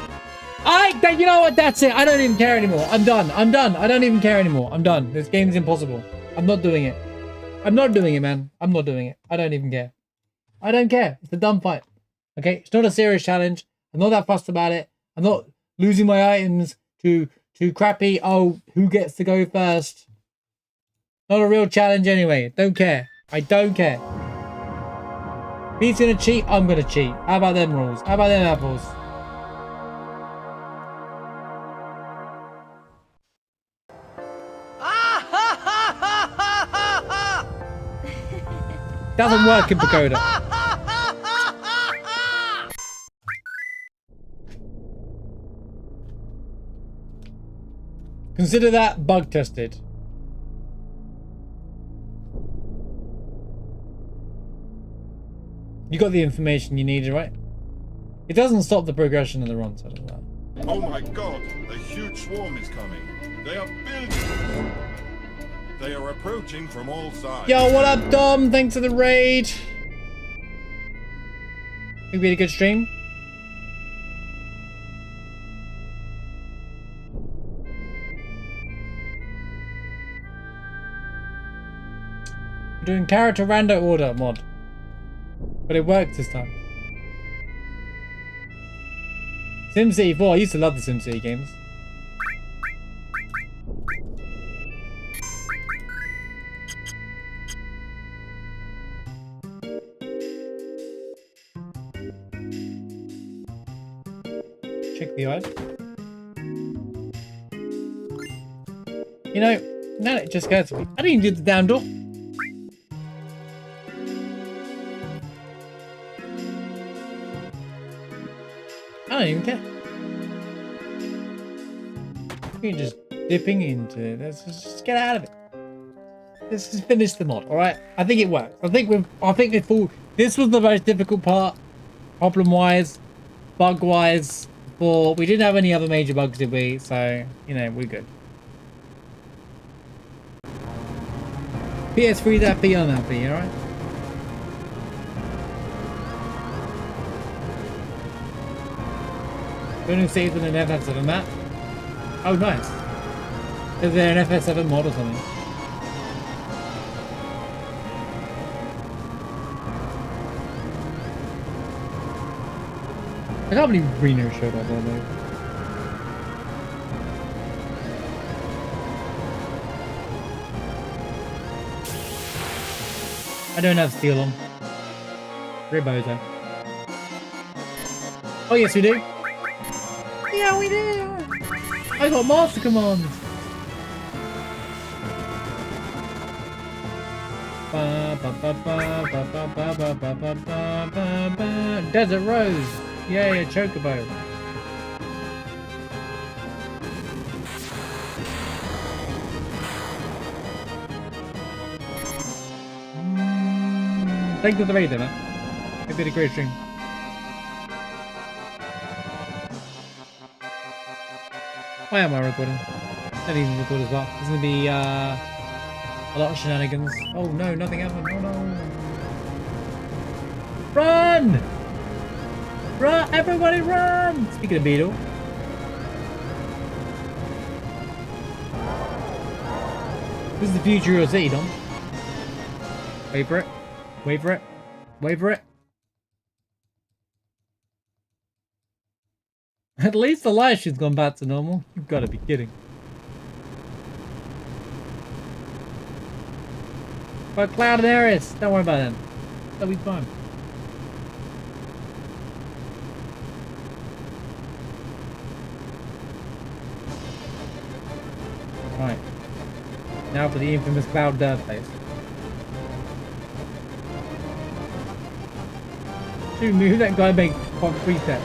You know what? That's it. I don't even care anymore. I'm done. I'm done. I don't even care anymore. I'm done. This game's impossible. I'm not doing it. I'm not doing it, man. I'm not doing it. I don't even care. I don't care. It's a dumb fight. Okay? It's not a serious challenge. I'm not that fussed about it. I'm not losing my items to crappy, oh, who gets to go first? Not a real challenge anyway. Don't care. I don't care. If he's gonna cheat, I'm gonna cheat. How about them rules? How about them apples? Doesn't work in Pagoda. Consider that bug tested. You got the information you needed, right? It doesn't stop the progression of the run, so I don't know. Oh my god, a huge swarm is coming. They are building. They are approaching from all sides. Yo, what up, Dom? Thanks for the raid. Think we had a good stream? We're doing character rando order mod. But it worked this time. SimCity 4, I used to love the SimCity games. Check the eyes. You know, now it just occurs to me. I didn't even do the damn door. I don't even care. You're just dipping into it. Let's just get out of it. Let's just finish the mod, alright? I think it works. I think this was the most difficult part, problem-wise, bug-wise. We didn't have any other major bugs, did we? So, you know, we're good. PS3's happy, unhappy, alright? Don't save with an FF7 map. Oh, nice. Is there an FF7 mod or something? I can't believe Reno showed up on there. I don't have steel on. Ribozo. Oh yes we do. Yeah we do. I got master commands. Desert Rose. Yeah, Chocobo. Thank you for the raid, man. It's been a great stream. Why am I recording? I didn't even record as well. There's gonna be a lot of shenanigans. Oh no, nothing happened. Oh no. Run! Run! Everybody run! Speaking of Beetle. This is the future of your city, Dom. Wait for it. Wait for it. Wait for it. At least the light shoot's gone back to normal. You've got to be kidding. But Cloud and Aries, don't worry about them. They'll be fine. Right. Now for the infamous Cloud Dirt face. Dude, move that guy make pop preset.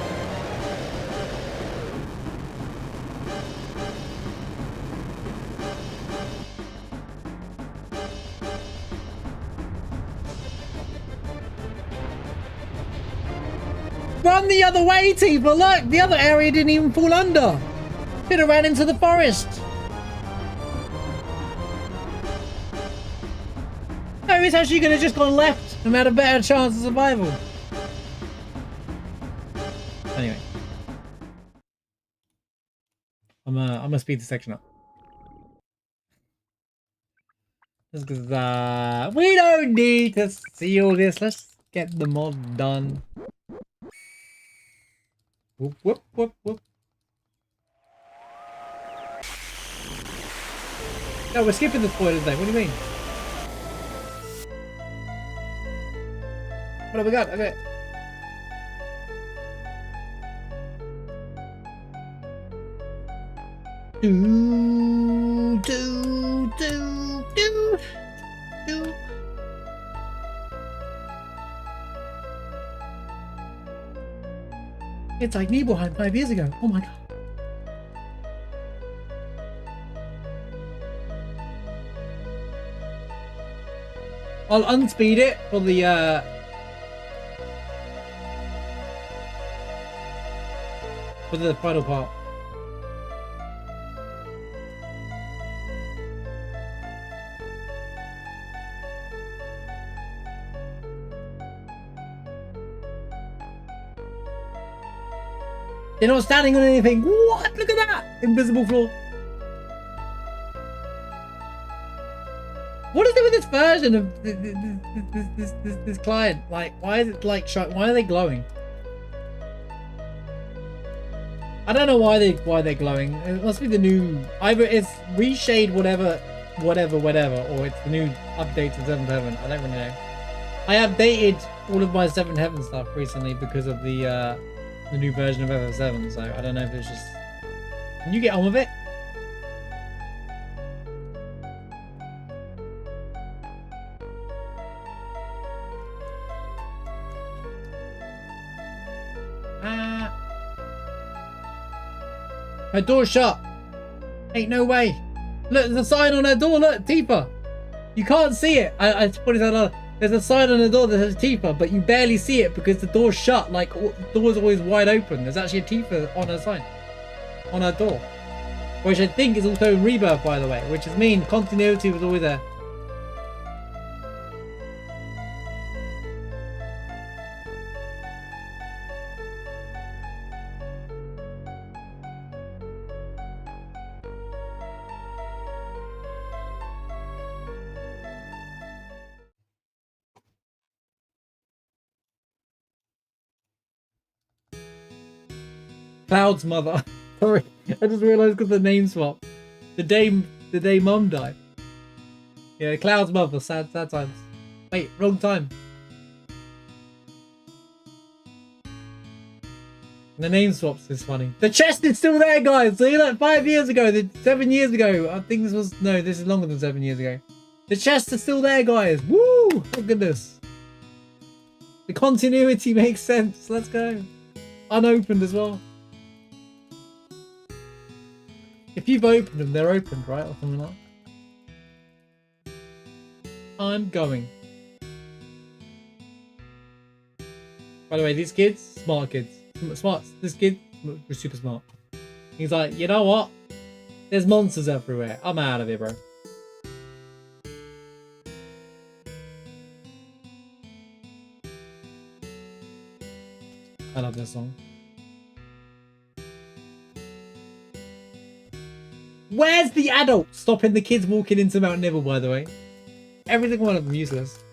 Run the other way, Tifa! Look! The other area didn't even fall under! Could have ran into the forest! No, it's actually gonna just gone left and had a better chance of survival. Anyway. I'm gonna speed the section up. Just because, we don't need to see all this. Let's get the mod done. Whoop, whoop, whoop, whoop. No, we're skipping the spoilers though. What do you mean? What have we got? Okay. Do, do, do, do, do. It's like Nibelheim 5 years ago. Oh my god. I'll unspeed it for the final part. They're not standing on anything. What? Look at that! Invisible floor. What is it with this version of this client? Like, why is it like why are they glowing? I don't know why they're glowing. It must be the new, either it's reshade whatever, or it's the new update to 7th Heaven. I don't really know. I updated all of my 7th Heaven stuff recently because of the new version of FF7, so I don't know if it's just... Can you get on with it? Her door's shut. Ain't no way. Look, there's a sign on her door. Look, Tifa. You can't see it. I put it on. There's a sign on the door that says Tifa, but you barely see it because the door's shut. Like, the door's always wide open. There's actually a Tifa on her sign. On her door. Which I think is also in Rebirth, by the way. Which does mean continuity was always there. Cloud's mother. Sorry, I just realised because the name swap. The day Mum died. Yeah, Cloud's mother. Sad times. Wait, wrong time. The name swaps is funny. The chest is still there, guys. See, like 5 years ago, 7 years ago. I think this was, no, this is longer than 7 years ago. The chest is still there, guys. Woo! Oh goodness. The continuity makes sense. Let's go. Unopened as well. If you've opened them, they're opened, right? Or something like that. I'm going. By the way, these kids, smart kids. Smart. This kid was super smart. He's like, you know what? There's monsters everywhere. I'm out of here, bro. I love this song. Where's the adult stopping the kids walking into Mount Nibble, by the way? Everything one of them useless.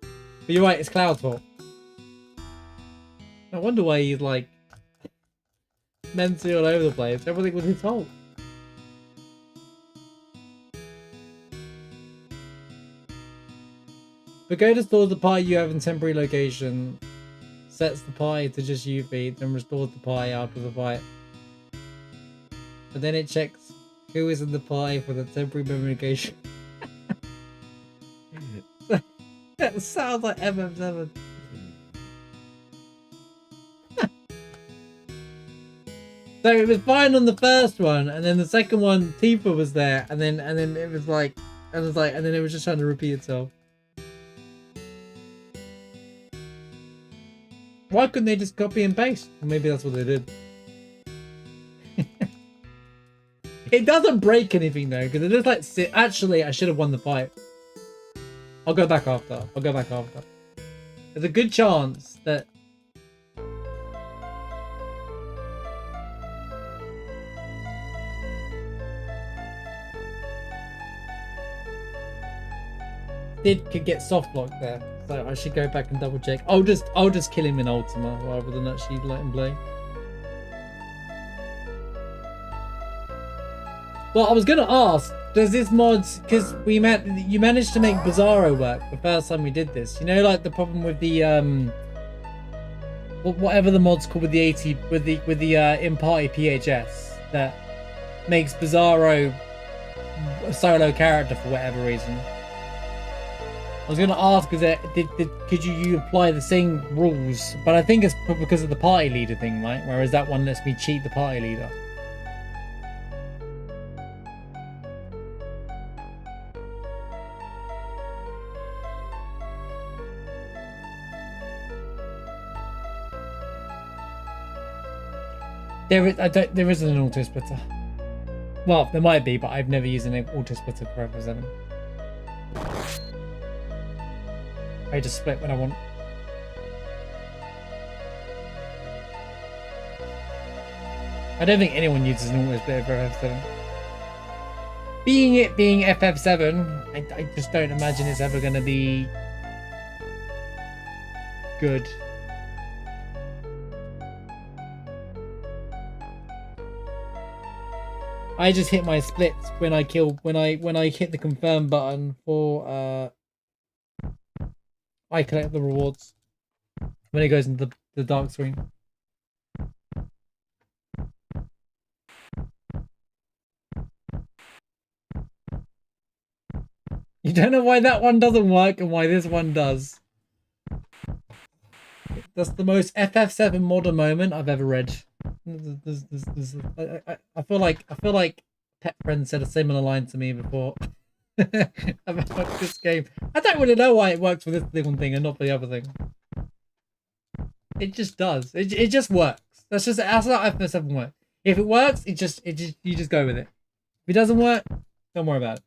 But you're right, it's Cloud's fault. I wonder why he's like mentally all over the place. Everything was his fault. Pagoda stores the pie you have in temporary location, sets the pie to just you feed, then restores the pie after the fight. But then it checks who is in the pie for the temporary memory location. That sounds like FF7. So it was fine on the first one, and then the second one, Tifa was there, and then it was like, and then it was just trying to repeat itself. Why couldn't they just copy and paste? Well, maybe that's what they did. It doesn't break anything though, because it just like sit. Actually, I should have won the fight. I'll go back after. I'll go back after. There's a good chance that. Could get soft lock there, so I should go back and double check. I'll just kill him in Ultima rather than actually let him play. Well, I was gonna ask, does this mod, because you managed to make Bizarro work the first time we did this. You know, like the problem with the whatever the mod's called with the 80 with the in-party PHS that makes Bizarro a solo character for whatever reason. I was going to ask, could you apply the same rules? But I think it's because of the party leader thing, right? Whereas that one lets me cheat the party leader. There isn't an auto splitter. Well, there might be, but I've never used an auto splitter for FF7. I just split when I want. I don't think anyone uses an auto splitter for FF7. Being FF7, I just don't imagine it's ever going to be good. I just hit my splits when I hit the confirm button for I collect the rewards when it goes into the dark screen. You don't know why that one doesn't work and why this one does. That's the most FF7 modern moment I've ever read. I feel like Pet Friend said a similar line to me before about this game. I don't really know why it works for this one thing and not for the other thing. It just does. It just works. That's how FF7 works. If it works, you just go with it. If it doesn't work, don't worry about it.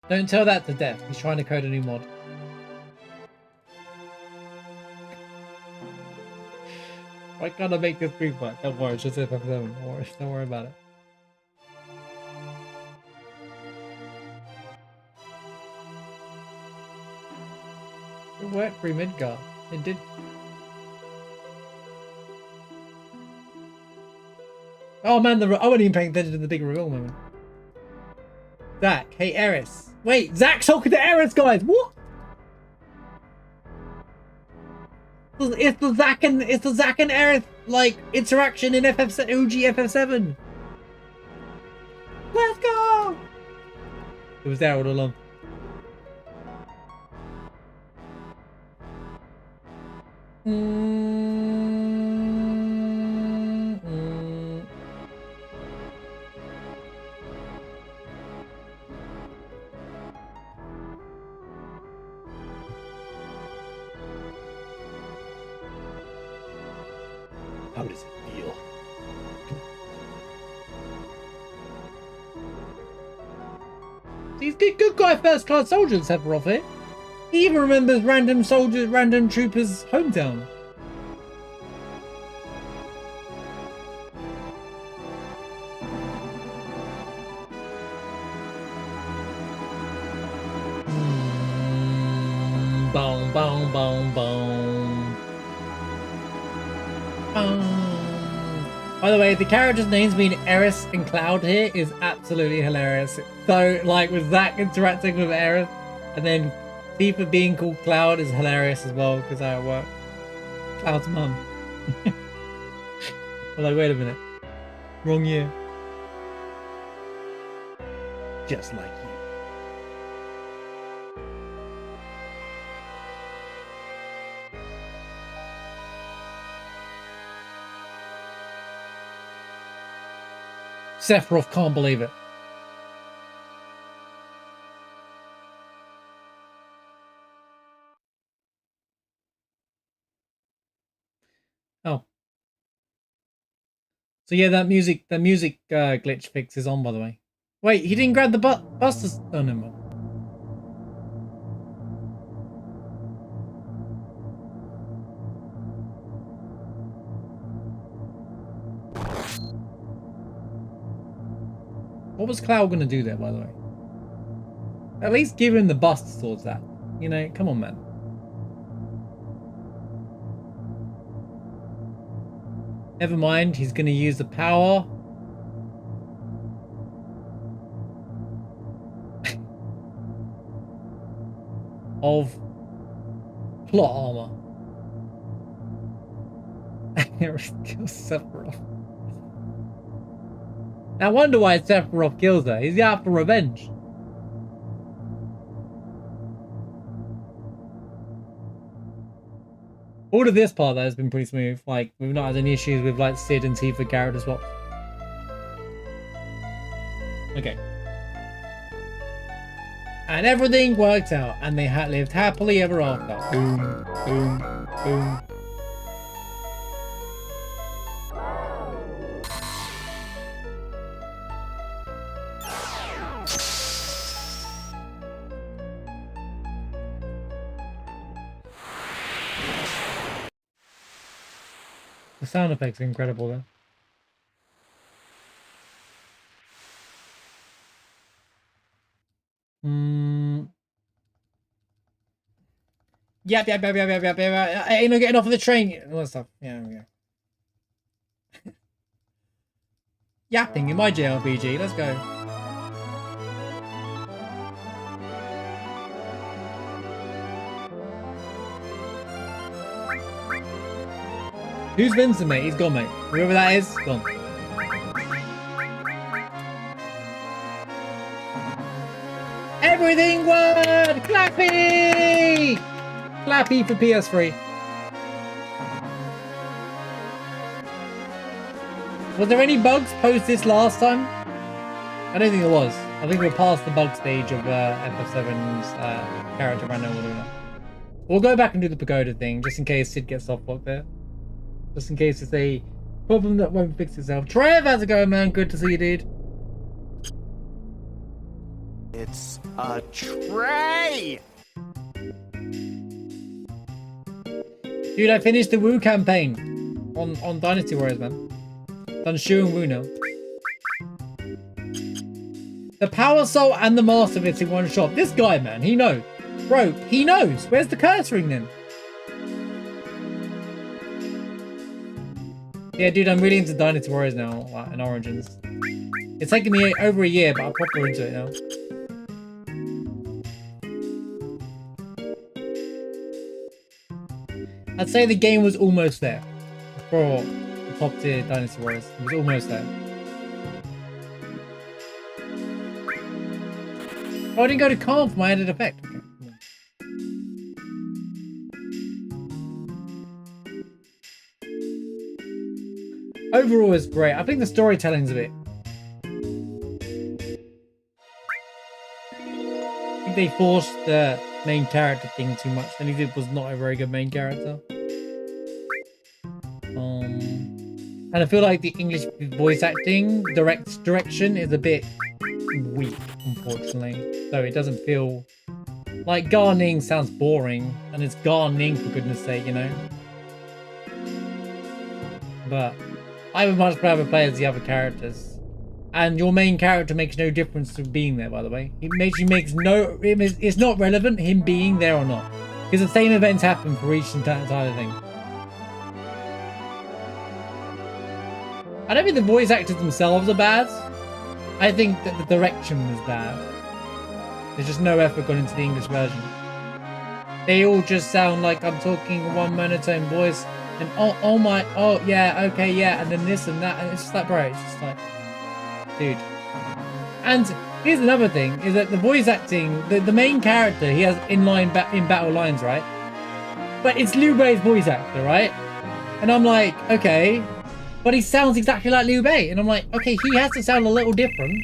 Don't tell that to Death. He's trying to code a new mod. Why can't I make this group work? Don't worry, it's just FF7. Don't worry about it. It worked for Midgar. It did. Oh man, I wasn't even paying attention to the big reveal moment. Zach, hey Eris. Wait, Zach's talking to Eris, guys. What? It's the Zach and Eris like interaction in OG FF7. Let's go. It was there all along. How does it feel? He's a good guy, first class soldier, Sephiroth here. He even remembers random troopers' hometown. Boom, boom, boom, boom. By the way, the characters' names being Eris and Cloud here is absolutely hilarious. So, like, with Zack interacting with Eris, and then Tifa being called Cloud is hilarious as well, because how it works. Cloud's mum. I'm like, wait a minute. Wrong year. Just like you. Sephiroth can't believe it. Oh. So yeah, that music glitch fix is on, by the way. Wait, he didn't grab the busters. Oh, no more. What was Cloud gonna do there, by the way? At least give him the bust towards that. You know, come on, man. Never mind, he's gonna use the power. of plot armor. Kills Sephiroth. I wonder why Sephiroth kills her. He's after revenge. All of this part though has been pretty smooth. Like, we've not had any issues with like Sid and Tifa character swaps. Okay. And everything worked out, and they lived happily ever after. Boom, boom, boom. The sound effects are incredible though. Yep. Ain't no getting off of the train. All that stuff. Yeah. Yapping in my JRPG. Let's go. Who's Vincent, mate? He's gone, mate. Whoever that is, gone. Everything word! Clappy! Clappy for PS3. Was there any bugs post this last time? I don't think there was. I think we're past the bug stage of FF7's character randomizer. We'll go back and do the pagoda thing, just in case Sid gets off work there. Just in case it's a problem that won't fix itself. Trev, how's it going, man? Good to see you, dude. It's a tray! Dude, I finished the Wu campaign on Dynasty Warriors, man. Done Shu and Wu now. The Power Soul and the Master Bits in one shot. This guy, man, he knows. Bro, he knows. Where's the curse ring then? Yeah, dude, I'm really into Dynasty Warriors now, like, in Origins. It's taken me over a year, but I'm proper into it now. I'd say the game was almost there for the top tier Dynasty Warriors. It was almost there. Oh, I didn't go to calm for my added effect. Okay. Overall, it's great. I think the storytelling's a bit. I think they forced the main character thing too much, and he was not a very good main character. And I feel like the English voice acting direction is a bit weak, unfortunately. So it doesn't feel like Garning sounds boring, and it's Garning for goodness sake, you know. But I would much rather play as the other characters. And your main character makes no difference to being there, by the way. It's not relevant him being there or not, because the same events happen for each entire thing. I don't think the voice actors themselves are bad. I think that the direction was bad. There's just no effort gone into the English version. They all just sound like I'm talking one monotone voice, and oh yeah, okay, yeah, and then this and that, and it's just like, bro, it's just like, dude. And here's another thing, is that the voice acting, the main character, he has in battle lines, right? But it's Liu Bei's voice actor, right? And I'm like, okay, but he sounds exactly like Liu Bei, and I'm like, okay, he has to sound a little different.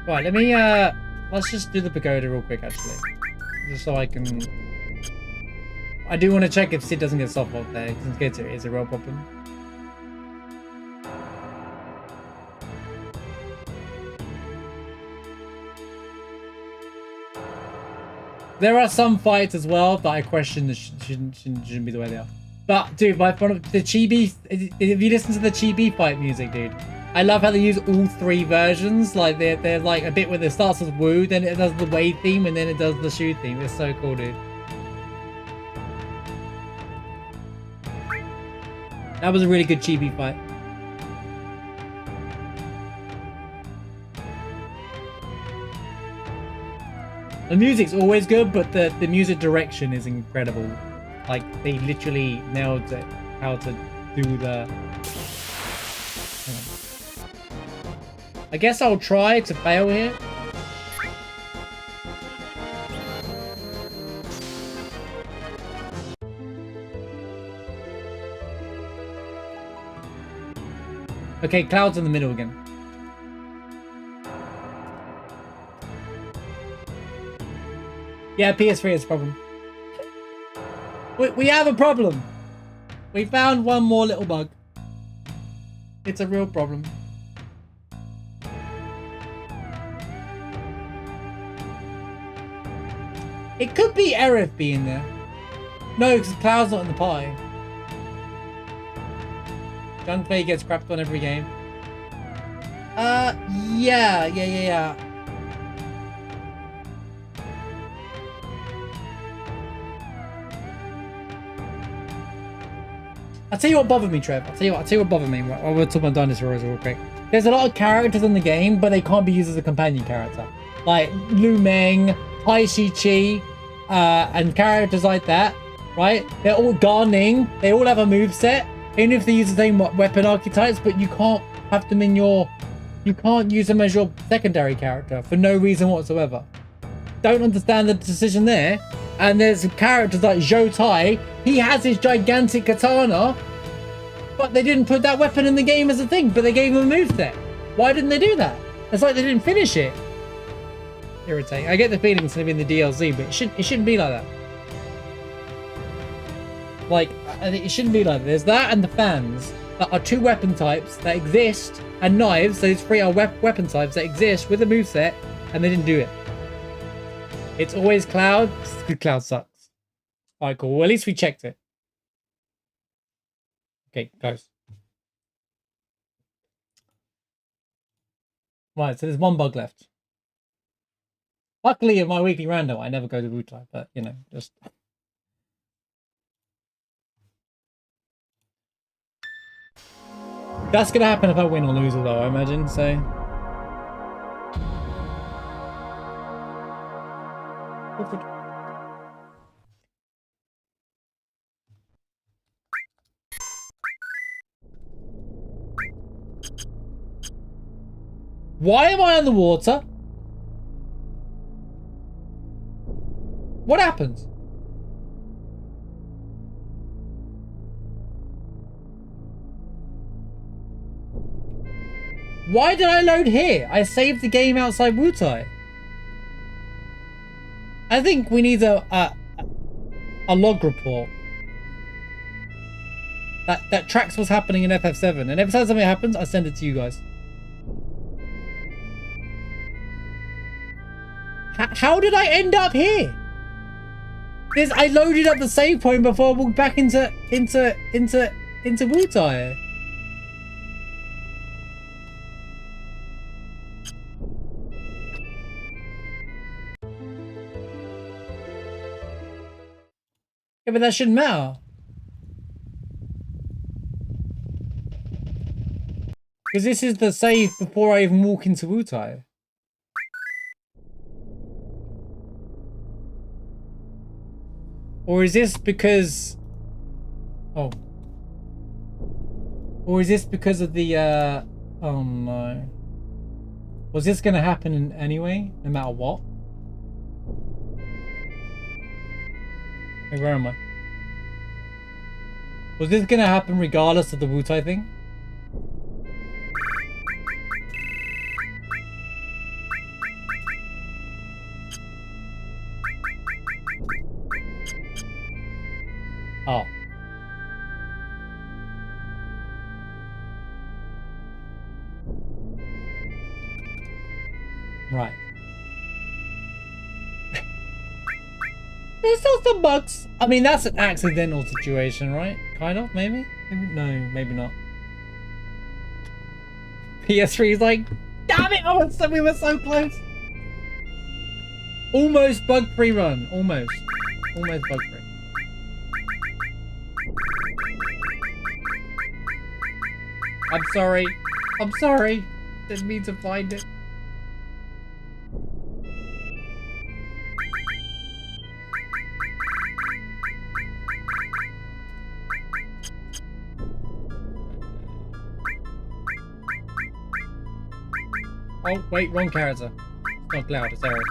Right, let me, let's just do the pagoda real quick, actually. Just so I can... I do want to check if Sid doesn't get soft locked there, because it's a real problem. There are some fights as well that I question that shouldn't be the way they are. But, dude, by front of the Chibi... If you listen to the Chibi fight music, dude, I love how they use all three versions. Like, they're like a bit where it starts with Wu, then it does the Wei theme, and then it does the Shu theme. It's so cool, dude. That was a really good Chibi fight. The music's always good, but the music direction is incredible. Like, they literally nailed it, how to do the... I guess I'll try to fail here. Okay, Cloud's in the middle again. Yeah, PS3 is a problem. We have a problem. We found one more little bug. It's a real problem. It could be Aerith being there. No, because Cloud's not in the party. Gunplay gets crapped on every game. Yeah. I'll tell you what bothered me, Trev. I'll tell you what bothered me. We'll talk about Dynasty Warriors real quick. There's a lot of characters in the game, but they can't be used as a companion character. Like Lu Meng, Tai Chi, and characters like that, right? They're all Garning. They all have a moveset, even if they use the same weapon archetypes, but you can't have them in your... You can't use them as your secondary character for no reason whatsoever. Don't understand the decision there. And there's characters like Zhou Tai. He has his gigantic katana, but they didn't put that weapon in the game as a thing, but they gave him a moveset. Why didn't they do that? It's like they didn't finish it. Irritating. I get the feeling it's going to be in the DLC, but it shouldn't be like that. Like, it shouldn't be like that. There's that and the fans that are two weapon types that exist, and knives. Those three are weapon types that exist with a moveset, and they didn't do it. It's always Cloud. Good Cloud sucks. All right, cool. Well, at least we checked it. Okay, guys. Right, so there's one bug left. Luckily, in my weekly random, I never go to Wutai, but you know, just. That's gonna happen if I win or lose, though, I imagine. So. Why am I on the water? What happens? Why did I load here? I saved the game outside Wutai. I think we need a log report that tracks what's happening in FF7, and every time something happens, I send it to you guys. How did I end up here? I loaded up the save point before I walked back into Wutai. Yeah, but that shouldn't matter. Because this is the save before I even walk into Wutai. Or is this because... Oh. Or is this because of the, Oh no. Was this gonna happen anyway, no matter what? Wait, where am I? Was this gonna happen regardless of the Wutai thing? Oh. Right. There's still some bugs. I mean, that's an accidental situation, right? Kind of, maybe? Maybe no, maybe not. PS3 is like, damn it! We were so close. Almost bug-free run. Almost bug-free. I'm sorry. I'm sorry. Didn't mean to find it. Oh, wait, wrong character. It's not Cloud, it's Eric.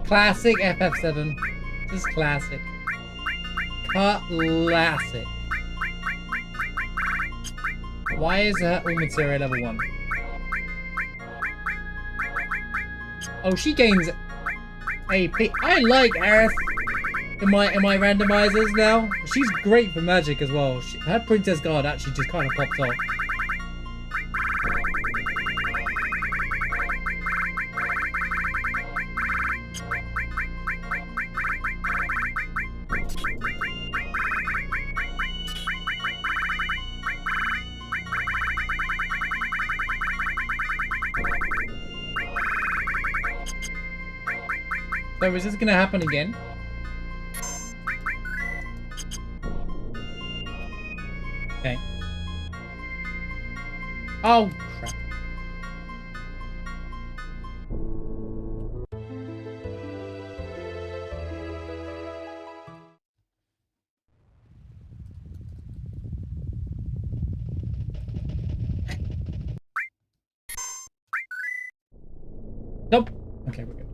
Classic FF7. Just classic. Classic. Why is her all materia level 1? Oh, she gains AP. I like Aerith in my randomizers now. She's great for magic as well. Her Princess Guard actually just kind of pops off. So is this gonna happen again? Okay. Oh crap. Nope. Okay, we're good.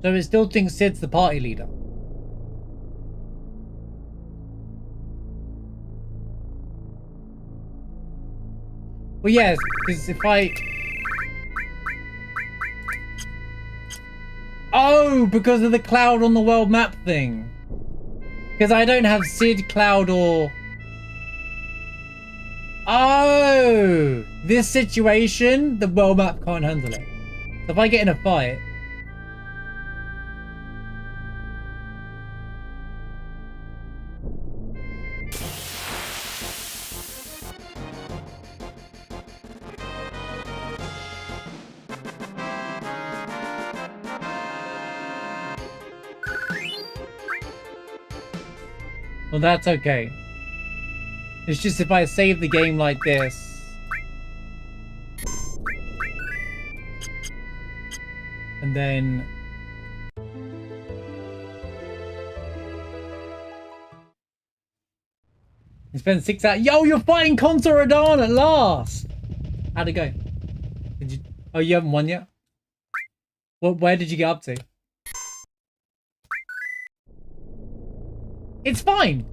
So it still thinks Sid's the party leader. Well, yes, because if I... Oh, because of the cloud on the world map thing. Because I don't have Sid, Cloud, or... Oh! This situation, the world map can't handle it. So if I get in a fight... Well, that's okay. It's just if I save the game like this... And then... You spend 6 hours... Yo, you're fighting Contoradon at last! How'd it go? Did you... Oh, you haven't won yet? Where did you get up to? It's fine!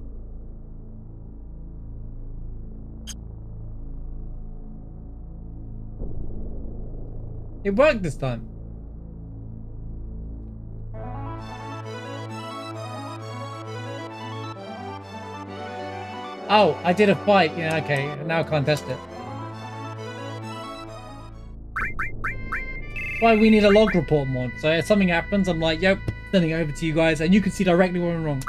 It worked this time. Oh, I did a fight. Yeah, okay. Now I can't test it. That's why we need a log report mod. So if something happens, I'm like, yep, sending it over to you guys, and you can see directly where I'm wrong.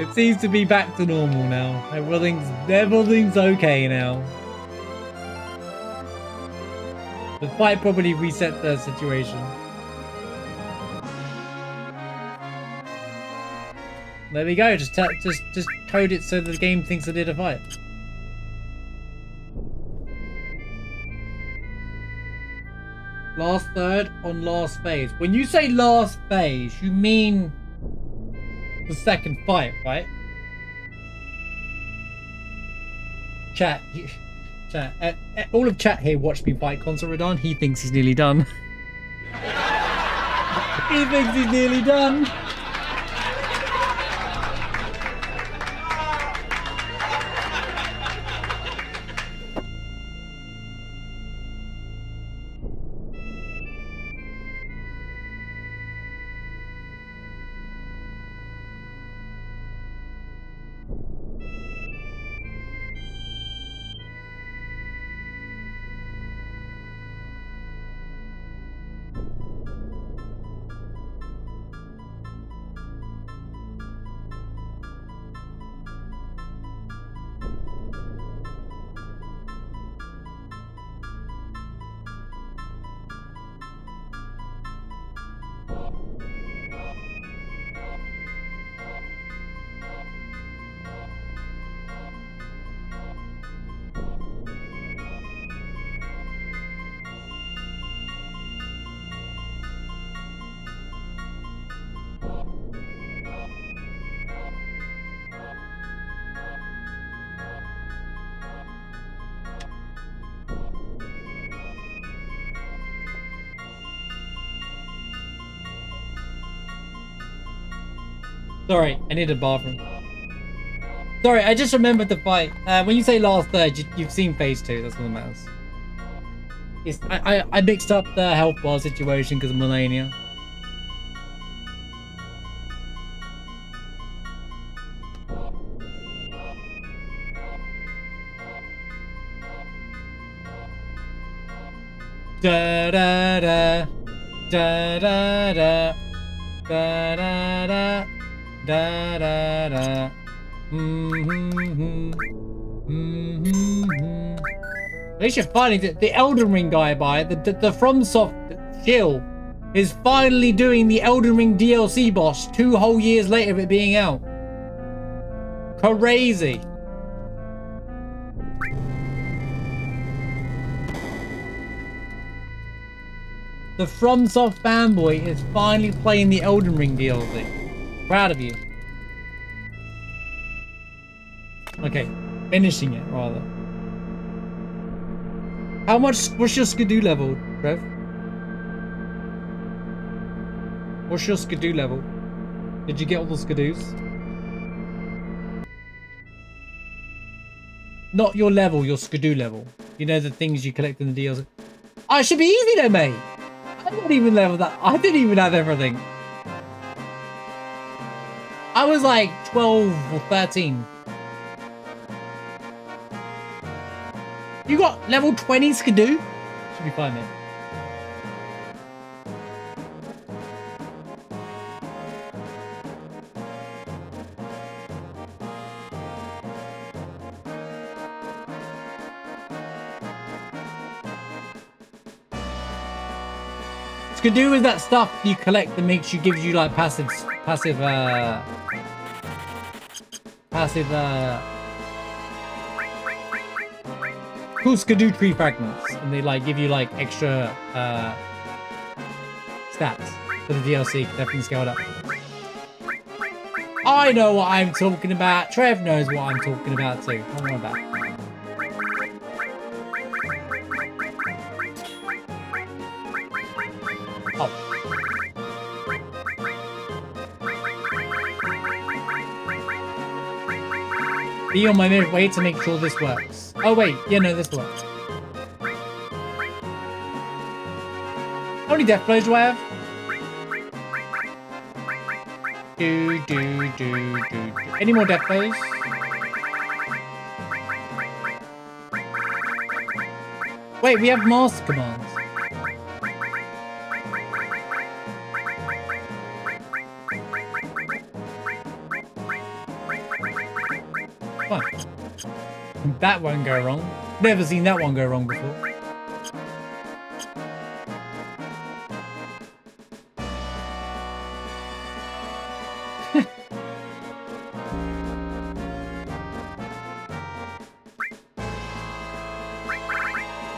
It seems to be back to normal now. Everything's okay now. The fight probably reset the situation. There we go. Just code it so the game thinks I did a fight. Last third on last phase. When you say last phase, you mean the second fight, right? Chat, all of chat here watched me fight Consoradon. He thinks he's nearly done. He thinks he's nearly done. Sorry, I need a bathroom. Sorry, I just remembered the fight. When you say last third, you've seen phase 2. That's what matters. It's, I mixed up the health bar situation because of Melania. Da da da da da da da da da. Da da da. At least you're finally the Elden Ring guy by the FromSoft chill is finally doing the Elden Ring DLC boss 2 whole years later of it being out. Crazy. The FromSoft fanboy is finally playing the Elden Ring DLC. Proud of you. Okay, finishing it rather. What's your skidoo level, Trev? What's your skidoo level? Did you get all the skidoos? Not your level, your skidoo level. You know, the things you collect in the DLC. Oh, it should be easy then, mate. I'm not even level that. I didn't even have everything. I was like 12 or 13. You got level 20 skidoo? Should be fine, mate. Skidoo is that stuff you collect that gives you like passive cool skidoo tree fragments, and they like give you like extra stats for the DLC. Definitely scaled up. I know what I'm talking about. Trev knows what I'm talking about too. Don't worry about it. Oh. Be on my way to make sure this works. Oh wait, yeah, no, this works. How many death blows do I have? Do. Any more death blows? Wait, we have master commands. Fine. That won't go wrong. Never seen that one go wrong before.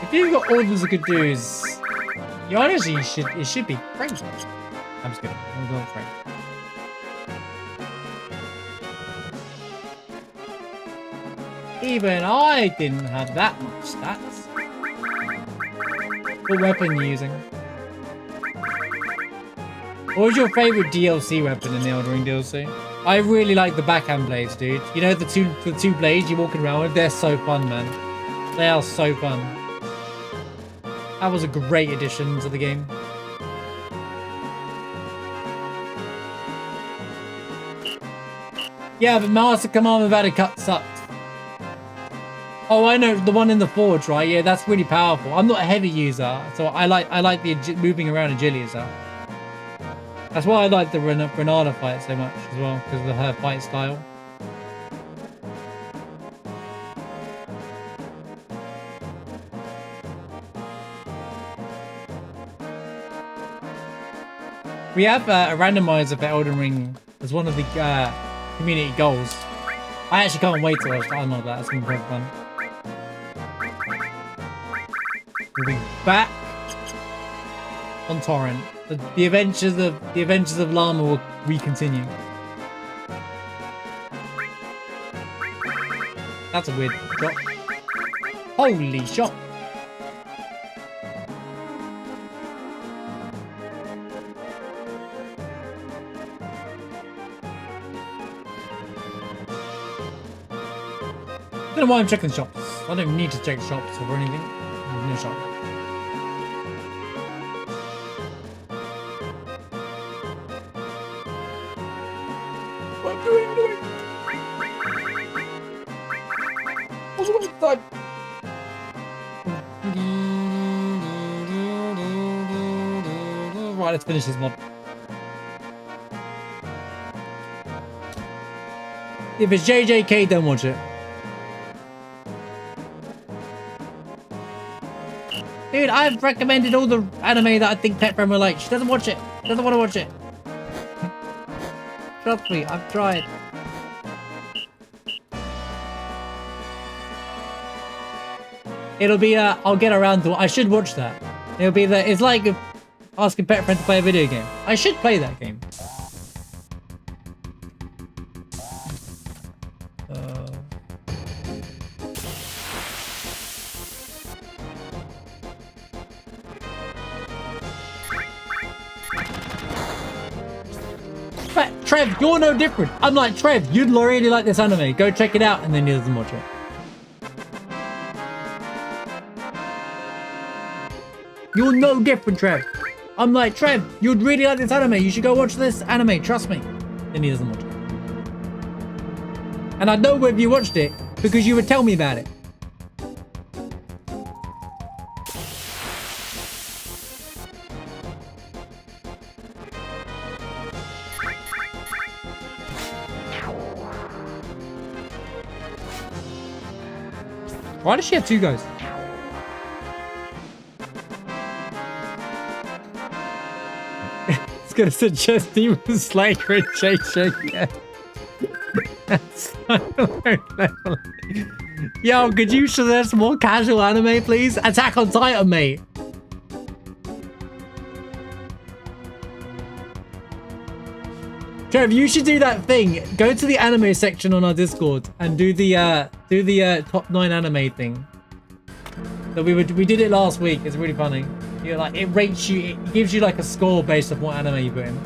If you've got orders of good dudes, you honestly it should be great. I'm just kidding. I'm going for it. Even I didn't have that much stats. What weapon are you using? What was your favorite DLC weapon in the Elden Ring DLC? I really like the backhand blades, dude. You know the two blades you're walking around with? They're so fun, man. They are so fun. That was a great addition to the game. Yeah, but Master Command without a cut sucked. Oh, I know, the one in the forge, right? Yeah, that's really powerful. I'm not a heavy user, so I like the moving around agility stuff. That's why I like the Renata fight so much as well, because of her fight style. We have a randomizer for Elden Ring as one of the community goals. I actually can't wait to unlock that. It's gonna be quite fun. We'll be back on Torrent. The adventures of Llama will recontinue. That's a weird shot. Holy shot! I don't know why I'm checking the shops. I don't need to check shops or anything. No shop. What am I doing? What's the time? Right, let's finish this mod. If it's JJK, don't watch it. Dude, I've recommended all the anime that I think Pet Friend will like. She doesn't watch it. She doesn't want to watch it. Trust me, I've tried. It'll be, I'll get around to it. I should watch that. It'll be it's like asking Pet Friend to play a video game. I should play that game. Trev, you're no different. I'm like, Trev, you'd really like this anime. Go check it out. And then he doesn't watch it. You're no different, Trev. I'm like, Trev, you'd really like this anime. You should go watch this anime. Trust me. Then he doesn't watch it. And I know whether you watched it because you would tell me about it. Why does she have two ghosts? It's gonna suggest Demon Slayer and JJ. Yeah. That's so level. Yo, could you suggest more casual anime, please? Attack on Titan, mate. Trev, you should do that thing. Go to the anime section on our Discord and do the top 9 anime thing. So we did it last week. It's really funny. You're like, it rates you. It gives you like a score based on what anime you put in.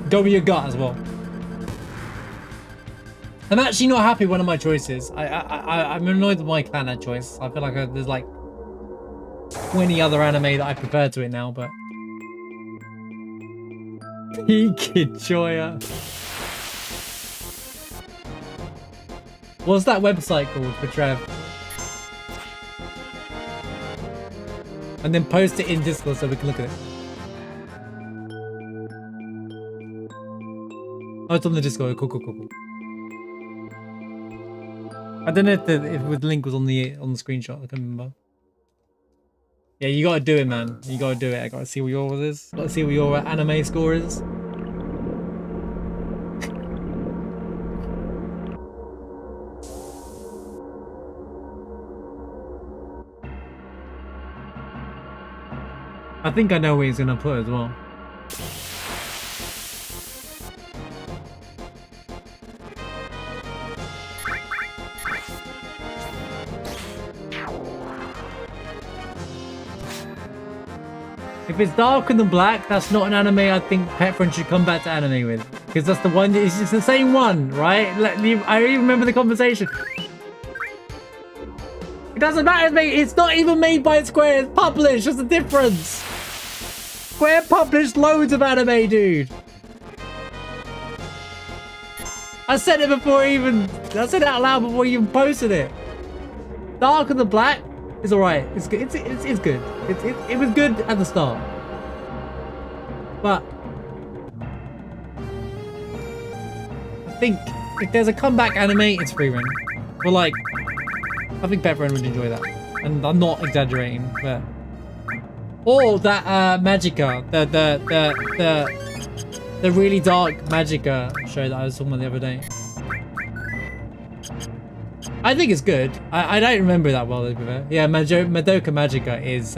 Go with your gut as well. I'm actually not happy with one of my choices. I'm annoyed with my clan choice. I feel like there's like 20 other anime that I prefer to it now, but Kid Joya. What's that website called for Trev? And then post it in Discord so we can look at it. Oh, it's on the Discord. Cool. I don't know if the link was on the screenshot. I can't remember. Yeah, you gotta do it, man. You gotta do it. I gotta see what yours is. Gotta see what your anime score is. I think I know where he's gonna put as well. If it's darker than black, that's not an anime I think Pet Friend should come back to anime with. Because that's the one, it's the same one, right? I even remember the conversation. It doesn't matter, mate. It's not even made by Square. It's published. There's a difference. Square published loads of anime, dude. I said it before even... I said it out loud before you even posted it. Darker than black is alright. It's good. It's good. It was good at the start. But... I think if there's a comeback anime, it's Free Run. But like... I think Pet Friend would enjoy that. And I'm not exaggerating, but... Or that Magica, the really dark Magica show that I was talking about the other day. I think it's good. I don't remember that well, to be fair. Yeah, Madoka Magica is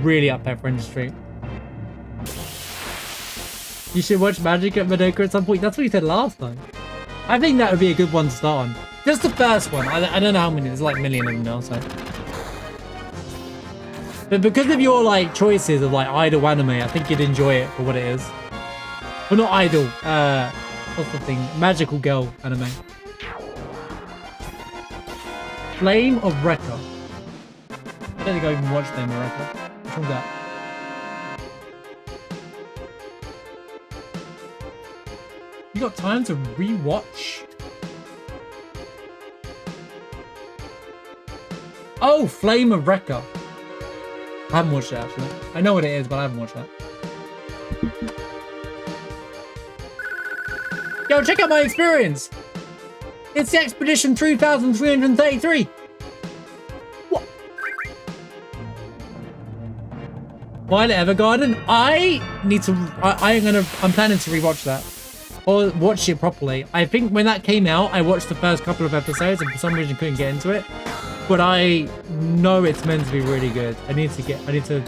really up Pet Friend's street. You should watch Magica Madoka at some point. That's what you said last time. I think that would be a good one to start on. Just the first one. I don't know how many. There's like a million of them now, so. But because of your like choices of like idol anime, I think you'd enjoy it for what it is. Well, not idol. What's the thing? Magical girl anime. Flame of Wrecker. I don't think I even watched Flame of Wrecker. Which one's that? You got time to rewatch? Oh, Flame of Wrecker. I haven't watched it actually. I know what it is, but I haven't watched that. Yo, check out my experience! It's the Expedition 3333! What? Violet Evergarden? I'm planning to rewatch that. Or watch it properly. I think when that came out, I watched the first couple of episodes and for some reason couldn't get into it. But I know it's meant to be really good. I need to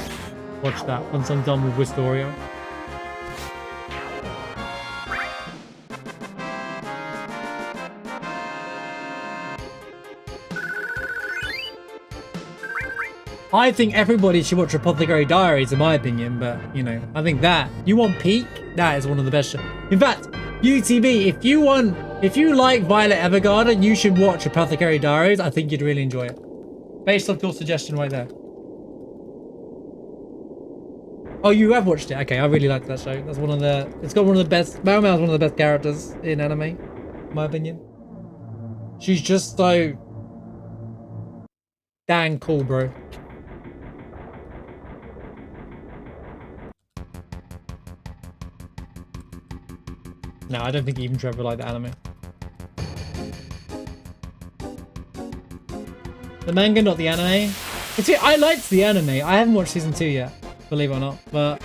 watch that once I'm done with Wisteria. I think everybody should watch Apothecary Diaries, in my opinion, but, you know, I think that, you want peak, that is one of the best shows. In fact, UTB, if you like Violet Evergarden, you should watch Apothecary Diaries. I think you'd really enjoy it. Based off your suggestion right there. Oh, you have watched it? Okay, I really liked that show. That's one of the, it's got one of the best, Mao Mao's one of the best characters in anime, in my opinion. She's just so dang cool, bro. No, I don't think even Trevor liked the anime. The manga, not the anime. I liked the anime. I haven't watched season 2 yet, believe it or not. But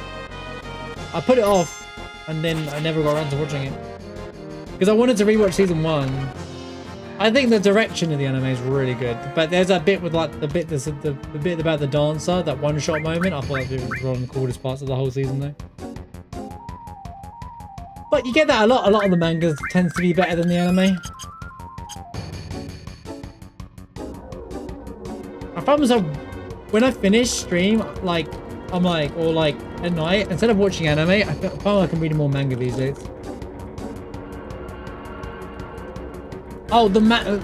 I put it off, and then I never got around to watching it because I wanted to rewatch season 1. I think the direction of the anime is really good, but there's a bit with like the bit about the dancer, that one-shot moment. I thought that was one of the coolest parts of the whole season, though. But you get that a lot. A lot of the mangas tends to be better than the anime. I found myself, when I finish stream, like, I'm like, or like at night, instead of watching anime, I find like I'm reading more manga these days. Oh,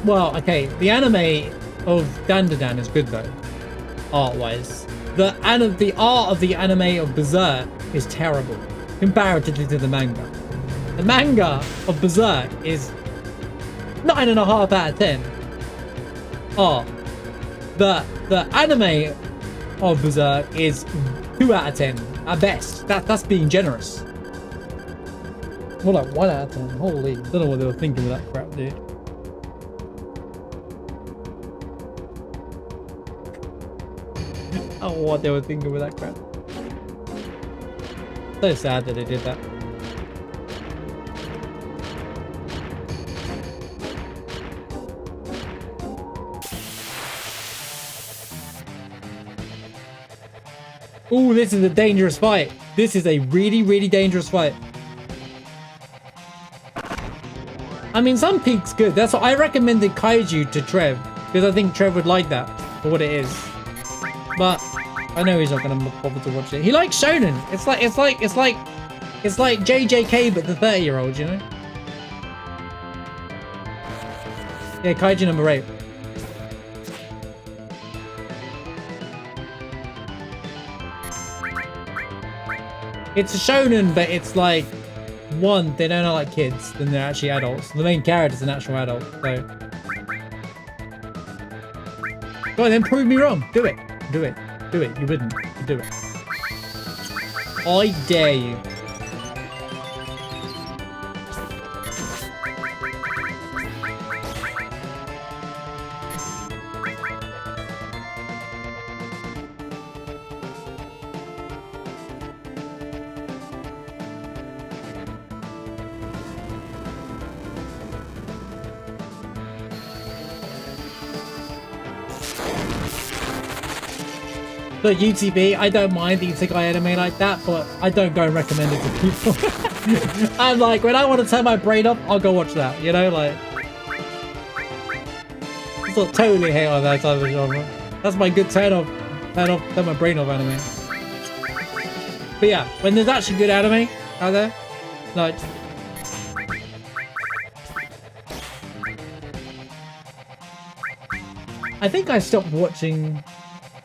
well, okay, the anime of Dandadan is good though, art-wise. The art of the anime of Berserk is terrible, comparatively to the manga. The manga of Berserk is 9.5 out of 10. Oh, the anime of Berserk is 2 out of 10 at best. That's being generous. More like 1 out of 10. Holy, don't know what they were thinking with that crap, dude. I don't know what they were thinking with that crap. So sad that they did that. Ooh, this is a dangerous fight. This is a really, really dangerous fight. I mean, some peak's good. That's what I recommended Kaiju to Trev, because I think Trev would like that for what it is. But I know he's not gonna bother to watch it. He likes shonen. It's like JJK, but the 30-year-old, you know? Yeah, Kaiju number 8. It's a shonen, but it's like, one, they don't know like kids, then they're actually adults. The main character's an actual adult, so. Go on then, prove me wrong. Do it. Do it. Do it. You wouldn't. Do it. I dare you. Look, UTB, I don't mind the isekai anime like that, but I don't go and recommend it to people. I'm like, when I want to turn my brain off, I'll go watch that, you know, like. It's not totally hate on that type of genre. That's my good turn my brain off anime. But yeah, when there's actually good anime out there, like. I think I stopped watching.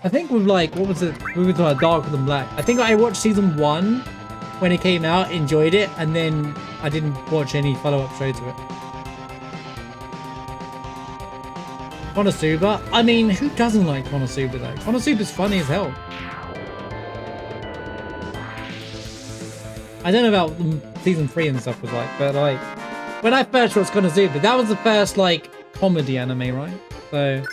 I think with like, what was it? We were talking about Darker Than Black. I think I watched season 1 when it came out, enjoyed it, and then I didn't watch any follow-up show to it. Konosuba? I mean, who doesn't like Konosuba though? Konosuba's funny as hell. I don't know about season 3 and stuff was like, but like, when I first watched Konosuba, that was the first like comedy anime, right? So.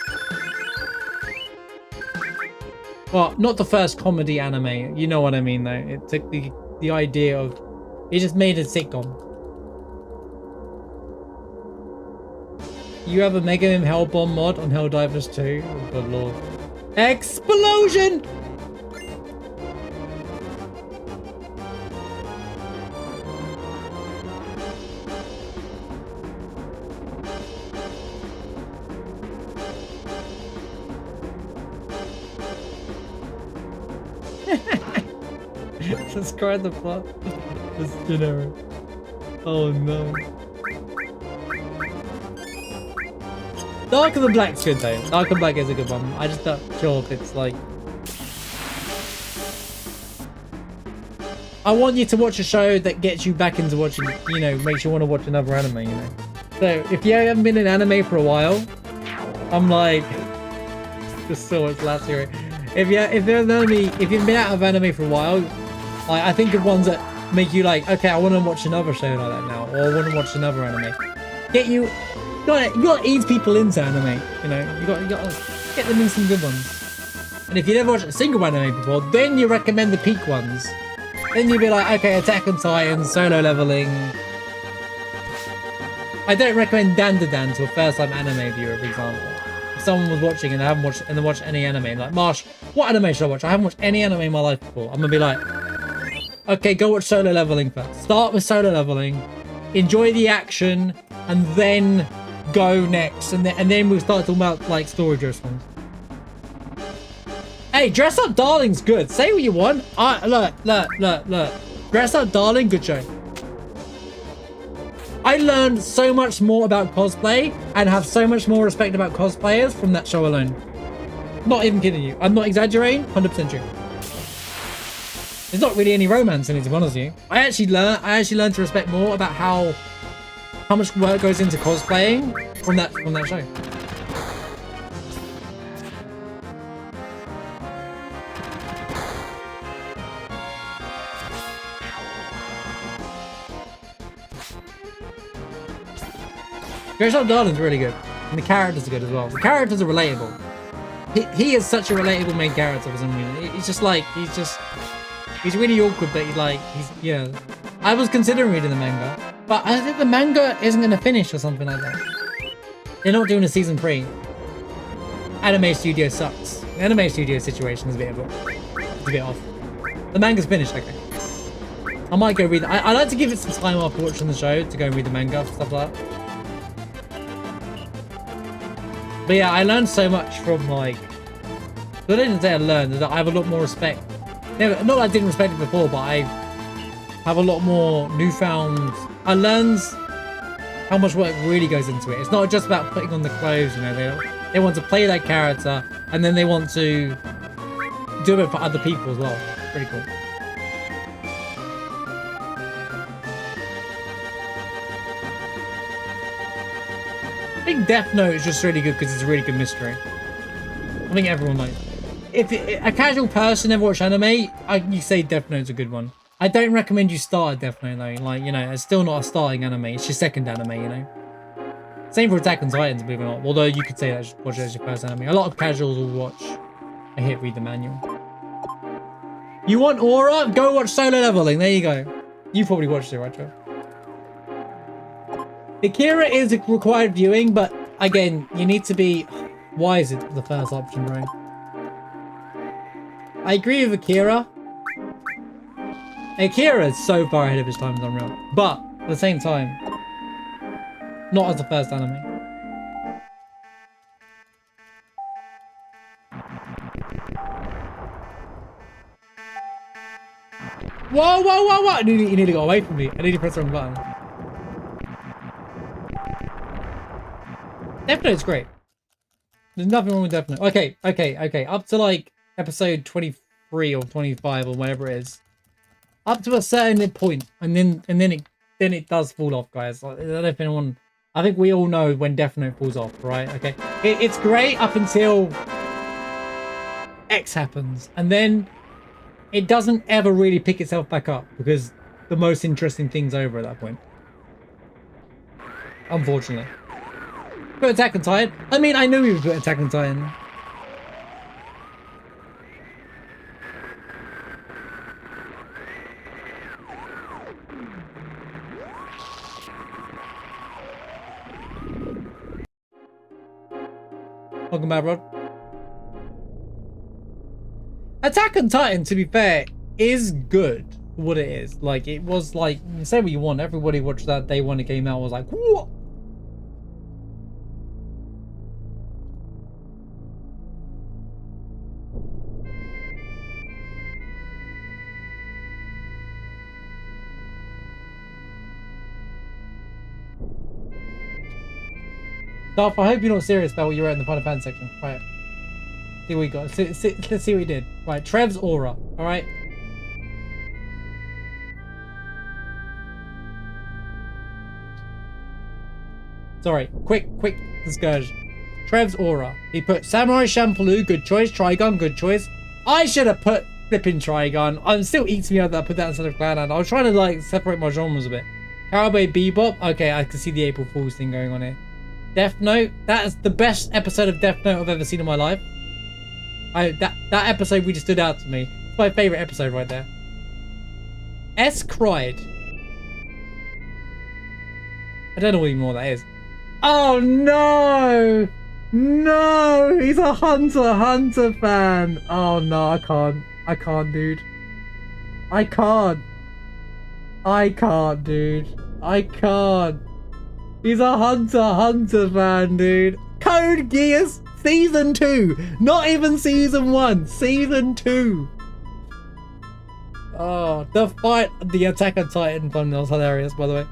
Well, not the first comedy anime. You know what I mean, though. It took the idea of... It just made a sitcom. You have a Mega Man Hellbomb mod on Helldivers 2? Oh, good lord. Explosion! Describe the plot. It's generic. Oh no. Darker Than Black's good though. Darker Than Black is a good one. I just don't sure if it's like. I want you to watch a show that gets you back into watching, you know, makes you want to watch another anime, you know. So if you haven't been in anime for a while, I'm like, just so much last year. If you've been out of anime for a while, like, I think of ones that make you like, okay, I want to watch another show like that now, or I want to watch another anime. You gotta ease people into anime, you know. You got to get them in some good ones. And if you never watched a single anime before, then you recommend the peak ones. Then you'd be like, okay, Attack on Titan, Solo Leveling. I don't recommend Dan to a first-time anime viewer, for example. If someone was watching and they haven't watched any anime, and like, Marsh, what anime should I watch? I haven't watched any anime in my life before. I'm gonna be like, okay, go watch Solo Leveling first. Start with Solo Leveling, enjoy the action, and then go next, and then we'll start talking about like story drift ones. Hey, Dress Up Darling's good. Say what you want. Look. Dress Up Darling, good show. I learned so much more about cosplay and have so much more respect about cosplayers from that show alone. Not even kidding you. I'm not exaggerating. 100% true. There's not really any romance in it, to be honest with you. I actually learned to respect more about how much work goes into cosplaying from that show. Dress Up Darling's really good, and the characters are good as well. The characters are relatable. He is such a relatable main character for some reason. It's just like he's really awkward, but yeah. I was considering reading the manga, but I think the manga isn't going to finish or something like that. They're not doing a season 3. Anime studio sucks. The anime studio situation is a bit off. The manga's finished, okay. I might go read it. I like to give it some time after watching the show to go and read the manga, stuff like that. But yeah, I learned so much from like. I didn't say I learned that I have a lot more respect. Not that I didn't respect it before, but I have a lot more newfound. I learned how much work really goes into it. It's not just about putting on the clothes, you know. They want to play that character, and then they want to do it for other people as well. Pretty cool. I think Death Note is just really good because it's a really good mystery. I think everyone likes it. If a casual person never watched anime, you say Death Note's a good one. I don't recommend you start at Death Note though. Like, you know, it's still not a starting anime. It's your second anime, you know. Same for Attack on Titans, believe it or not. Although you could say that watch it as your first anime. A lot of casuals will watch a hit read the manual. You want Aura? Go watch Solo Leveling. There you go. You probably watched it, right, Joe? Akira is a required viewing, but again, you need to be. Why is it the first option, bro? I agree with Akira. Akira is so far ahead of his time, it's unreal. But at the same time, not as the first anime. Whoa! You need to go away from me. I need to press the wrong button. Death Note's great. There's nothing wrong with Death Note. Okay. Up to like episode 23 or 25 or whatever it is. Up to a certain point, and then it does fall off, guys. Like, I don't know if anyone. I think we all know when Death Note falls off, right? Okay. It's great up until X happens, and then it doesn't ever really pick itself back up because the most interesting thing's over at that point. Unfortunately. Put Attack on Titan. I mean, I knew we would put Attack on Titan. Welcome back, Rod. Attack on Titan, to be fair, is good for what it is. Like, it was like, say what you want. Everybody watched that day when it came out was like, what? Darth, I hope you're not serious about what you wrote in the Final Fantasy section. Right. See what we got. Let's see what we did. Right, Trev's aura. Alright. Sorry, quick discursion. Trev's aura. He put Samurai Champloo, good choice. Trigun, good choice. I should have put flipping Trigun. I'm still eating me out that I put that instead of Cloudland. I was trying to like separate my genres a bit. Cowboy Bebop. Okay, I can see the April Fool's thing going on here. Death Note. That is the best episode of Death Note I've ever seen in my life. That episode really stood out to me. It's my favorite episode right there. S cried. I don't know even what that is. Oh no! No! He's a Hunter fan! Oh no, I can't, dude. I can't, dude. I can't. He's a Hunter fan, dude. Code Geass Season 2! Not even Season 1! Season 2! Oh, the fight, the Attack on Titan thumbnail was hilarious, by the way.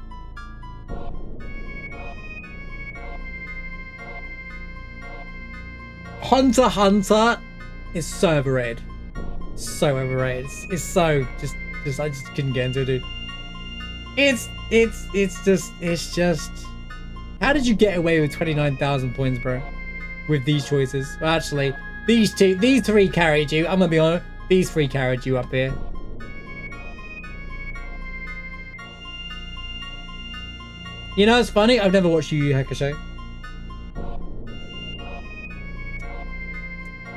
Hunter is so overrated. So overrated. It's so just I just couldn't get into it, dude. It's just how did you get away with 29,000 points, bro? With these choices? Well, actually, these three carried you. I'm gonna be honest, these three carried you up here. You know, it's funny, I've never watched Yu Yu Hakusho.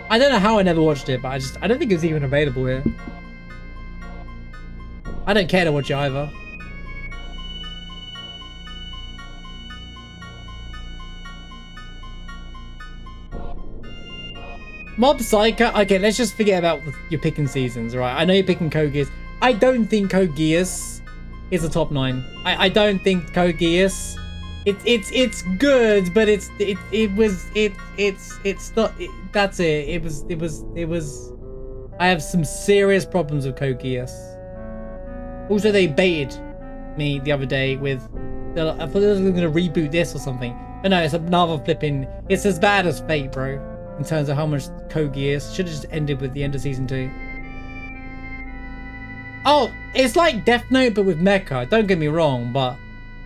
I don't know how I never watched it, but I don't think it was even available here. I don't care to watch it either. Mob Psycho. Okay, let's just forget about your picking seasons, right? I know you're picking Code Geass. I don't think Code Geass is a top 9. I don't think Code Geass. It's good, but it's not. That's it. It was. I have some serious problems with Code Geass. Also, they baited me the other day with. I thought they were going to reboot this or something, but no, it's another flipping. It's as bad as Fate, bro. In terms of how much Code Geass should have just ended with the end of season 2. Oh, it's like Death Note, but with mecha. Don't get me wrong, but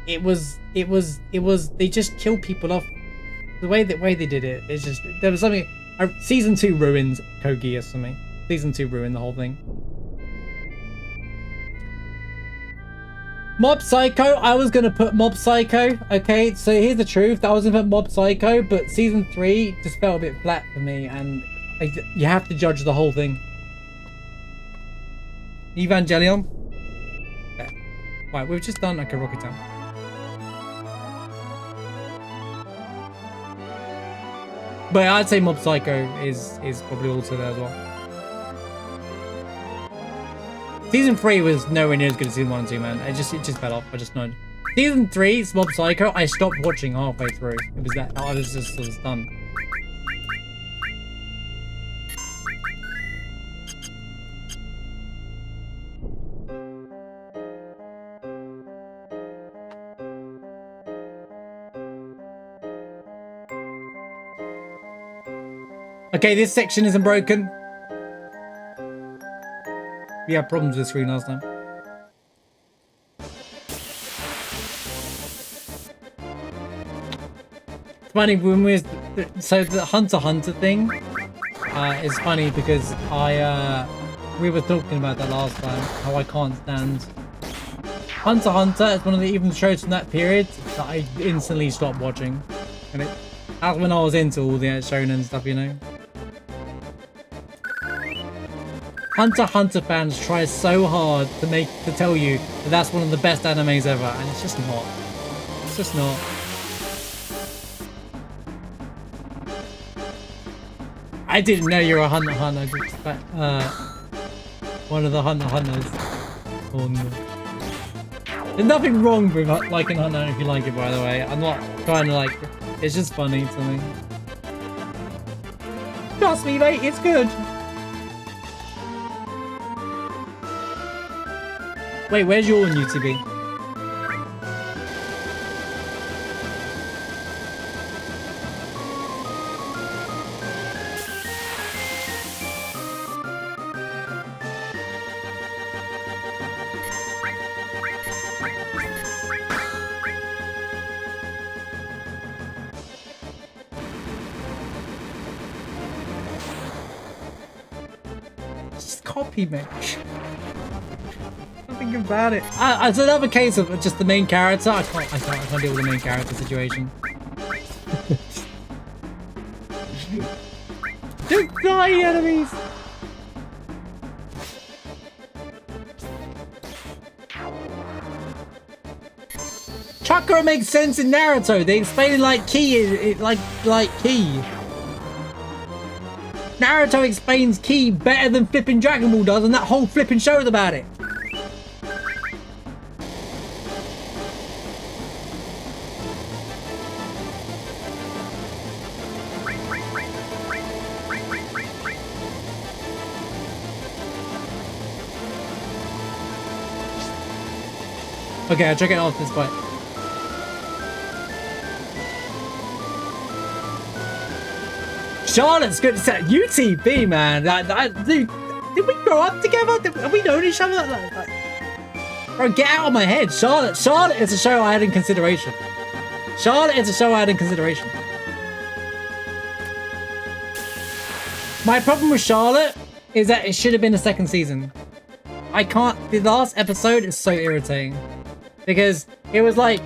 it was. They just killed people off. The way they did it, it's just there was something. Season 2 ruins Code Geass for me. Season 2 ruined the whole thing. Mob Psycho. I was gonna put Mob Psycho. Okay, so here's the truth. I was gonna put Mob Psycho, but season 3 just felt a bit flat for me, and you have to judge the whole thing. Evangelion. Okay. Right, we've just done like a Rocket Town. But I'd say Mob Psycho is probably also there as well. Season 3 was nowhere near as good as season 1 and 2, man. It just fell off. I just know. Season 3, Mob Psycho, I stopped watching halfway through. It was that I was just sort of stunned. Okay, this section isn't broken. We had problems with the screen last time. It's funny when so the Hunter thing is funny because we were talking about that last time, how I can't stand Hunter is one of the even shows from that period that I instantly stopped watching, and that's when I was into all the shonen stuff, you know. Hunter fans try so hard to tell you that that's one of the best animes ever, and it's just not. It's just not. I didn't know you were a Hunter. One of the Hunters. Oh no. There's nothing wrong with liking Hunter if you like it, by the way. I'm not trying to like. It's just funny to me. Trust me, mate. It's good. Wait, where's your new TV? copy, mate. Nothing about it. It's another case of just the main character. I can't deal with the main character situation. Just die, enemies! Chakra makes sense in Naruto. They explain it like ki, like ki. Naruto explains ki better than flipping Dragon Ball does, and that whole flipping show is about it. Okay, I'll check it off this point. Charlotte's good. UTB, man. Dude, did we grow up together? Have we known each other? Bro, get out of my head. Charlotte is a show I had in consideration. Charlotte is a show I had in consideration. My problem with Charlotte is that it should have been a second season. I can't. The last episode is so irritating because it was like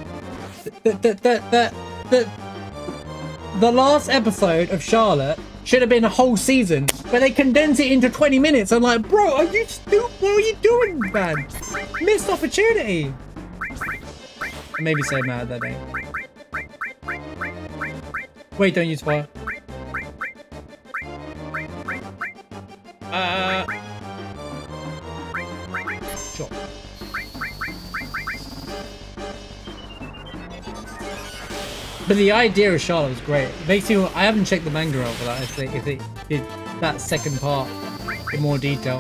the last episode of Charlotte should have been a whole season, but they condensed it into 20 minutes. I'm like, bro, are you stupid? What are you doing, man? Missed opportunity. I may be so mad that day. Wait, don't use fire. Sure. But the idea of Charlotte was great. It makes you. I haven't checked the manga out for that. If they did that second part in more detail.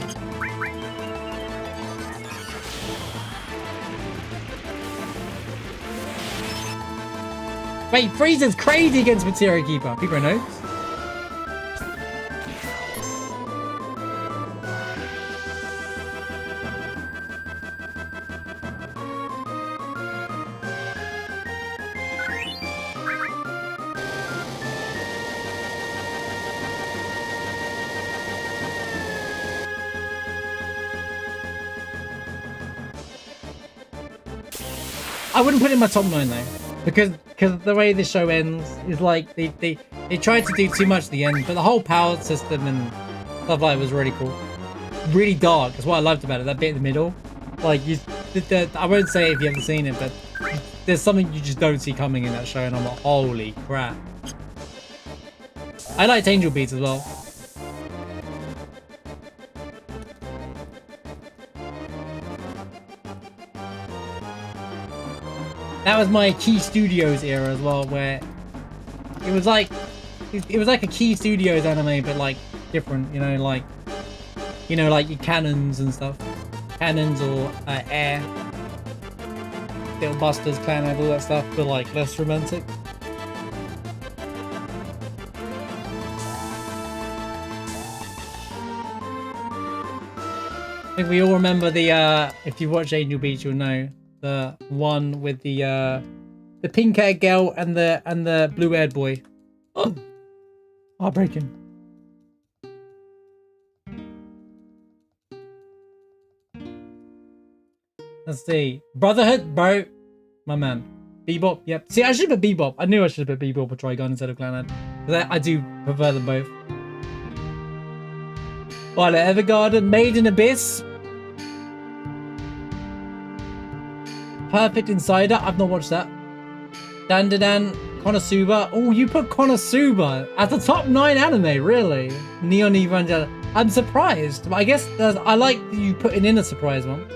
Wait, Frieza's crazy against Materia Keeper. People know. I wouldn't put it in my top 9 though, because the way the show ends is like they tried to do too much at the end, but the whole power system and stuff like it was really cool, really dark. That's what I loved about it. That bit in the middle, like I won't say if you haven't seen it, but there's something you just don't see coming in that show, and I'm like, holy crap. I liked Angel Beats as well. That was my Key Studios era as well, where it was like a Key Studios anime, but like different, like your Cannons and stuff, Cannons or Air, Little Busters, Clan, all that stuff, but like less romantic. I think we all remember the if you watch Angel Beats, you'll know. The one with the pink-haired girl and the blue-haired boy. Oh, heartbreaking. Let's see. Brotherhood, bro. My man. Bebop, yep. See, I should have put Bebop. I knew I should have put Bebop or Trigun instead of Clanad. Because I do prefer them both. Violet Evergarden, Made in Abyss. Perfect Insider, I've not watched that. Dandadan, Konosuba. Oh, you put Konosuba at the top 9 anime, really? Neon Evangelion. I'm surprised, but I guess I like that you put in a surprise one.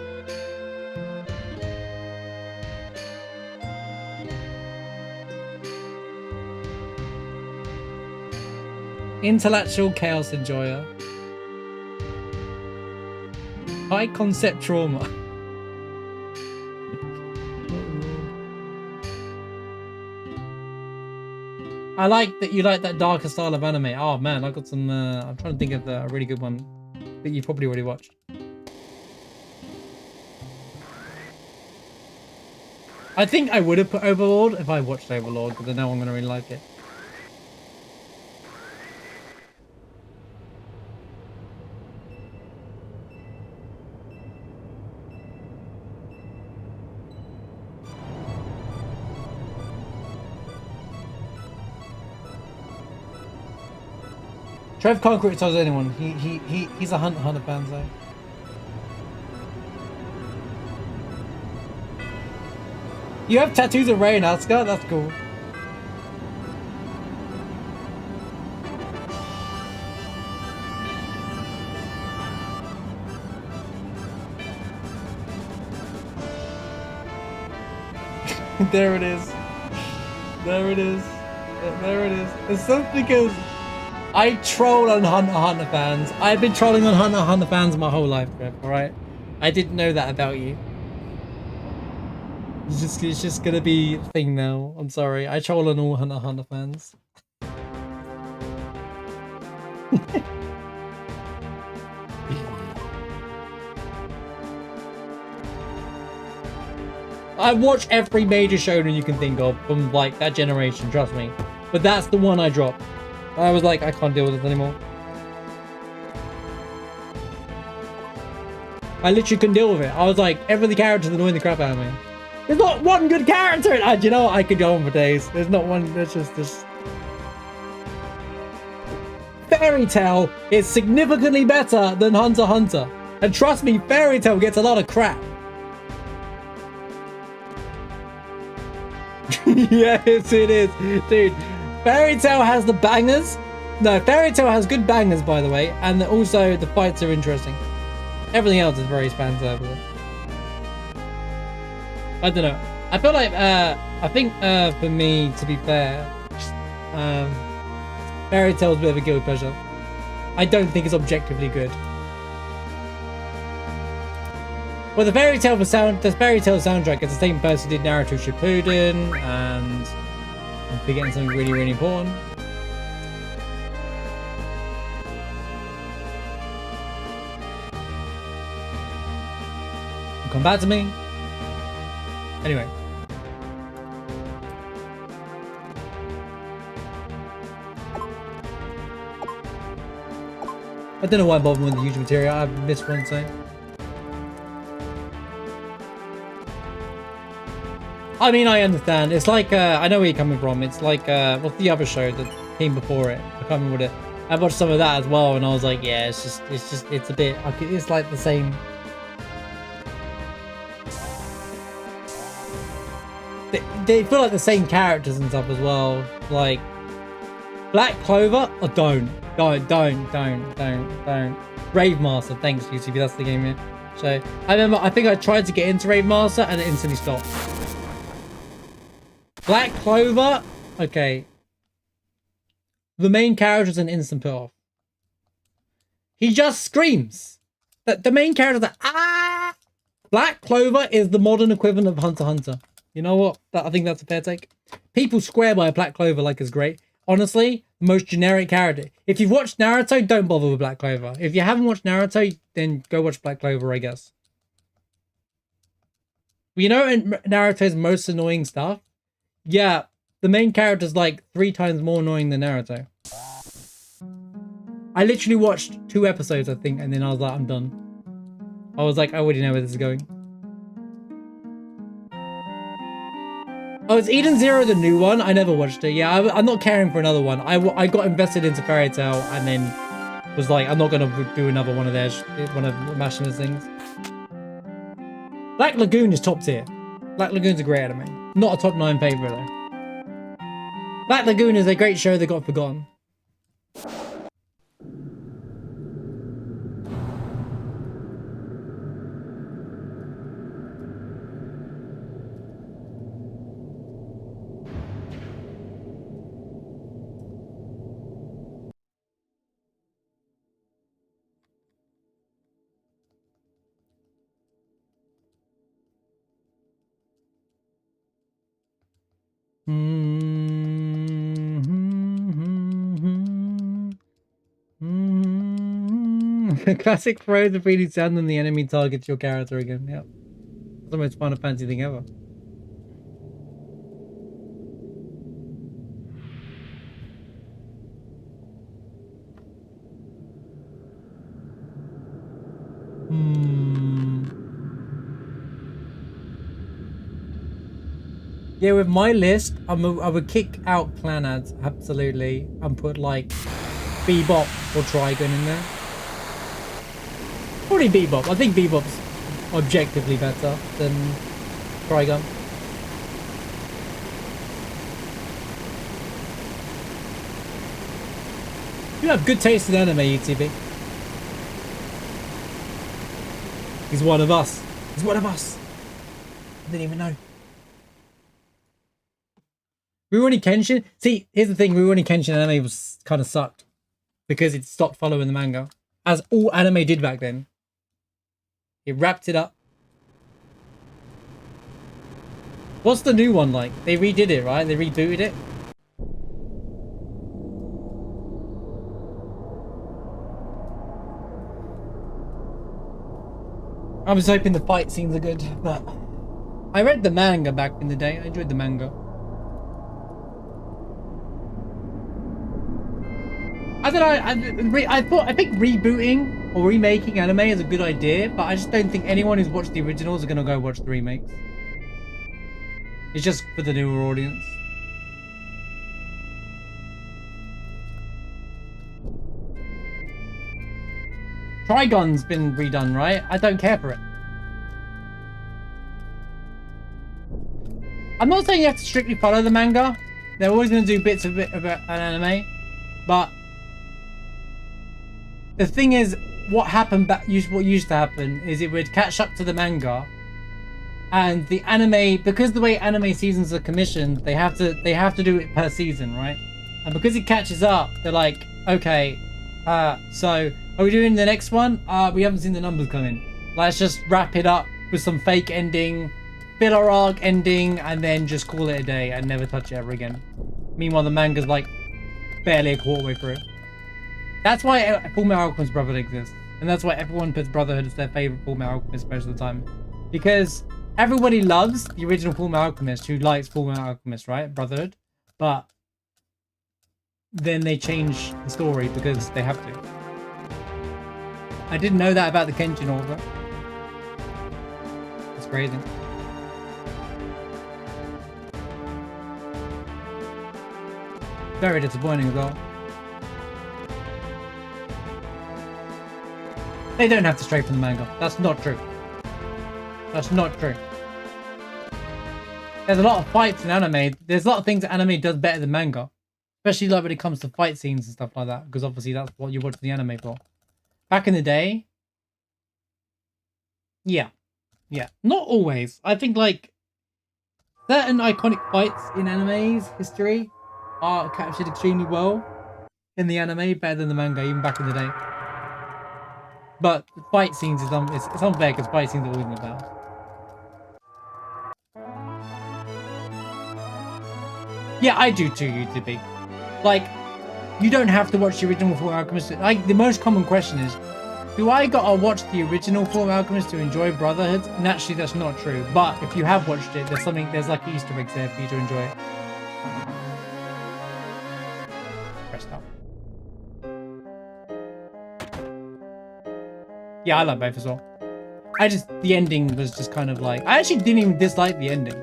Intellectual Chaos Enjoyer. High Concept Trauma. I like that you like that darker style of anime. Oh man, I got some. I'm trying to think of a really good one that you probably already watched. I think I would have put Overlord if I watched Overlord, but I know I'm gonna really like it. Trev can't criticize anyone. He's a Hunter fan, so. You have tattoos of Ray and Asuka? That's cool. There it is. There it is. There it is. It's just because I troll on Hunter fans. I've been trolling on Hunter fans my whole life, Trev, alright? I didn't know that about you. It's just gonna be a thing now. I'm sorry. I troll on all Hunter fans. I watch every major shonen you can think of from like that generation, trust me. But that's the one I dropped. I was like, I can't deal with this anymore. I literally couldn't deal with it. I was like, every character's annoying the crap out of me. There's not one good character in it. You know what? I could go on for days. There's not one. There's just this. Fairy Tail is significantly better than Hunter x Hunter. And trust me, Fairy Tail gets a lot of crap. Yes, it is. Dude, Fairy Tail has the bangers. No, Fairy Tail has good bangers, by the way. And also, the fights are interesting. Everything else is very fan service. I don't know. I feel like, I think, for me, to be fair, Fairy Tail is a bit of a guilty pleasure. I don't think it's objectively good. Well, the Fairy Tail soundtrack is the same person who did Naruto Shippuden, and I'm forgetting something really, really important. Come back to me. Anyway. I don't know why I'm bothering with the huge material. I've missed one thing. I mean, I understand. It's like, I know where you're coming from. It's like, what's the other show that came before it? I can't remember what it. I watched some of that as well, and I was like, yeah, it's a bit, it's like the same. They feel like the same characters and stuff as well. Like, Black Clover? Oh, don't. Rave Master, thanks, UCB, that's the game here. So, I remember, I think I tried to get into Rave Master, and it instantly stopped. Black Clover? Okay. The main character is an instant put off. He just screams. The main character is like, ah! Black Clover is the modern equivalent of Hunter x Hunter. You know what? I think that's a fair take. People swear by Black Clover like it's great. Honestly, most generic character. If you've watched Naruto, don't bother with Black Clover. If you haven't watched Naruto, then go watch Black Clover, I guess. You know, in Naruto's most annoying stuff? Yeah, the main character's like 3 times more annoying than Naruto. I literally watched 2 episodes, I think, and then I was like, I'm done. I was like, I already know where this is going. Oh, is Eden Zero the new one? I never watched it. Yeah, I'm not caring for another one. I got invested into Fairy Tail and then was like, I'm not going to do another one of theirs, one of Mashina's things. Black Lagoon is top tier. Black Lagoon's a great anime. Not a top 9 favorite though. Black Lagoon is a great show that got forgotten. Classic throws the 3D sound and the enemy targets your character again. Yep. That's the most Final Fantasy thing ever. Yeah, with my list, I would kick out plan ads, absolutely, and put like Bebop or Trigun in there. Probably Bebop. I think Bebop's objectively better than Trigun. You have good taste in anime, UTB. He's one of us. He's one of us. I didn't even know. Rurouni Kenshin. See, here's the thing. Rurouni Kenshin anime was kind of sucked because it stopped following the manga, as all anime did back then. It wrapped it up. What's the new one like? They redid it, right? They rebooted it. I was hoping the fight scenes are good, but I read the manga back in the day. I enjoyed the manga. I don't know. I think rebooting or remaking anime is a good idea, but I just don't think anyone who's watched the originals are gonna go watch the remakes. It's just for the newer audience. Trigun's been redone, right? I don't care for it. I'm not saying you have to strictly follow the manga. They're always going to do bits of an anime. But the thing is, what used to happen is it would catch up to the manga, and the anime, because the way anime seasons are commissioned, they have to do it per season, right? And because it catches up, they're like, okay, so are we doing the next one? We haven't seen the numbers come in. Let's just wrap it up with some fake ending, filler arc ending, and then just call it a day and never touch it ever again. Meanwhile, the manga's like barely a quarter way through. That's why Fullmetal Alchemist Brotherhood exists. And that's why everyone puts Brotherhood as their favorite Fullmetal Alchemist most of the time. Because everybody loves the original Fullmetal Alchemist, who likes Fullmetal Alchemist, right? Brotherhood. But then they change the story because they have to. I didn't know that about the Kenshin author. It's crazy. Very disappointing as well. They don't have to stray from the manga. That's not true. That's not true. There's a lot of fights in anime. There's a lot of things that anime does better than manga. Especially like when it comes to fight scenes and stuff like that. Because obviously that's what you watch the anime for. Back in the day. Yeah. Yeah. Not always. I think like certain iconic fights in anime's history are captured extremely well in the anime, better than the manga, even back in the day. But the fight scenes is it's unfair because fight scenes are always in the best. Yeah, I do too, UTB. Like, you don't have to watch the original Fullmetal Alchemist. Like, the most common question is, do I gotta watch the original Fullmetal Alchemist to enjoy Brotherhood? Naturally, that's not true. But if you have watched it, there's like Easter eggs there for you to enjoy it. Press stop. Yeah, I like both as well. The ending was just kind of like, I actually didn't even dislike the ending.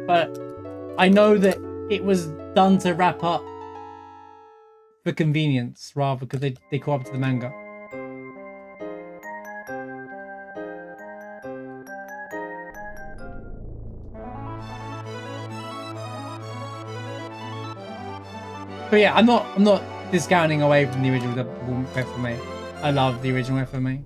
But I know that it was done to wrap up for convenience, rather, because they caught up to the manga. But yeah, I'm not discounting away from the original FMA. I love the original FMA.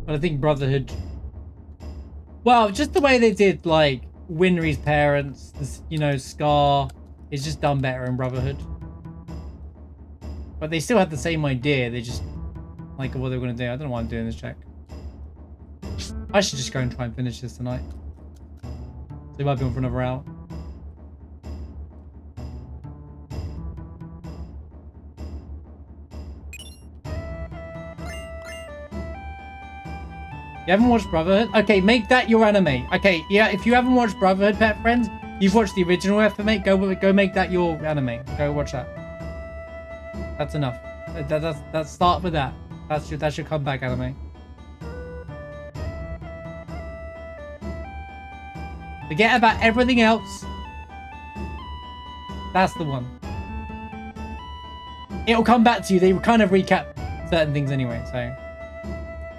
But I think Brotherhood, well, just the way they did like Winry's parents, you know, Scar, is just done better in Brotherhood. But they still had the same idea. They just like what they were gonna do. I don't know why I'm doing this check. I should just go and try and finish this tonight. So it might be on for another hour. You haven't watched Brotherhood? Okay, make that your anime. Okay, yeah, if you haven't watched Brotherhood, pet friends, you've watched the original FMA, go make that your anime. Go watch that. That's enough. That's start with that. That should come back anime. Forget about everything else. That's the one. It'll come back to you. They kind of recap certain things anyway, so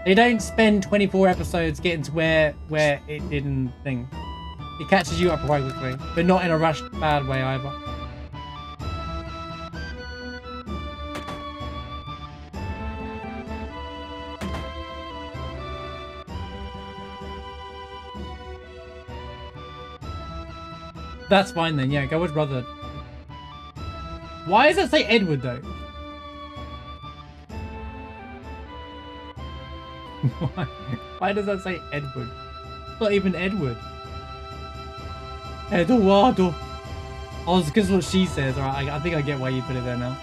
they don't spend 24 episodes getting to where it didn't thing. It catches you up quite quickly, but not in a rushed bad way either. That's fine then, yeah, go with Brotherhood. Why does it say Edward though? Why does that say Edward? It's not even Edward. Eduardo. Oh, it's because what she says. Alright, I think I get why you put it there now.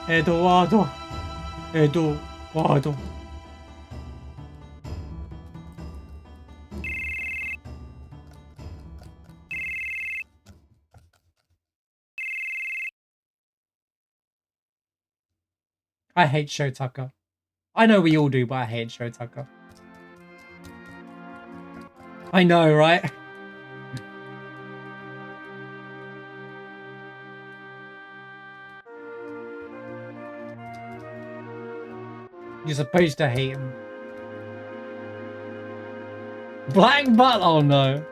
Eduardo. Eduardo. I hate Show Tucker. I know we all do, but I hate Show Tucker. I know, right? You're supposed to hate him. Black Butt? Oh no.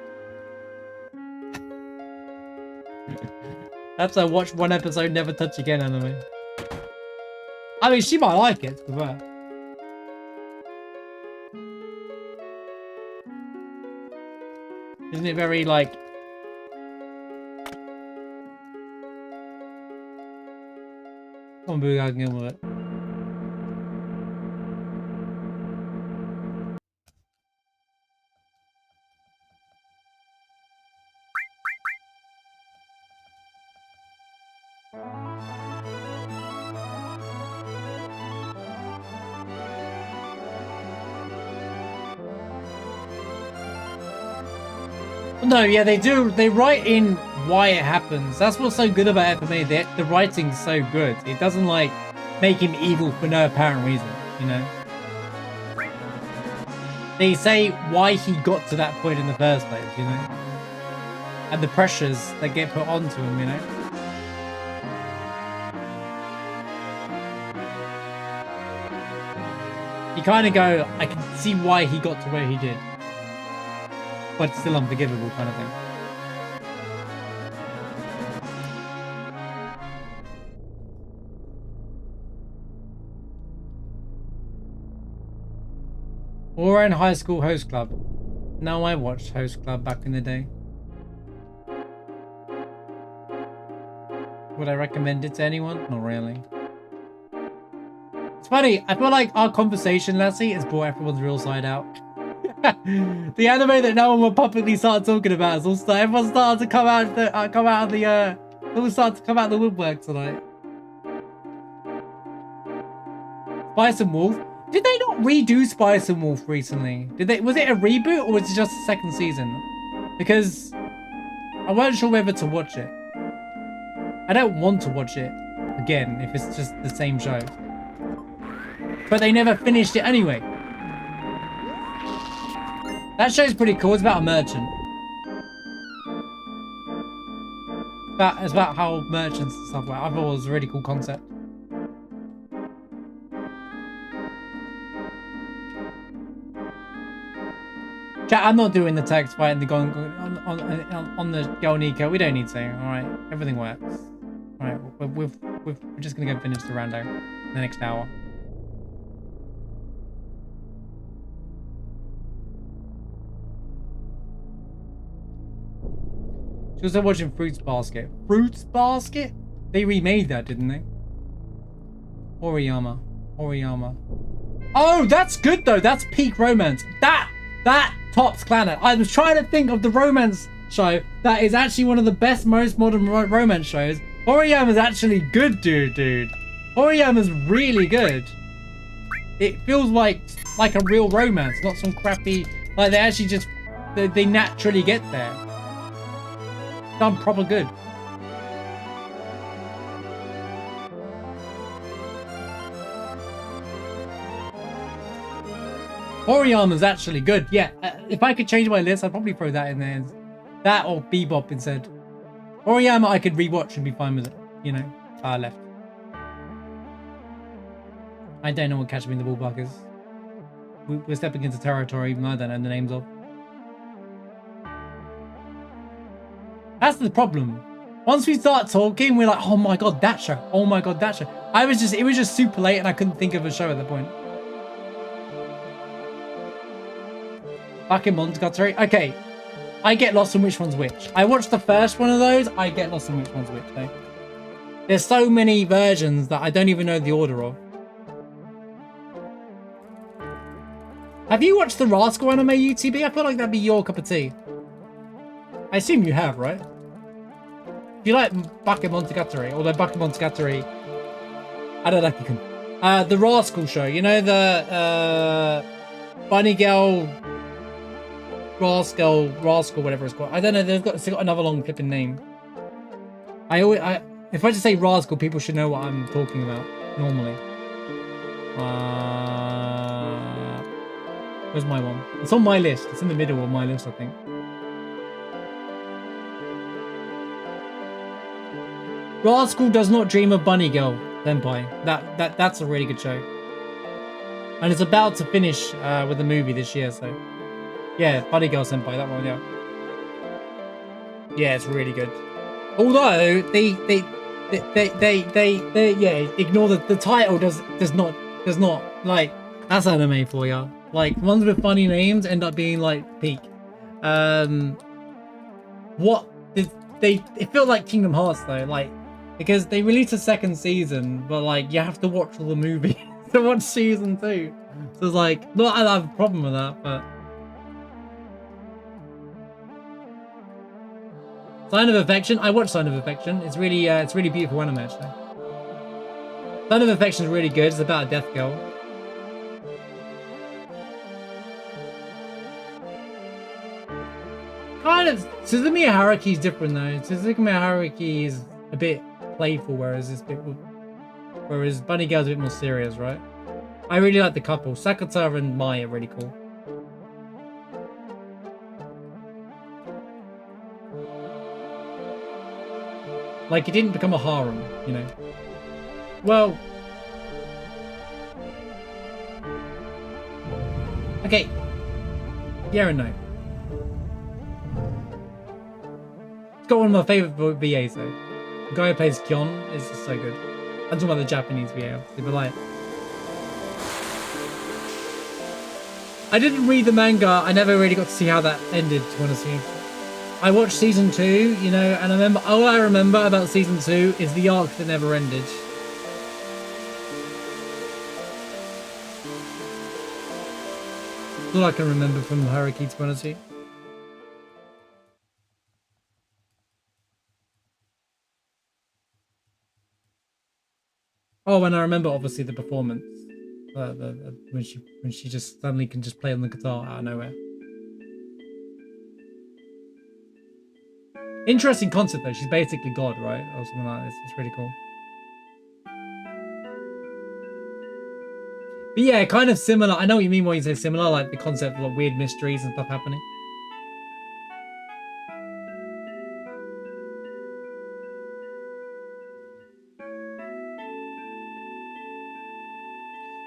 That's a watch one episode, never touch again anime. I mean, she might like it, to be fair. Isn't it very, like... Come on, Boo, I can get with it. No, yeah, they do. They write in why it happens. That's what's so good about FMA. The writing's so good. It doesn't, like, make him evil for no apparent reason, you know? They say why he got to that point in the first place, you know? And the pressures that get put onto him, you know? You kind of go, I can see why he got to where he did. But still unforgivable kind of thing. Or in high school host club. No, I watched host club back in the day. Would I recommend it to anyone? Not really. It's funny, I feel like our conversation, Lassie, has brought everyone's real side out. The anime that no one will publicly start talking about is also everyone started to come out of the all started to come out of the woodwork tonight. Spice and Wolf. Did they not redo Spice and Wolf recently? Was it a reboot or was it just the second season? Because I weren't sure whether to watch it. I don't want to watch it again if it's just the same show. But they never finished it anyway. That show's pretty cool. It's about a merchant. It's about how merchants and stuff work. I thought it was a really cool concept. Chat, I'm not doing the text fight and the on the Girl Nico. We don't need to. All right, everything works. All right, we're just gonna go finish the rando in the next hour. She was also watching Fruits Basket. Fruits Basket? They remade that, didn't they? Horiyama. Oh, that's good though. That's peak romance. That tops Planet. I was trying to think of the romance show that is actually one of the best, most modern romance shows. Horiyama's actually good, dude. Horiyama's really good. It feels like a real romance, not some crappy. Like they actually just they naturally get there. Done proper good. Horiyama's actually good. Yeah, if I could change my list, I'd probably throw that in there. That or Bebop instead. Horiyama I could rewatch and be fine with it. You know, left. I don't know what Catch Me in the Ballpark is. We're stepping into territory even I don't know the names of. That's the problem. Once we start talking, we're like, oh my god, that show. Oh my god, that show. It was just super late and I couldn't think of a show at that point. Bakemonogatari. Okay. I get lost in which one's which. I watched the first one of those, I get lost in which one's which though. There's so many versions that I don't even know the order of. Have you watched the Rascal anime, UTB? I feel like that'd be your cup of tea. I assume you have, right? If you like Bakemonogatari, although Bakemonogatari, I don't know if you can. The Rascal show, you know the Bunny Girl, Rascal, whatever it's called. I don't know. It's got another long flipping name. If I just say Rascal, people should know what I'm talking about normally. Where's my one? It's on my list. It's in the middle of my list, I think. Rascal Does Not Dream of Bunny Girl Senpai. That's a really good show. And it's about to finish with a movie this year, so yeah, Bunny Girl Senpai, that one, yeah. Yeah, it's really good. Although they ignore the title does not like that's anime for ya. Like ones with funny names end up being like peak. It felt like Kingdom Hearts though, like because they released a second season, but like you have to watch all the movies to watch season 2. So it's like not I have a problem with that, but Sign of Affection. I watched Sign of Affection. It's really beautiful anime actually. Sign of Affection is really good. It's about a deaf girl. Kind of. Suzumiya Haruki is different though. Suzumiya Haruki is a bit playful, whereas Bunny Girl's a bit more serious, right? I really like the couple. Sakata and Mai are really cool. Like, it didn't become a harem, you know. Well... Okay. Yeah and no. It's got one of my favourite VAs, though. The guy who plays Kyon is just so good. I'm talking about the Japanese VA, obviously, but like... I didn't read the manga. I never really got to see how that ended, to be honest with you. I watched season 2, you know, and all I remember about season 2 is the arc that never ended. That's all I can remember from Haruki, to be honest with you. Oh, and I remember obviously the performance when she just suddenly can just play on the guitar out of nowhere. Interesting concept though. She's basically God, right? Or something like this. It's really cool. But yeah, kind of similar. I know what you mean when you say similar, like the concept of like weird mysteries and stuff happening.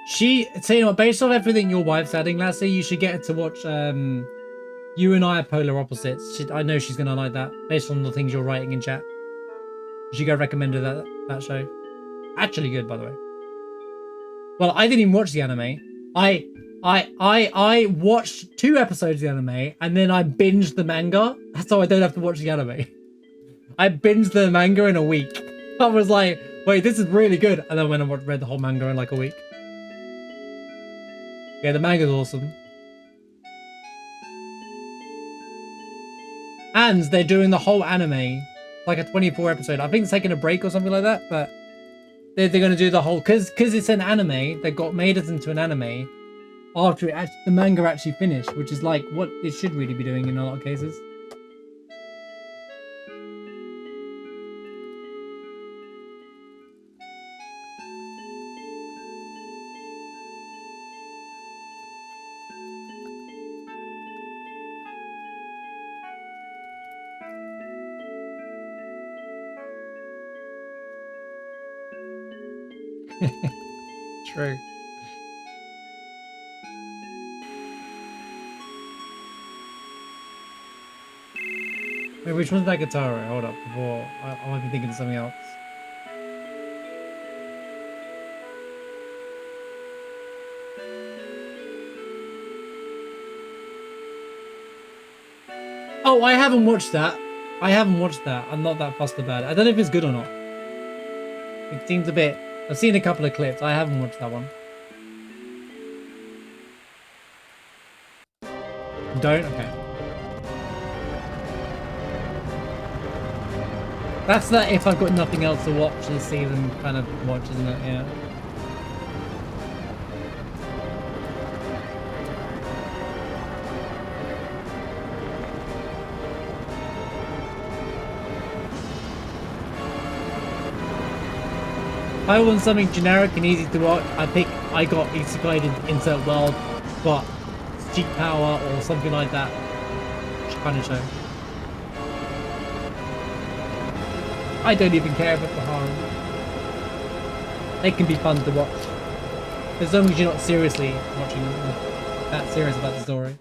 So you know, based off everything your wife's adding, let's say you should get her to watch You and I Are Polar Opposites. I know she's gonna like that, based on the things you're writing in chat. You should go recommend her that show. Actually good, by the way. Well, I didn't even watch the anime. I watched 2 episodes of the anime, and then I binged the manga, so I don't have to watch the anime. I binged the manga in a week. I was like, wait, this is really good. And then when I read the whole manga in like a week. Yeah, the manga's awesome. And they're doing the whole anime, like a 24 episode. I think it's taking a break or something like that, but they're going to do the whole, because it's an anime, they got made it into an anime after the manga actually finished, which is like what it should really be doing in a lot of cases. True. Wait, which one's that guitar? Right, hold up, before I might be thinking of something else. Oh, I haven't watched that. I haven't watched that. I'm not that fussed about it. I don't know if it's good or not. It seems a bit... I've seen a couple of clips. I haven't watched that one. Don't? Okay. That's that if I've got nothing else to watch and see them kind of watch, isn't it? Yeah. If I want something generic and easy to watch, I got isekai insert world, but Cheat Power or something like that kind of show. I don't even care about the harem. They can be fun to watch. As long as you're not seriously watching them, that serious about the story.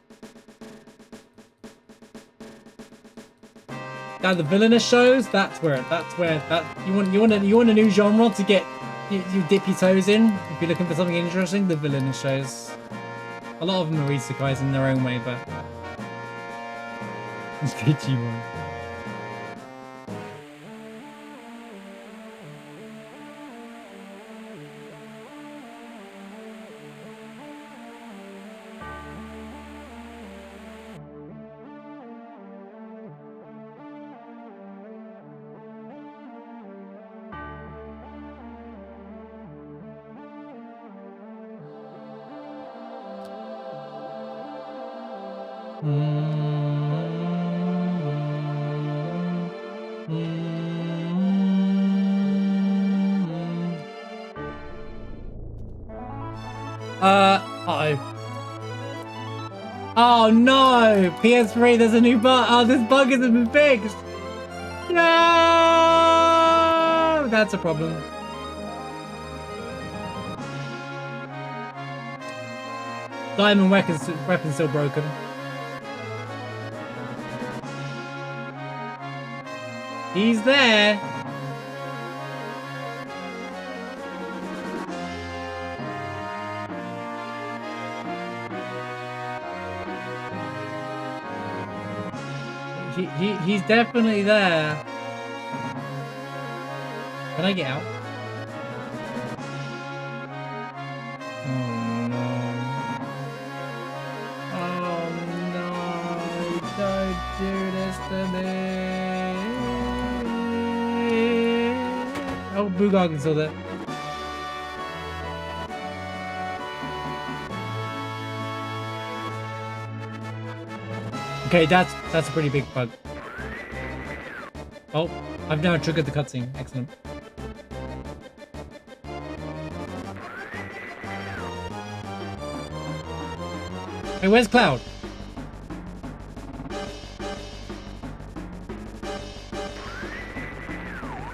Now the villainous shows, that's where you want a new genre to get you dip your toes in. If you're looking for something interesting, the villainous shows. A lot of them are isekais in their own way, but it's Digimon. Oh no! PS3, there's a new bug. Oh, this bug hasn't been fixed. No, that's a problem. Diamond weapon's still broken. He's there. He's definitely there. Can I get out? Oh no. Oh no. Don't do this to me. Oh, Boogargan's still there. Okay, that's a pretty big bug. Oh, I've now triggered the cutscene. Excellent. Hey, where's Cloud?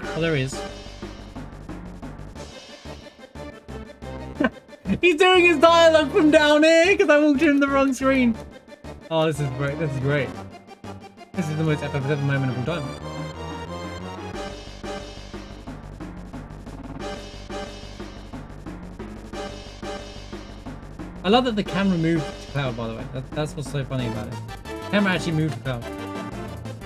Oh, there he is. He's doing his dialogue from down here because I walked in the wrong screen. Oh, this is great. This is great. This is the most FF7 moment of all time. I love that the camera moved to Cloud, by the way. That's what's so funny about it. The camera actually moved to Cloud.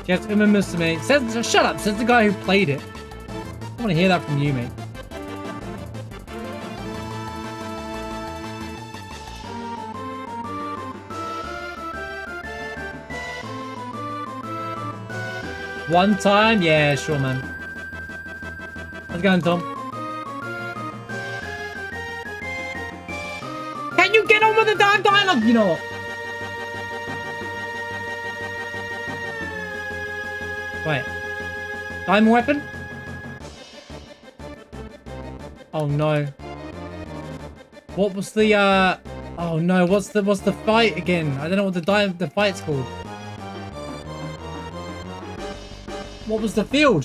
Just remembers to me. Says, shut up, says the guy who played it. I want to hear that from you, mate. One time? Yeah, sure, man. How's it going, Tom? Can you get on with the damn dialogue, you know? Wait. Diamond weapon? Oh no. What was the oh no, what's the fight again? I don't know what the fight's called. What was the field?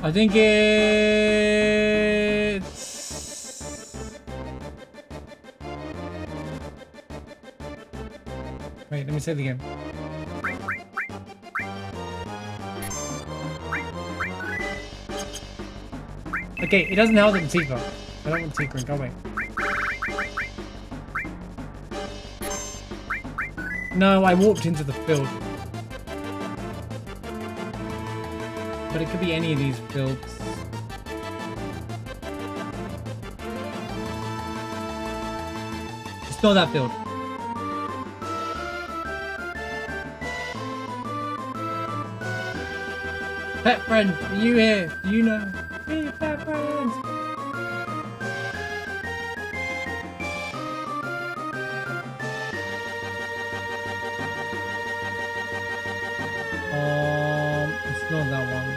I think it's... Wait, let me say it again. Okay, it doesn't help that I'm Tifa. I don't want Tifa, go away. No, I walked into the field. But it could be any of these fields. It's not that field. Pet friend, are you here? Do you know? Hey, pet friends! It's not that one.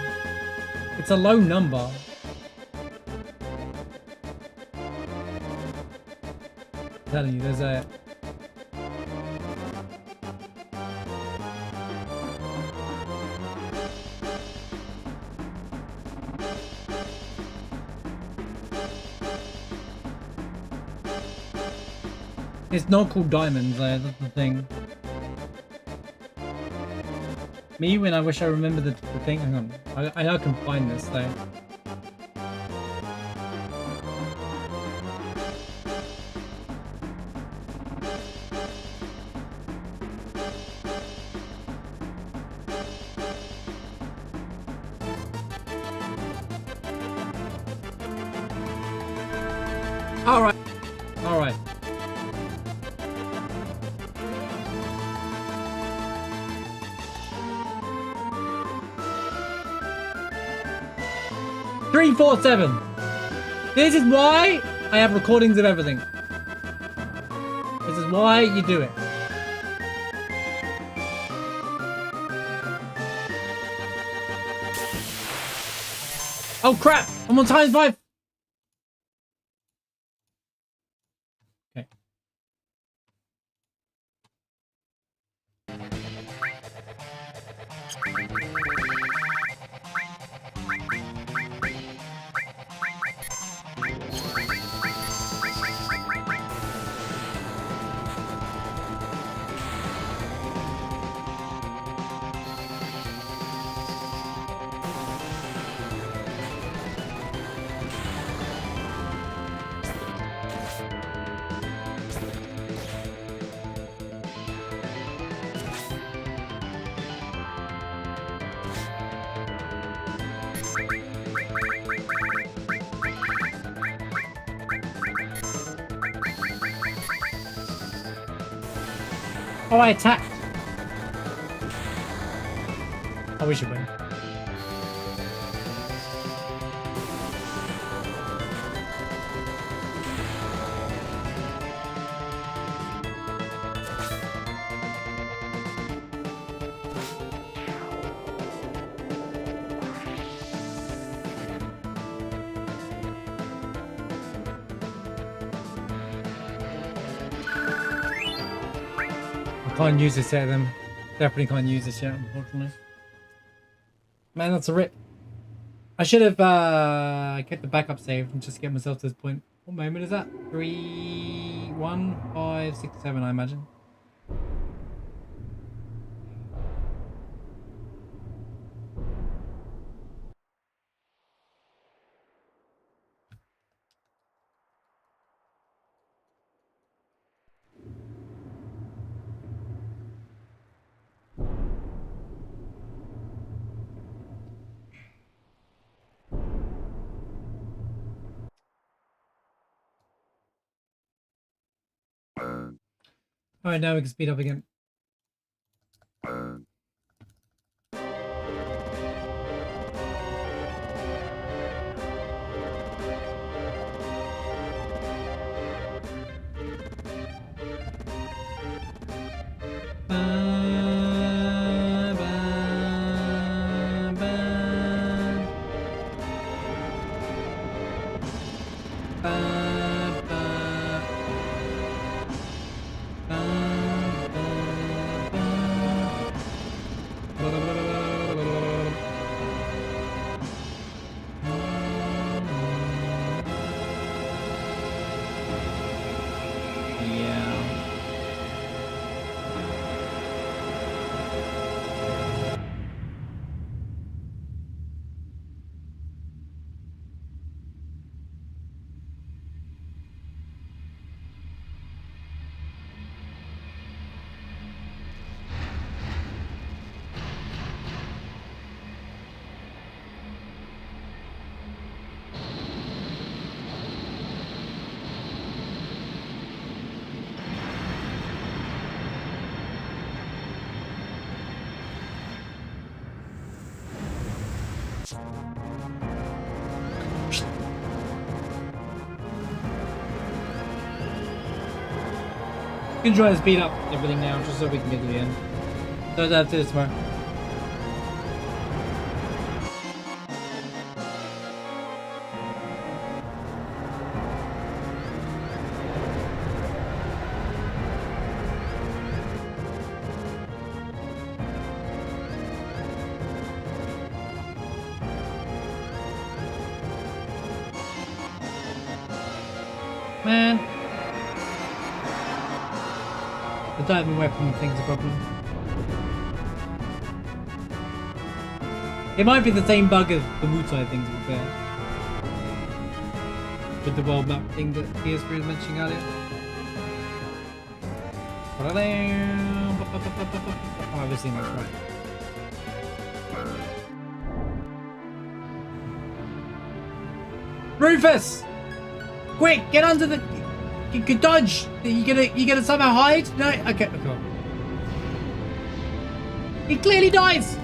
It's a low number. I'm telling you, there's a... It's not called diamonds, that's the thing. Me when I wish I remembered the thing. Hang on. I know I can find this though. Alright. Alright. Three, 4, 7. This is why I have recordings of everything. This is why you do it. Oh crap! I'm on times 5. Okay. Oh, I attacked. Oh, we should win. Can't use this yet, then. Definitely can't use this yet, unfortunately. Man, that's a rip. I should have kept the backup saved and just get myself to this point. What moment is that? 3, 1, 5, 6, 7, I imagine. Alright, now we can speed up again. We can try to speed up everything now just so we can get to the end. So that's it tomorrow. Man. The diving weapon thing's a problem. It might be the same bug as the Mutai thing, to be fair. With the world map thing that PS3 was mentioning earlier. Oh, I've seen that right. Rufus! Quick, get under the... You could dodge. You gonna somehow hide? No. Okay. Okay. He clearly dies.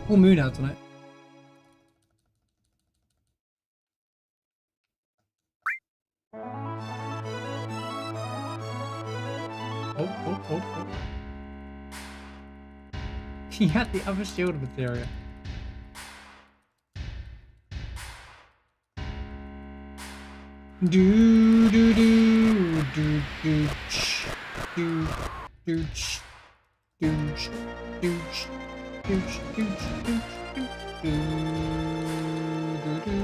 Full moon out tonight. Oh. He had the other shield material. Do do do do do ch do do ch do ch do ch do ch do ch do ch do do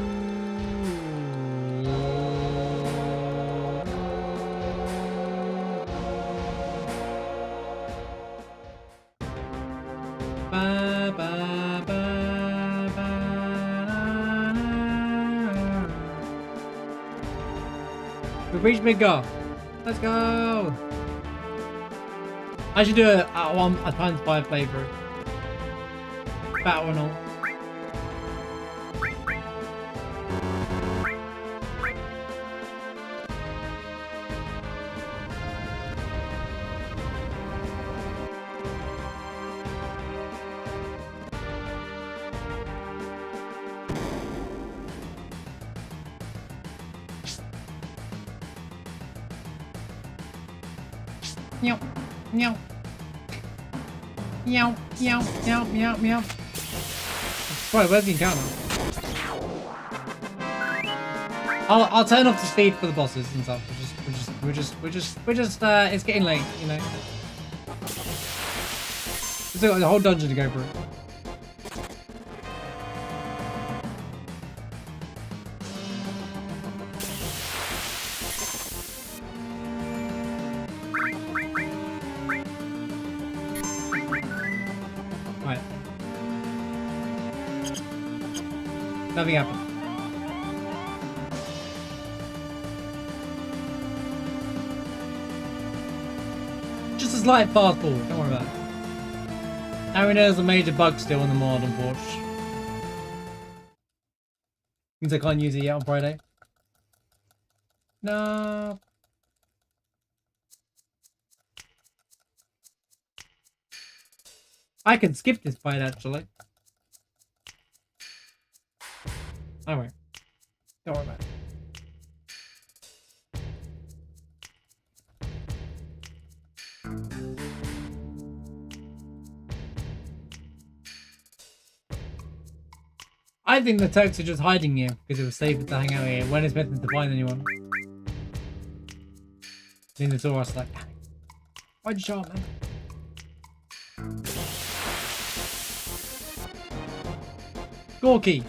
ba ba ba. We've reached mid goal. Let's go. I should do a times 5 playthrough. Battle and all. Meow, meow, meow, meow, meow, meow, meow. Right, where's the encounter? I'll turn off the speed for the bosses and stuff. We're just it's getting late, you know. There's got the whole dungeon to go through. Nothing happened. Just a slight fast forward, don't worry about it. Now we know there's a major bug still in the mod, unfortunately. Means I can't use it yet on Friday. No. I can skip this fight actually. Alright. Don't worry about it. I think the Turks are just hiding here because it was safer to hang out here when it's better to find anyone. Then the Taurus like, why'd you show up, man? Gorky.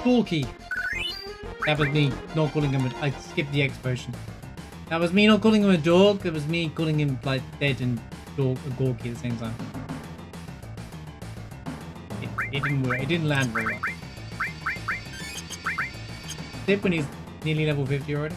Gorky. That was me not calling him I skipped the X potion. That was me not calling him a dog. That was me calling him like dead and Gorky at the same time. It didn't work. It didn't land very well. Tip when he's nearly level 50 already.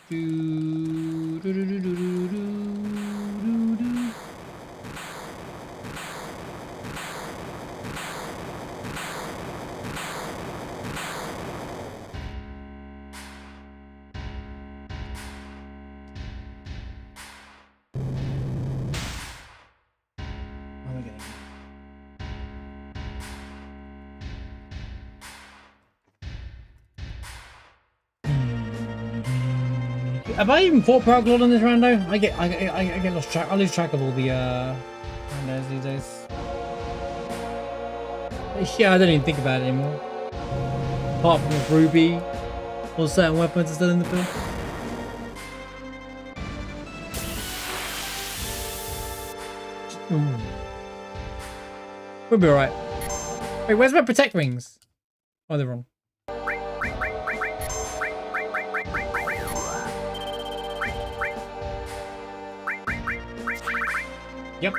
Do, do, do, do, do, do, do, do. Have I even fought Paraglide on this rando? I get lost track. I lose track of all the randos these days. Yeah, I don't even think about it anymore. Apart from if Ruby or certain weapons are still in the field. We'll be alright. Wait, where's my protect rings? Oh, they're wrong. Yep.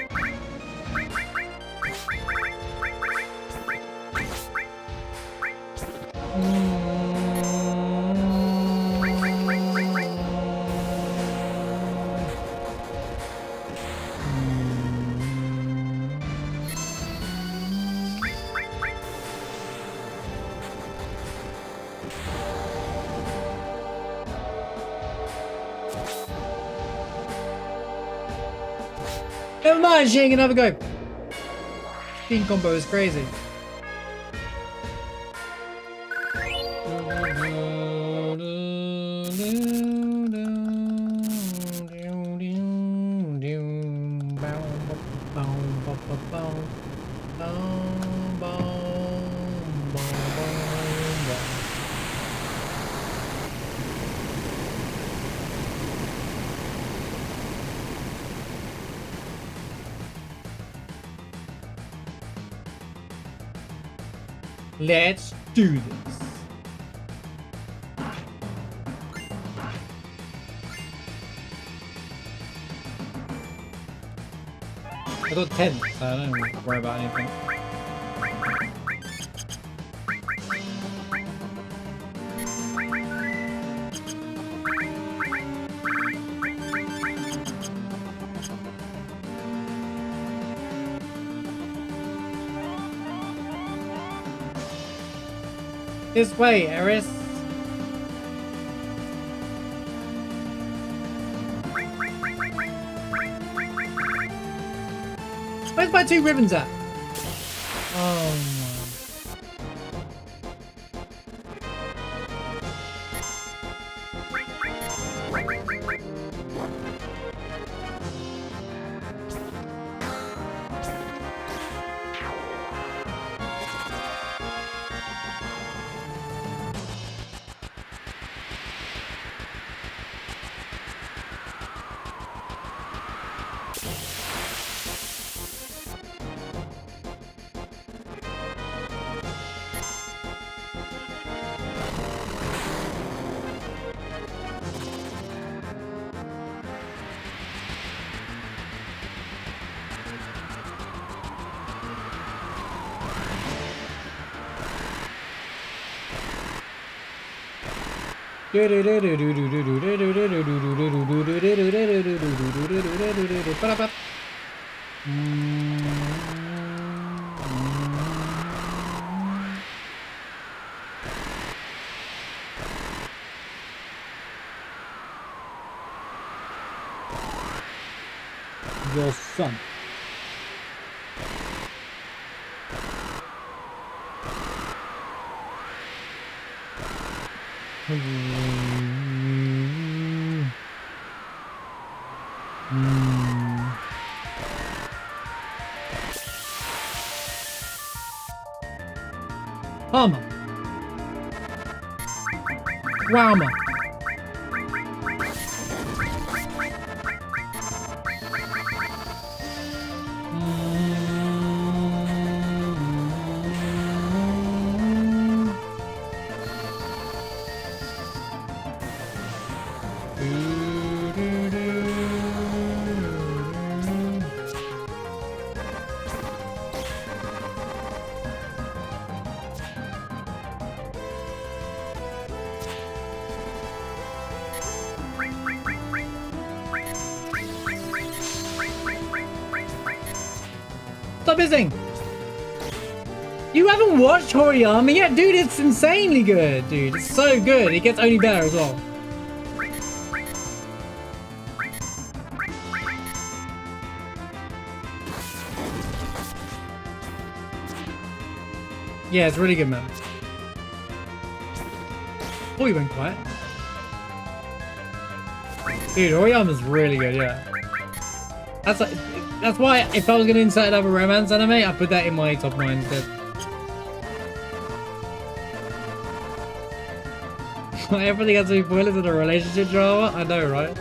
Never mind, she ain't gonna have a go. Team combo is crazy. Let's do this. I got 10, so I don't have to worry about anything. This way, Eris. Where's my 2 ribbons at? Oh no. Your son. Hammer. Whammer. stop missing! You haven't watched Horiyama yet? Dude, it's insanely good, dude. It's so good. It gets only better as well. Yeah, it's really good, man. Oh, you went quiet. Dude, Horiyama's really good, yeah. That's why if I was gonna insert another romance anime, I put that in my top 9 instead. Everything has to be spoilers in a relationship drama? I know, right?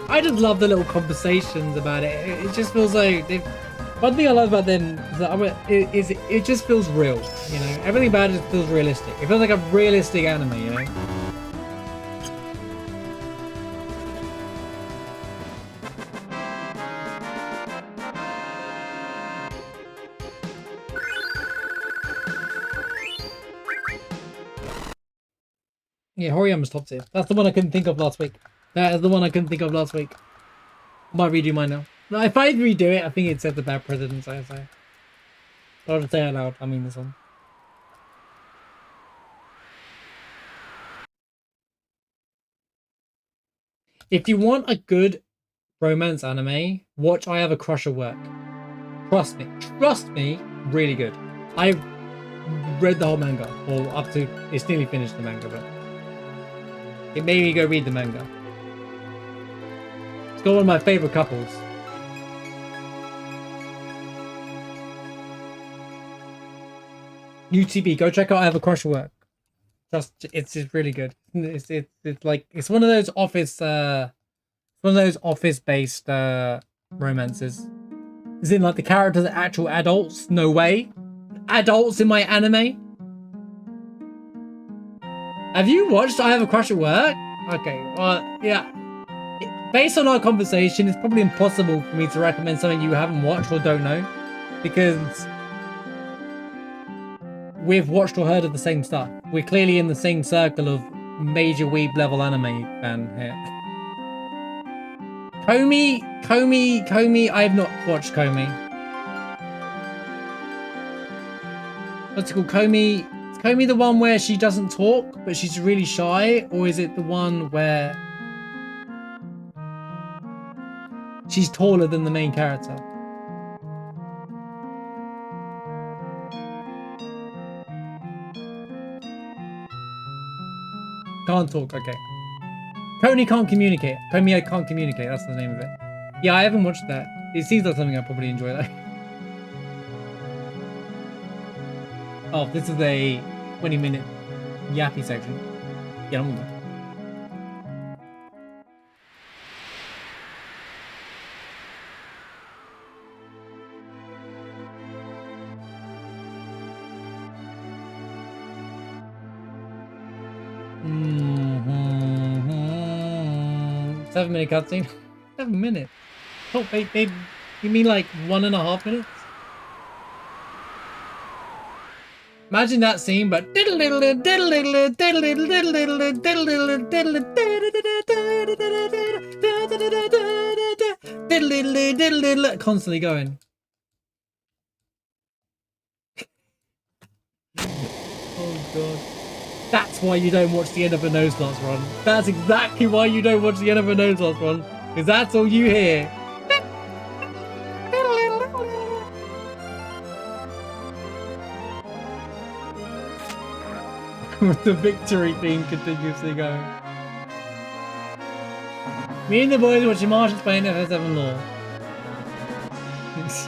I just love the little conversations about it. It just feels like one thing I love about them is that it just feels real, you know? Everything about it just feels realistic. It feels like a realistic anime, you know? Yeah, Horiyama's top tier. That's the one I couldn't think of last week. That is the one I couldn't think of last week. I might redo mine now. No, if I redo it, I think it sets a bad precedence, I say. I'll just say it out loud. I mean this one. If you want a good romance anime, watch I Have a Crush at Work. Trust me, really good. I've read the whole manga, or up to, it's nearly finished the manga, but it made me go read the manga. It's got one of my favorite couples. UTB, go check out I Have a Crush at Work. It's just really good. It's like it's one of those office based romances. Is in like the characters are actual adults? No way. Adults in my anime? Have you watched I Have a Crush at Work? Okay, well, yeah. Based on our conversation, it's probably impossible for me to recommend something you haven't watched or don't know, because we've watched or heard of the same stuff. We're clearly in the same circle of major weeb level anime fan here. Komi, I have not watched Komi. What's it called? Komi? Is Komi the one where she doesn't talk, but she's really shy? Or is it the one where she's taller than the main character? Can't talk, okay. Komi can't communicate. Komi I can't communicate, that's the name of it. Yeah, I haven't watched that. It seems like something I'd probably enjoy though. Oh, this is a 20-minute yappy section. Yeah, I'm on that. 7-minute cutscene. 7 minutes. Oh, babe, you mean like 1.5 minutes? Imagine that scene, but constantly going. Oh god. That's why you don't watch the end of a nose lots run. That's exactly why you don't watch the end of a nose lots run. Because that's all you hear. With the victory theme continuously going. Me and the boys watching Martians playing FF7 lore.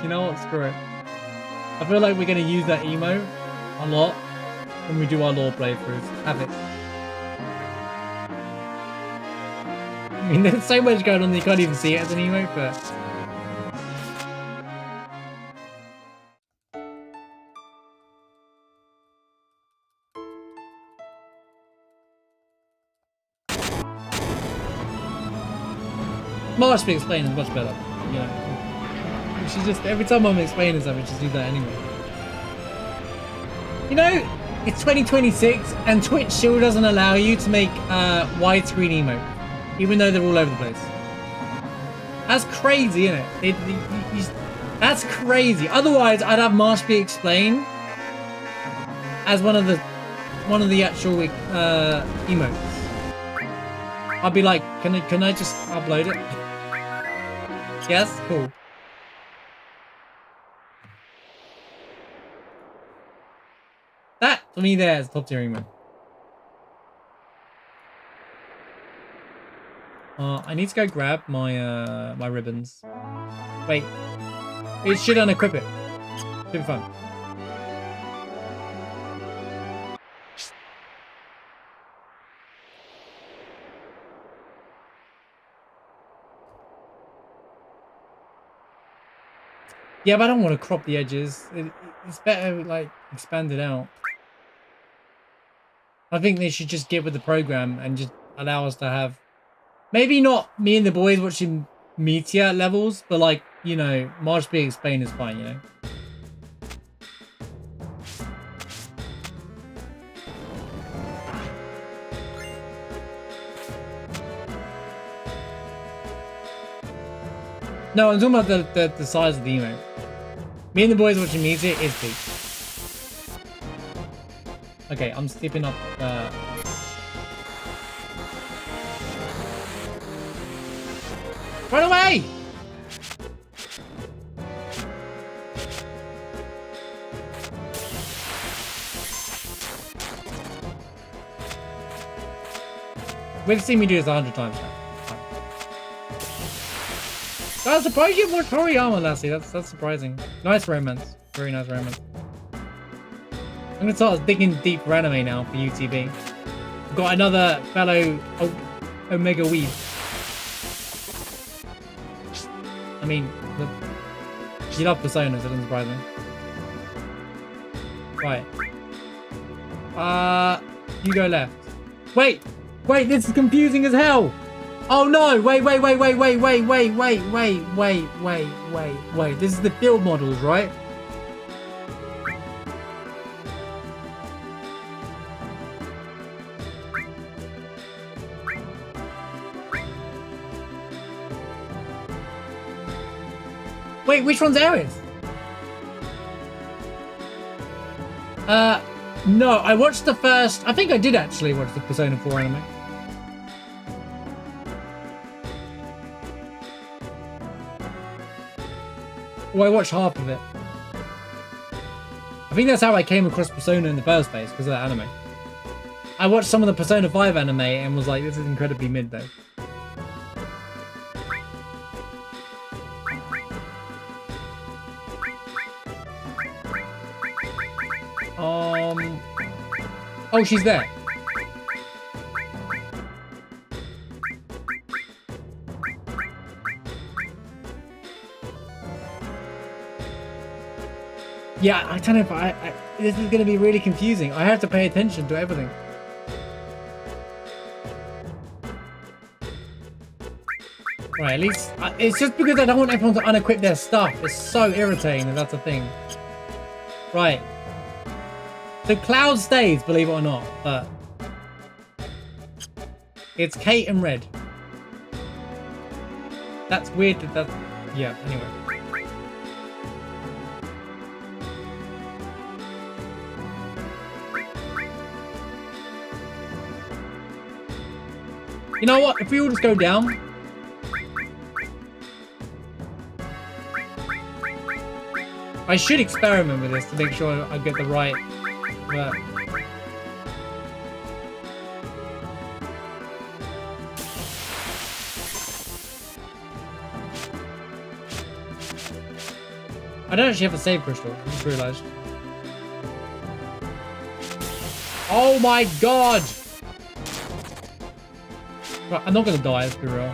You know what? Screw it. I feel like we're going to use that emo a lot when we do our lore playthroughs. Have it. I mean, there's so much going on that you can't even see it as an emo, but... Marsh explaining is much better, you know. She's just, every time I'm explaining something, she's do that anyway. You know, it's 2026 and Twitch still doesn't allow you to make widescreen emotes, even though they're all over the place. That's crazy, isn't it? That's crazy. Otherwise, I'd have Marsh be explained as one of the actual emotes. I'd be like, can I just upload it? Yes, cool. That for me there is top tier emote. I need to go grab my my ribbons. Wait, it should unequip it. Should be fun. Yeah, but I don't want to crop the edges. It's better like expand it out. I think they should just get with the program and just allow us to have. Maybe not me and the boys watching Meteor levels, but like, you know, March being explained is fine, you know? No, I'm talking about the size of the emote. Me and the boys watching Meteor is big. Okay, I'm stepping up. Run away! We've seen me do this 100 times now. I'm surprised you have more Toriyama, Lassie. That's surprising. Nice romance. Very nice romance. I'm gonna start digging deep for anime now for UTB. I've got another fellow Omega Weeb. I mean, you love Persona, so it doesn't surprise me. Right. You go left. Wait, this is confusing as hell. Oh no, wait. This is the build models, right? Wait, which one's Aerith? No, I watched the first... I think I did actually watch the Persona 4 anime. Well, I watched half of it. I think that's how I came across Persona in the first place, because of that anime. I watched some of the Persona 5 anime and was like, this is incredibly mid though. Oh, she's there. Yeah, I don't know if this is going to be really confusing. I have to pay attention to everything. Right, at least it's just because I don't want everyone to unequip their stuff. It's so irritating that that's a thing. Right. The Cloud stays, believe it or not, but it's Kate and Red. That's weird that that's... Yeah, anyway. You know what? If we all just go down... I should experiment with this to make sure I get the right... I don't actually have a save crystal, I just realised. Oh my god! Right, I'm not gonna die, let's be real.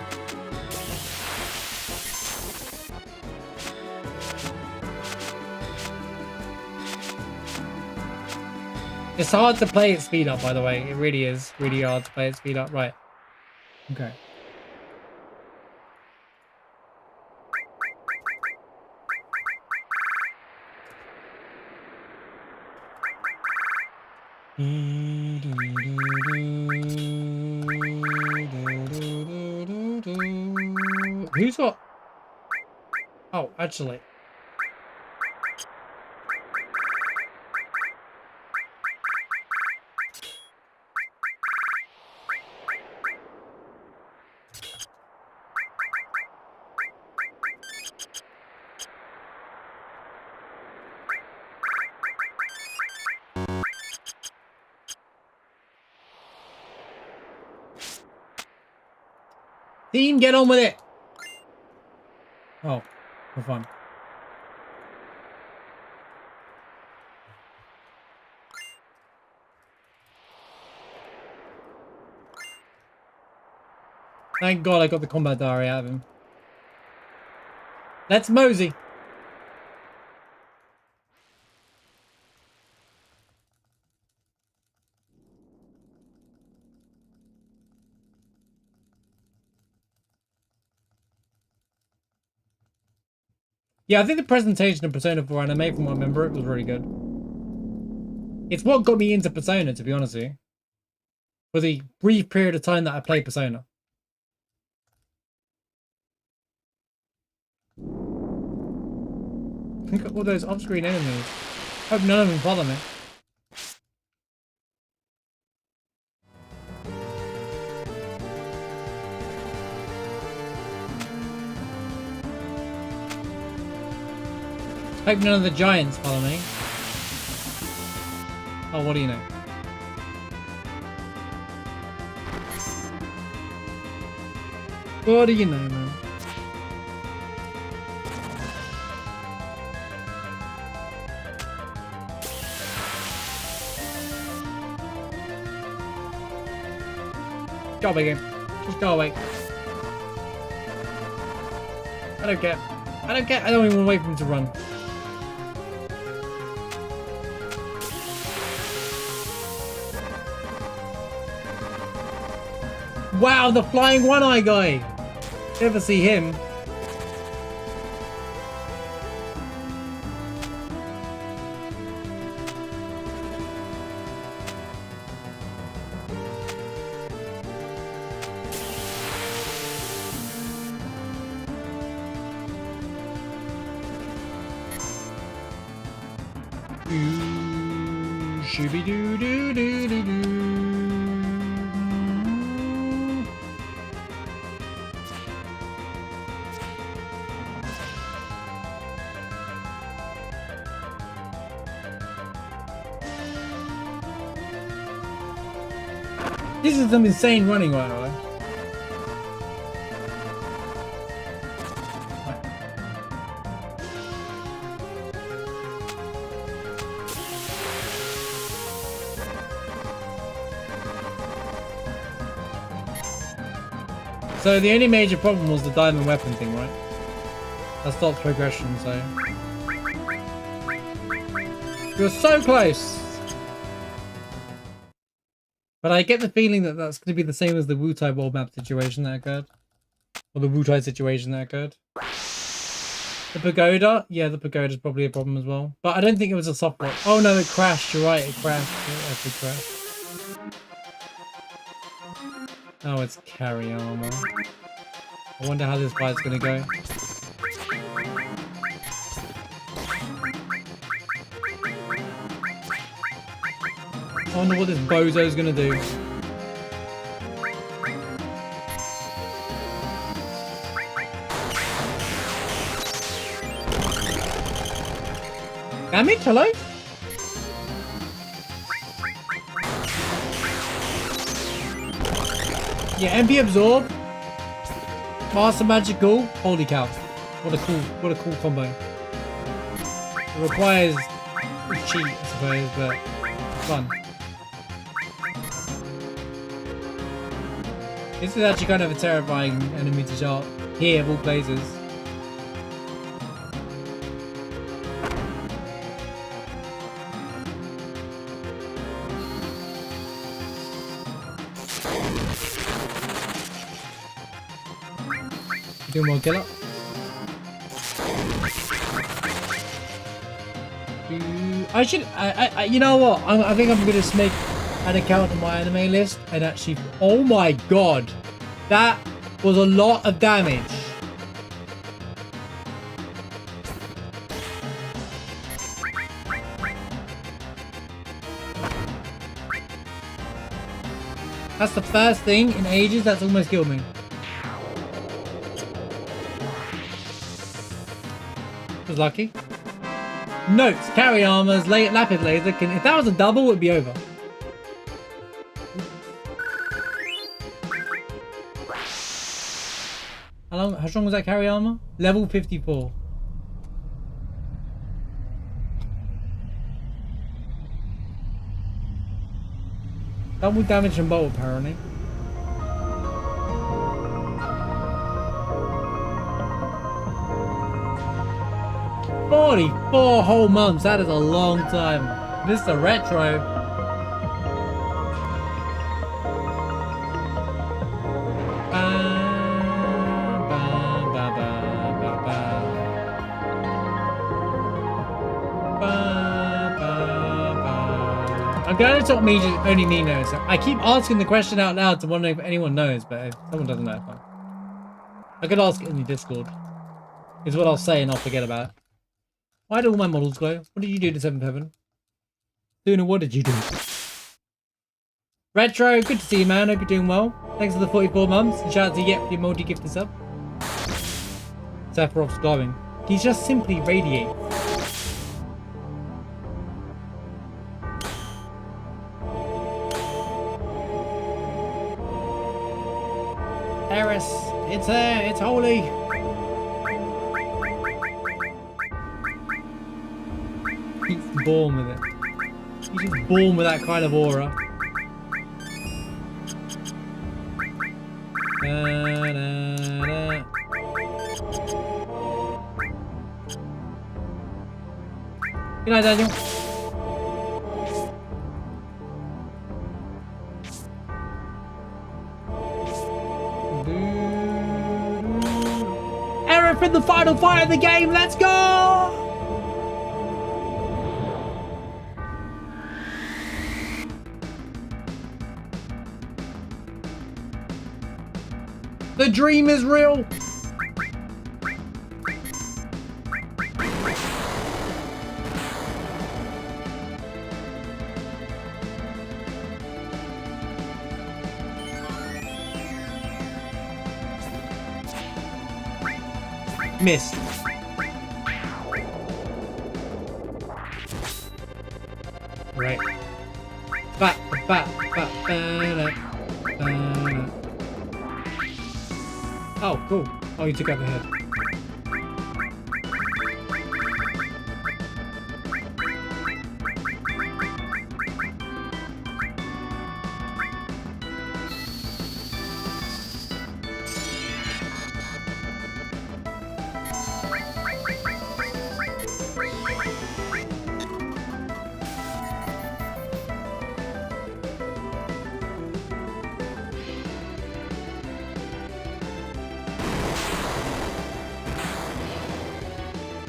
It's hard to play at speed up, by the way. It really is really hard to play at speed up. Right. Okay. Who's got... Oh, actually. Team, get on with it. Oh, for fun. Thank God I got the combat diary out of him. Let's mosey. Yeah, I think the presentation of Persona 4 anime, from what I remember, it was really good. It's what got me into Persona, to be honest with you. For the brief period of time that I played Persona. Look at all those off-screen enemies. Hope none of them follow me. Hope none of the giants follow me. Oh, what do you know? What do you know, man? Go away, game. Just go away. I don't care. I don't care. I don't even wait for him to run. Wow, the flying one-eye guy! Never see him. Shooby-doo-doo-doo-doo-doo. This is some insane running right now. So the only major problem was the diamond weapon thing, right? That stops progression, so... You're so close! But I get the feeling that that's going to be the same as the Wutai world map situation that occurred. Or the Wutai situation that occurred. The pagoda? Yeah, the pagoda's probably a problem as well. But I don't think it was a soft block. Oh no, it crashed. You're right, it crashed. It actually crashed. Oh, it's carry armor. I wonder how this fight's going to go. I wonder what this bozo's gonna do. Damage? Hello? Yeah, MP absorb. Master magical. Holy cow! What a cool combo. It requires a cheat, I suppose, but fun. This is actually kind of a terrifying enemy to shot here of all places. Do more kill up. You know what? I think I'm gonna make an account on my anime list and actually, oh my god, that was a lot of damage. That's the first thing in ages that's almost killed me. Was lucky. Notes, carry armors, lapid laser can. If that was a double, it'd be over. How strong was that carry armor? Level 54. Double damage and bolt apparently. "44 whole months, that is a long time. Mr. Retro. I'm glad it's not me, just only me knows. I keep asking the question out loud to wonder if anyone knows, but if someone doesn't know, it's fine. I could ask it in the Discord. Is what I'll say and I'll forget about it. Why do all my models glow? What did you do to 7th Heaven? Luna, what did you do? Retro, good to see you, man. Hope you're doing well. Thanks for the 44 months. And shout out to Yep for the emoji gift sub. Sephiroth's glowing. He's just simply radiate. Eris, it's there, it's holy. He's born with it. He's just born with that kind of aura. Good night, Daniel. Aerith in the final fight of the game, let's go! The dream is real! Missed. Right. Oh, cool. Oh, you took out the head.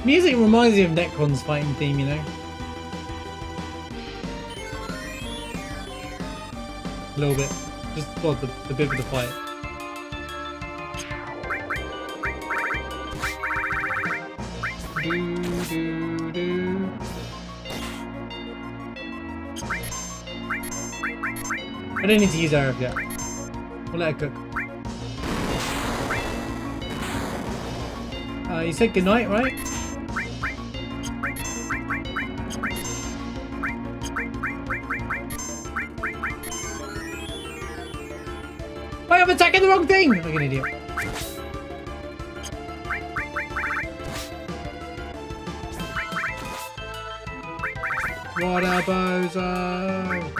Music reminds me of Necron's fighting theme, you know? A little bit. Just well, the bit of the fight. I don't need to use Arab yet. We'll let it cook. You said goodnight, right? Wait, I'm attacking the wrong thing! Like an idiot. What a bozo!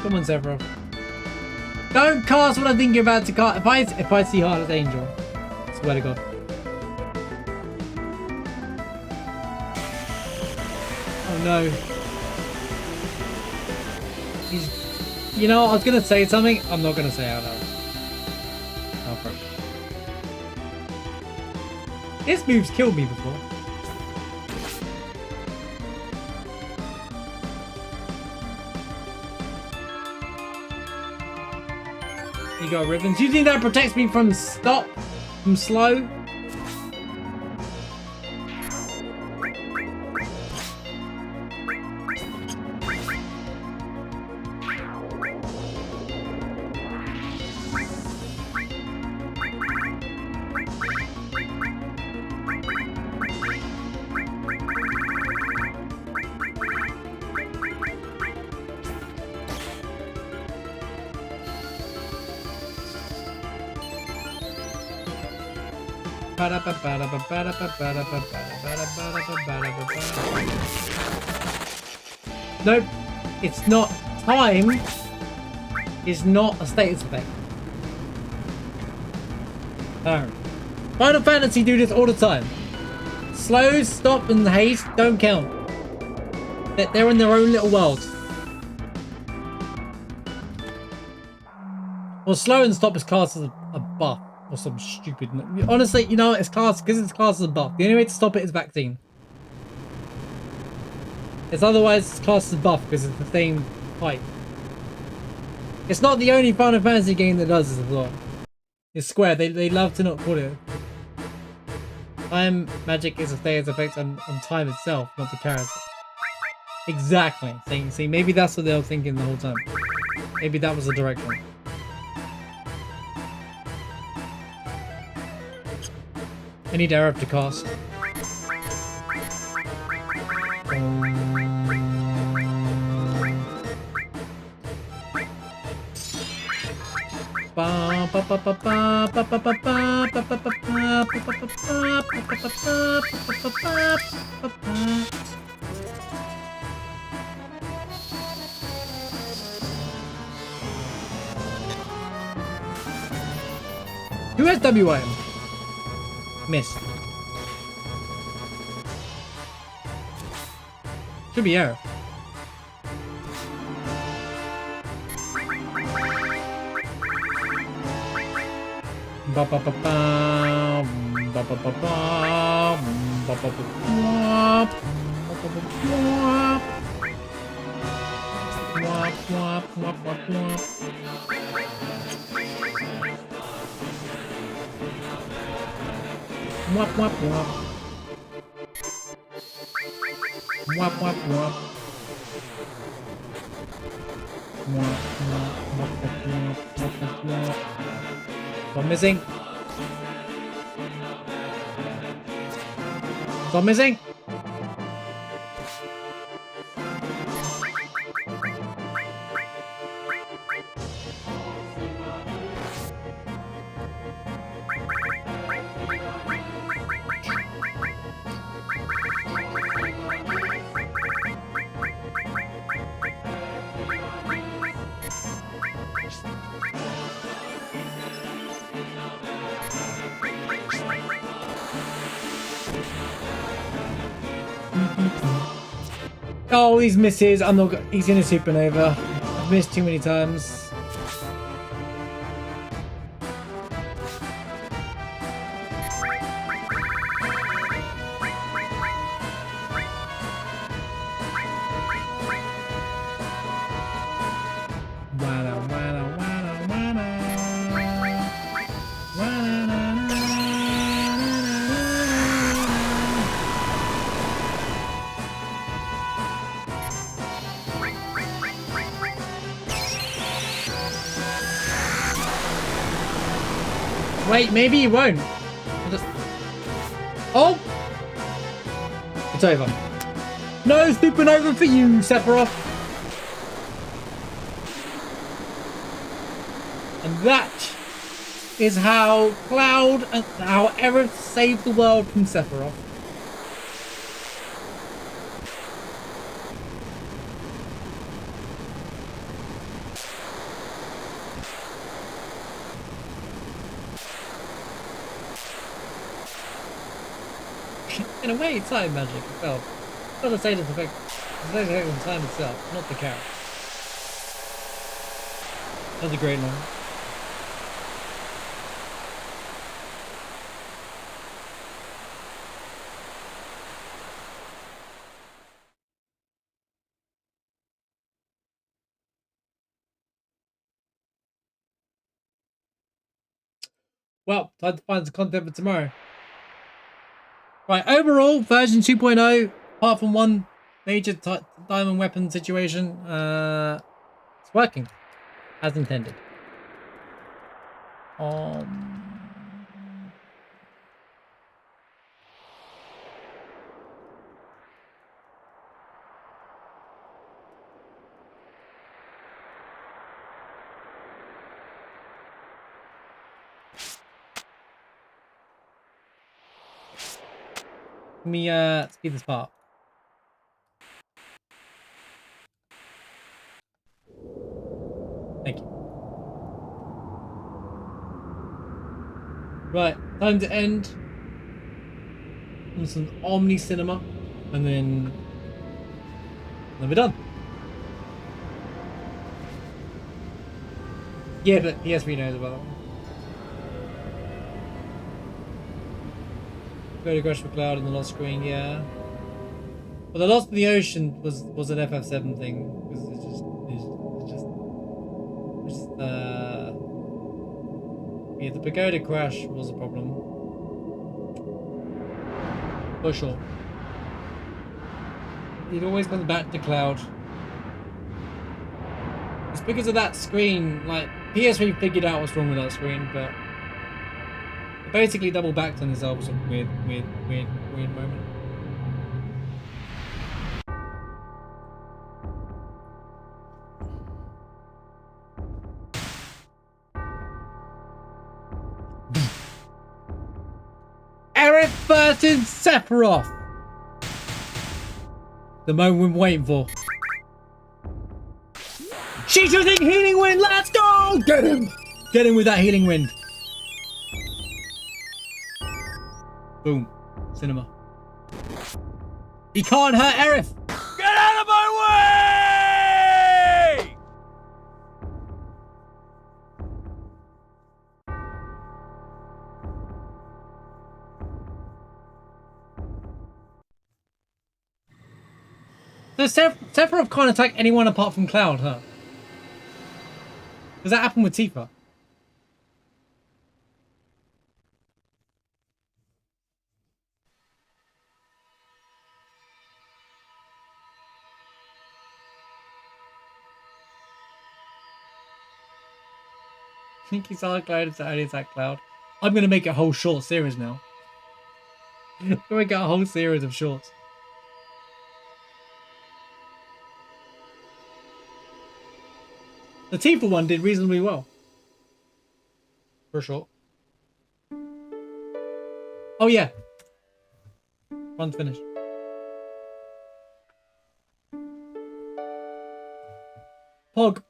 Come on, Sephiroth. Don't cast what I think you're about to cast. If I see Heartless Angel, I swear to God. Oh no. You know, I was gonna say something. I'm not gonna say it out loud. This move's killed me before. You got ribbons. You think that protects me from stop? From slow? Nope, it's not. Time is not a status effect. Final Fantasy do this all the time. Slow, stop, and haste don't count. They're in their own little world. Well, slow and stop is classed as a buff. Or some stupid... Honestly, you know, it's classed... Because it's classed as a buff. The only way to stop it is vaccine. It's otherwise classed as a buff because it's the same type. It's not the only Final Fantasy game that does this as well. It's Square. They love to not call it. Time magic is a status effect on time itself, not the character. Exactly. See, maybe that's what they were thinking the whole time. Maybe that was the direction. I need Arab to cast. Who has WIM? Missed. Should be air. Ba ba ba ba ba ba ba ba ba ba ba. Wop wop wop. Wop wop wop. Wop wop wop wop wop wop. Stop missing. Stop missing. Oh, these misses. I'm not. He's in a supernova. I've missed too many times. Wait, maybe he won't. Oh! It's over. No supernova for you, Sephiroth. And that is how Cloud and how Aerith saved the world from Sephiroth. In a way, it's time magic itself. Not the status effect. The status effect on time itself, not the character. That's a great one. Well, time to find some content for tomorrow. Right, overall, version 2.0, apart from one major diamond weapon situation, it's working as intended. Let me speed this part. Thank you. Right, time to end on some Omni Cinema, and then we're done. Yeah, but PS3 knows about that one. Go to Crash for Cloud and the Lost Screen, yeah. Well, the Lost in the Ocean was an FF7 thing, because it's just yeah, the Pagoda Crash was a problem. For sure. It always comes back to Cloud. It's because of that screen, like, PS3 figured out what's wrong with that screen, but it basically double backed on itself. Was a weird moment. Eric versus Sephiroth. The moment we've been waiting for. She's using Healing Wind. Let's go! Get him! Get him with that Healing Wind. Boom. Cinema. He can't hurt Aerith. Get out of my way! So Sephiroth can't attack anyone apart from Cloud, huh? Does that happen with Tifa? Pinky Star Cloud is only attack Cloud. I'm gonna make a whole short series now. I'm gonna make a whole series of shorts. The Tifa one did reasonably well. For sure. Oh yeah. Run's finished. Pog.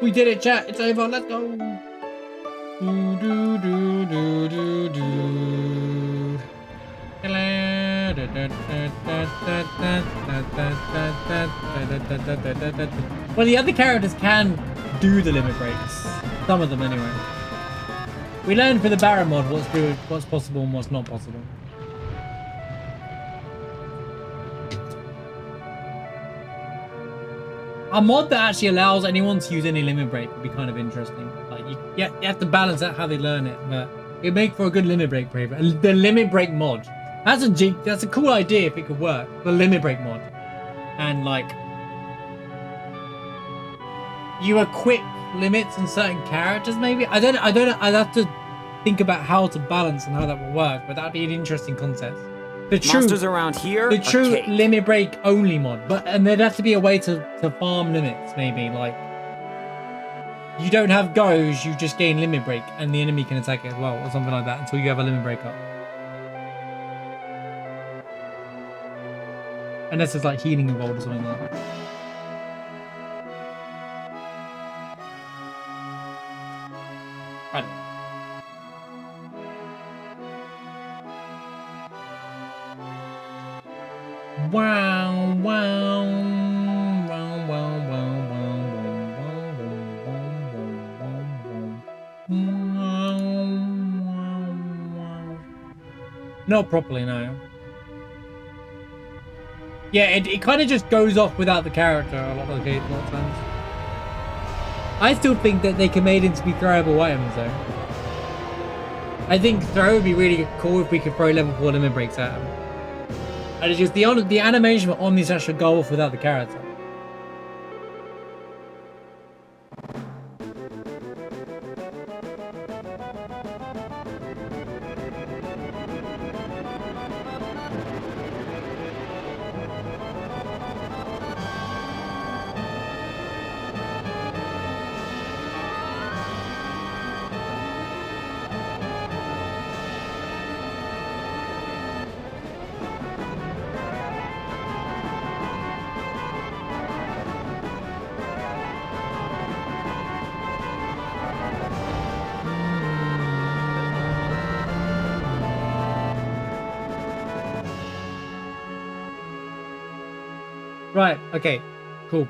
We did it, chat. It's over. Let's go. Do, do, do, do, do, do. Well, the other characters can do the limit breaks. Some of them, anyway. We learned for the Baron mod what's possible and what's not possible. A mod that actually allows anyone to use any limit break would be kind of interesting. Like you have to balance out how they learn it, but it'd make for a good limit break paper. The limit break mod. That's a cool idea if it could work. The limit break mod, and like you equip limits on certain characters. Maybe I don't know. I'd have to think about how to balance and how that would work. But that'd be an interesting concept. Monsters around here. The true limit break only mod, and there'd have to be a way to farm limits. Maybe like you don't have goes, you just gain limit break, and the enemy can attack it as well, or something like that until you have a limit break up. Unless there's like healing involved or something like that. Right. Wow, wow, wow, wow, wow. Not properly, no. Yeah, it kind of just goes off without the character a lot of times. I still think that they can made into be throwable items though. I think throw would be really cool if we could throw level 4 limit breaks at him. And it's just the animation for Omni's actual go off without the character. Right, okay, cool.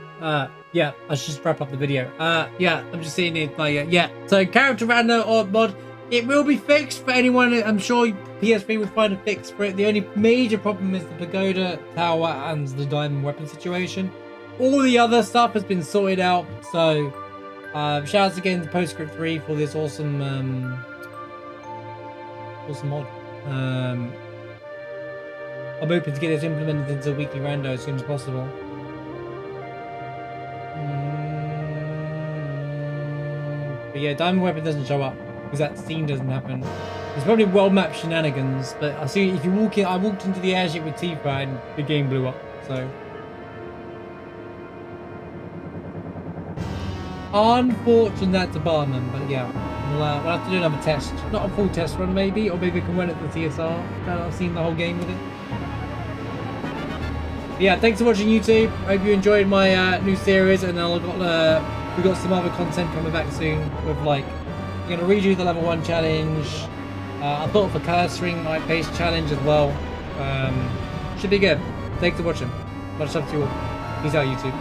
Yeah, I should just wrap up the video. Yeah, I'm just seeing it like, yeah. So character random or mod, it will be fixed for anyone. I'm sure PS3 will find a fix for it. The only major problem is the pagoda tower and the diamond weapon situation. All the other stuff has been sorted out. So, shout outs again to Postscript 3 for this awesome, awesome mod. I'm hoping to get this implemented into weekly rando as soon as possible. But yeah, diamond weapon doesn't show up because that scene doesn't happen. It's probably world map shenanigans, but I see if you walk in, I walked into the airship with Tifa and the game blew up. So unfortunate department, but yeah, we'll have to do another test. Not a full test run maybe, or maybe we can run it to TSR. I've seen the whole game with it. But yeah, thanks for watching YouTube. I hope you enjoyed my new series, and we've got some other content coming back soon with like, we're gonna redo the level 1 challenge. I thought for cursoring my pace challenge as well. Should be good. Thanks for watching. Much love to you all. Peace out, YouTube.